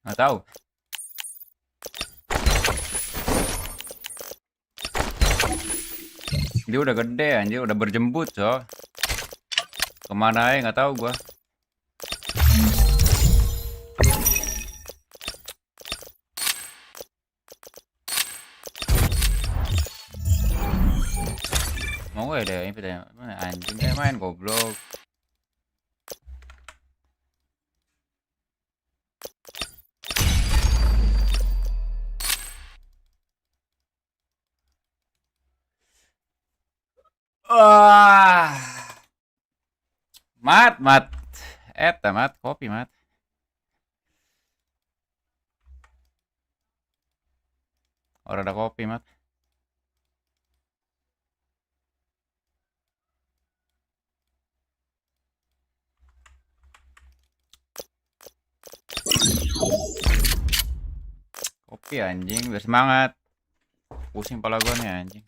Nggak tahu. Dia udah gede anjir, udah berjembut, so. Kemana aja nggak tahu gua. Mau gue deh, ini mana anjing kayak main goblok. Mat. Eta mat, kopi mat. Orang ada kopi mat. Kopi anjing, biar semangat. Pusing kepala gua nih anjing.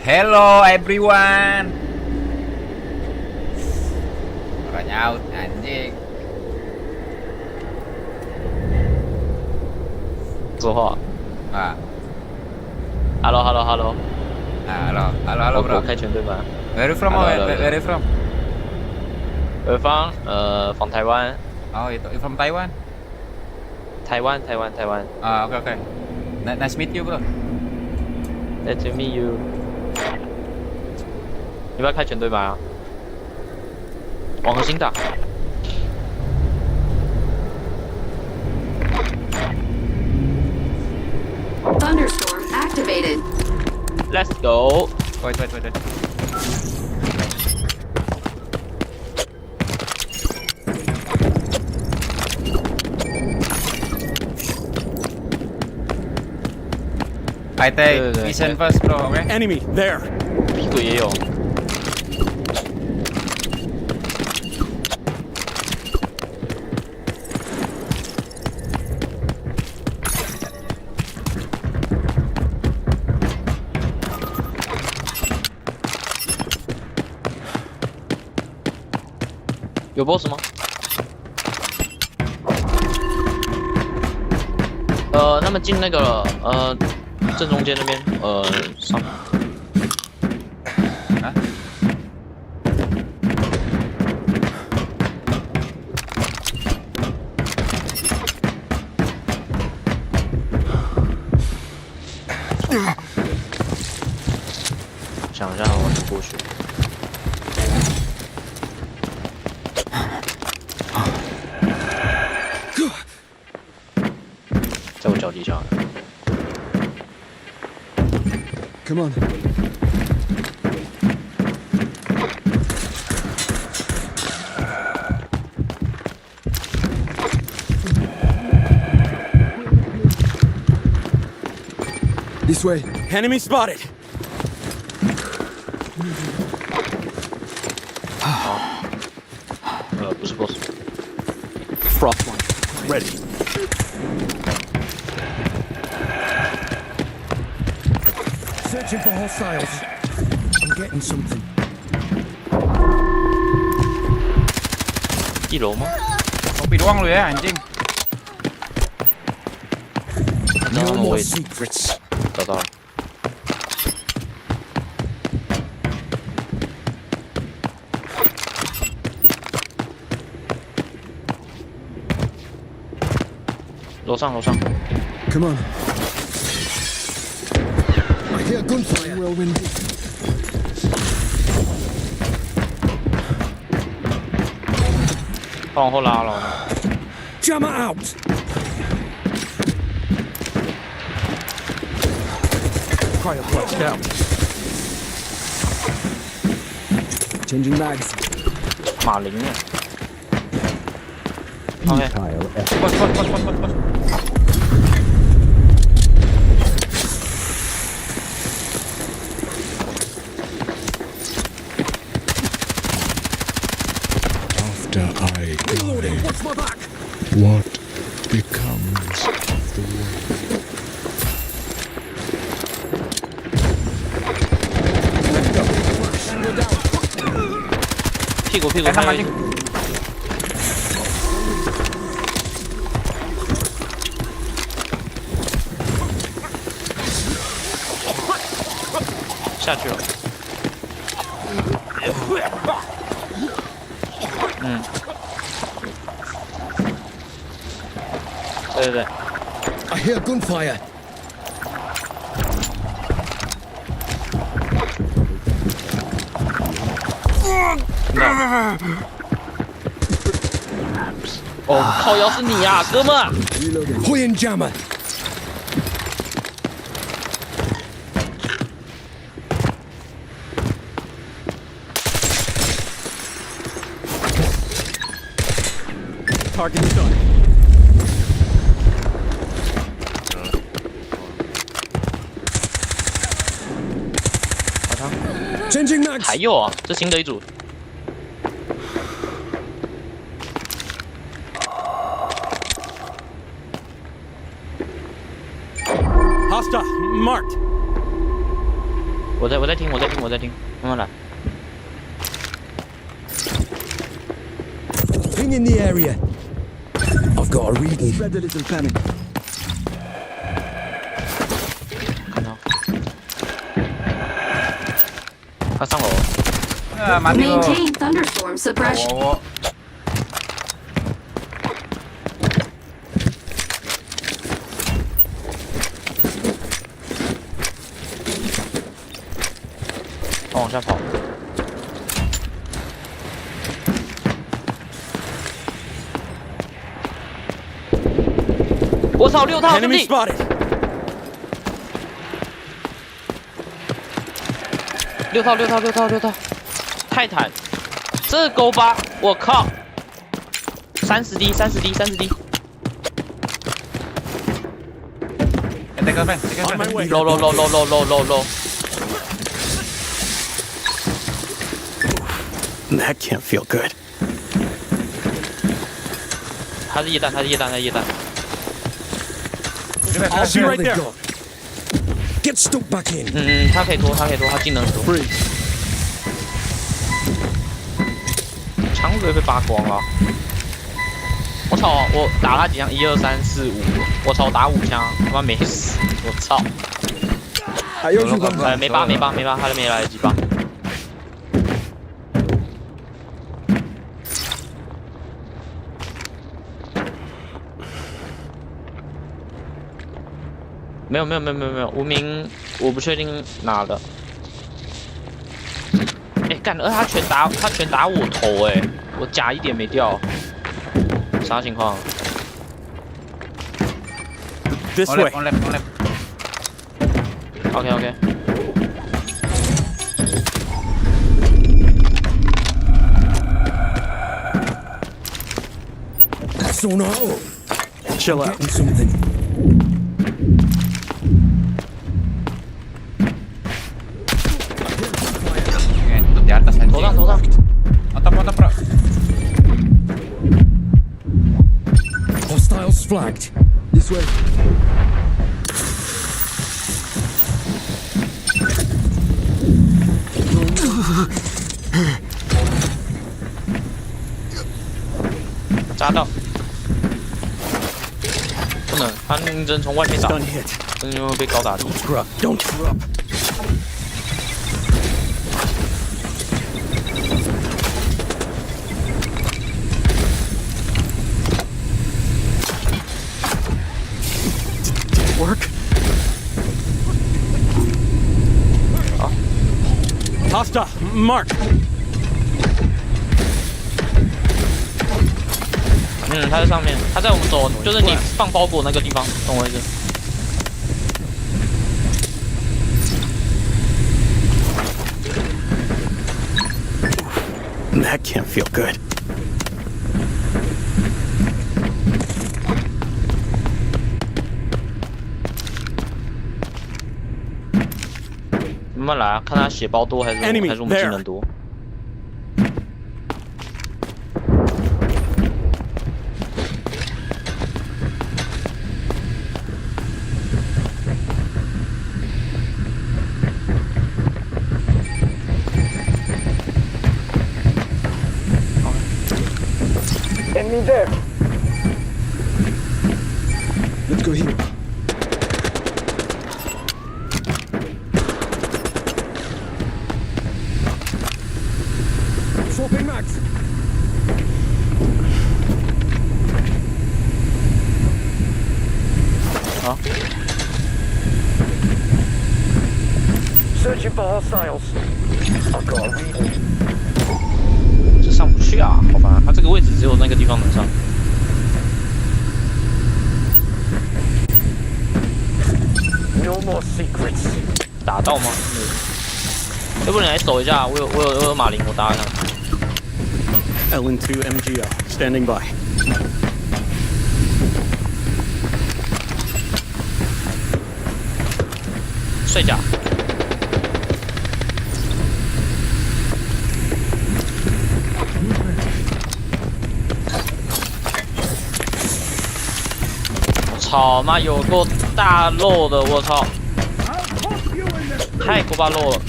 Hello everyone. Suaranya Nyaut anjing. 说话 啊 ，Hello Hello Hello， Halo bro， 开全对吗 Where you from? Where you from? 方from Taiwan。 Oh itu from Taiwan? Taiwan。Ah oke. Nice meet you bro. Nice to meet you。你不要开全对吗？往核心打。 Thunderstorm activated. Let's go. Wait. I take vision first bro, okay? Enemy there. 屁股也有。有 boss 吗？他们进那个了，正中间那边，上。啊？想一下，我怎么过去？ 在我脚底下。Come on. This way. Enemy spotted. 不是 boss。 Frost one. Ready. Searching for hostiles. I'm getting something. 1楼吗？ Kopi doang lu ya anjing. No more secrets. 找到了。楼上。 Come on. I hear gunfire. Whirlwind. 往后拉了。 Jammer out. Cryo clutch down. Changing mags. 马林呢 ？OK。Bos. After I die, what becomes of the world? 屁股。下去了。对。 I hear gunfire. Oh, 靠腰是你呀，哥们。 Hoying jammer. Target done. Changing mags. 还有啊，这新的一组。 Hostile marked. 我在听，慢慢来。Moving in the area. I've got a reading. Spread a little panic. 看到。他上楼。Maintain thunderstorm suppression. 他往下跑。我操，6套兄弟！六套，泰坦，这勾巴，我靠，30D，low。That can't feel good. 他是液弹。I'll be right there. Get stuck back in. 他可以拖，他技能拖。枪嘴被扒光了。我操！我打他几枪？1、2、3、4、5。我操！打5枪，他妈没死！我操！没扒，他都没来得及扒。没有，无名我不确定哪了。哎，干！他全打我头哎，我甲1点没掉，啥情况 ？This way. OK。Sonar. Chill out. Something. 头上。Hostiles flagged. This way. 扎到。不能，他人从外面打，因为被高打。Don't screw up. Work. Hostile. Mark. 他在上面，他在我们走，就是你放包裹那个地方，懂我意思？ That can't feel good. 慢慢来啊，看他血包多还是我们技能多。 Enemy there. Let's go here. Swapping mags. Searching for hostiles. I've got a reading. 这上不去啊，好吧，他这个位置只有那个地方能上。No more secrets. 打到吗？要不你来走一下，我有马林，我打他。LN2 MGL standing by. 睡觉。 操妈有够大漏的，我操！太可怕漏了。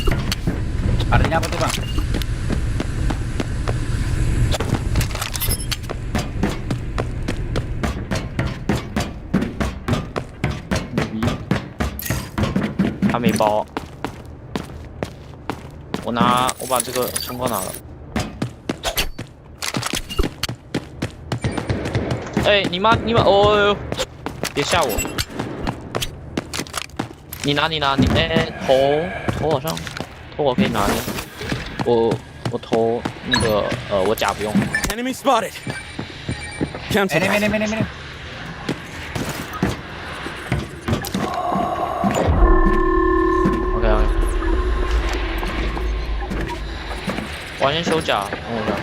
Adanya apa tuh bang? 他没包。我把这个冲锋拿了。哎，你妈！哦，别吓我！你拿！哎，头好像头我可以拿的。我头那个我甲不用。Enemy spotted. Cancel. Enemy. OK。我先修甲，等我一下。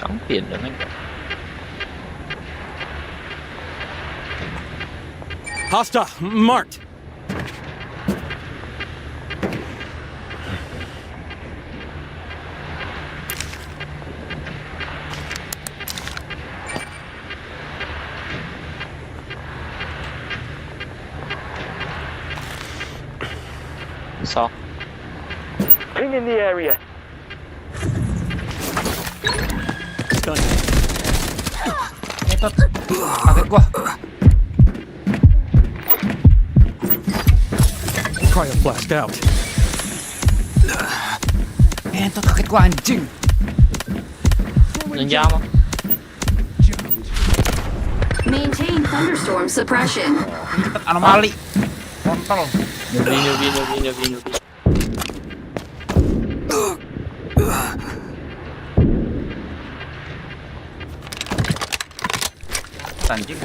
刚点的那个。Hostile marked. So. Clean in the area. Done. Kaget gua. Cryo flashed out. Entot kaget gua anjing. 能压吗？ Maintain thunderstorm suppression. Anomali. Kontol. 牛逼！Anjing.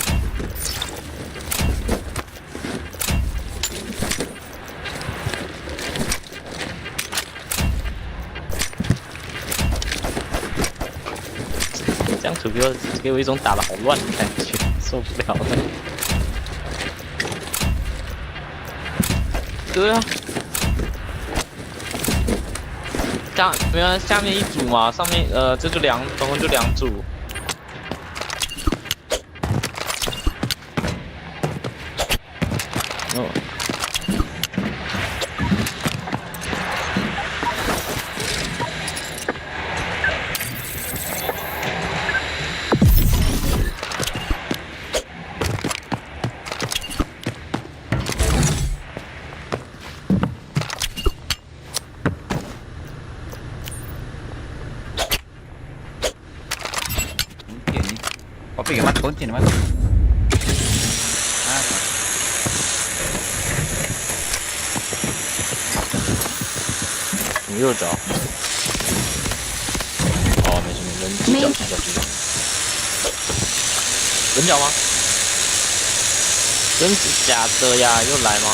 这样图给我一种打得好乱的感觉，受不了了。对啊，下面一组嘛，上面这就总共就2组。哦。Kopi cái mắt kunci nih mas.你又找？哦，没事，人角。人角吗？真假的呀？又来吗？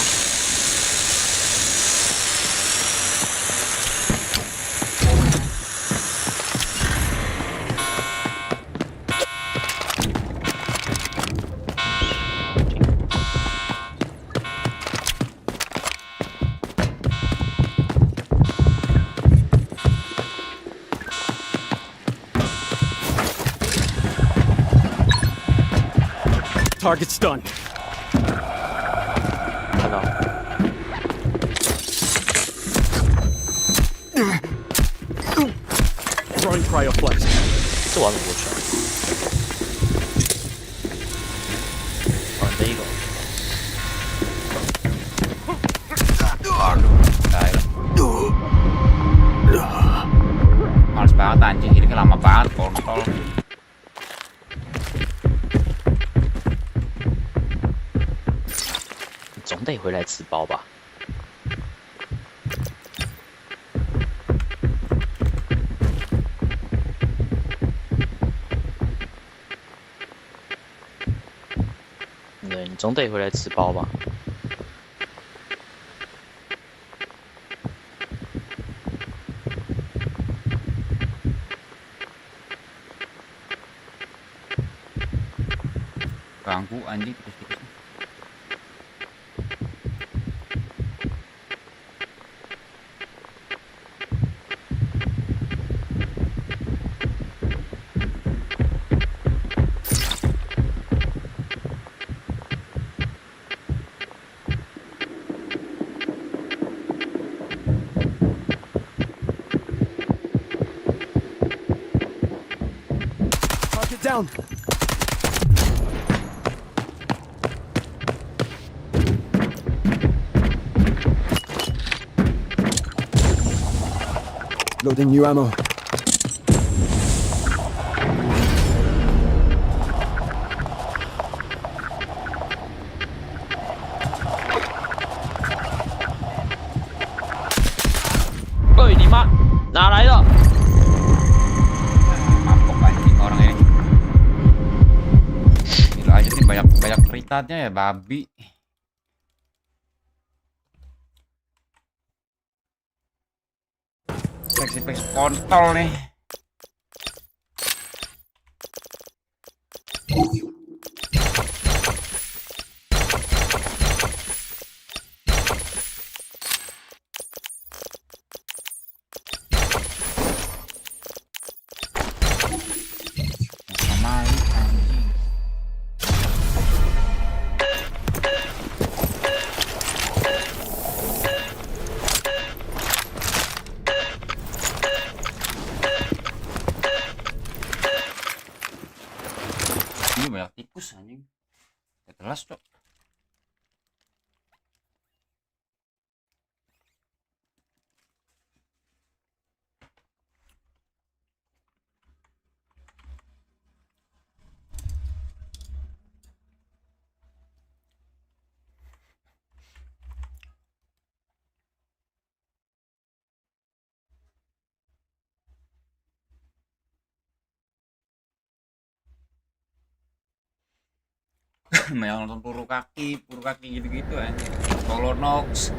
Target's done. 看到。Throwing cryo flash. 这完了过去了。玩这一个。来了。Males banget anjing, ini lama banget kontol. 总得回来吃包吧。对，你总得回来吃包吧。Ganggu anjing. down. Loading new ammo. Woi, ni mak, nak来了。 Mabok anjing orang ini. Gila aja sih banyak ritatnya ya babi. Seksi kontol nih. Ini banyak tikus anjing. Gak jelas cok. Yang nonton puru kaki gitu-gitu anjing. Solo Nox.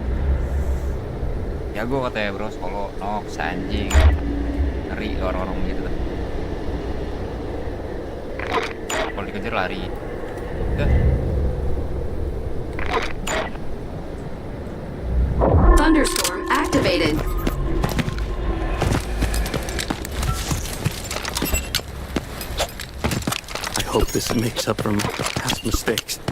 Jago katanya bro, Solo Nox anjing. Ngeri orang-orang gitu tuh. Kalau dikejar lari. Udah. Thunderstorm activated. I hope this makes up for past mistakes.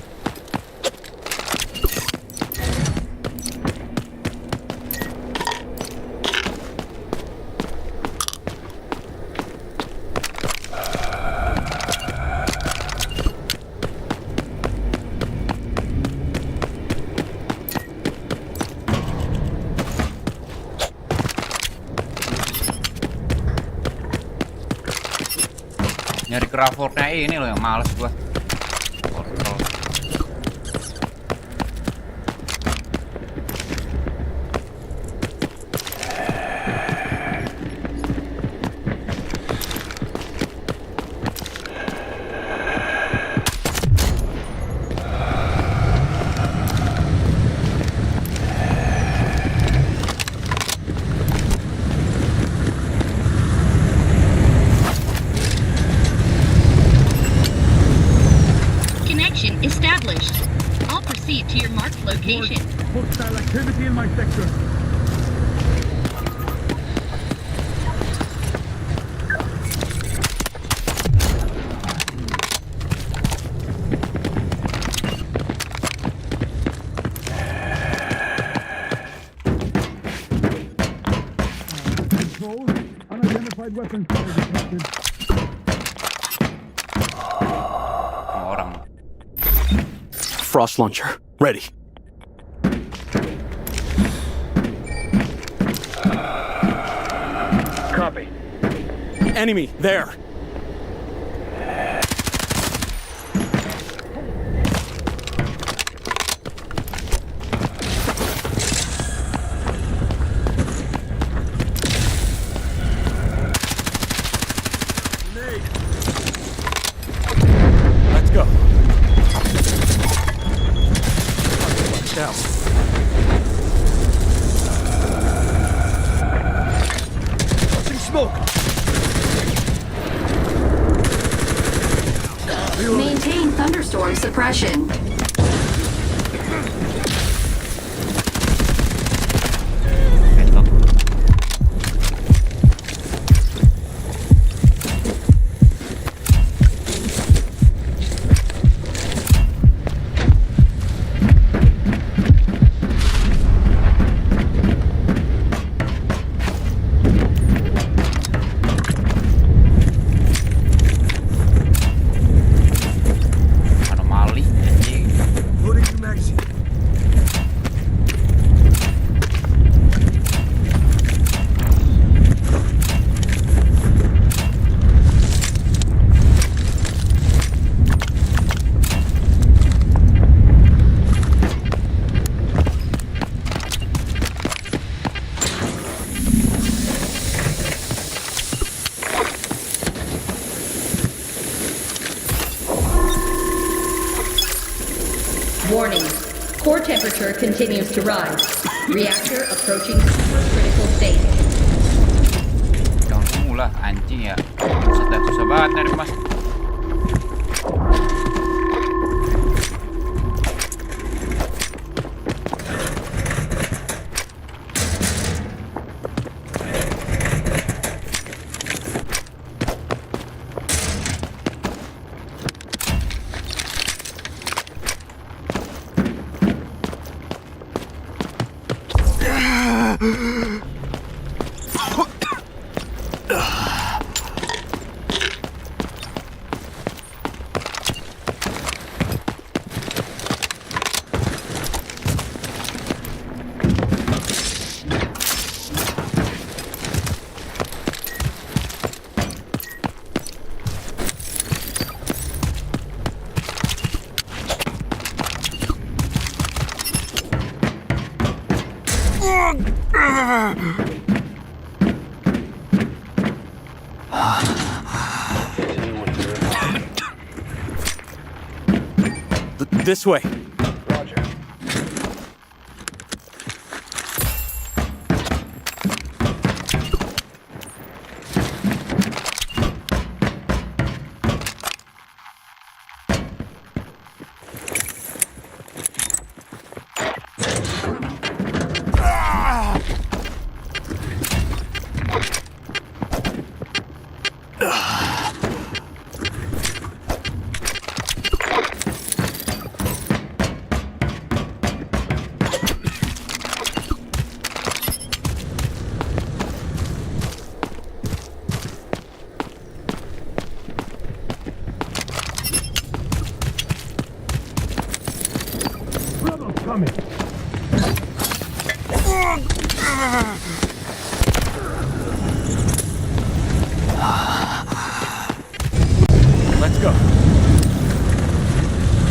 Nyari craftworknya ini loh yang males gua. Established. I'll proceed to your marked location. Hostile activity in my sector. Control, unidentified weapons detected. Frost launcher, ready. Copy. Enemy, there. Let's go. Down. Touching smoke. Maintain thunderstorm suppression. Warning. Core temperature continues to rise. Reactor approaching supercritical state. Langsung lah anjing ya. Susah banget nyari emas. This way. Roger. Coming. Let's go.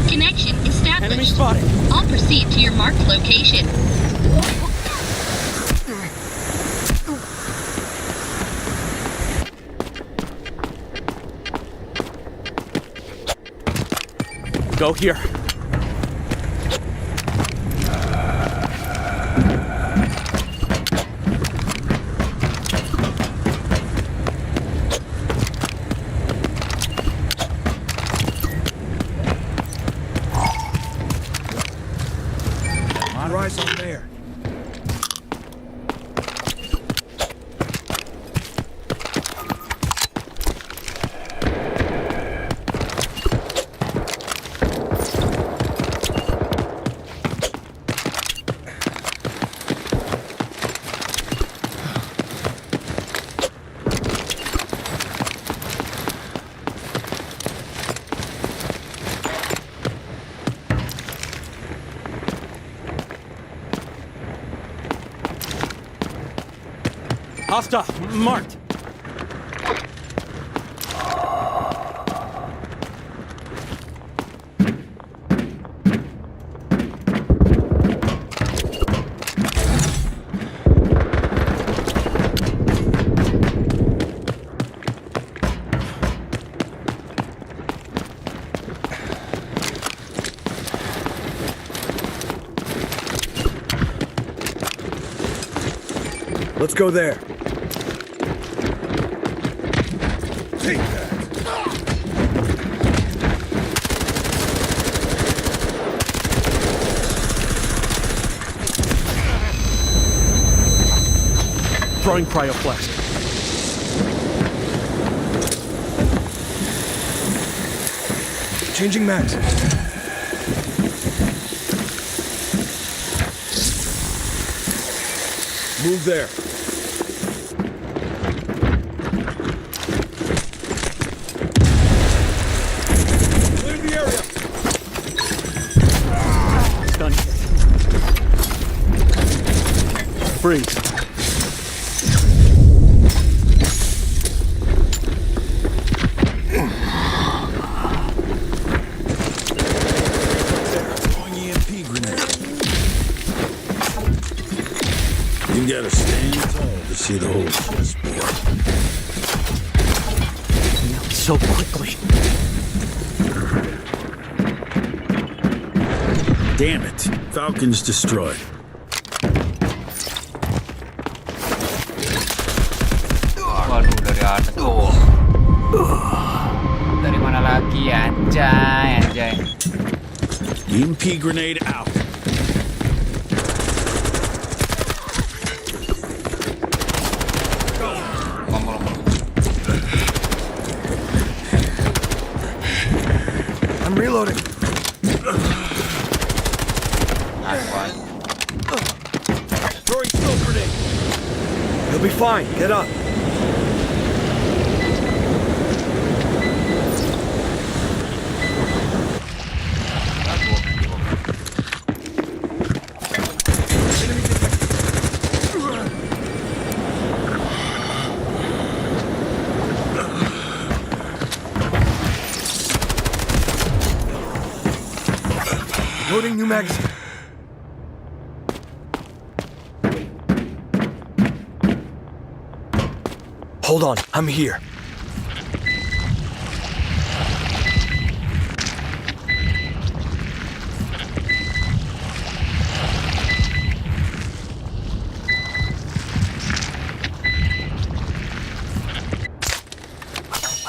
Connection established. Enemy spotted. I'll proceed to your marked location. Go here. Rise on there. Hostile, marked. Let's go there. Take that. Throwing cryoflask. Changing mags. Move there. Clear the area. Stunning. Freeze. You gotta stand tall to see the whole chessboard. So quickly. Damn it. Falcon's destroyed. Waduh, dari atas. Dari mana lagi, anjay, anjay. EMP grenade out. I'm reloading. Throwing smoke grenade. You'll be fine. Get up. Loading new magazine. Hold on, I'm here.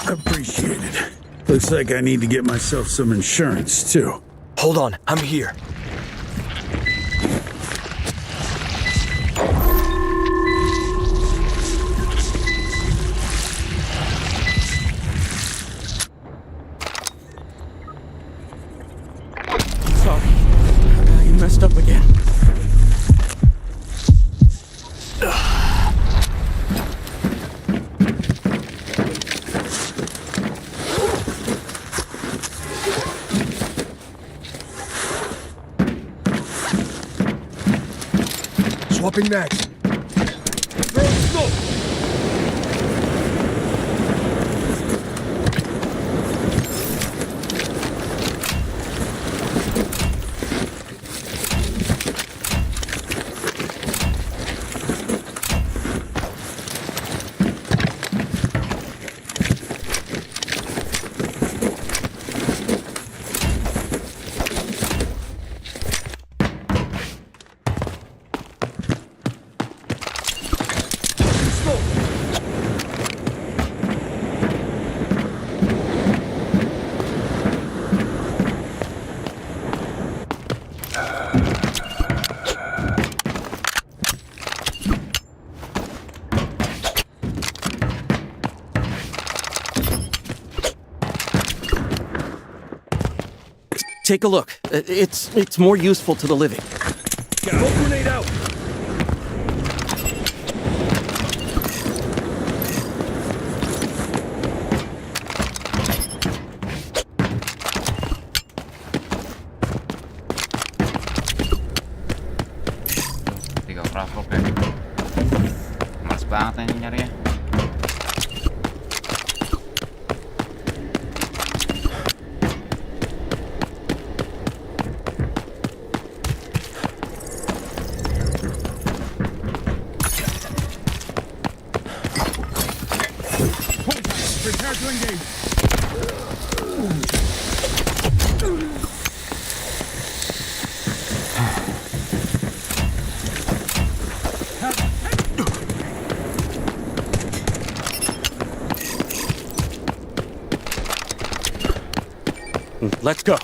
Appreciate it. Looks like I need to get myself some insurance, too. Hold on, I'm here. Sorry, you messed up again. Swapping mags. Throwing smoke. Take a look. It's more useful to the living. Smoke grenade out. Tiga prapok ya. Males banget nih nyarinya. Prepare to engage. Let's go.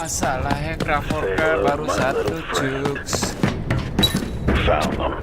Masalahnya Kraforka baru satu cuks. Found them.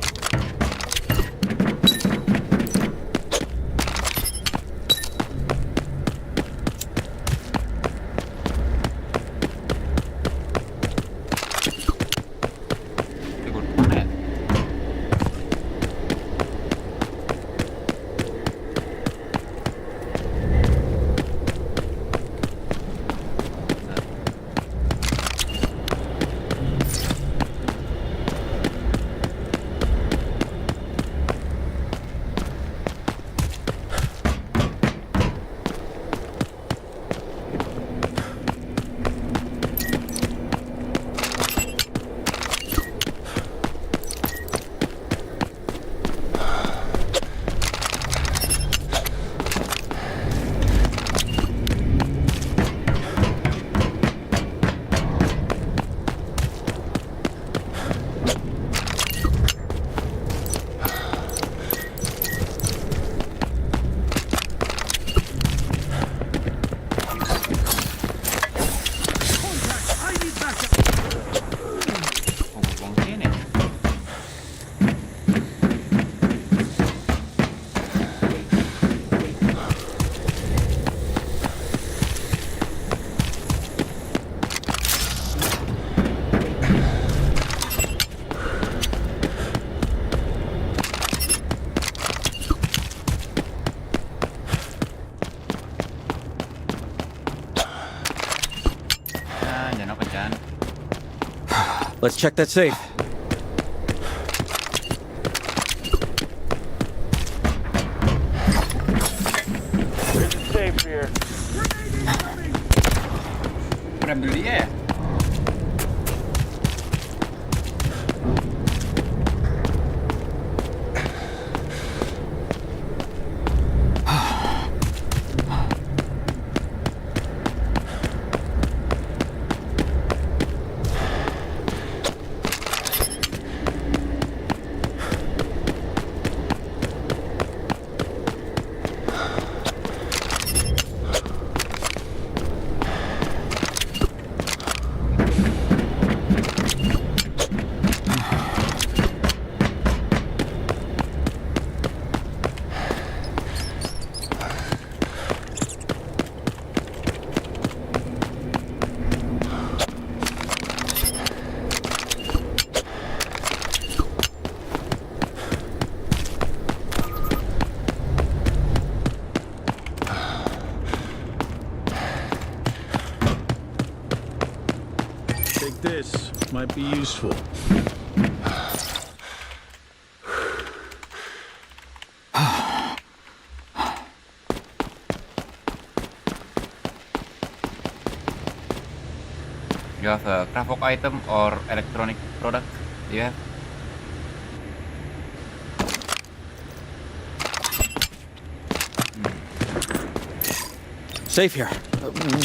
Let's check that safe. Safe here. Udah beli ya? This might be useful. You have a craft item or electronic product? Yeah. Safe here.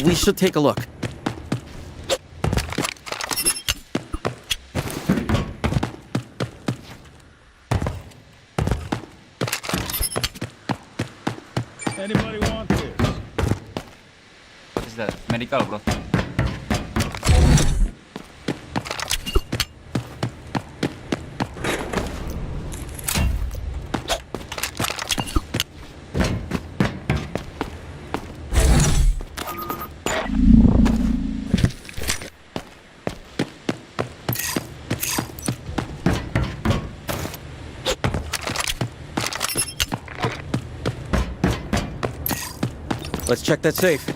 We should take a look. Anybody want this? What is that? Medical, bro. Let's check that safe.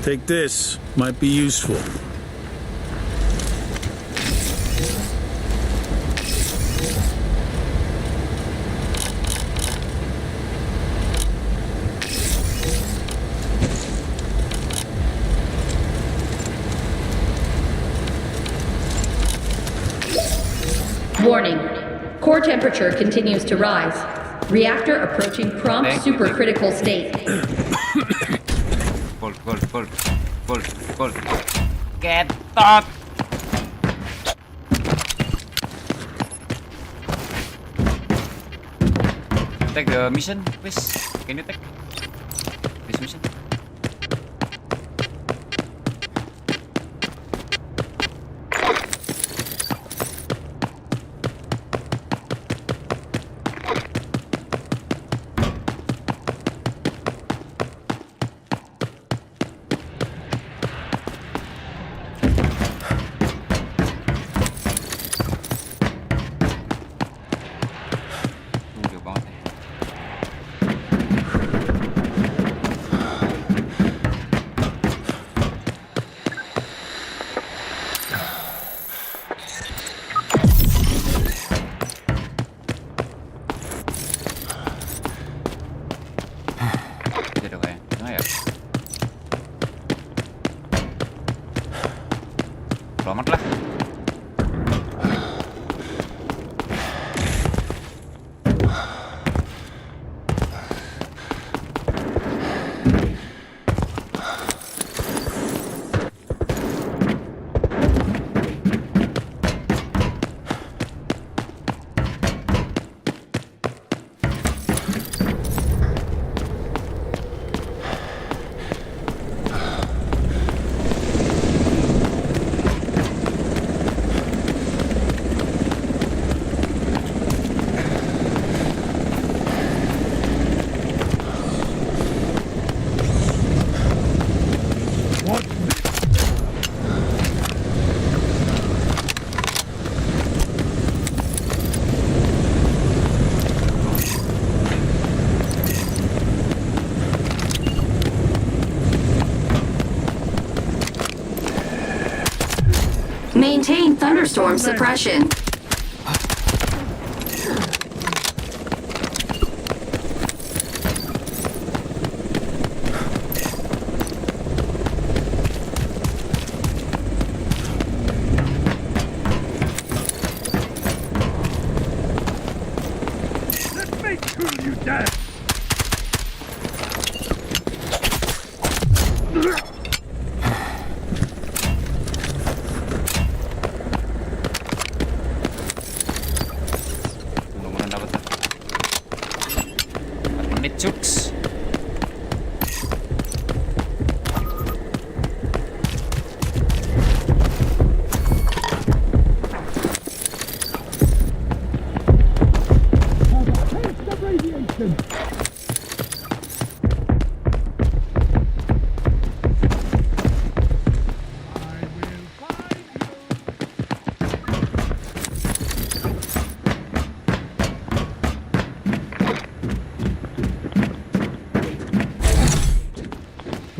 Take this. Might be useful. Warning. Core temperature continues to rise. Reactor approaching prompt supercritical state. Cold. Get up. Take the mission, please. Can you take this mission? Selamat lah. Maintain thunderstorm suppression. Let's make sure you die.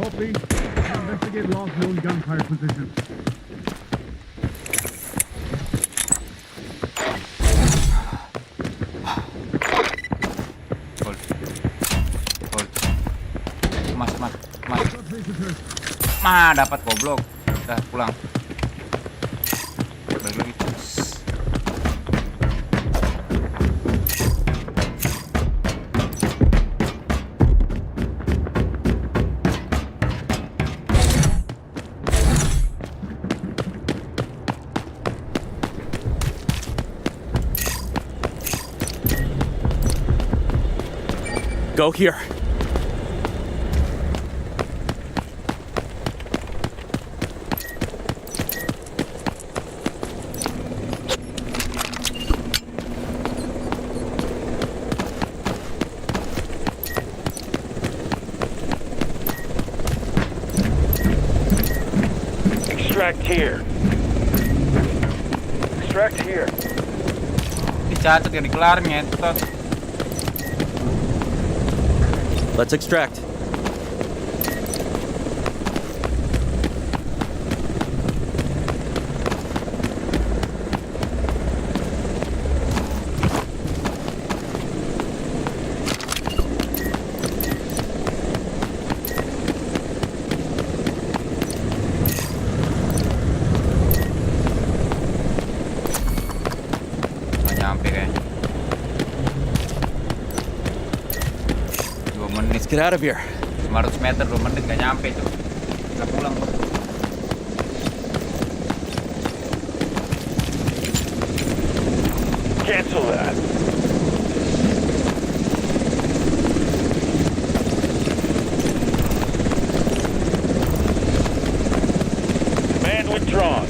Copy. Investigate last known gunfire position. Dapat goblok. Udah pulang. Balik lagi. Go here. Extract here. Extract here. Dicatat ya, dikelar ngetot. Let's extract. Get out of here. 500 meter 2 menit gak nyampe tuh. Bisa pulang bos. Cancel that. Command withdrawn.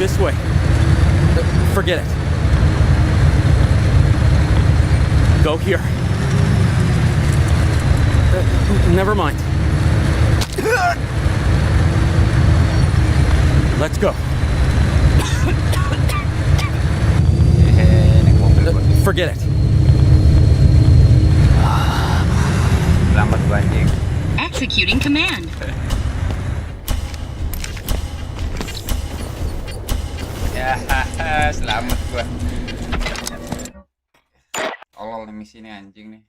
This way. Forget it. Go here. Never mind. Let's go. Forget it. Lambat gua anjing. Executing command. Ya, selamat gua. Tolol nih misi ini anjing nih.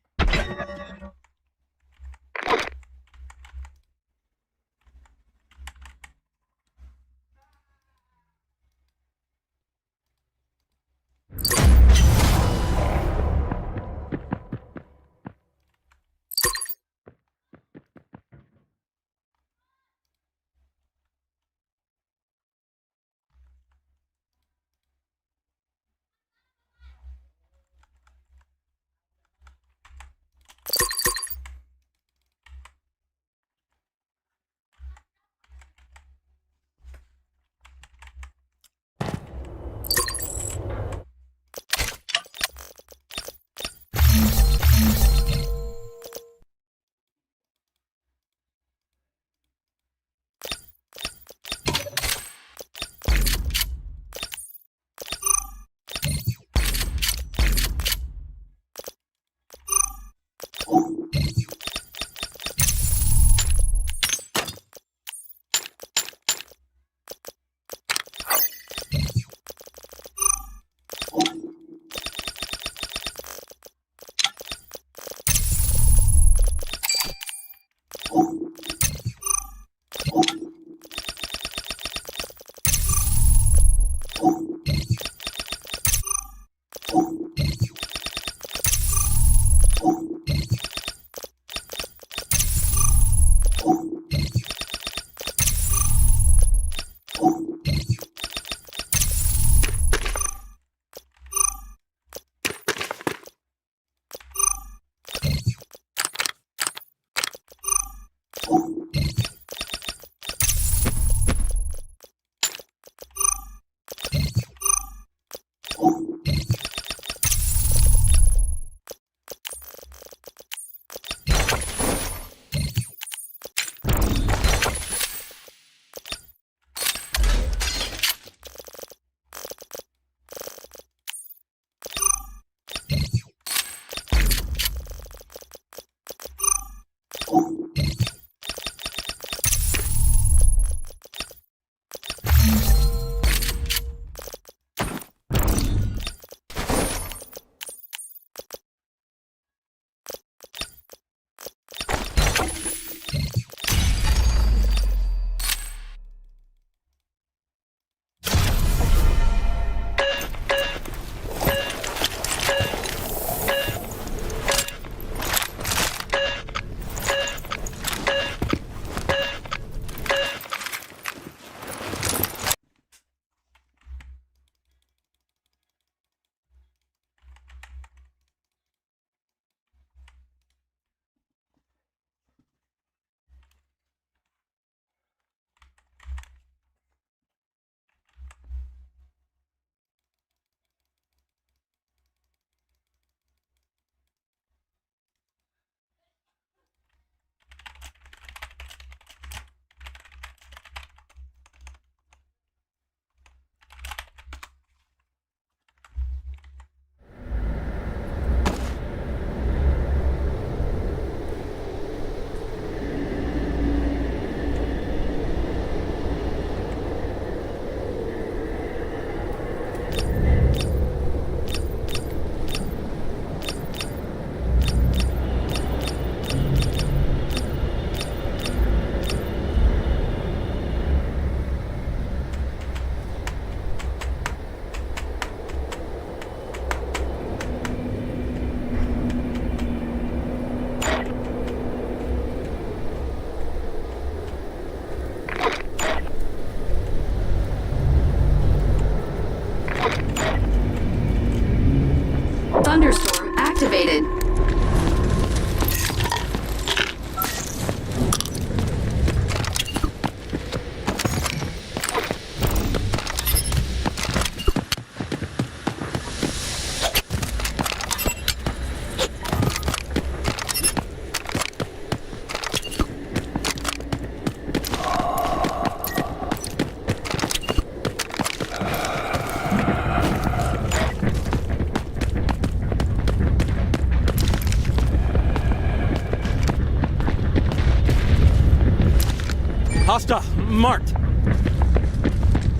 Hostile marked.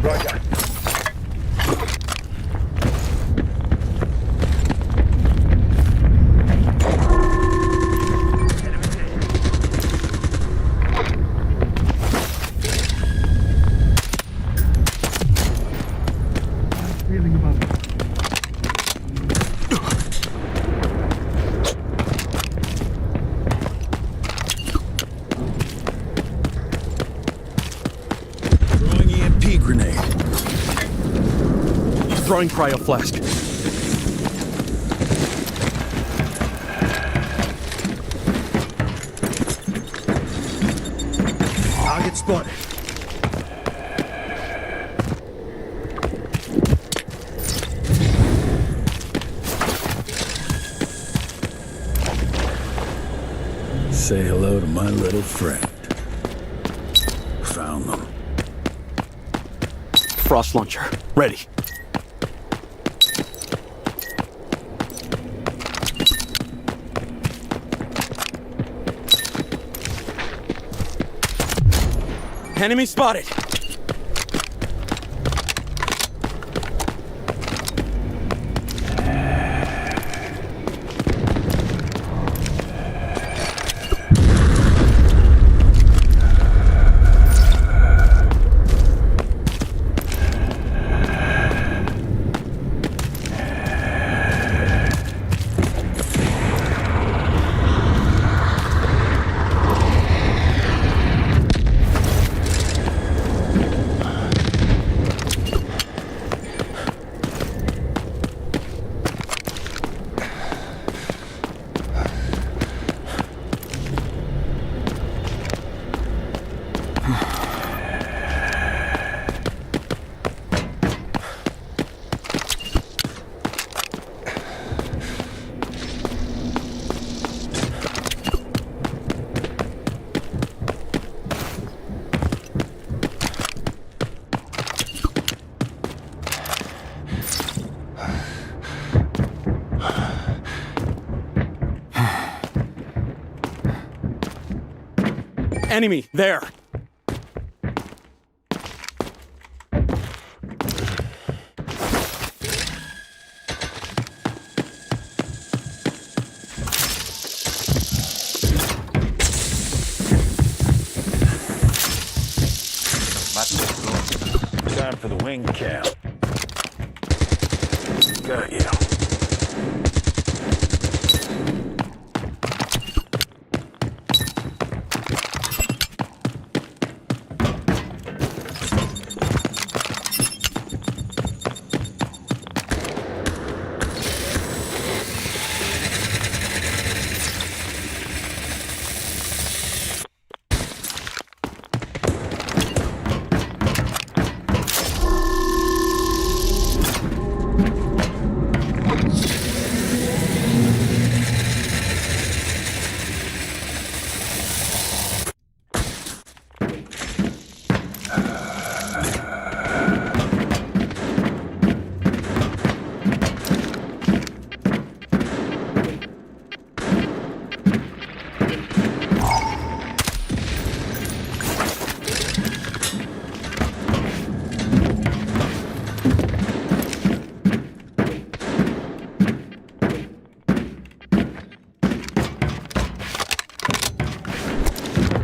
Roger. Feeling about it. Throwing EMP grenade. Throwing cryo flask. Target spotted. Say hello to my little friend. Found them. Frost launcher. Ready. Enemy spotted. Enemy there. Time for the wing cap. Got you.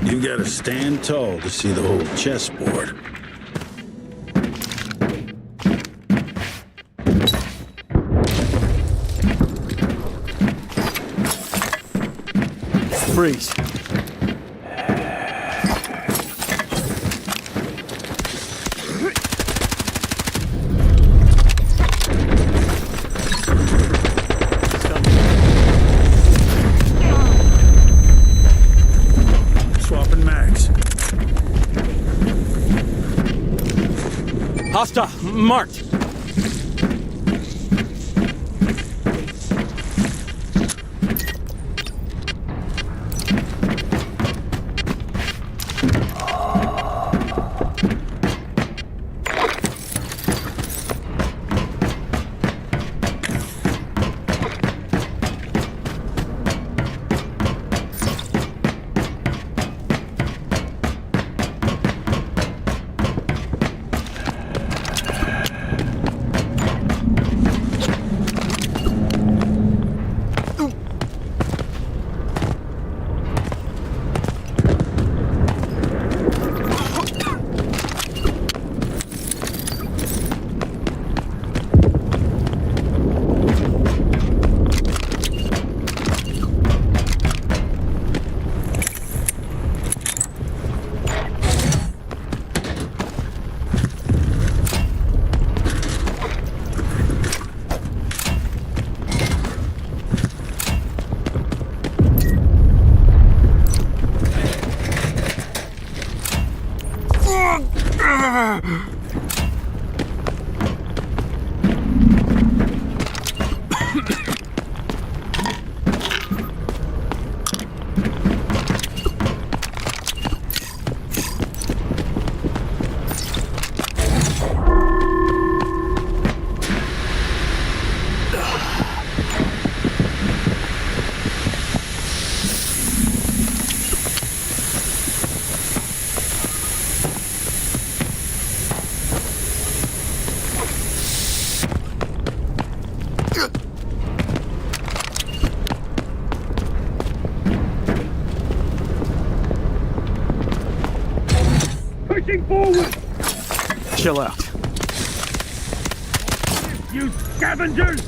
You gotta stand tall to see the whole chessboard. Freeze. Swapping mags. Hostile marked. Pushing forward! Chill out. You scavengers!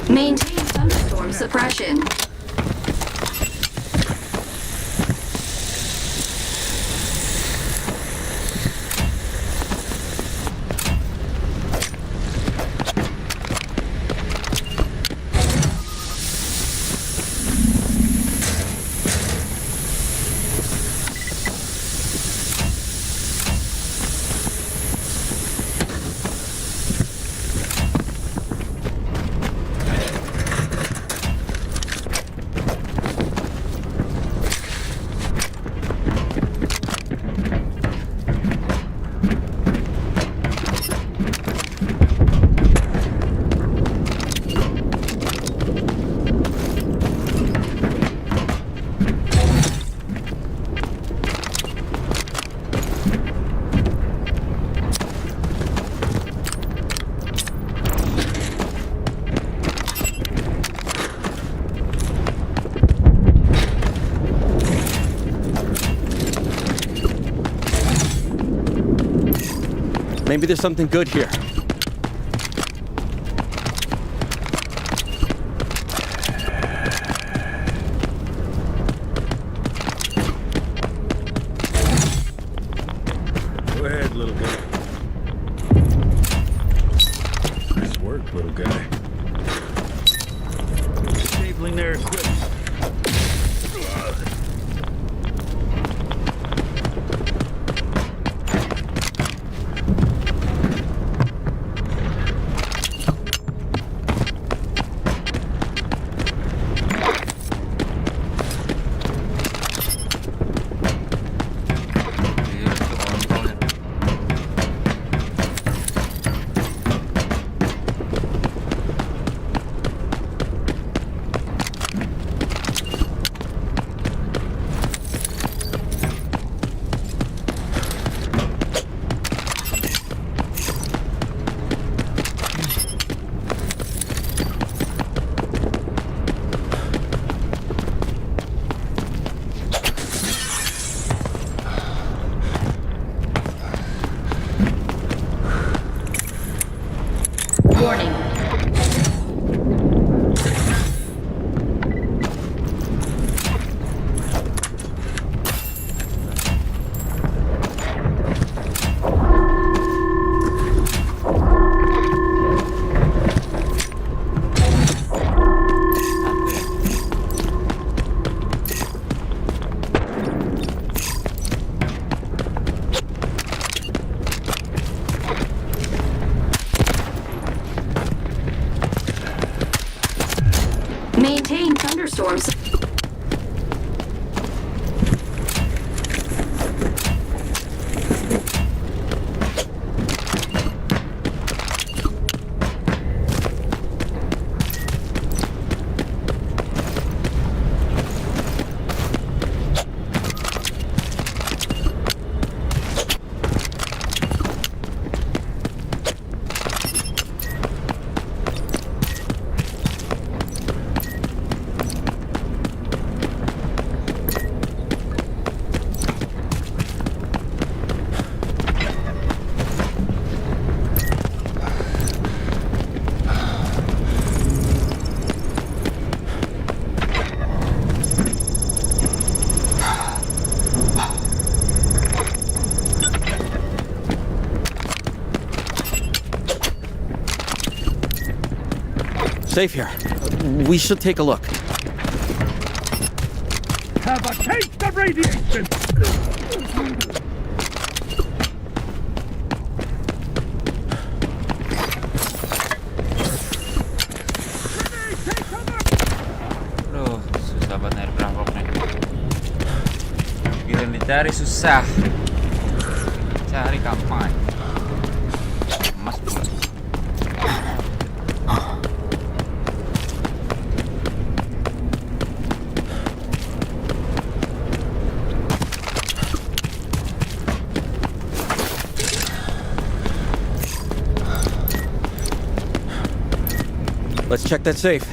Maintain thunderstorm suppression. Maybe there's something good here. Go ahead, little guy. Nice work, little guy. Disabling their equipment. Warning. Maintain thunderstorms. Safe here. We should take a look. Have a taste of radiation! yang dicari susah. Cari kampanye. Emas pula. Let's check that safe.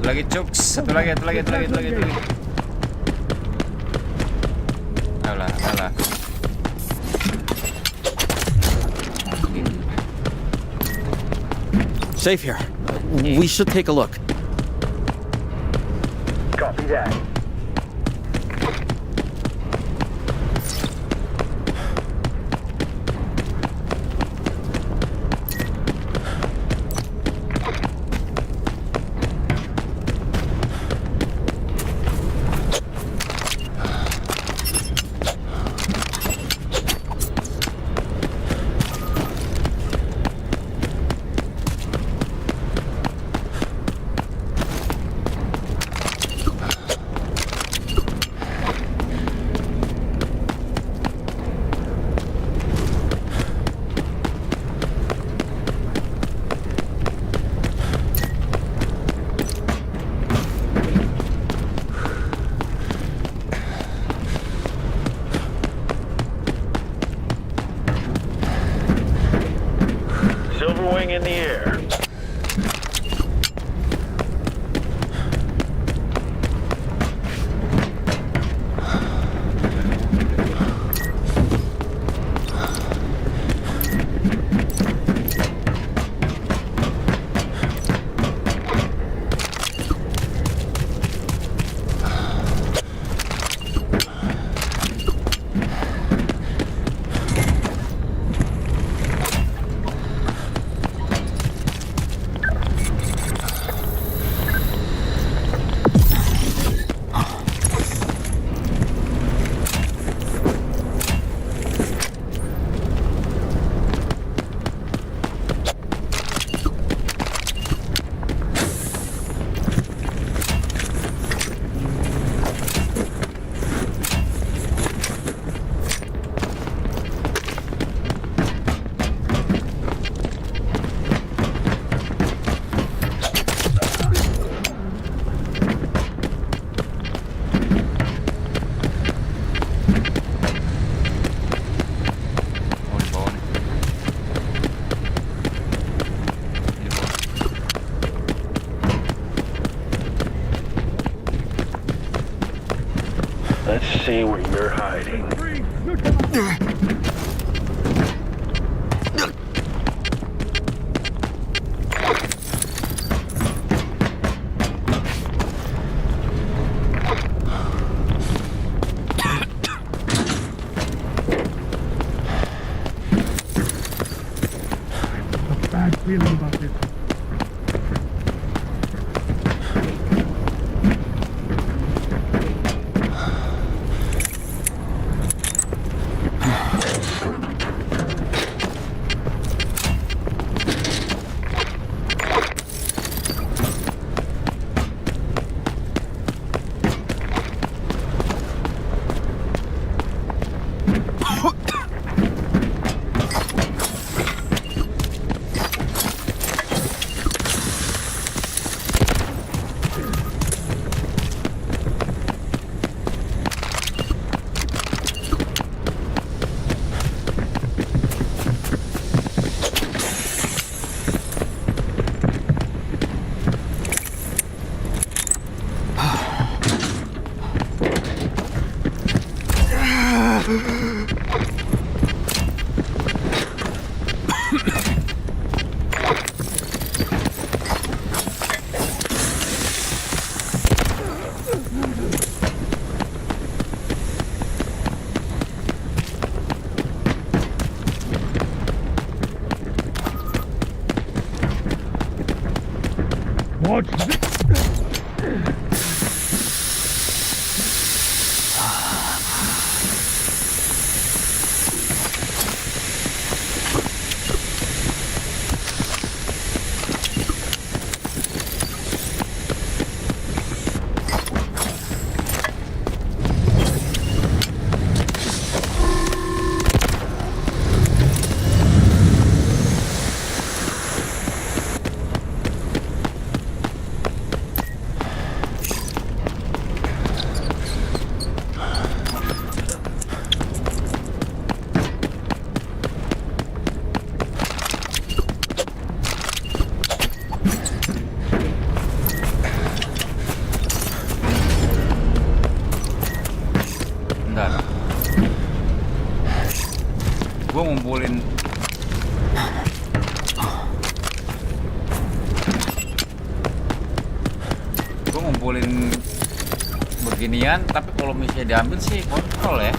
Lagi cuk, satu lagi. Alah. Safe here. We should take a look. Copy that. In the air. Let's see where you're hiding. Bad feeling about this. Watch this. Gue ngumpulin beginian, tapi kalau misalnya diambil sih kontrol ya.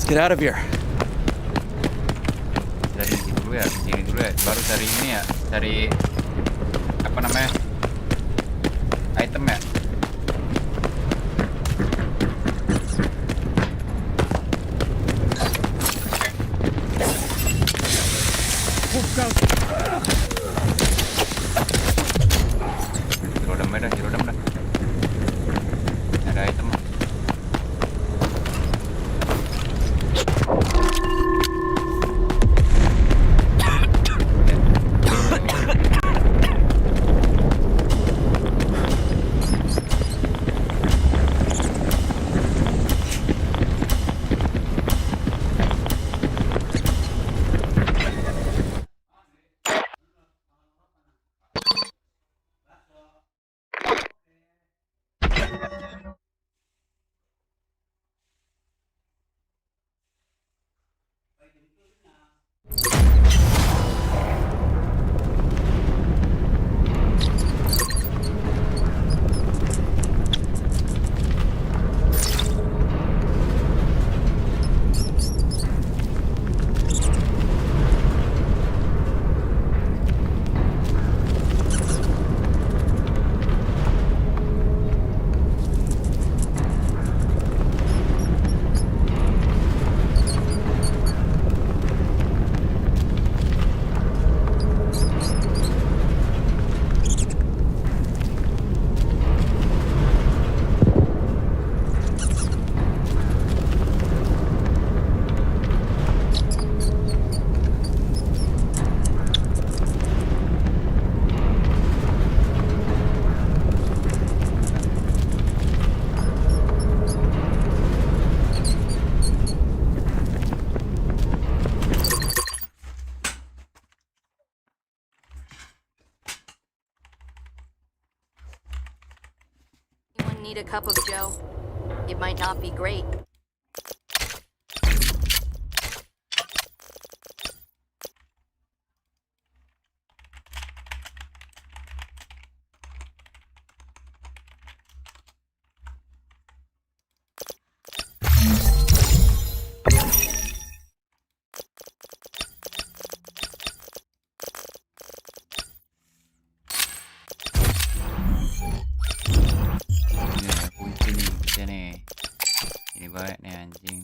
Get out of here. Dari dulu ya, sini dulu ya. Baru cari ini ya, cari apa namanya? Item ya. Hirodam dah, hirodam dah. Ada item. Need a cup of joe. It might not be great. Ini baik nih anjing.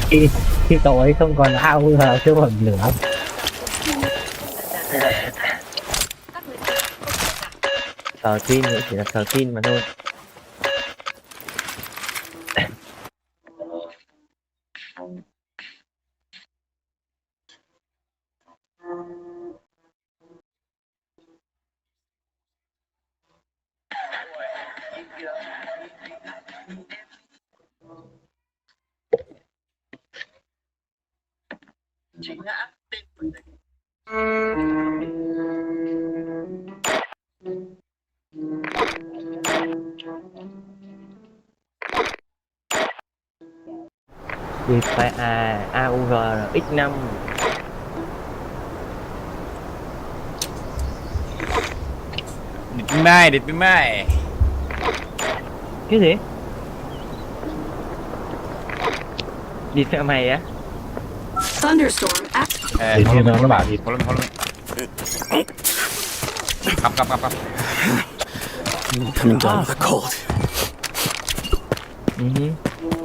khi cậu ấy không còn AUG siêu phẩm lửa. Sờ tin nữa, chỉ là sờ tin mà thôi. Thì phải AUG X5. Địch mai. Cái gì? Địt mẹ mày á? Thunderstorm Thì nó bảo gì? Follow me. Cặp. Coming down with a cold.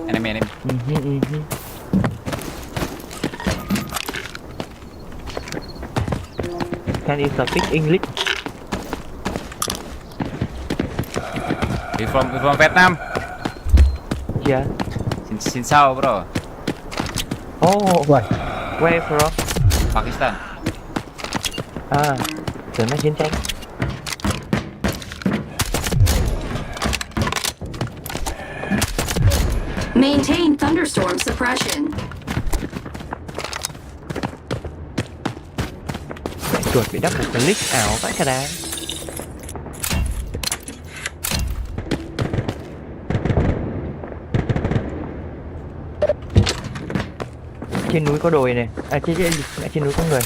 Enemy. Can you speak English? We from Vietnam. Yeah. Xin chào bro. Oh, where from? Pakistan. Tưởng nó chiến tranh. Maintain thunderstorm suppression. Chuột bị đắp một click ảo vãi cả đá. Trên núi có đồi này. Trên núi có người.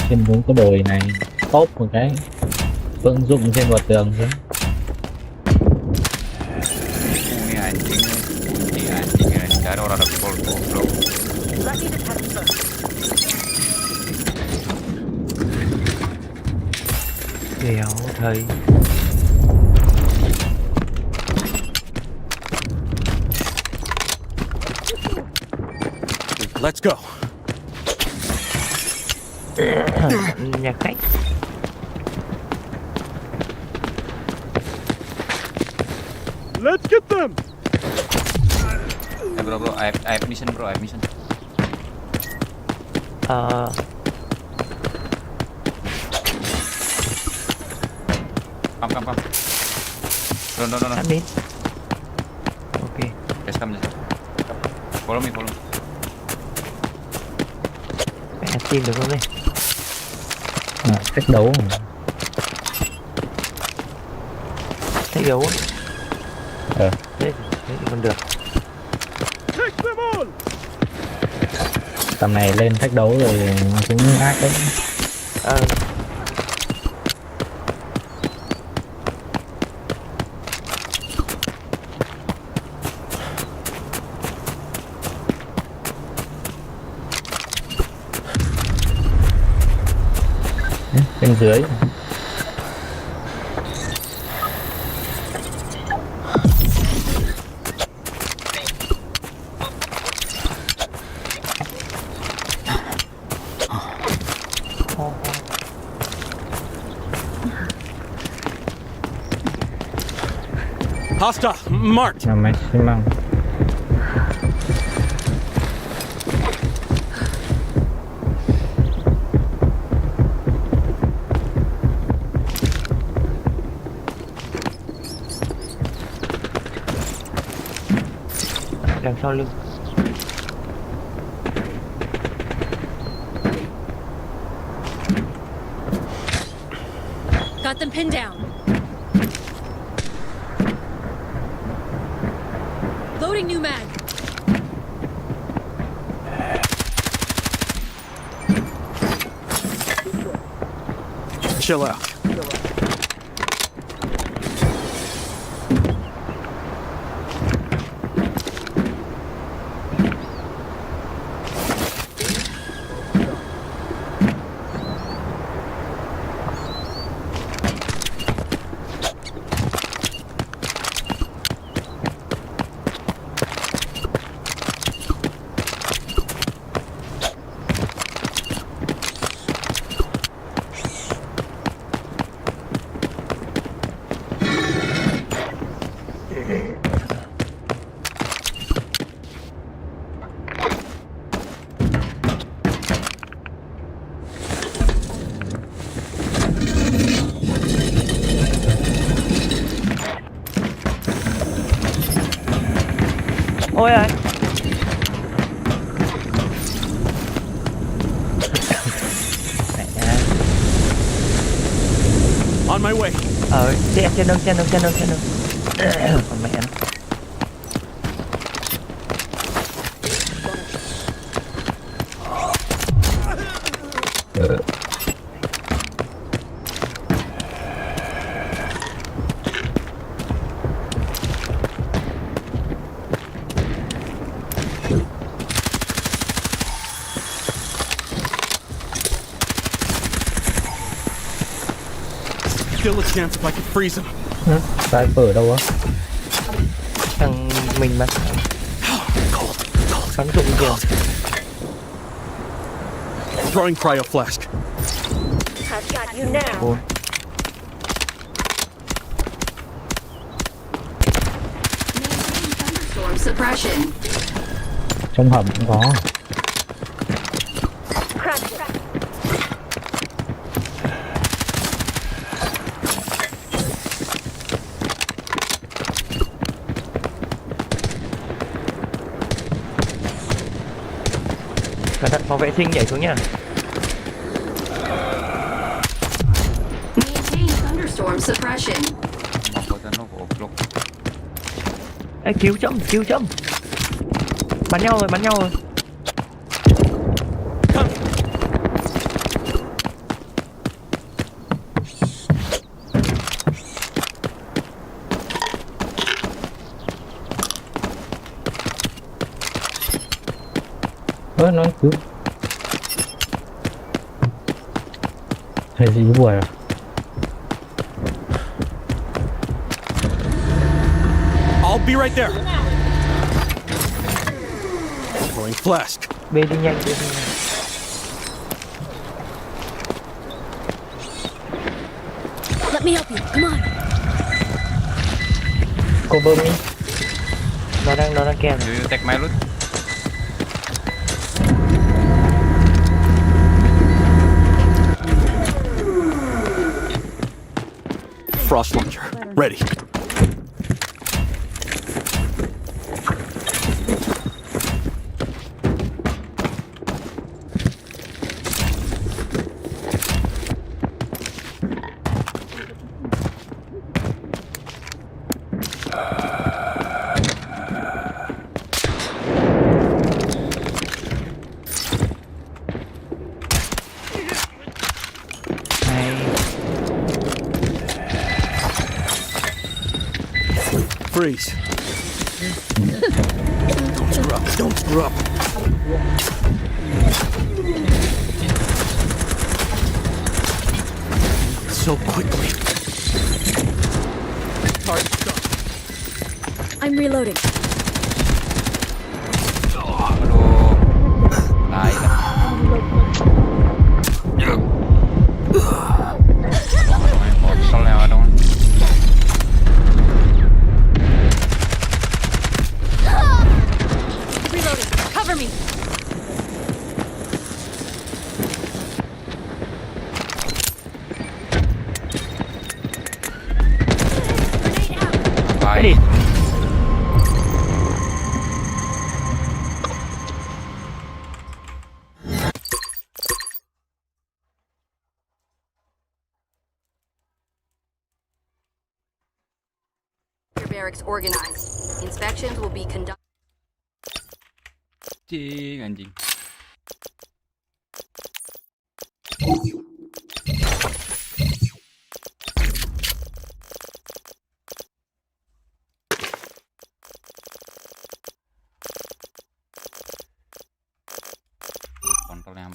Trên núi có đồi này. Tốt một cái vận dụng trên bờ tường chứ. Ada orang ada goblok. Đéo thấy. Let's go. Nhà khách. Let's get them. Hey bro, I have mission bro, I have mission. Come. No. Sẵn đi. Ok. Just come. Follow me. Mẹ tìm được không đây? Cách đấu. Cách đấu á? Thế thì còn được. Tầm này lên thách đấu rồi cũng ác đấy. Bên dưới. Hostile marked. Maximum. Đằng sau lưng. Got them pinned down. Loading new mag. Chill out. Ôi ơi. On my way. Trên đường. Còn mẹ nó. Still a chance if I could freeze him. Sai phở đâu á? Thằng mình mà. Bắn dụng kìa. Throwing cryo flask. I've got you now. Thunderstorm suppression. Trong hầm cũng có. Cẩn thận, phòng vệ sinh nhảy xuống nha. Maintain thunderstorm suppression. Ê, cứu chấm. Bắn nhau rồi. Nói cứu. Hay gì buồn à? I'll be right there. Throwing flask. Bê đi nhanh. Let me help you. Come on. Cover me. Nó đang kèm. You take my loot. Frost launcher. Ready. Freeze. Don't screw up. So quickly. I'm reloading. Barracks organized. Inspections will be conducted. Anjing. Kontol yang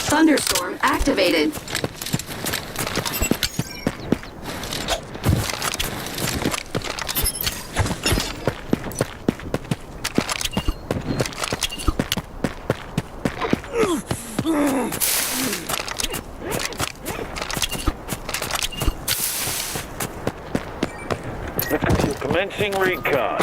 Thunderstorm activated. Commencing recon.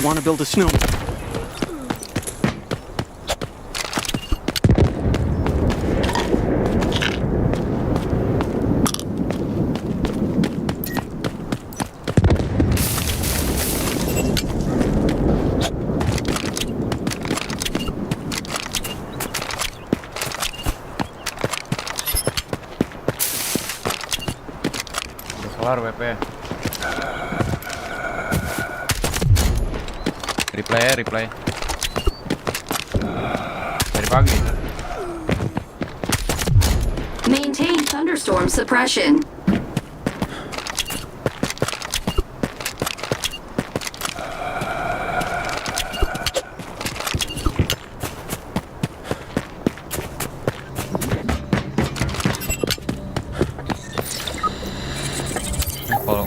Want to build a snowman? Udah kelar WP. Replay. Dari pagi. Maintain thunderstorm suppression.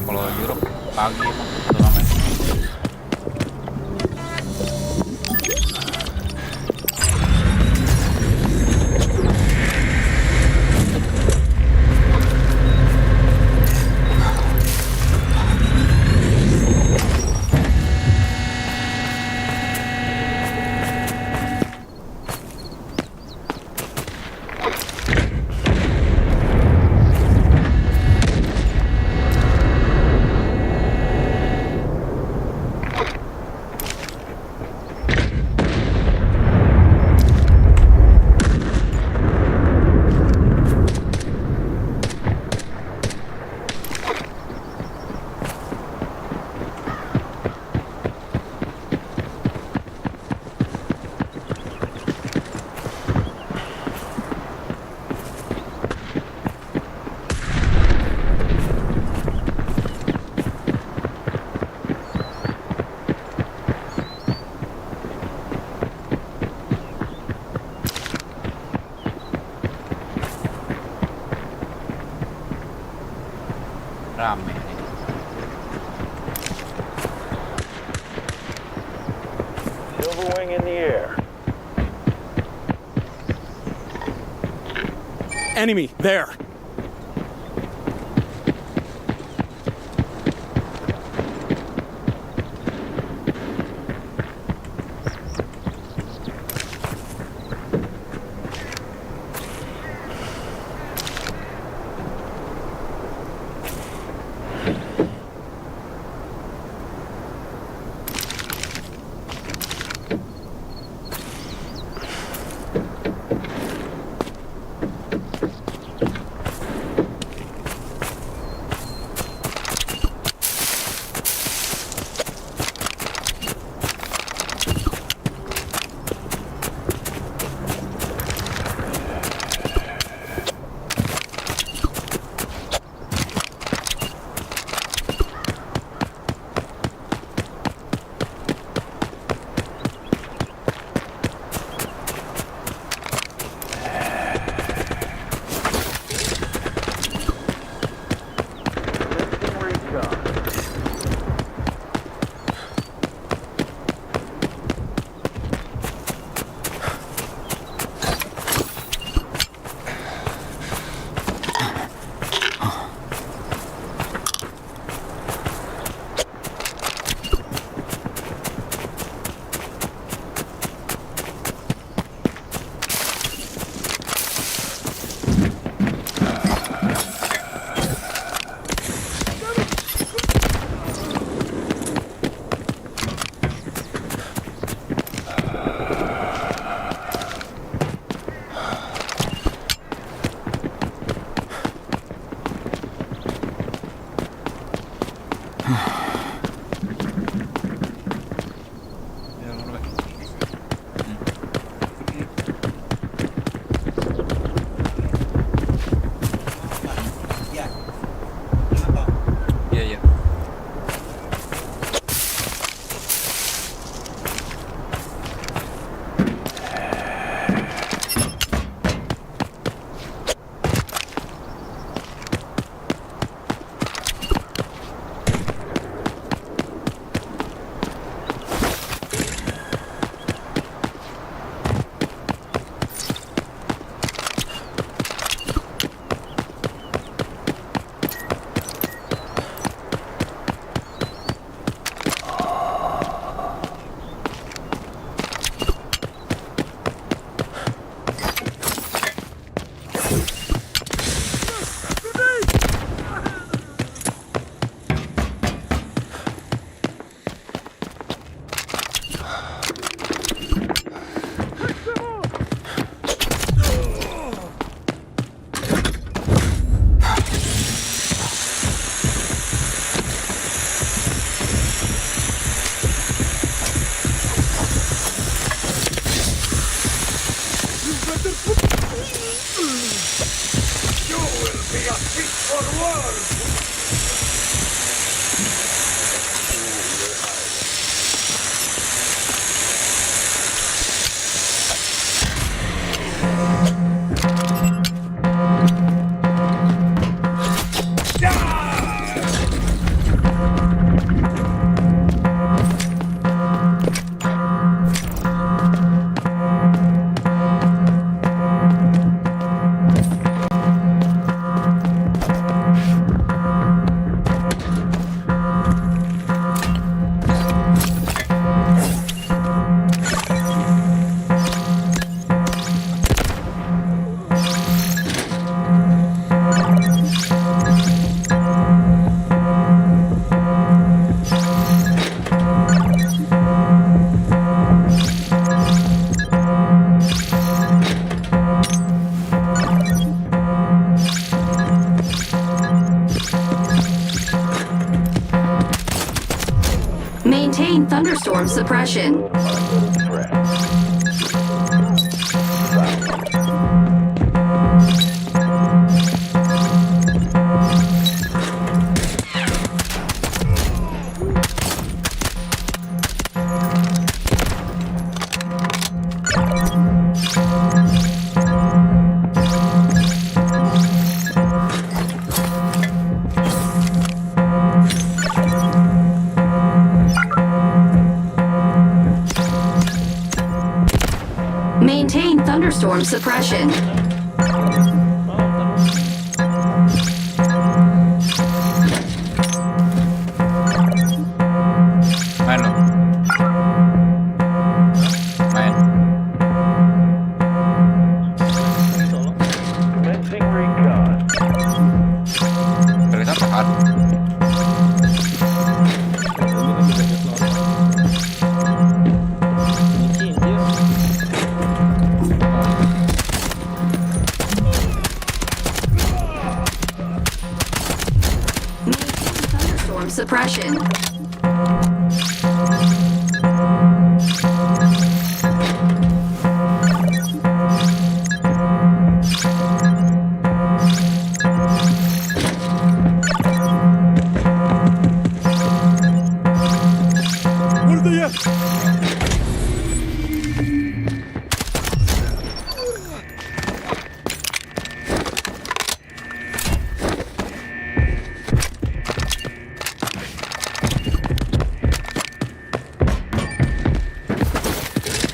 Kalau Europe pagi emang udah lama. Silver Wing in the air. Enemy, there. Maintain thunderstorm suppression. thunderstorm suppression. Main lo. Main. Commencing recon. Terlihat hard. Thunderstorm suppression. What are they at?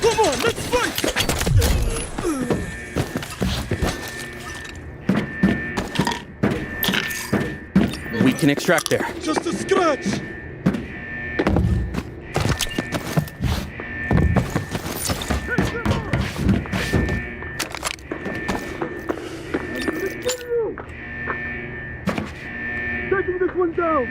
Come on, let's fight! We can extract there. Just a scratch! Taking this one down!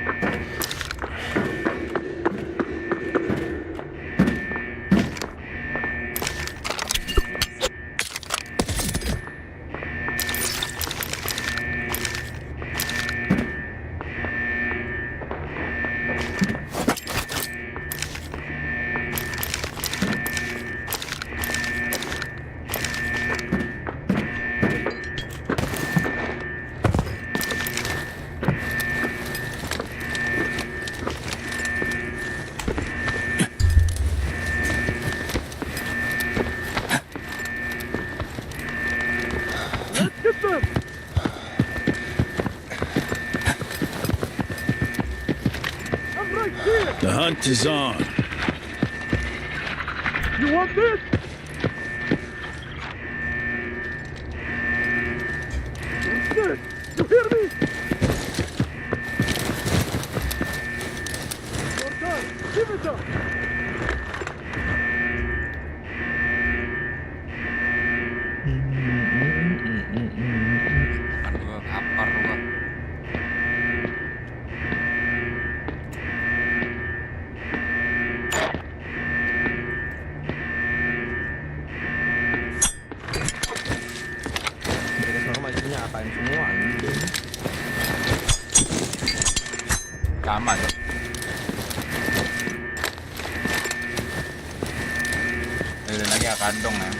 Let's get them! I'm right here! The hunt is on. You want this? What's this? You hear me? Your time. Give it up! Aduh, lapar gua. Sama tuh. Dari lagi kantong ya.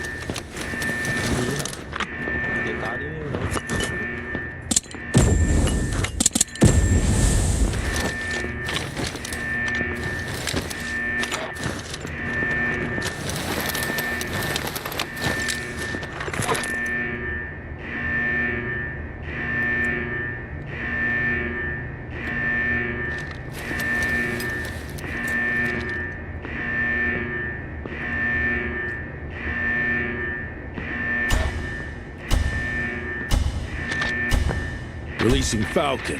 Releasing Falcon.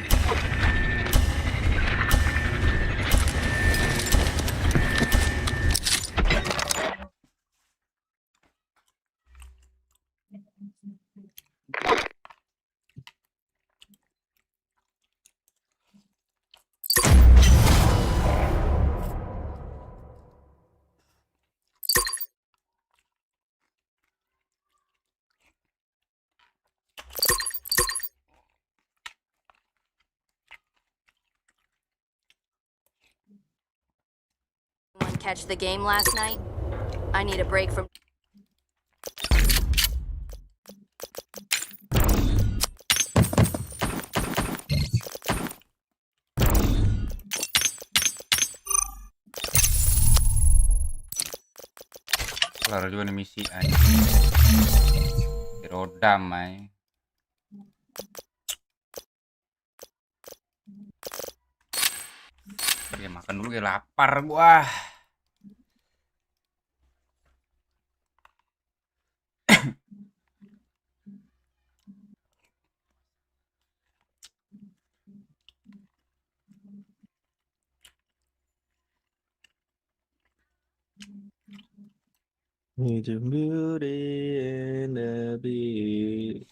Anyone catch the game last night? I need a break from. Kelar juga nih misi aja. Dirodam ay. Ya makan dulu ya, lapar gua. Need your beauty and the beat.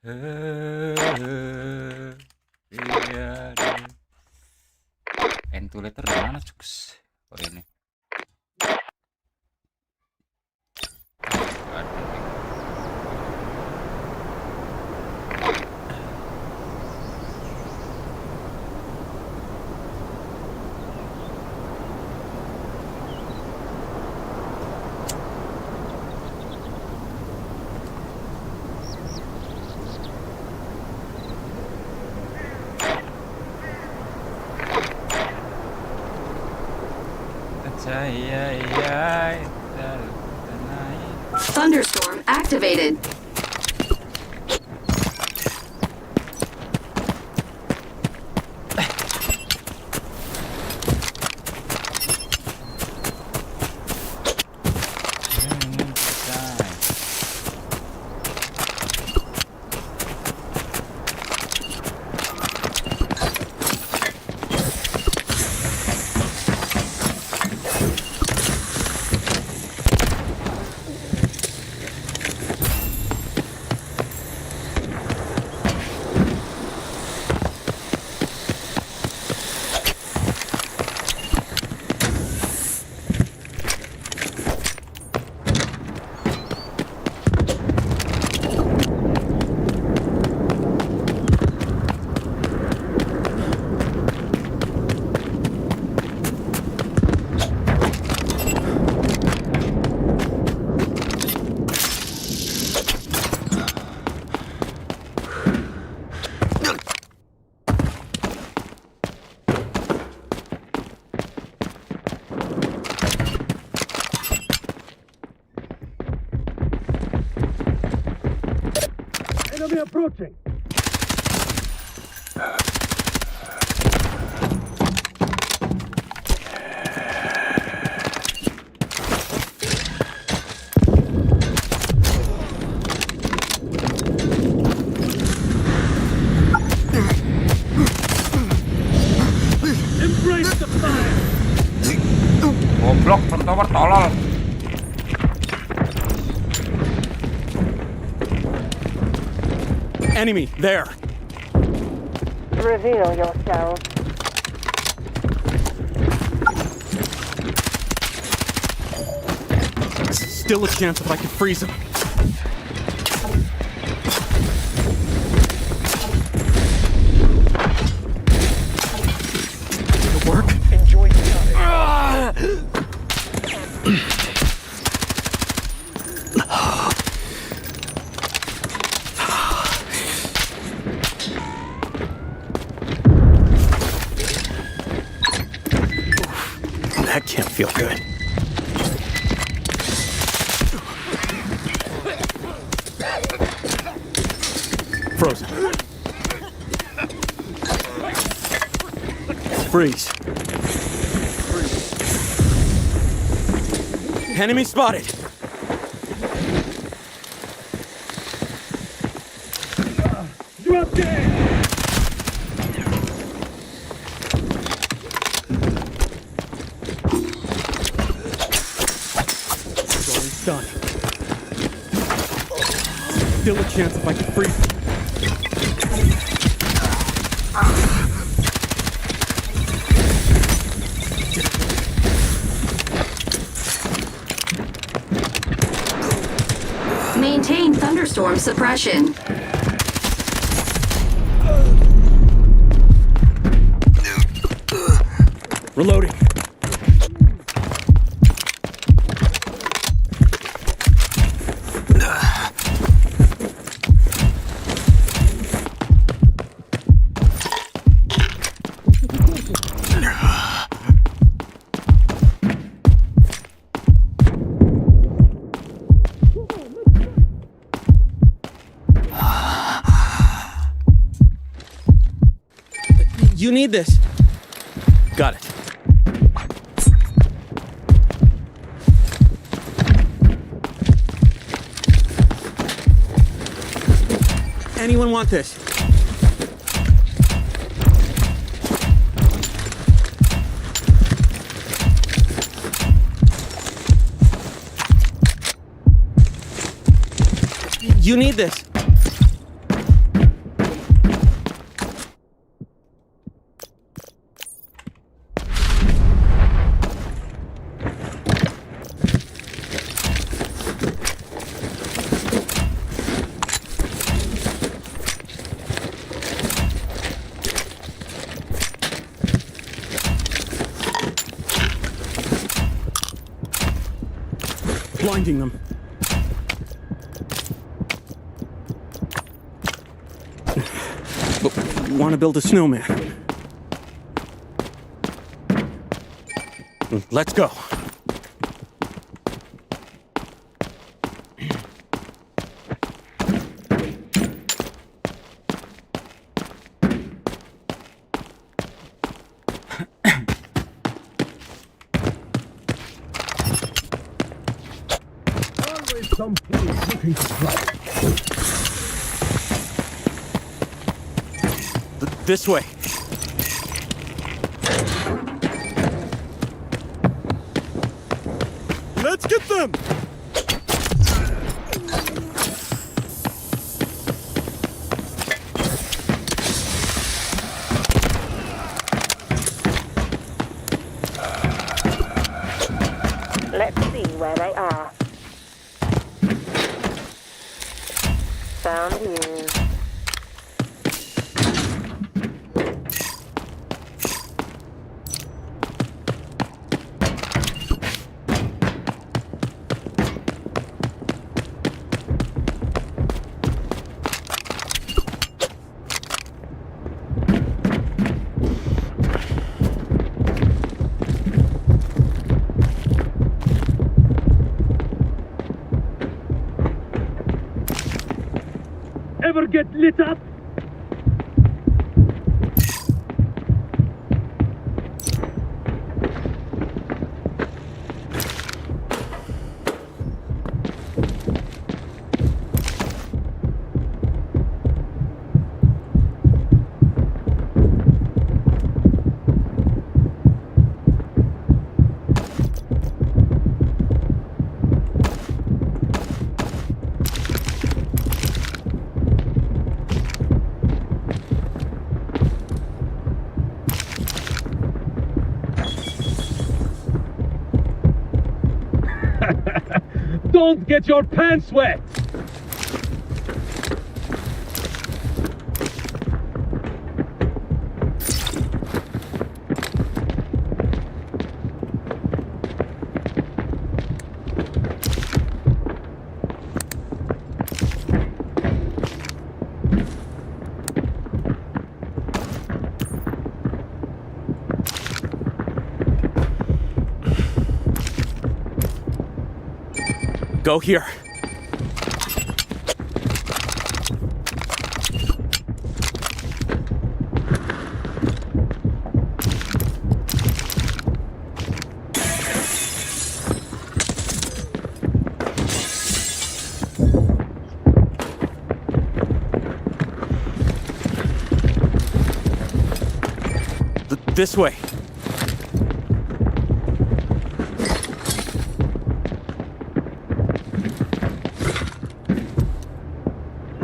End to letter di mana cuks? Oh ini. Thunderstorm activated. Enemy approaching. Embrace the fire. Goblok, tertower tolol. Enemy, there. Reveal yourself. Still a chance if I could freeze him. It'll work. Enjoy the That can't feel good. Frozen. Freeze. Enemy spotted. Drop dead. Done. Still a chance if I can freeze him. Maintain thunderstorm suppression. Reloading. You need this. Got it. Anyone want this? You need this. Blinding them. Want to build a snowman? Let's go. Always some fool looking for trouble. This way. Let's get them! Let's see where they are. Found you. Ever get lit up? Don't get your pants wet! Go here. This way.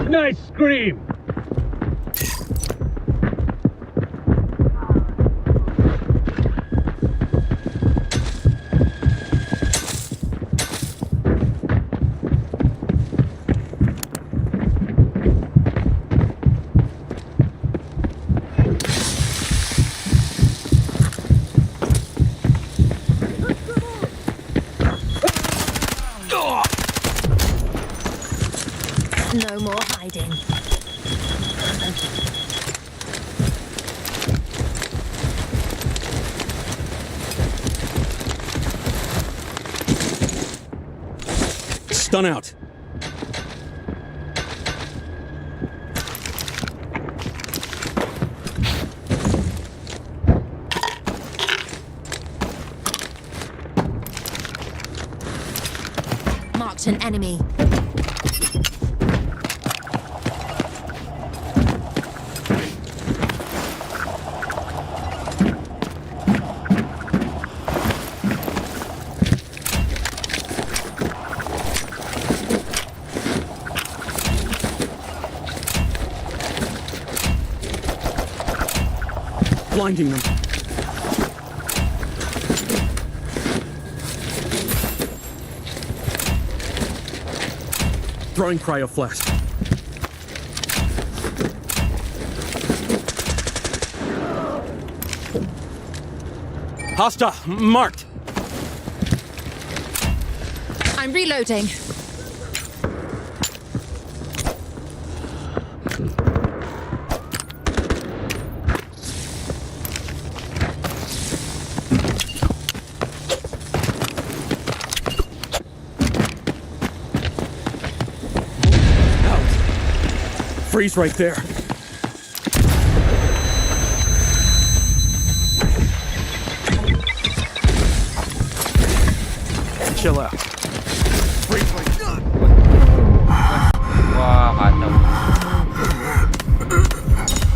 Nice scream! No more hiding. Stun out. Marked an enemy. Blinding them. Throwing cryo flash. Hostile marked. I'm I'm reloading. Freeze right there. Chill out. Freeze right there. Wah, kacau.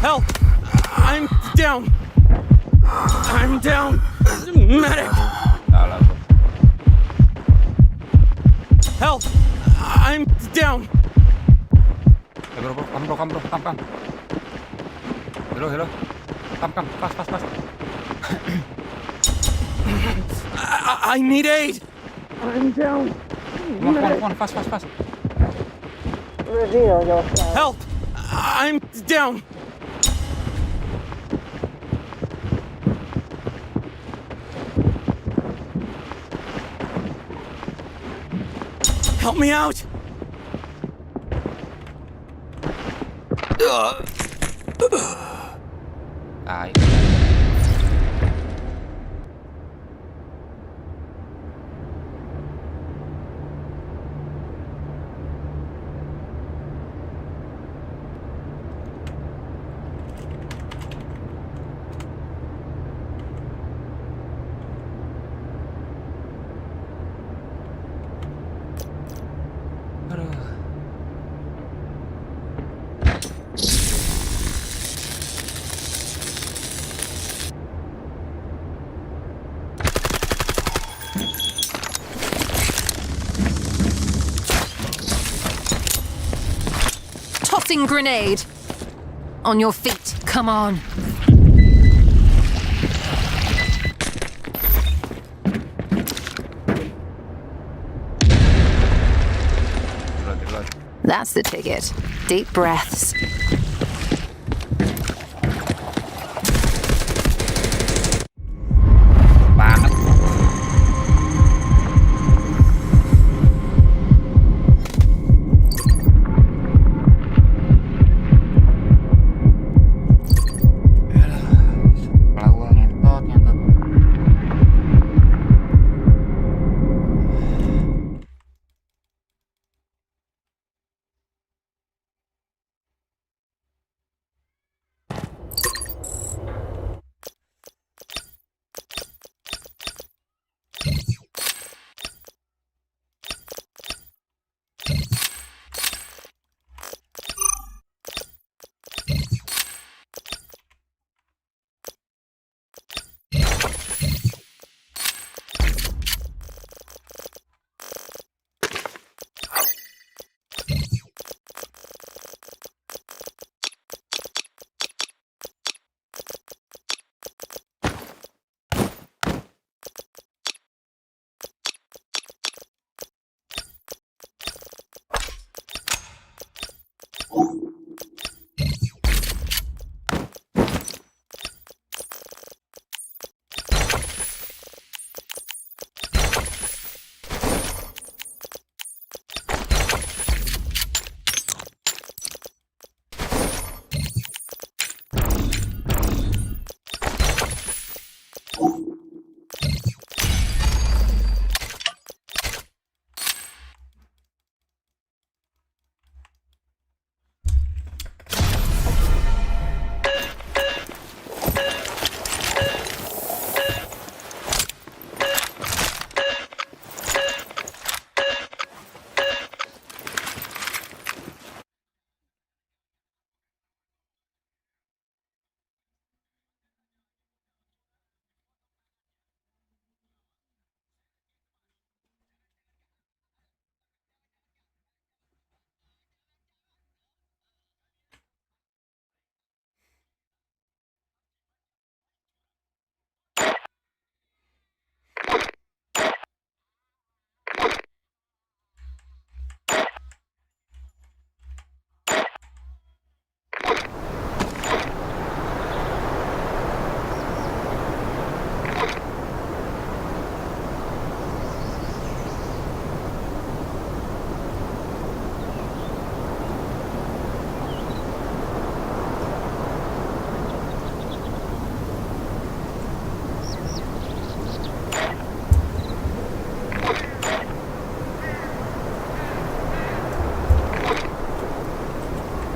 Help! I'm down. I'm down. Medic. Help! I'm down. Bro, come. Hello. Come, fast. I need aid. I'm down. Come on, fast. Reveal yourself. Help! I'm down. Help me out. Tai. Tossing grenade. On your feet. Come on. That's the ticket. Deep breaths.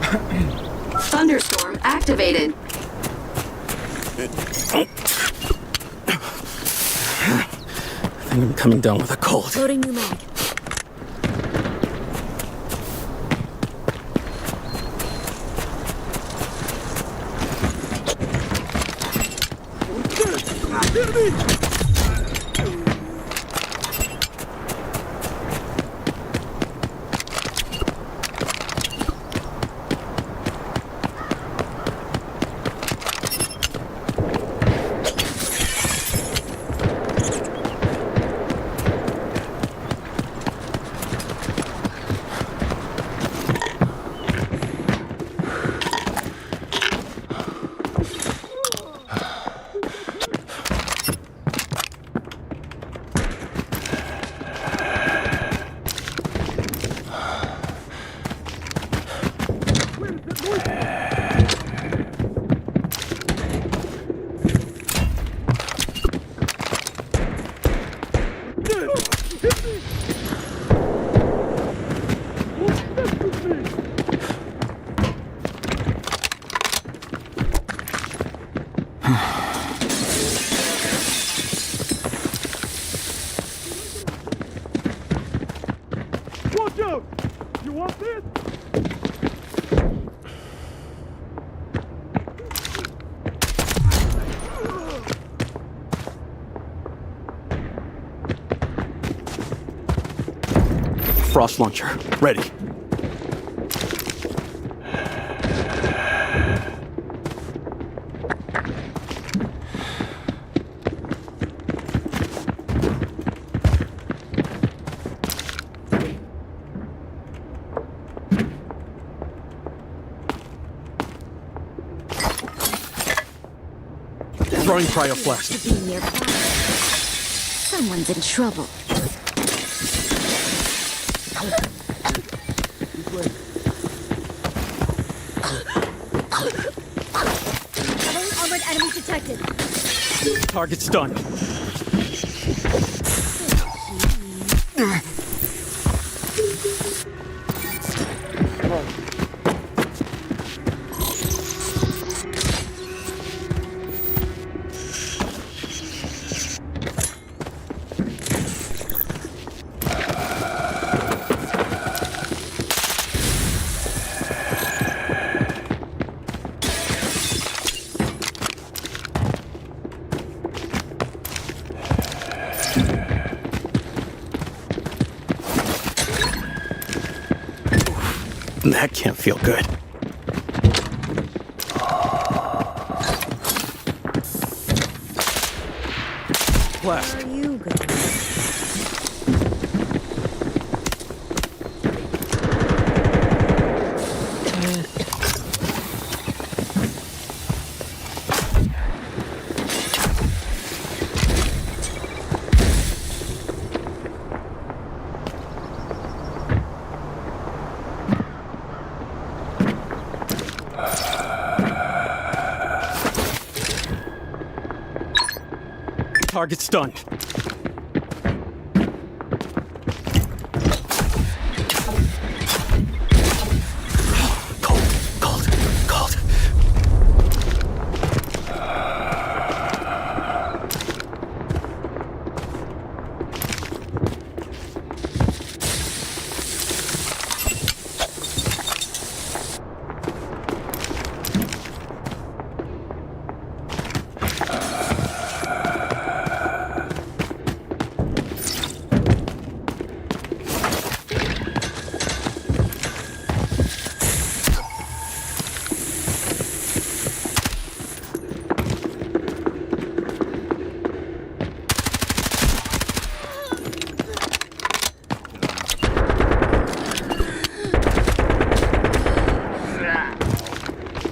Thunderstorm activated. I think I'm coming down with a cold. Loading new mag. Watch out! You want this? Frost launcher, ready. Throwing cryoflask. Someone's in trouble. Armored enemy detected. Target's done. That can't feel good. Blast. Where are you going? Target's done.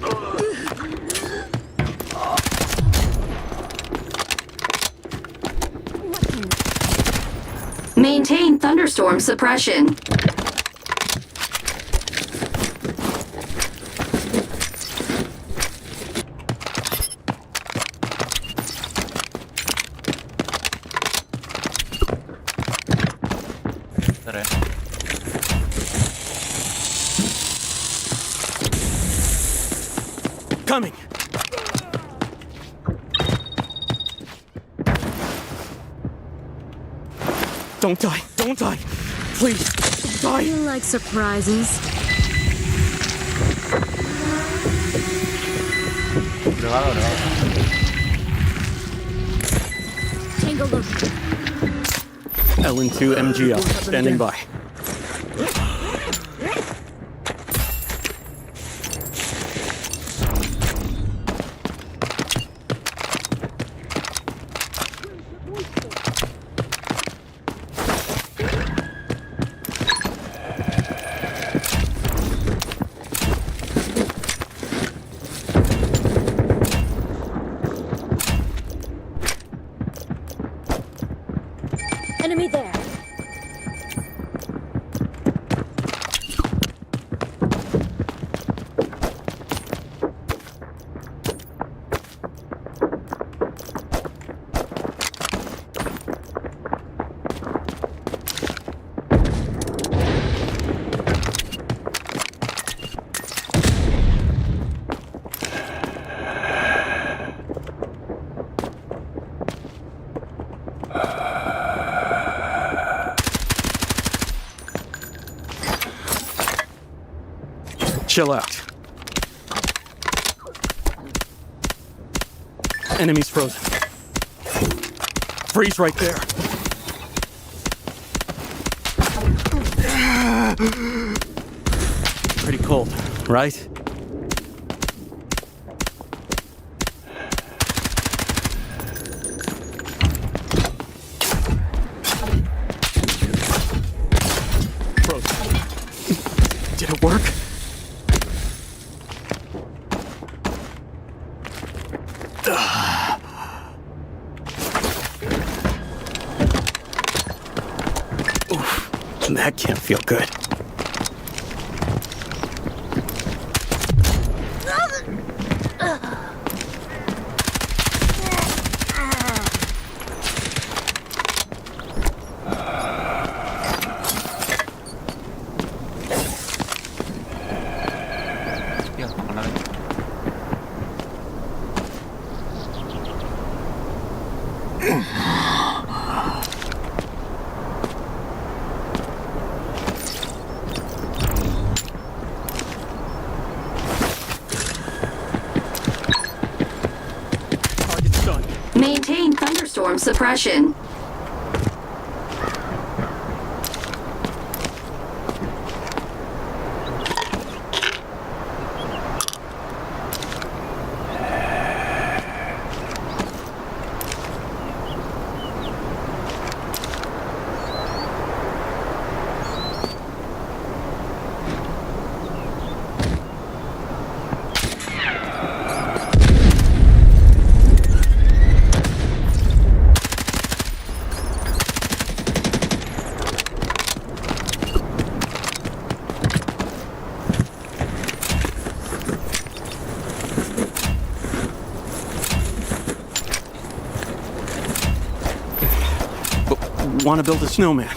Cold. Maintain thunderstorm suppression. coming. Don't die. Don't die. Please, don't die. You like surprises? Tango look. LN2 MGL, standing by. Enemy there. Chill out. Enemy's frozen. Freeze right there. Pretty cold, right? Frozen. Did it work? That can't feel good. Maintain thunderstorm suppression. Want to build a snowman?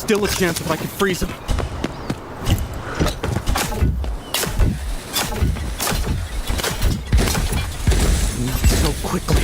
still a chance if I can freeze him. Not so quickly.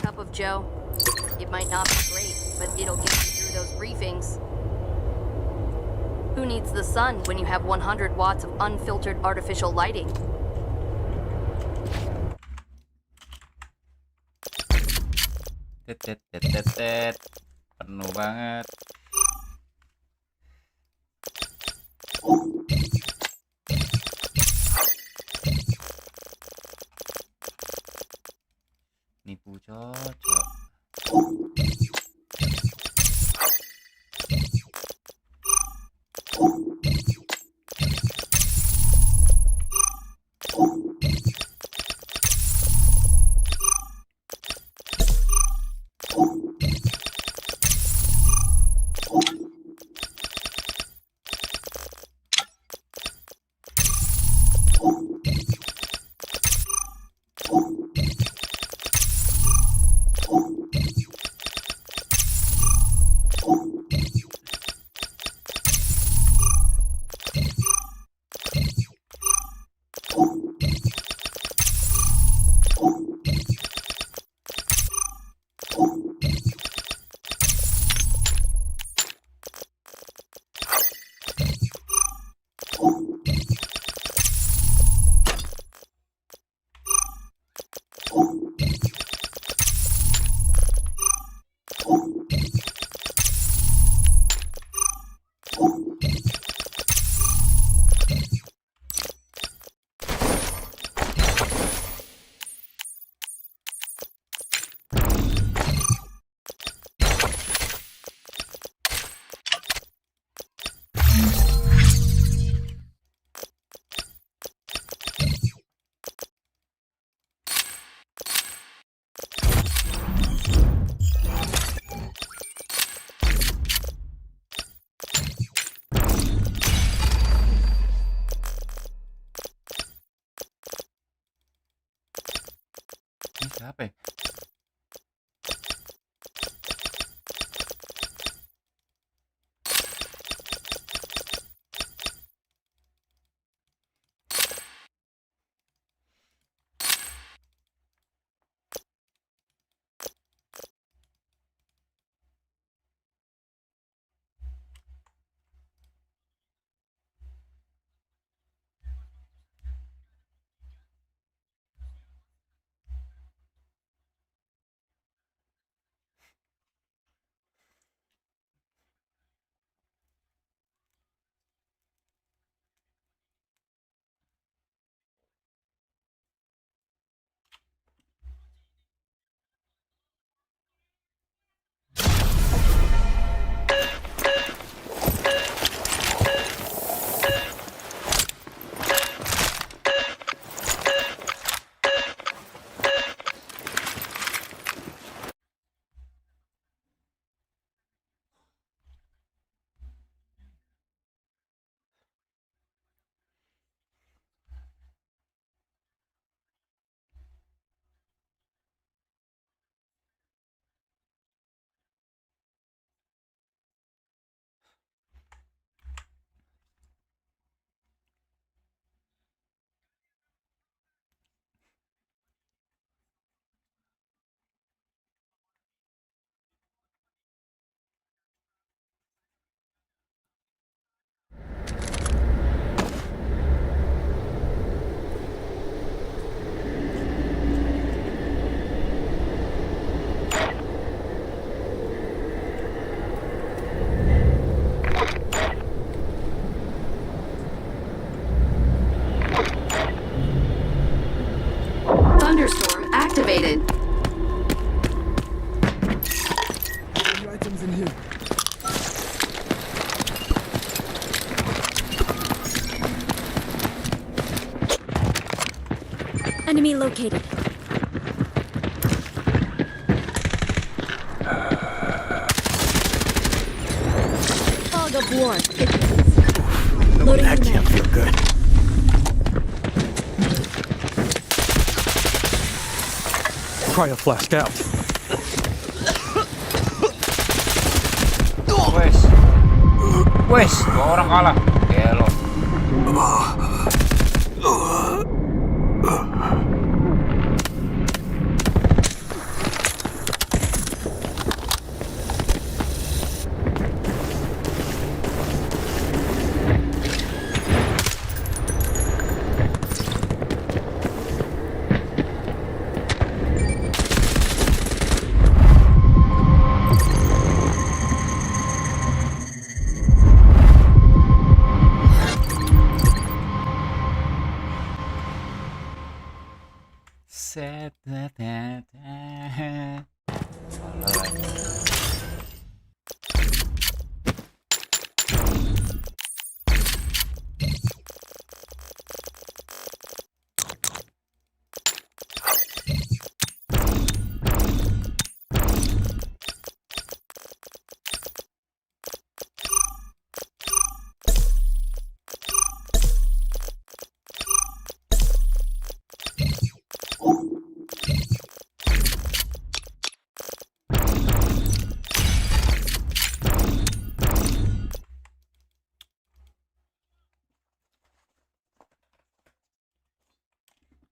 Cup of Joe. It might not be great, but it'll get you through those briefings. Who needs the sun when you have 100 watts of unfiltered artificial lighting? Penuh banget. Nipu cocok. Ini siapa ya? located. Fog of war. That can't feel good. Cryo flashed out. Wes, dua orang kalah. Gelo.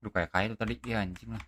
Duh, kayak kail tadi dia anjing lah.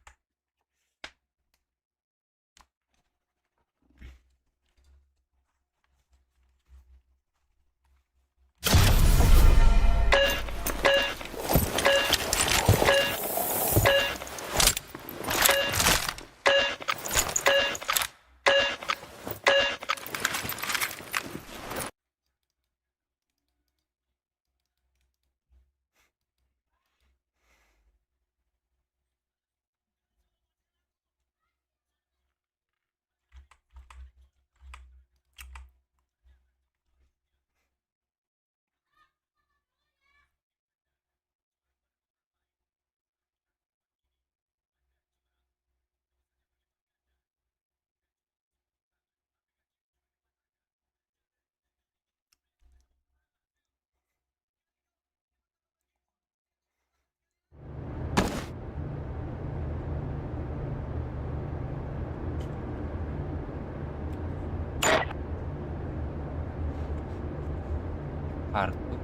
Kartu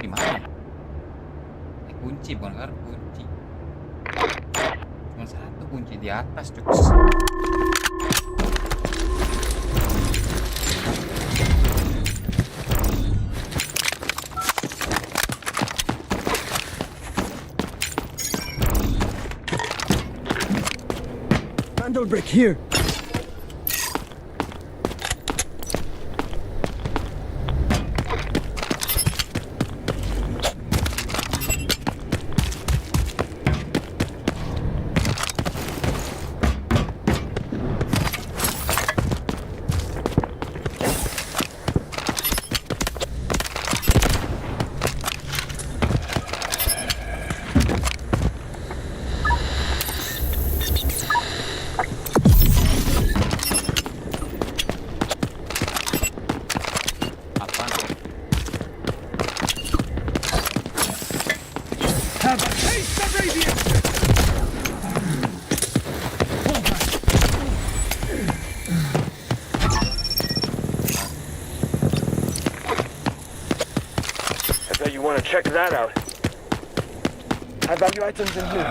di mana? Kunci bukan kartu, kunci. Cuma satu kunci di atas, cuk. Vandal brick here. Check that out. High value items in here.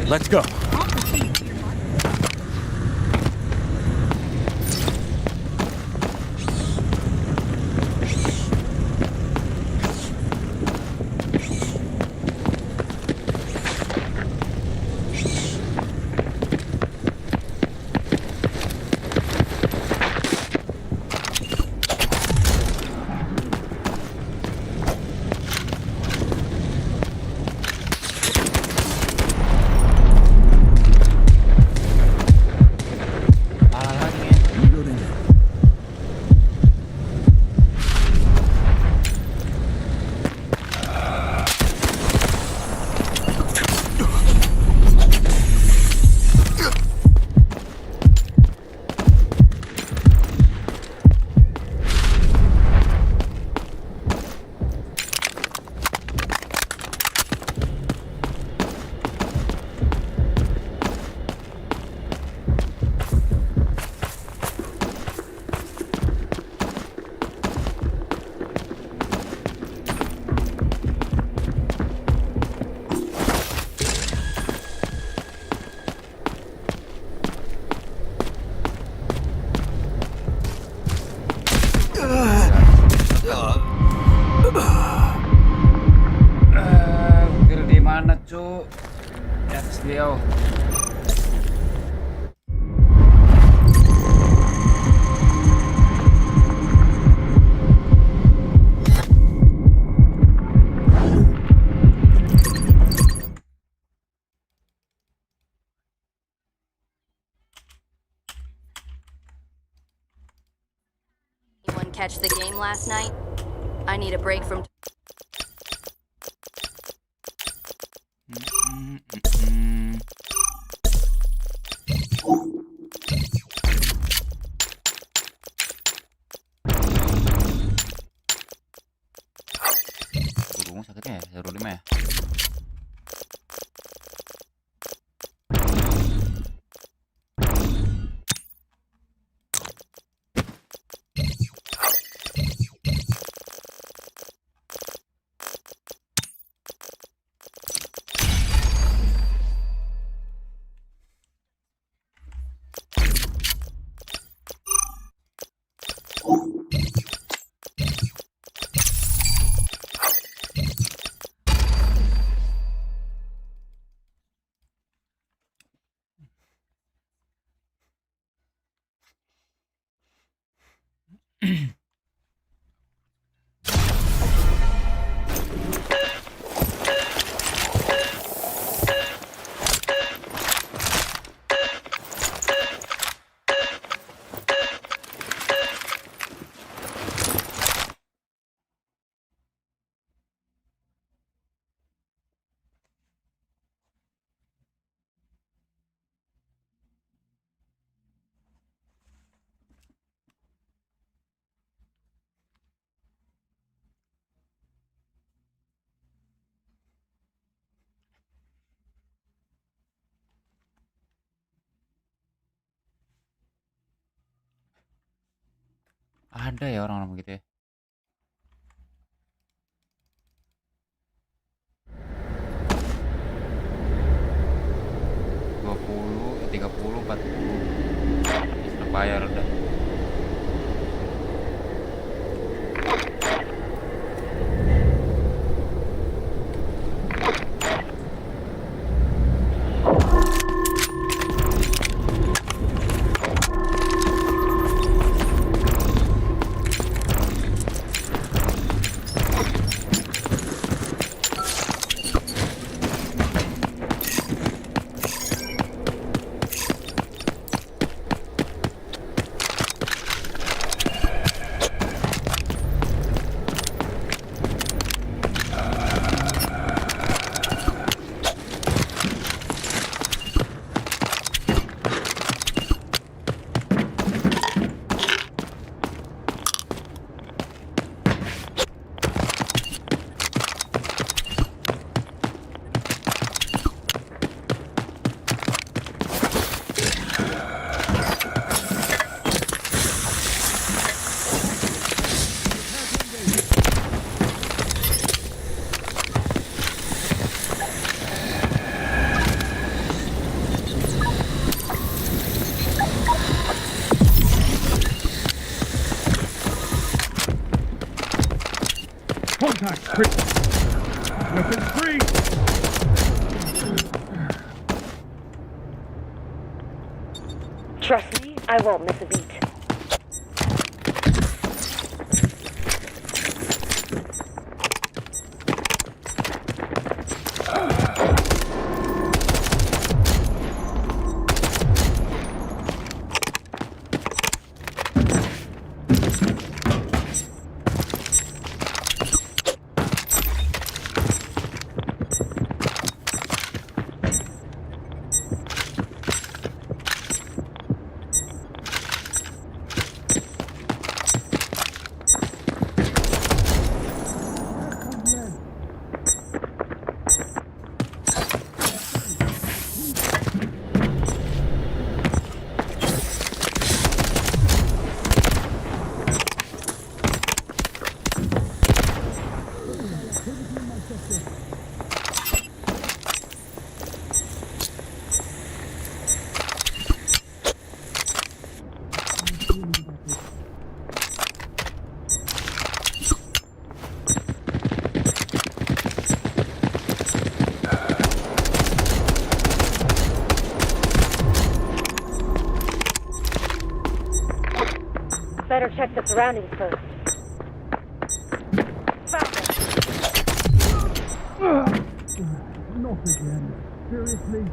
Let's go. Di mana, cu? Di atas beliau. Anyone catch the game last night? I need a break from... Burung sakitnya ya, 105 ya. Ada ya orang-orang begitu ya. $20, $30, $40. Sudah bayar udah. Weapons free! Trust me, I won't miss a beat. Better check the surroundings first. Not again. Seriously?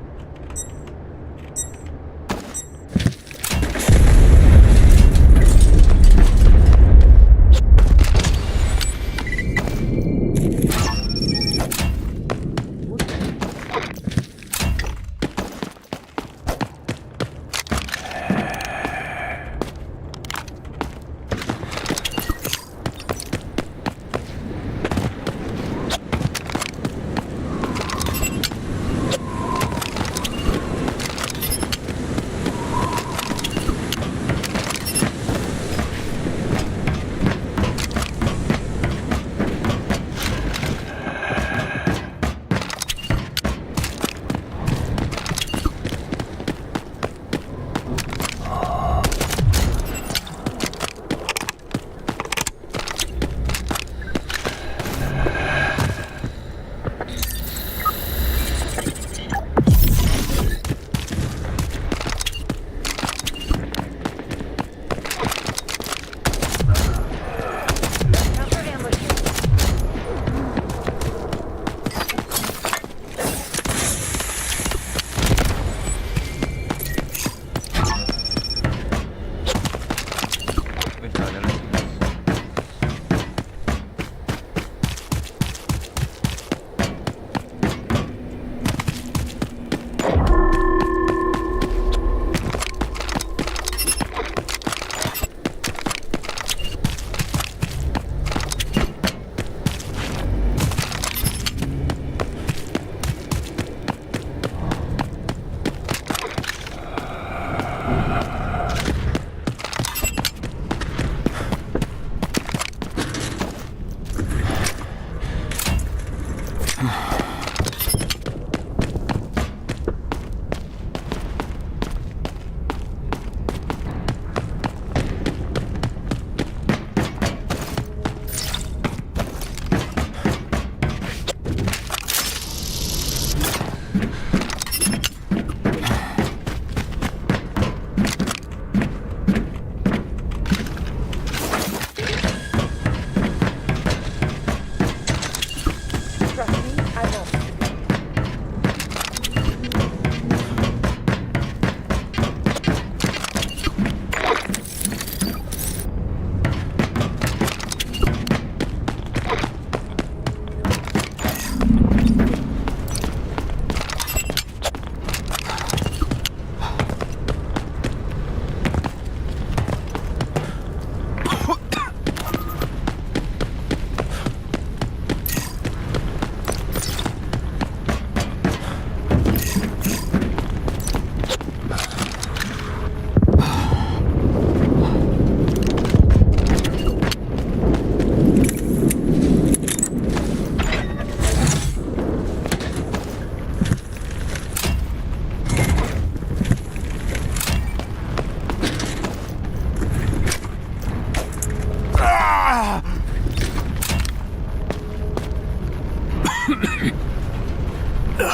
Ventilator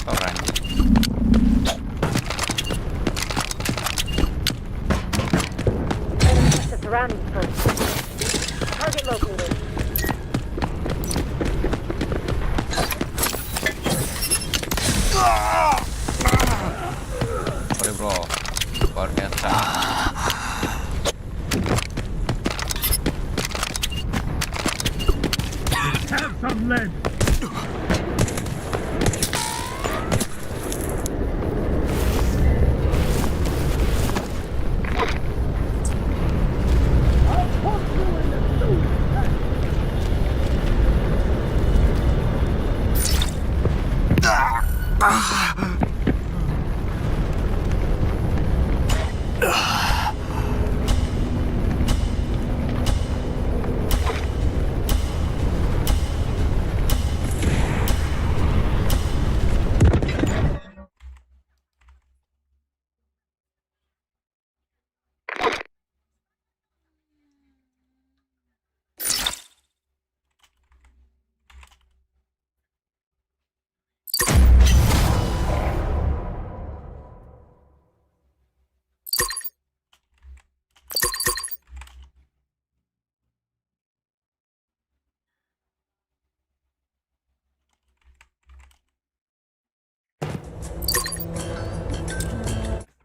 anjing. Check the surroundings first. Target located. Sorry bro, luar biasa. Have some lead.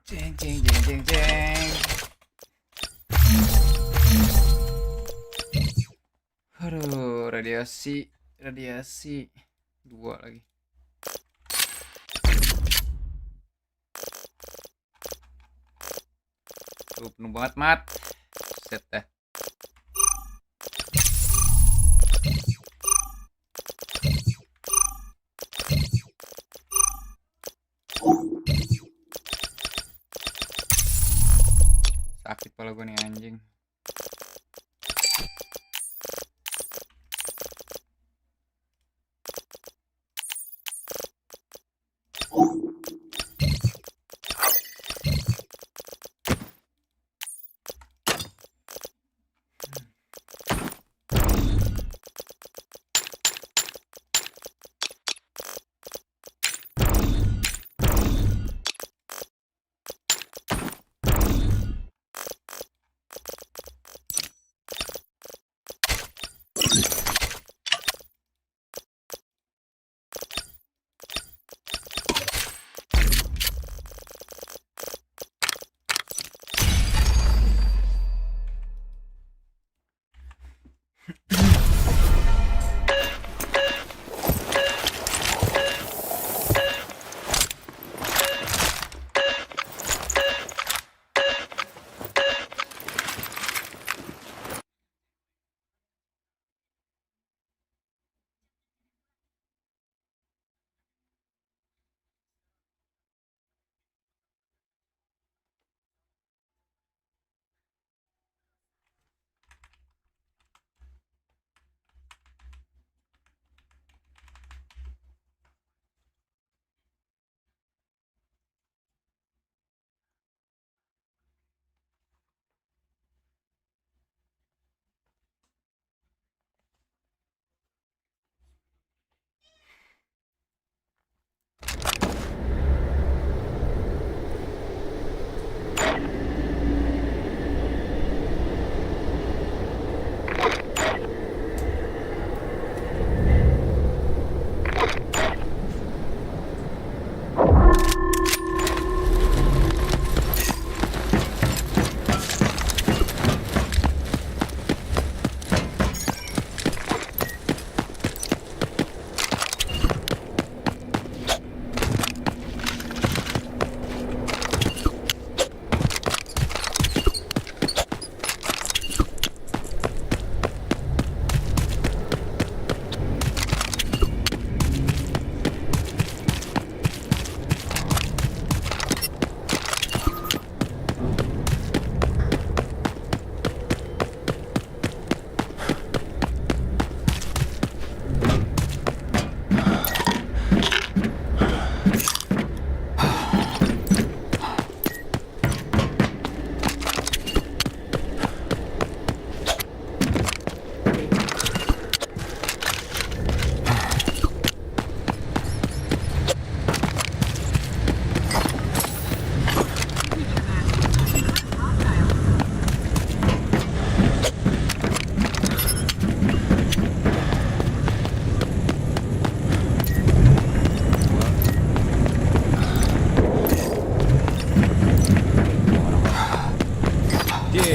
Jeng jeng jeng jeng jeng. Aduh, radiasi 2 lagi. Tuh penuh banget mat. Set dah. Sakit pala gue nih anjing.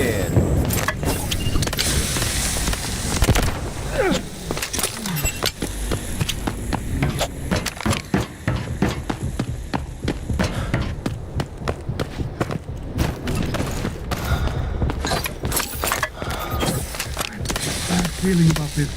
dikit. Feeling about this.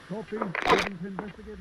Copy. Moving to investigate.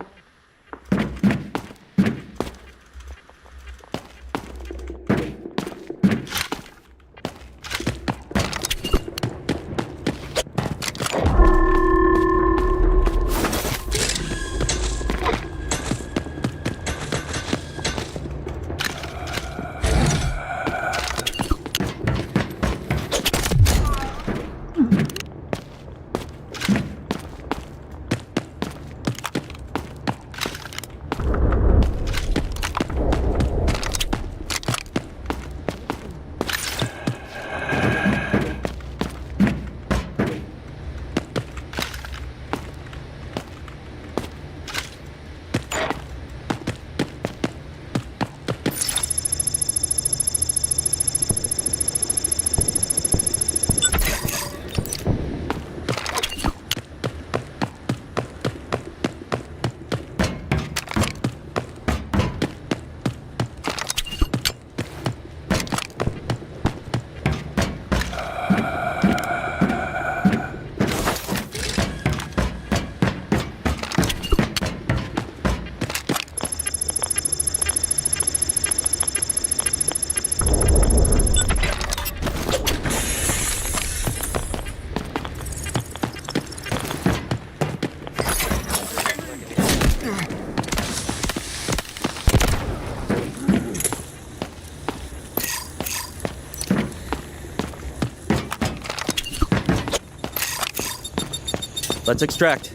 Let's extract.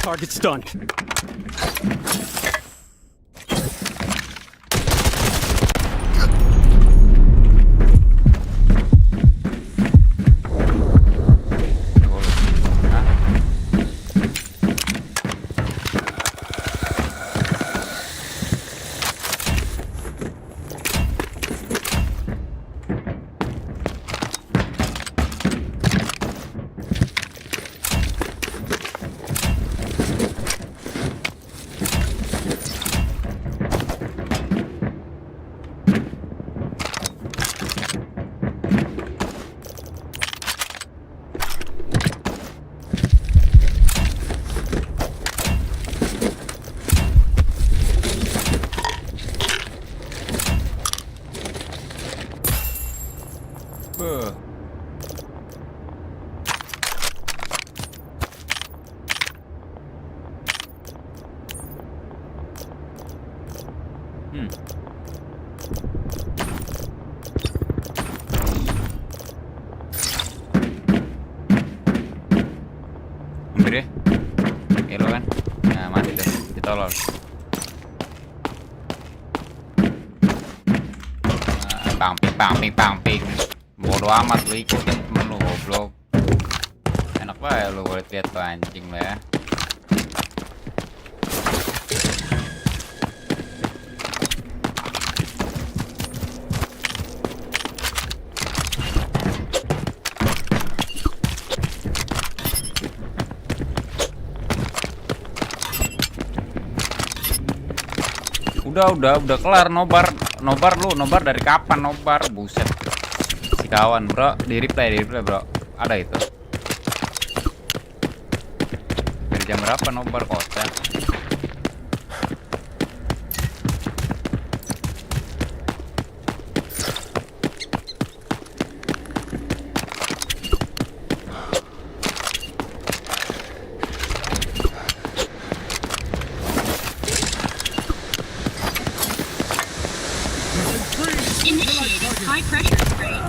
Target's done. Ambil deh. Elo kan. Nah, mati deh. Ditolol. Pamping. Bodoh amat lu ikut temen lu goblok. Enak banget lu lihat tuh anjing lu ya. Udah kelar nobar dari kapan nobar, buset. Si kawan bro, di replay bro, ada itu. Dari jam berapa nobar kocak? Initiating high pressure spray.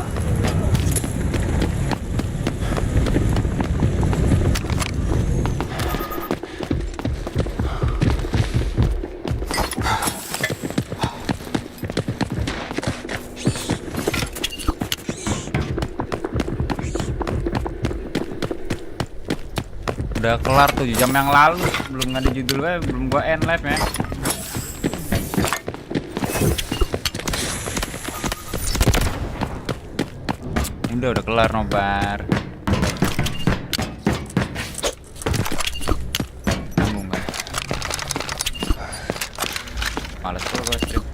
Udah kelar 7 jam yang lalu, belum ada judulnya, belum gua end live ya. Ini udah kelar nobar. Nanggung kan? Males tuh gua stream.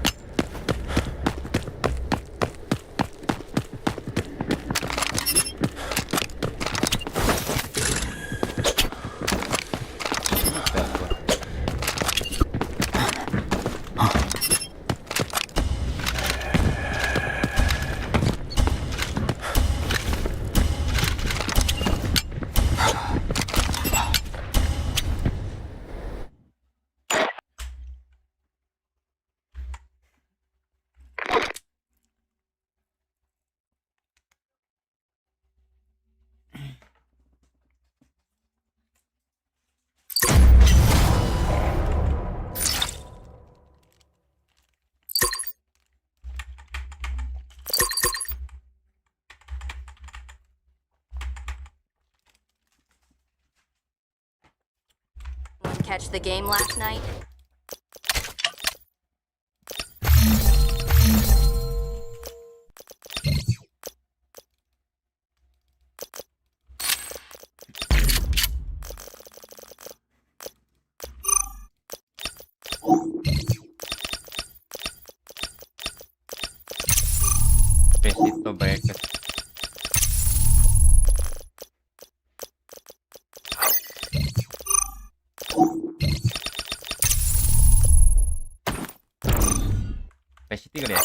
Catch the game last night? Besito bracket. Pesiti kali ya?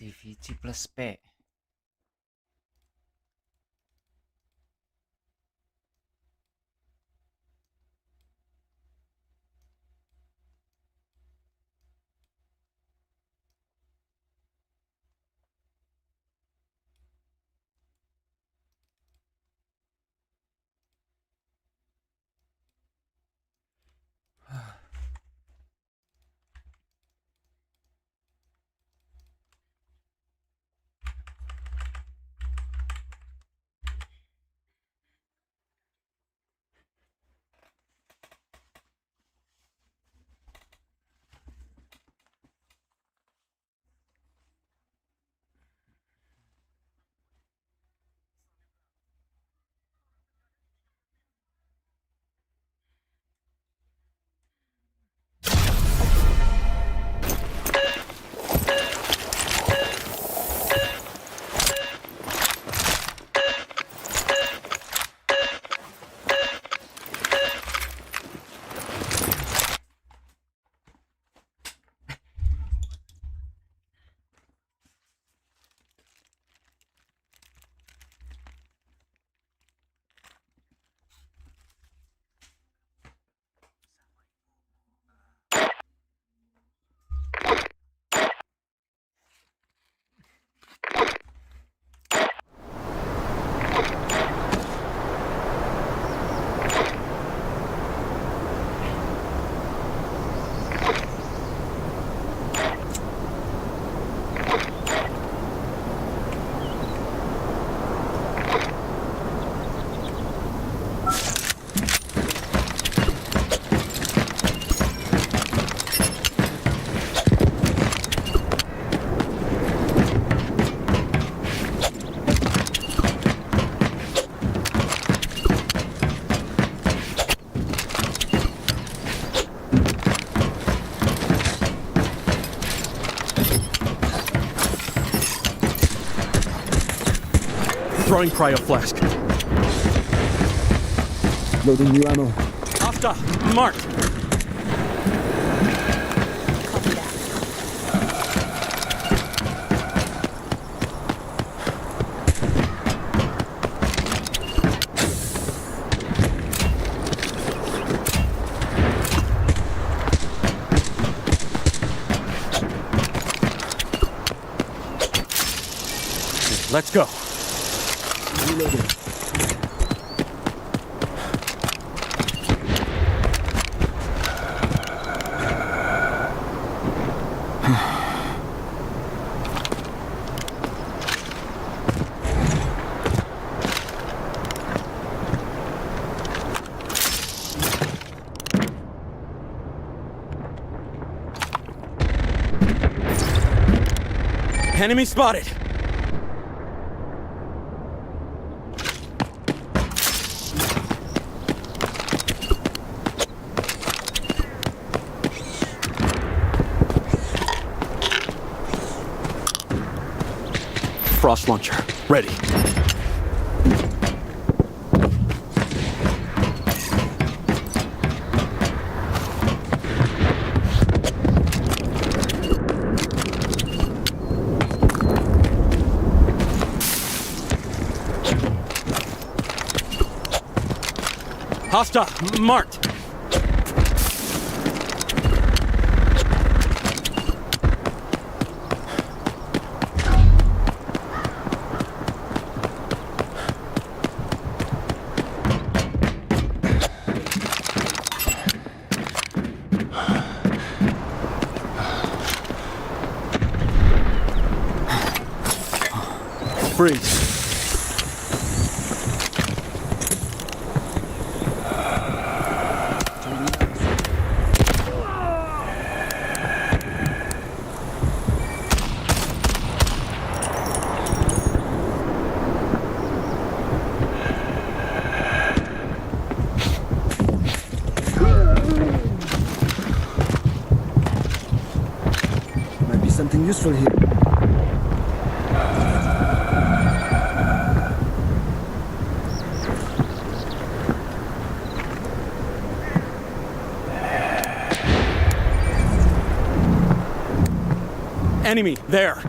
TVC plus P. Throwing cryo flask. Loading new ammo. Hostile. Marked. Let's go. Reloading. Enemy spotted. Frost launcher, ready. Hostile, marked. Freeze. Might be something useful here. Enemy, there.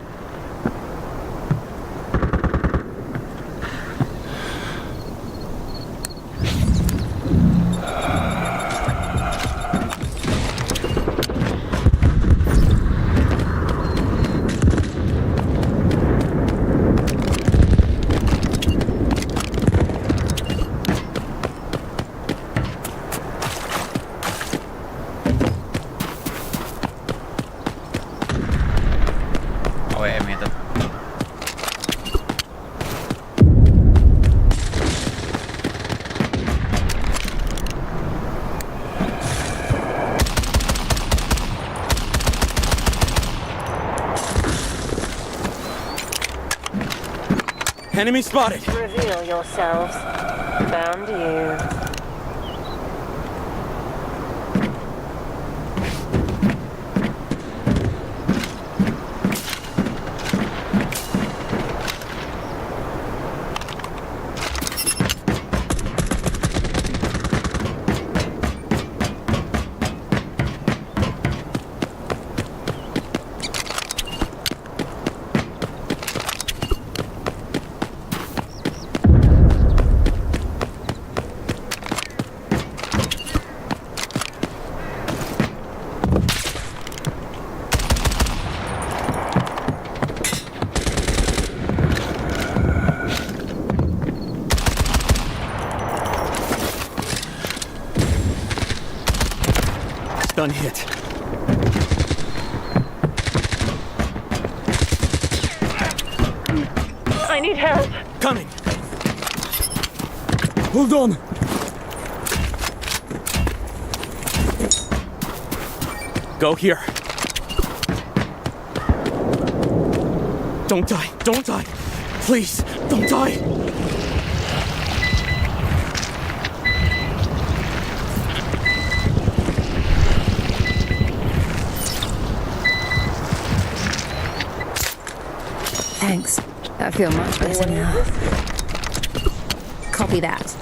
OEM itu. Enemy spotted. Reveal yourselves. Found you. Stun hit. I need help. Coming. Hold on. Go here. Don't die. Don't die. Please, don't die. Thanks. I feel much better now. Copy that.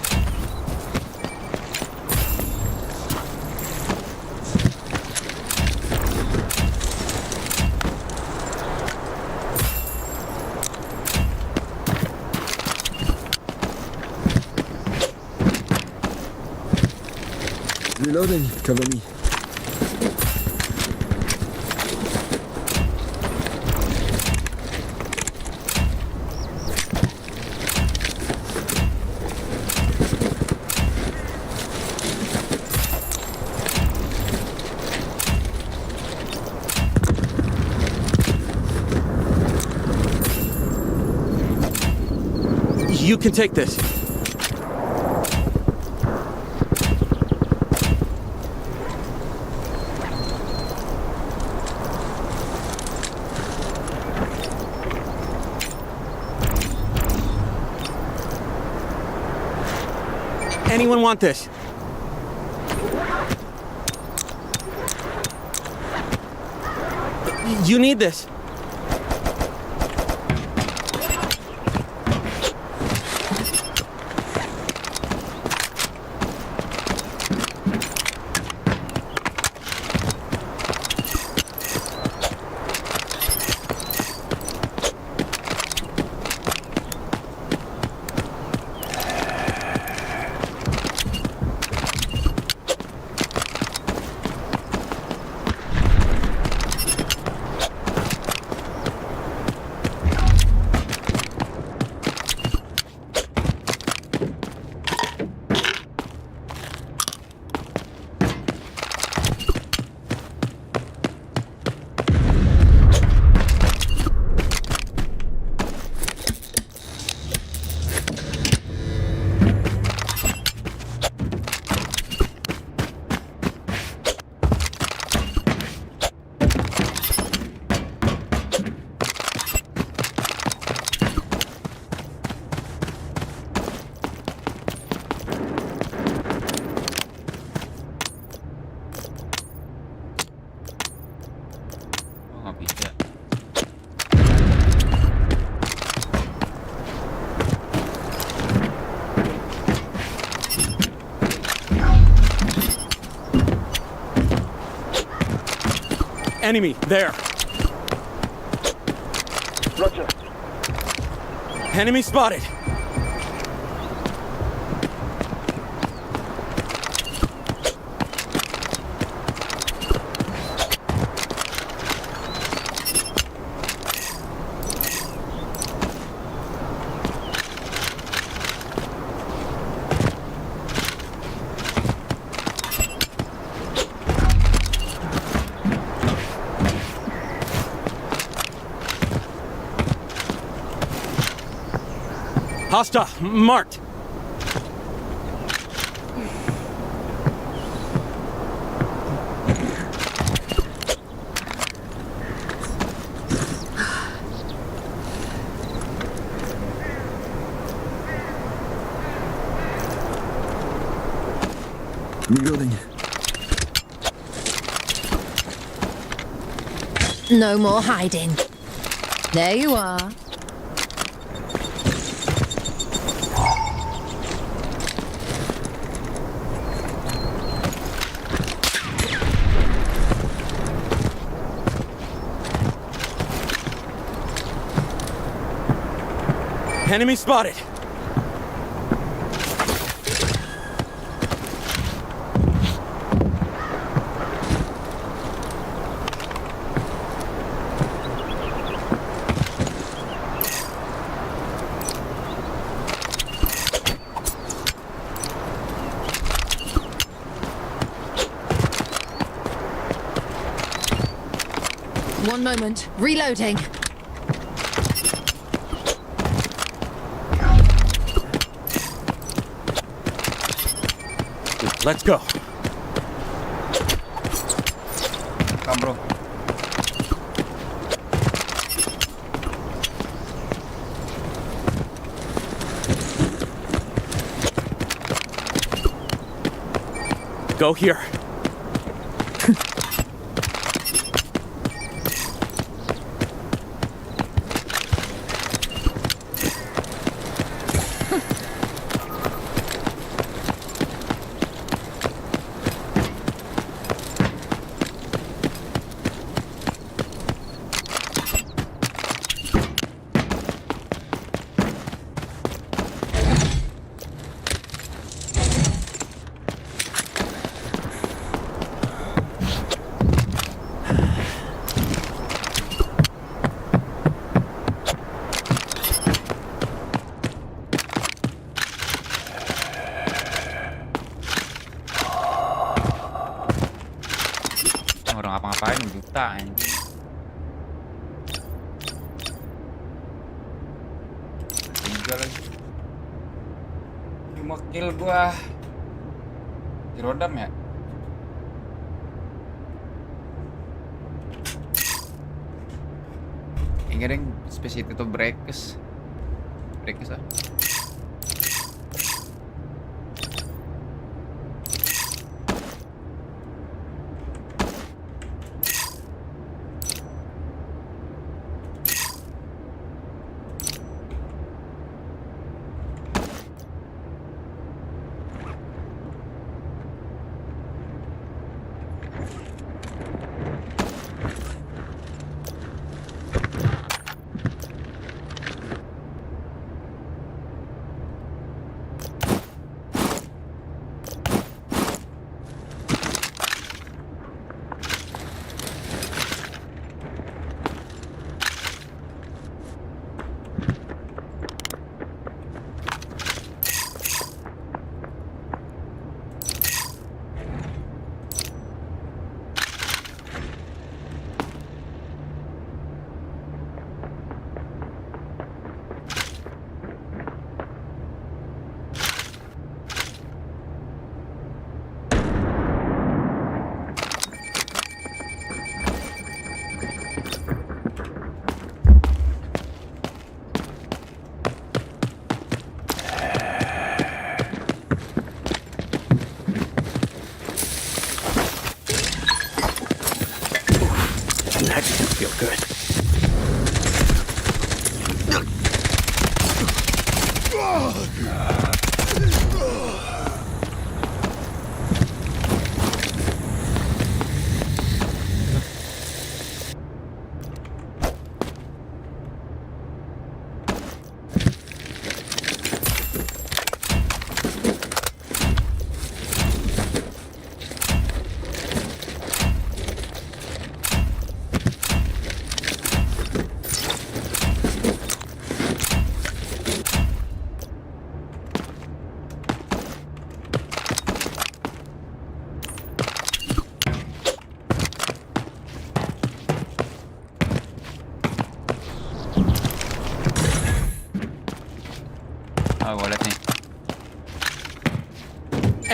Reloading, cover me. You can take this. Anyone want this? You need this. Nggak bisa. Enemy, there. Roger. Enemy spotted. Hostile marked. Reloading. No more hiding. There you are. Enemy spotted. One moment. Reloading. Let's go. Come, bro. Go here. Orang ngapa-ngapain juta anjing. Tiga lagi. 5 kill gua. Dirodam ya? Ingat deng, spesies itu breakers. Breakers ah. That doesn't feel good.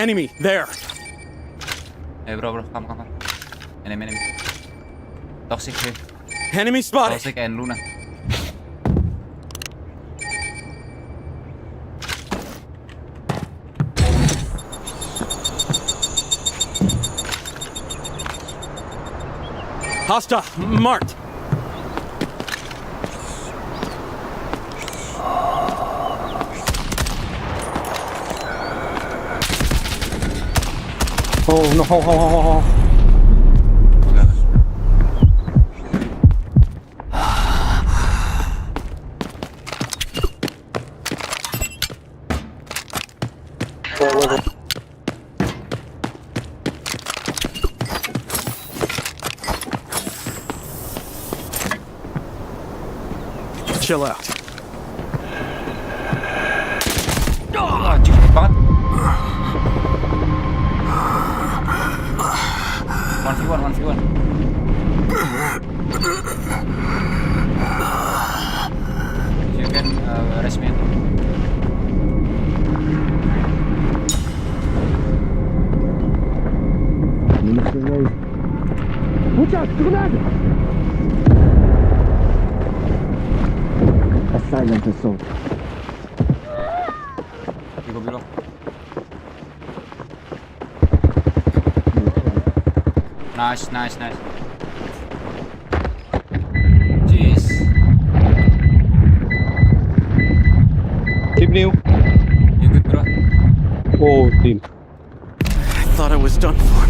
Enemy there. Bro, come. Enemy. Toxic, hey. Enemy spotted. Toxic and Luna. Hostile marked. Oh no. Chill out. Anjing cepet banget. 1v1. You can rest me. Watch out, grenade! A silent assault. Bigo. Nice. Jeez. Team new. You good, bro? Oh, team. I thought I was done for.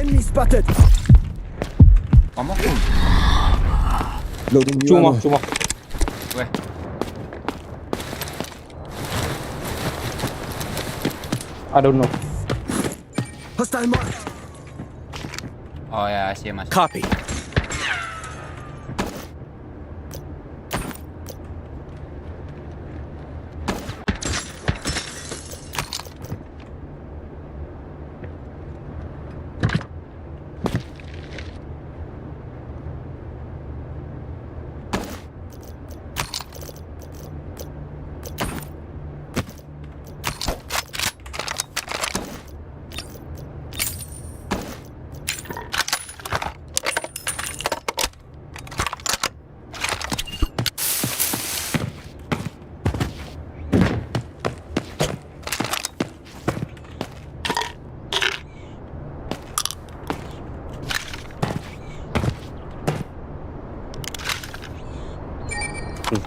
Enemy spotted! Kamu? Loading new ammo. Cuma. Weh. I don't know. Hostile mark! Oh ya, sih mas. Copy.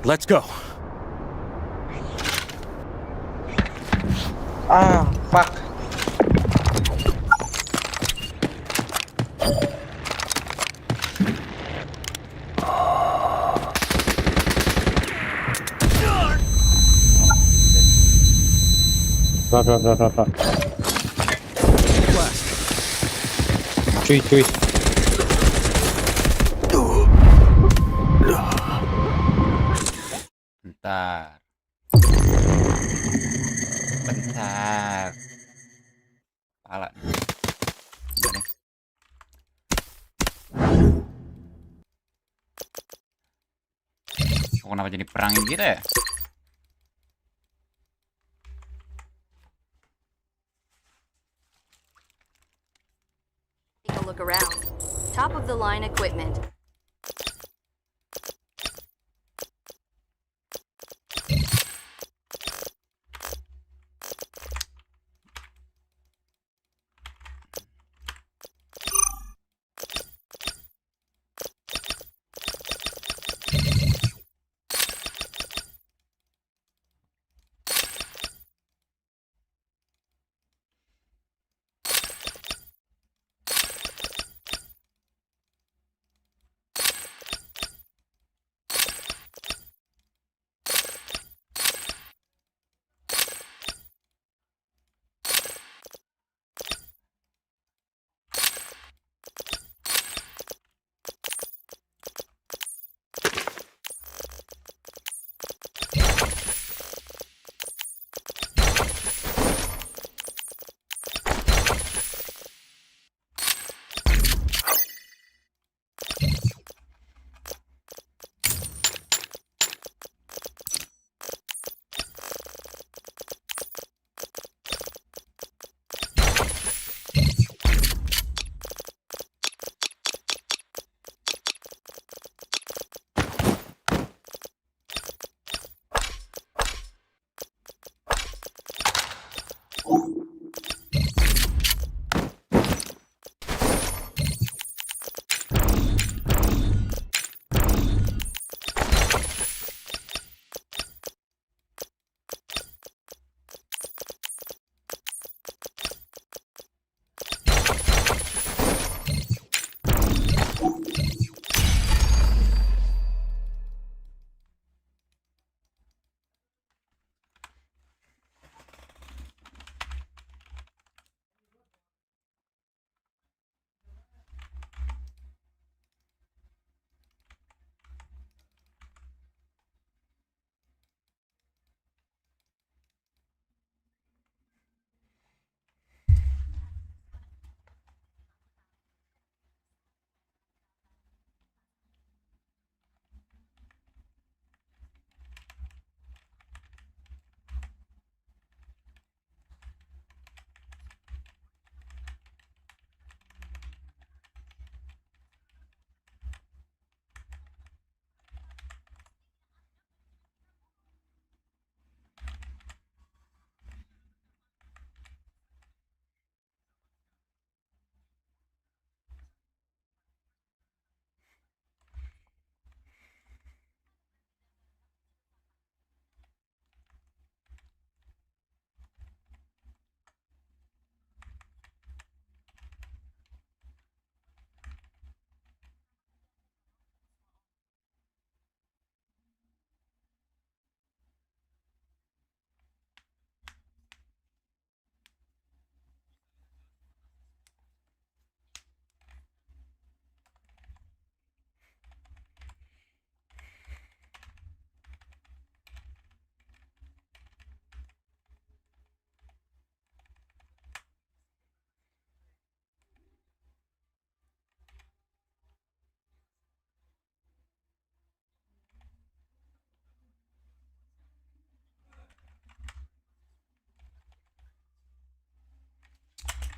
Let's go. Ah, fuck. Run. Cuy. Bentar. Pala. Udah deh. Kok kenapa jadi perang gitu ya? Take a look around. Top of the line equipment.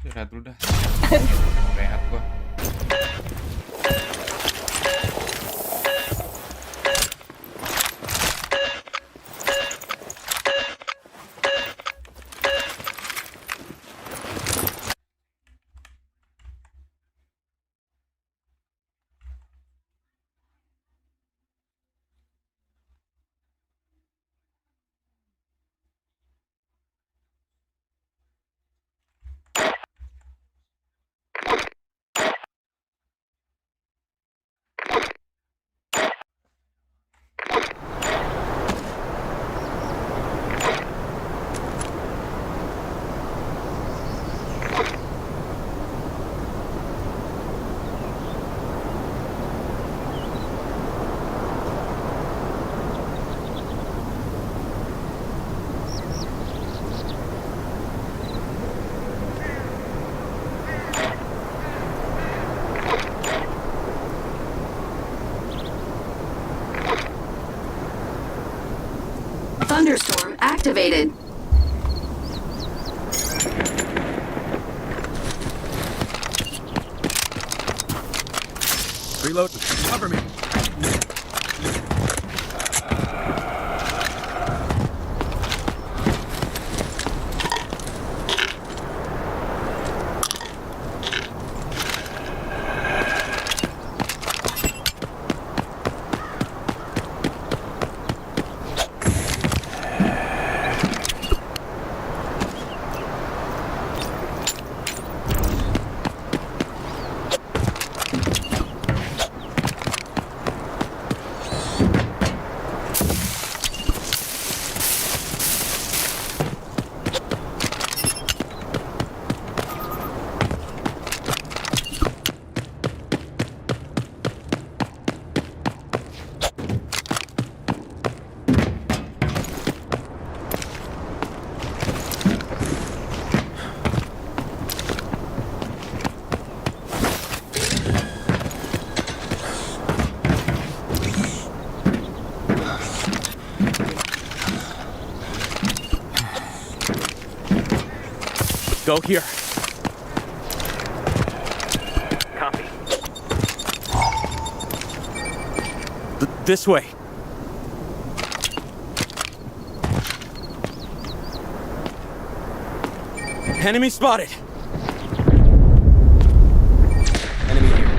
Rehat dulu dah. Rehat gua. Thunderstorm activated. Reload. Cover me. Go here. Copy. This way. Enemy spotted. Enemy here.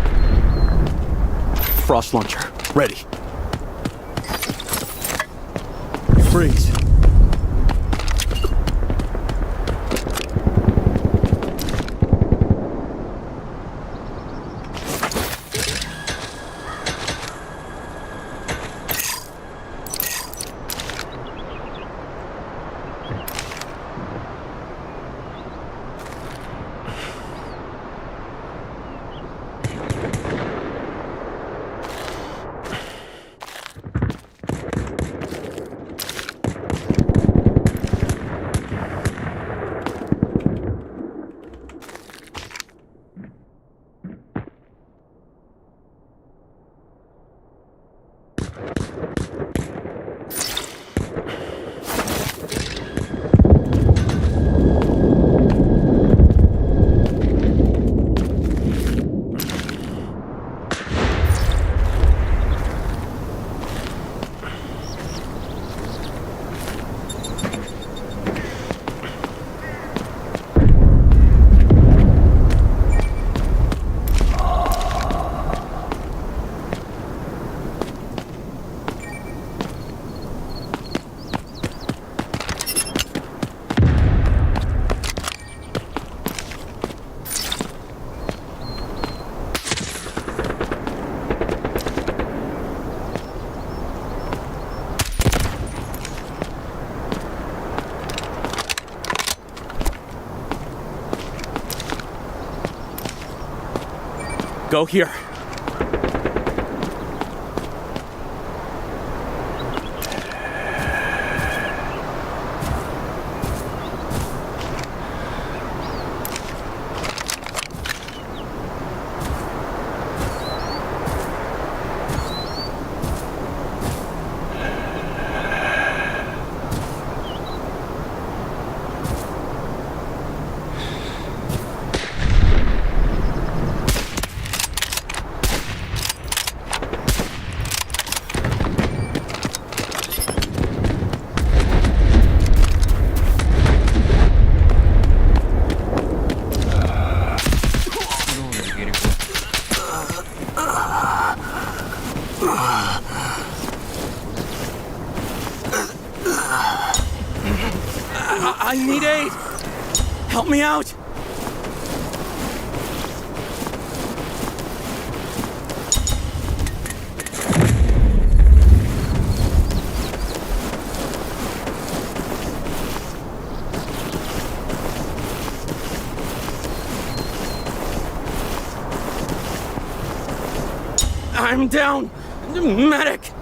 Frost launcher. Ready. Freeze. Go here. I need aid. Help me out. I'm down. Medic.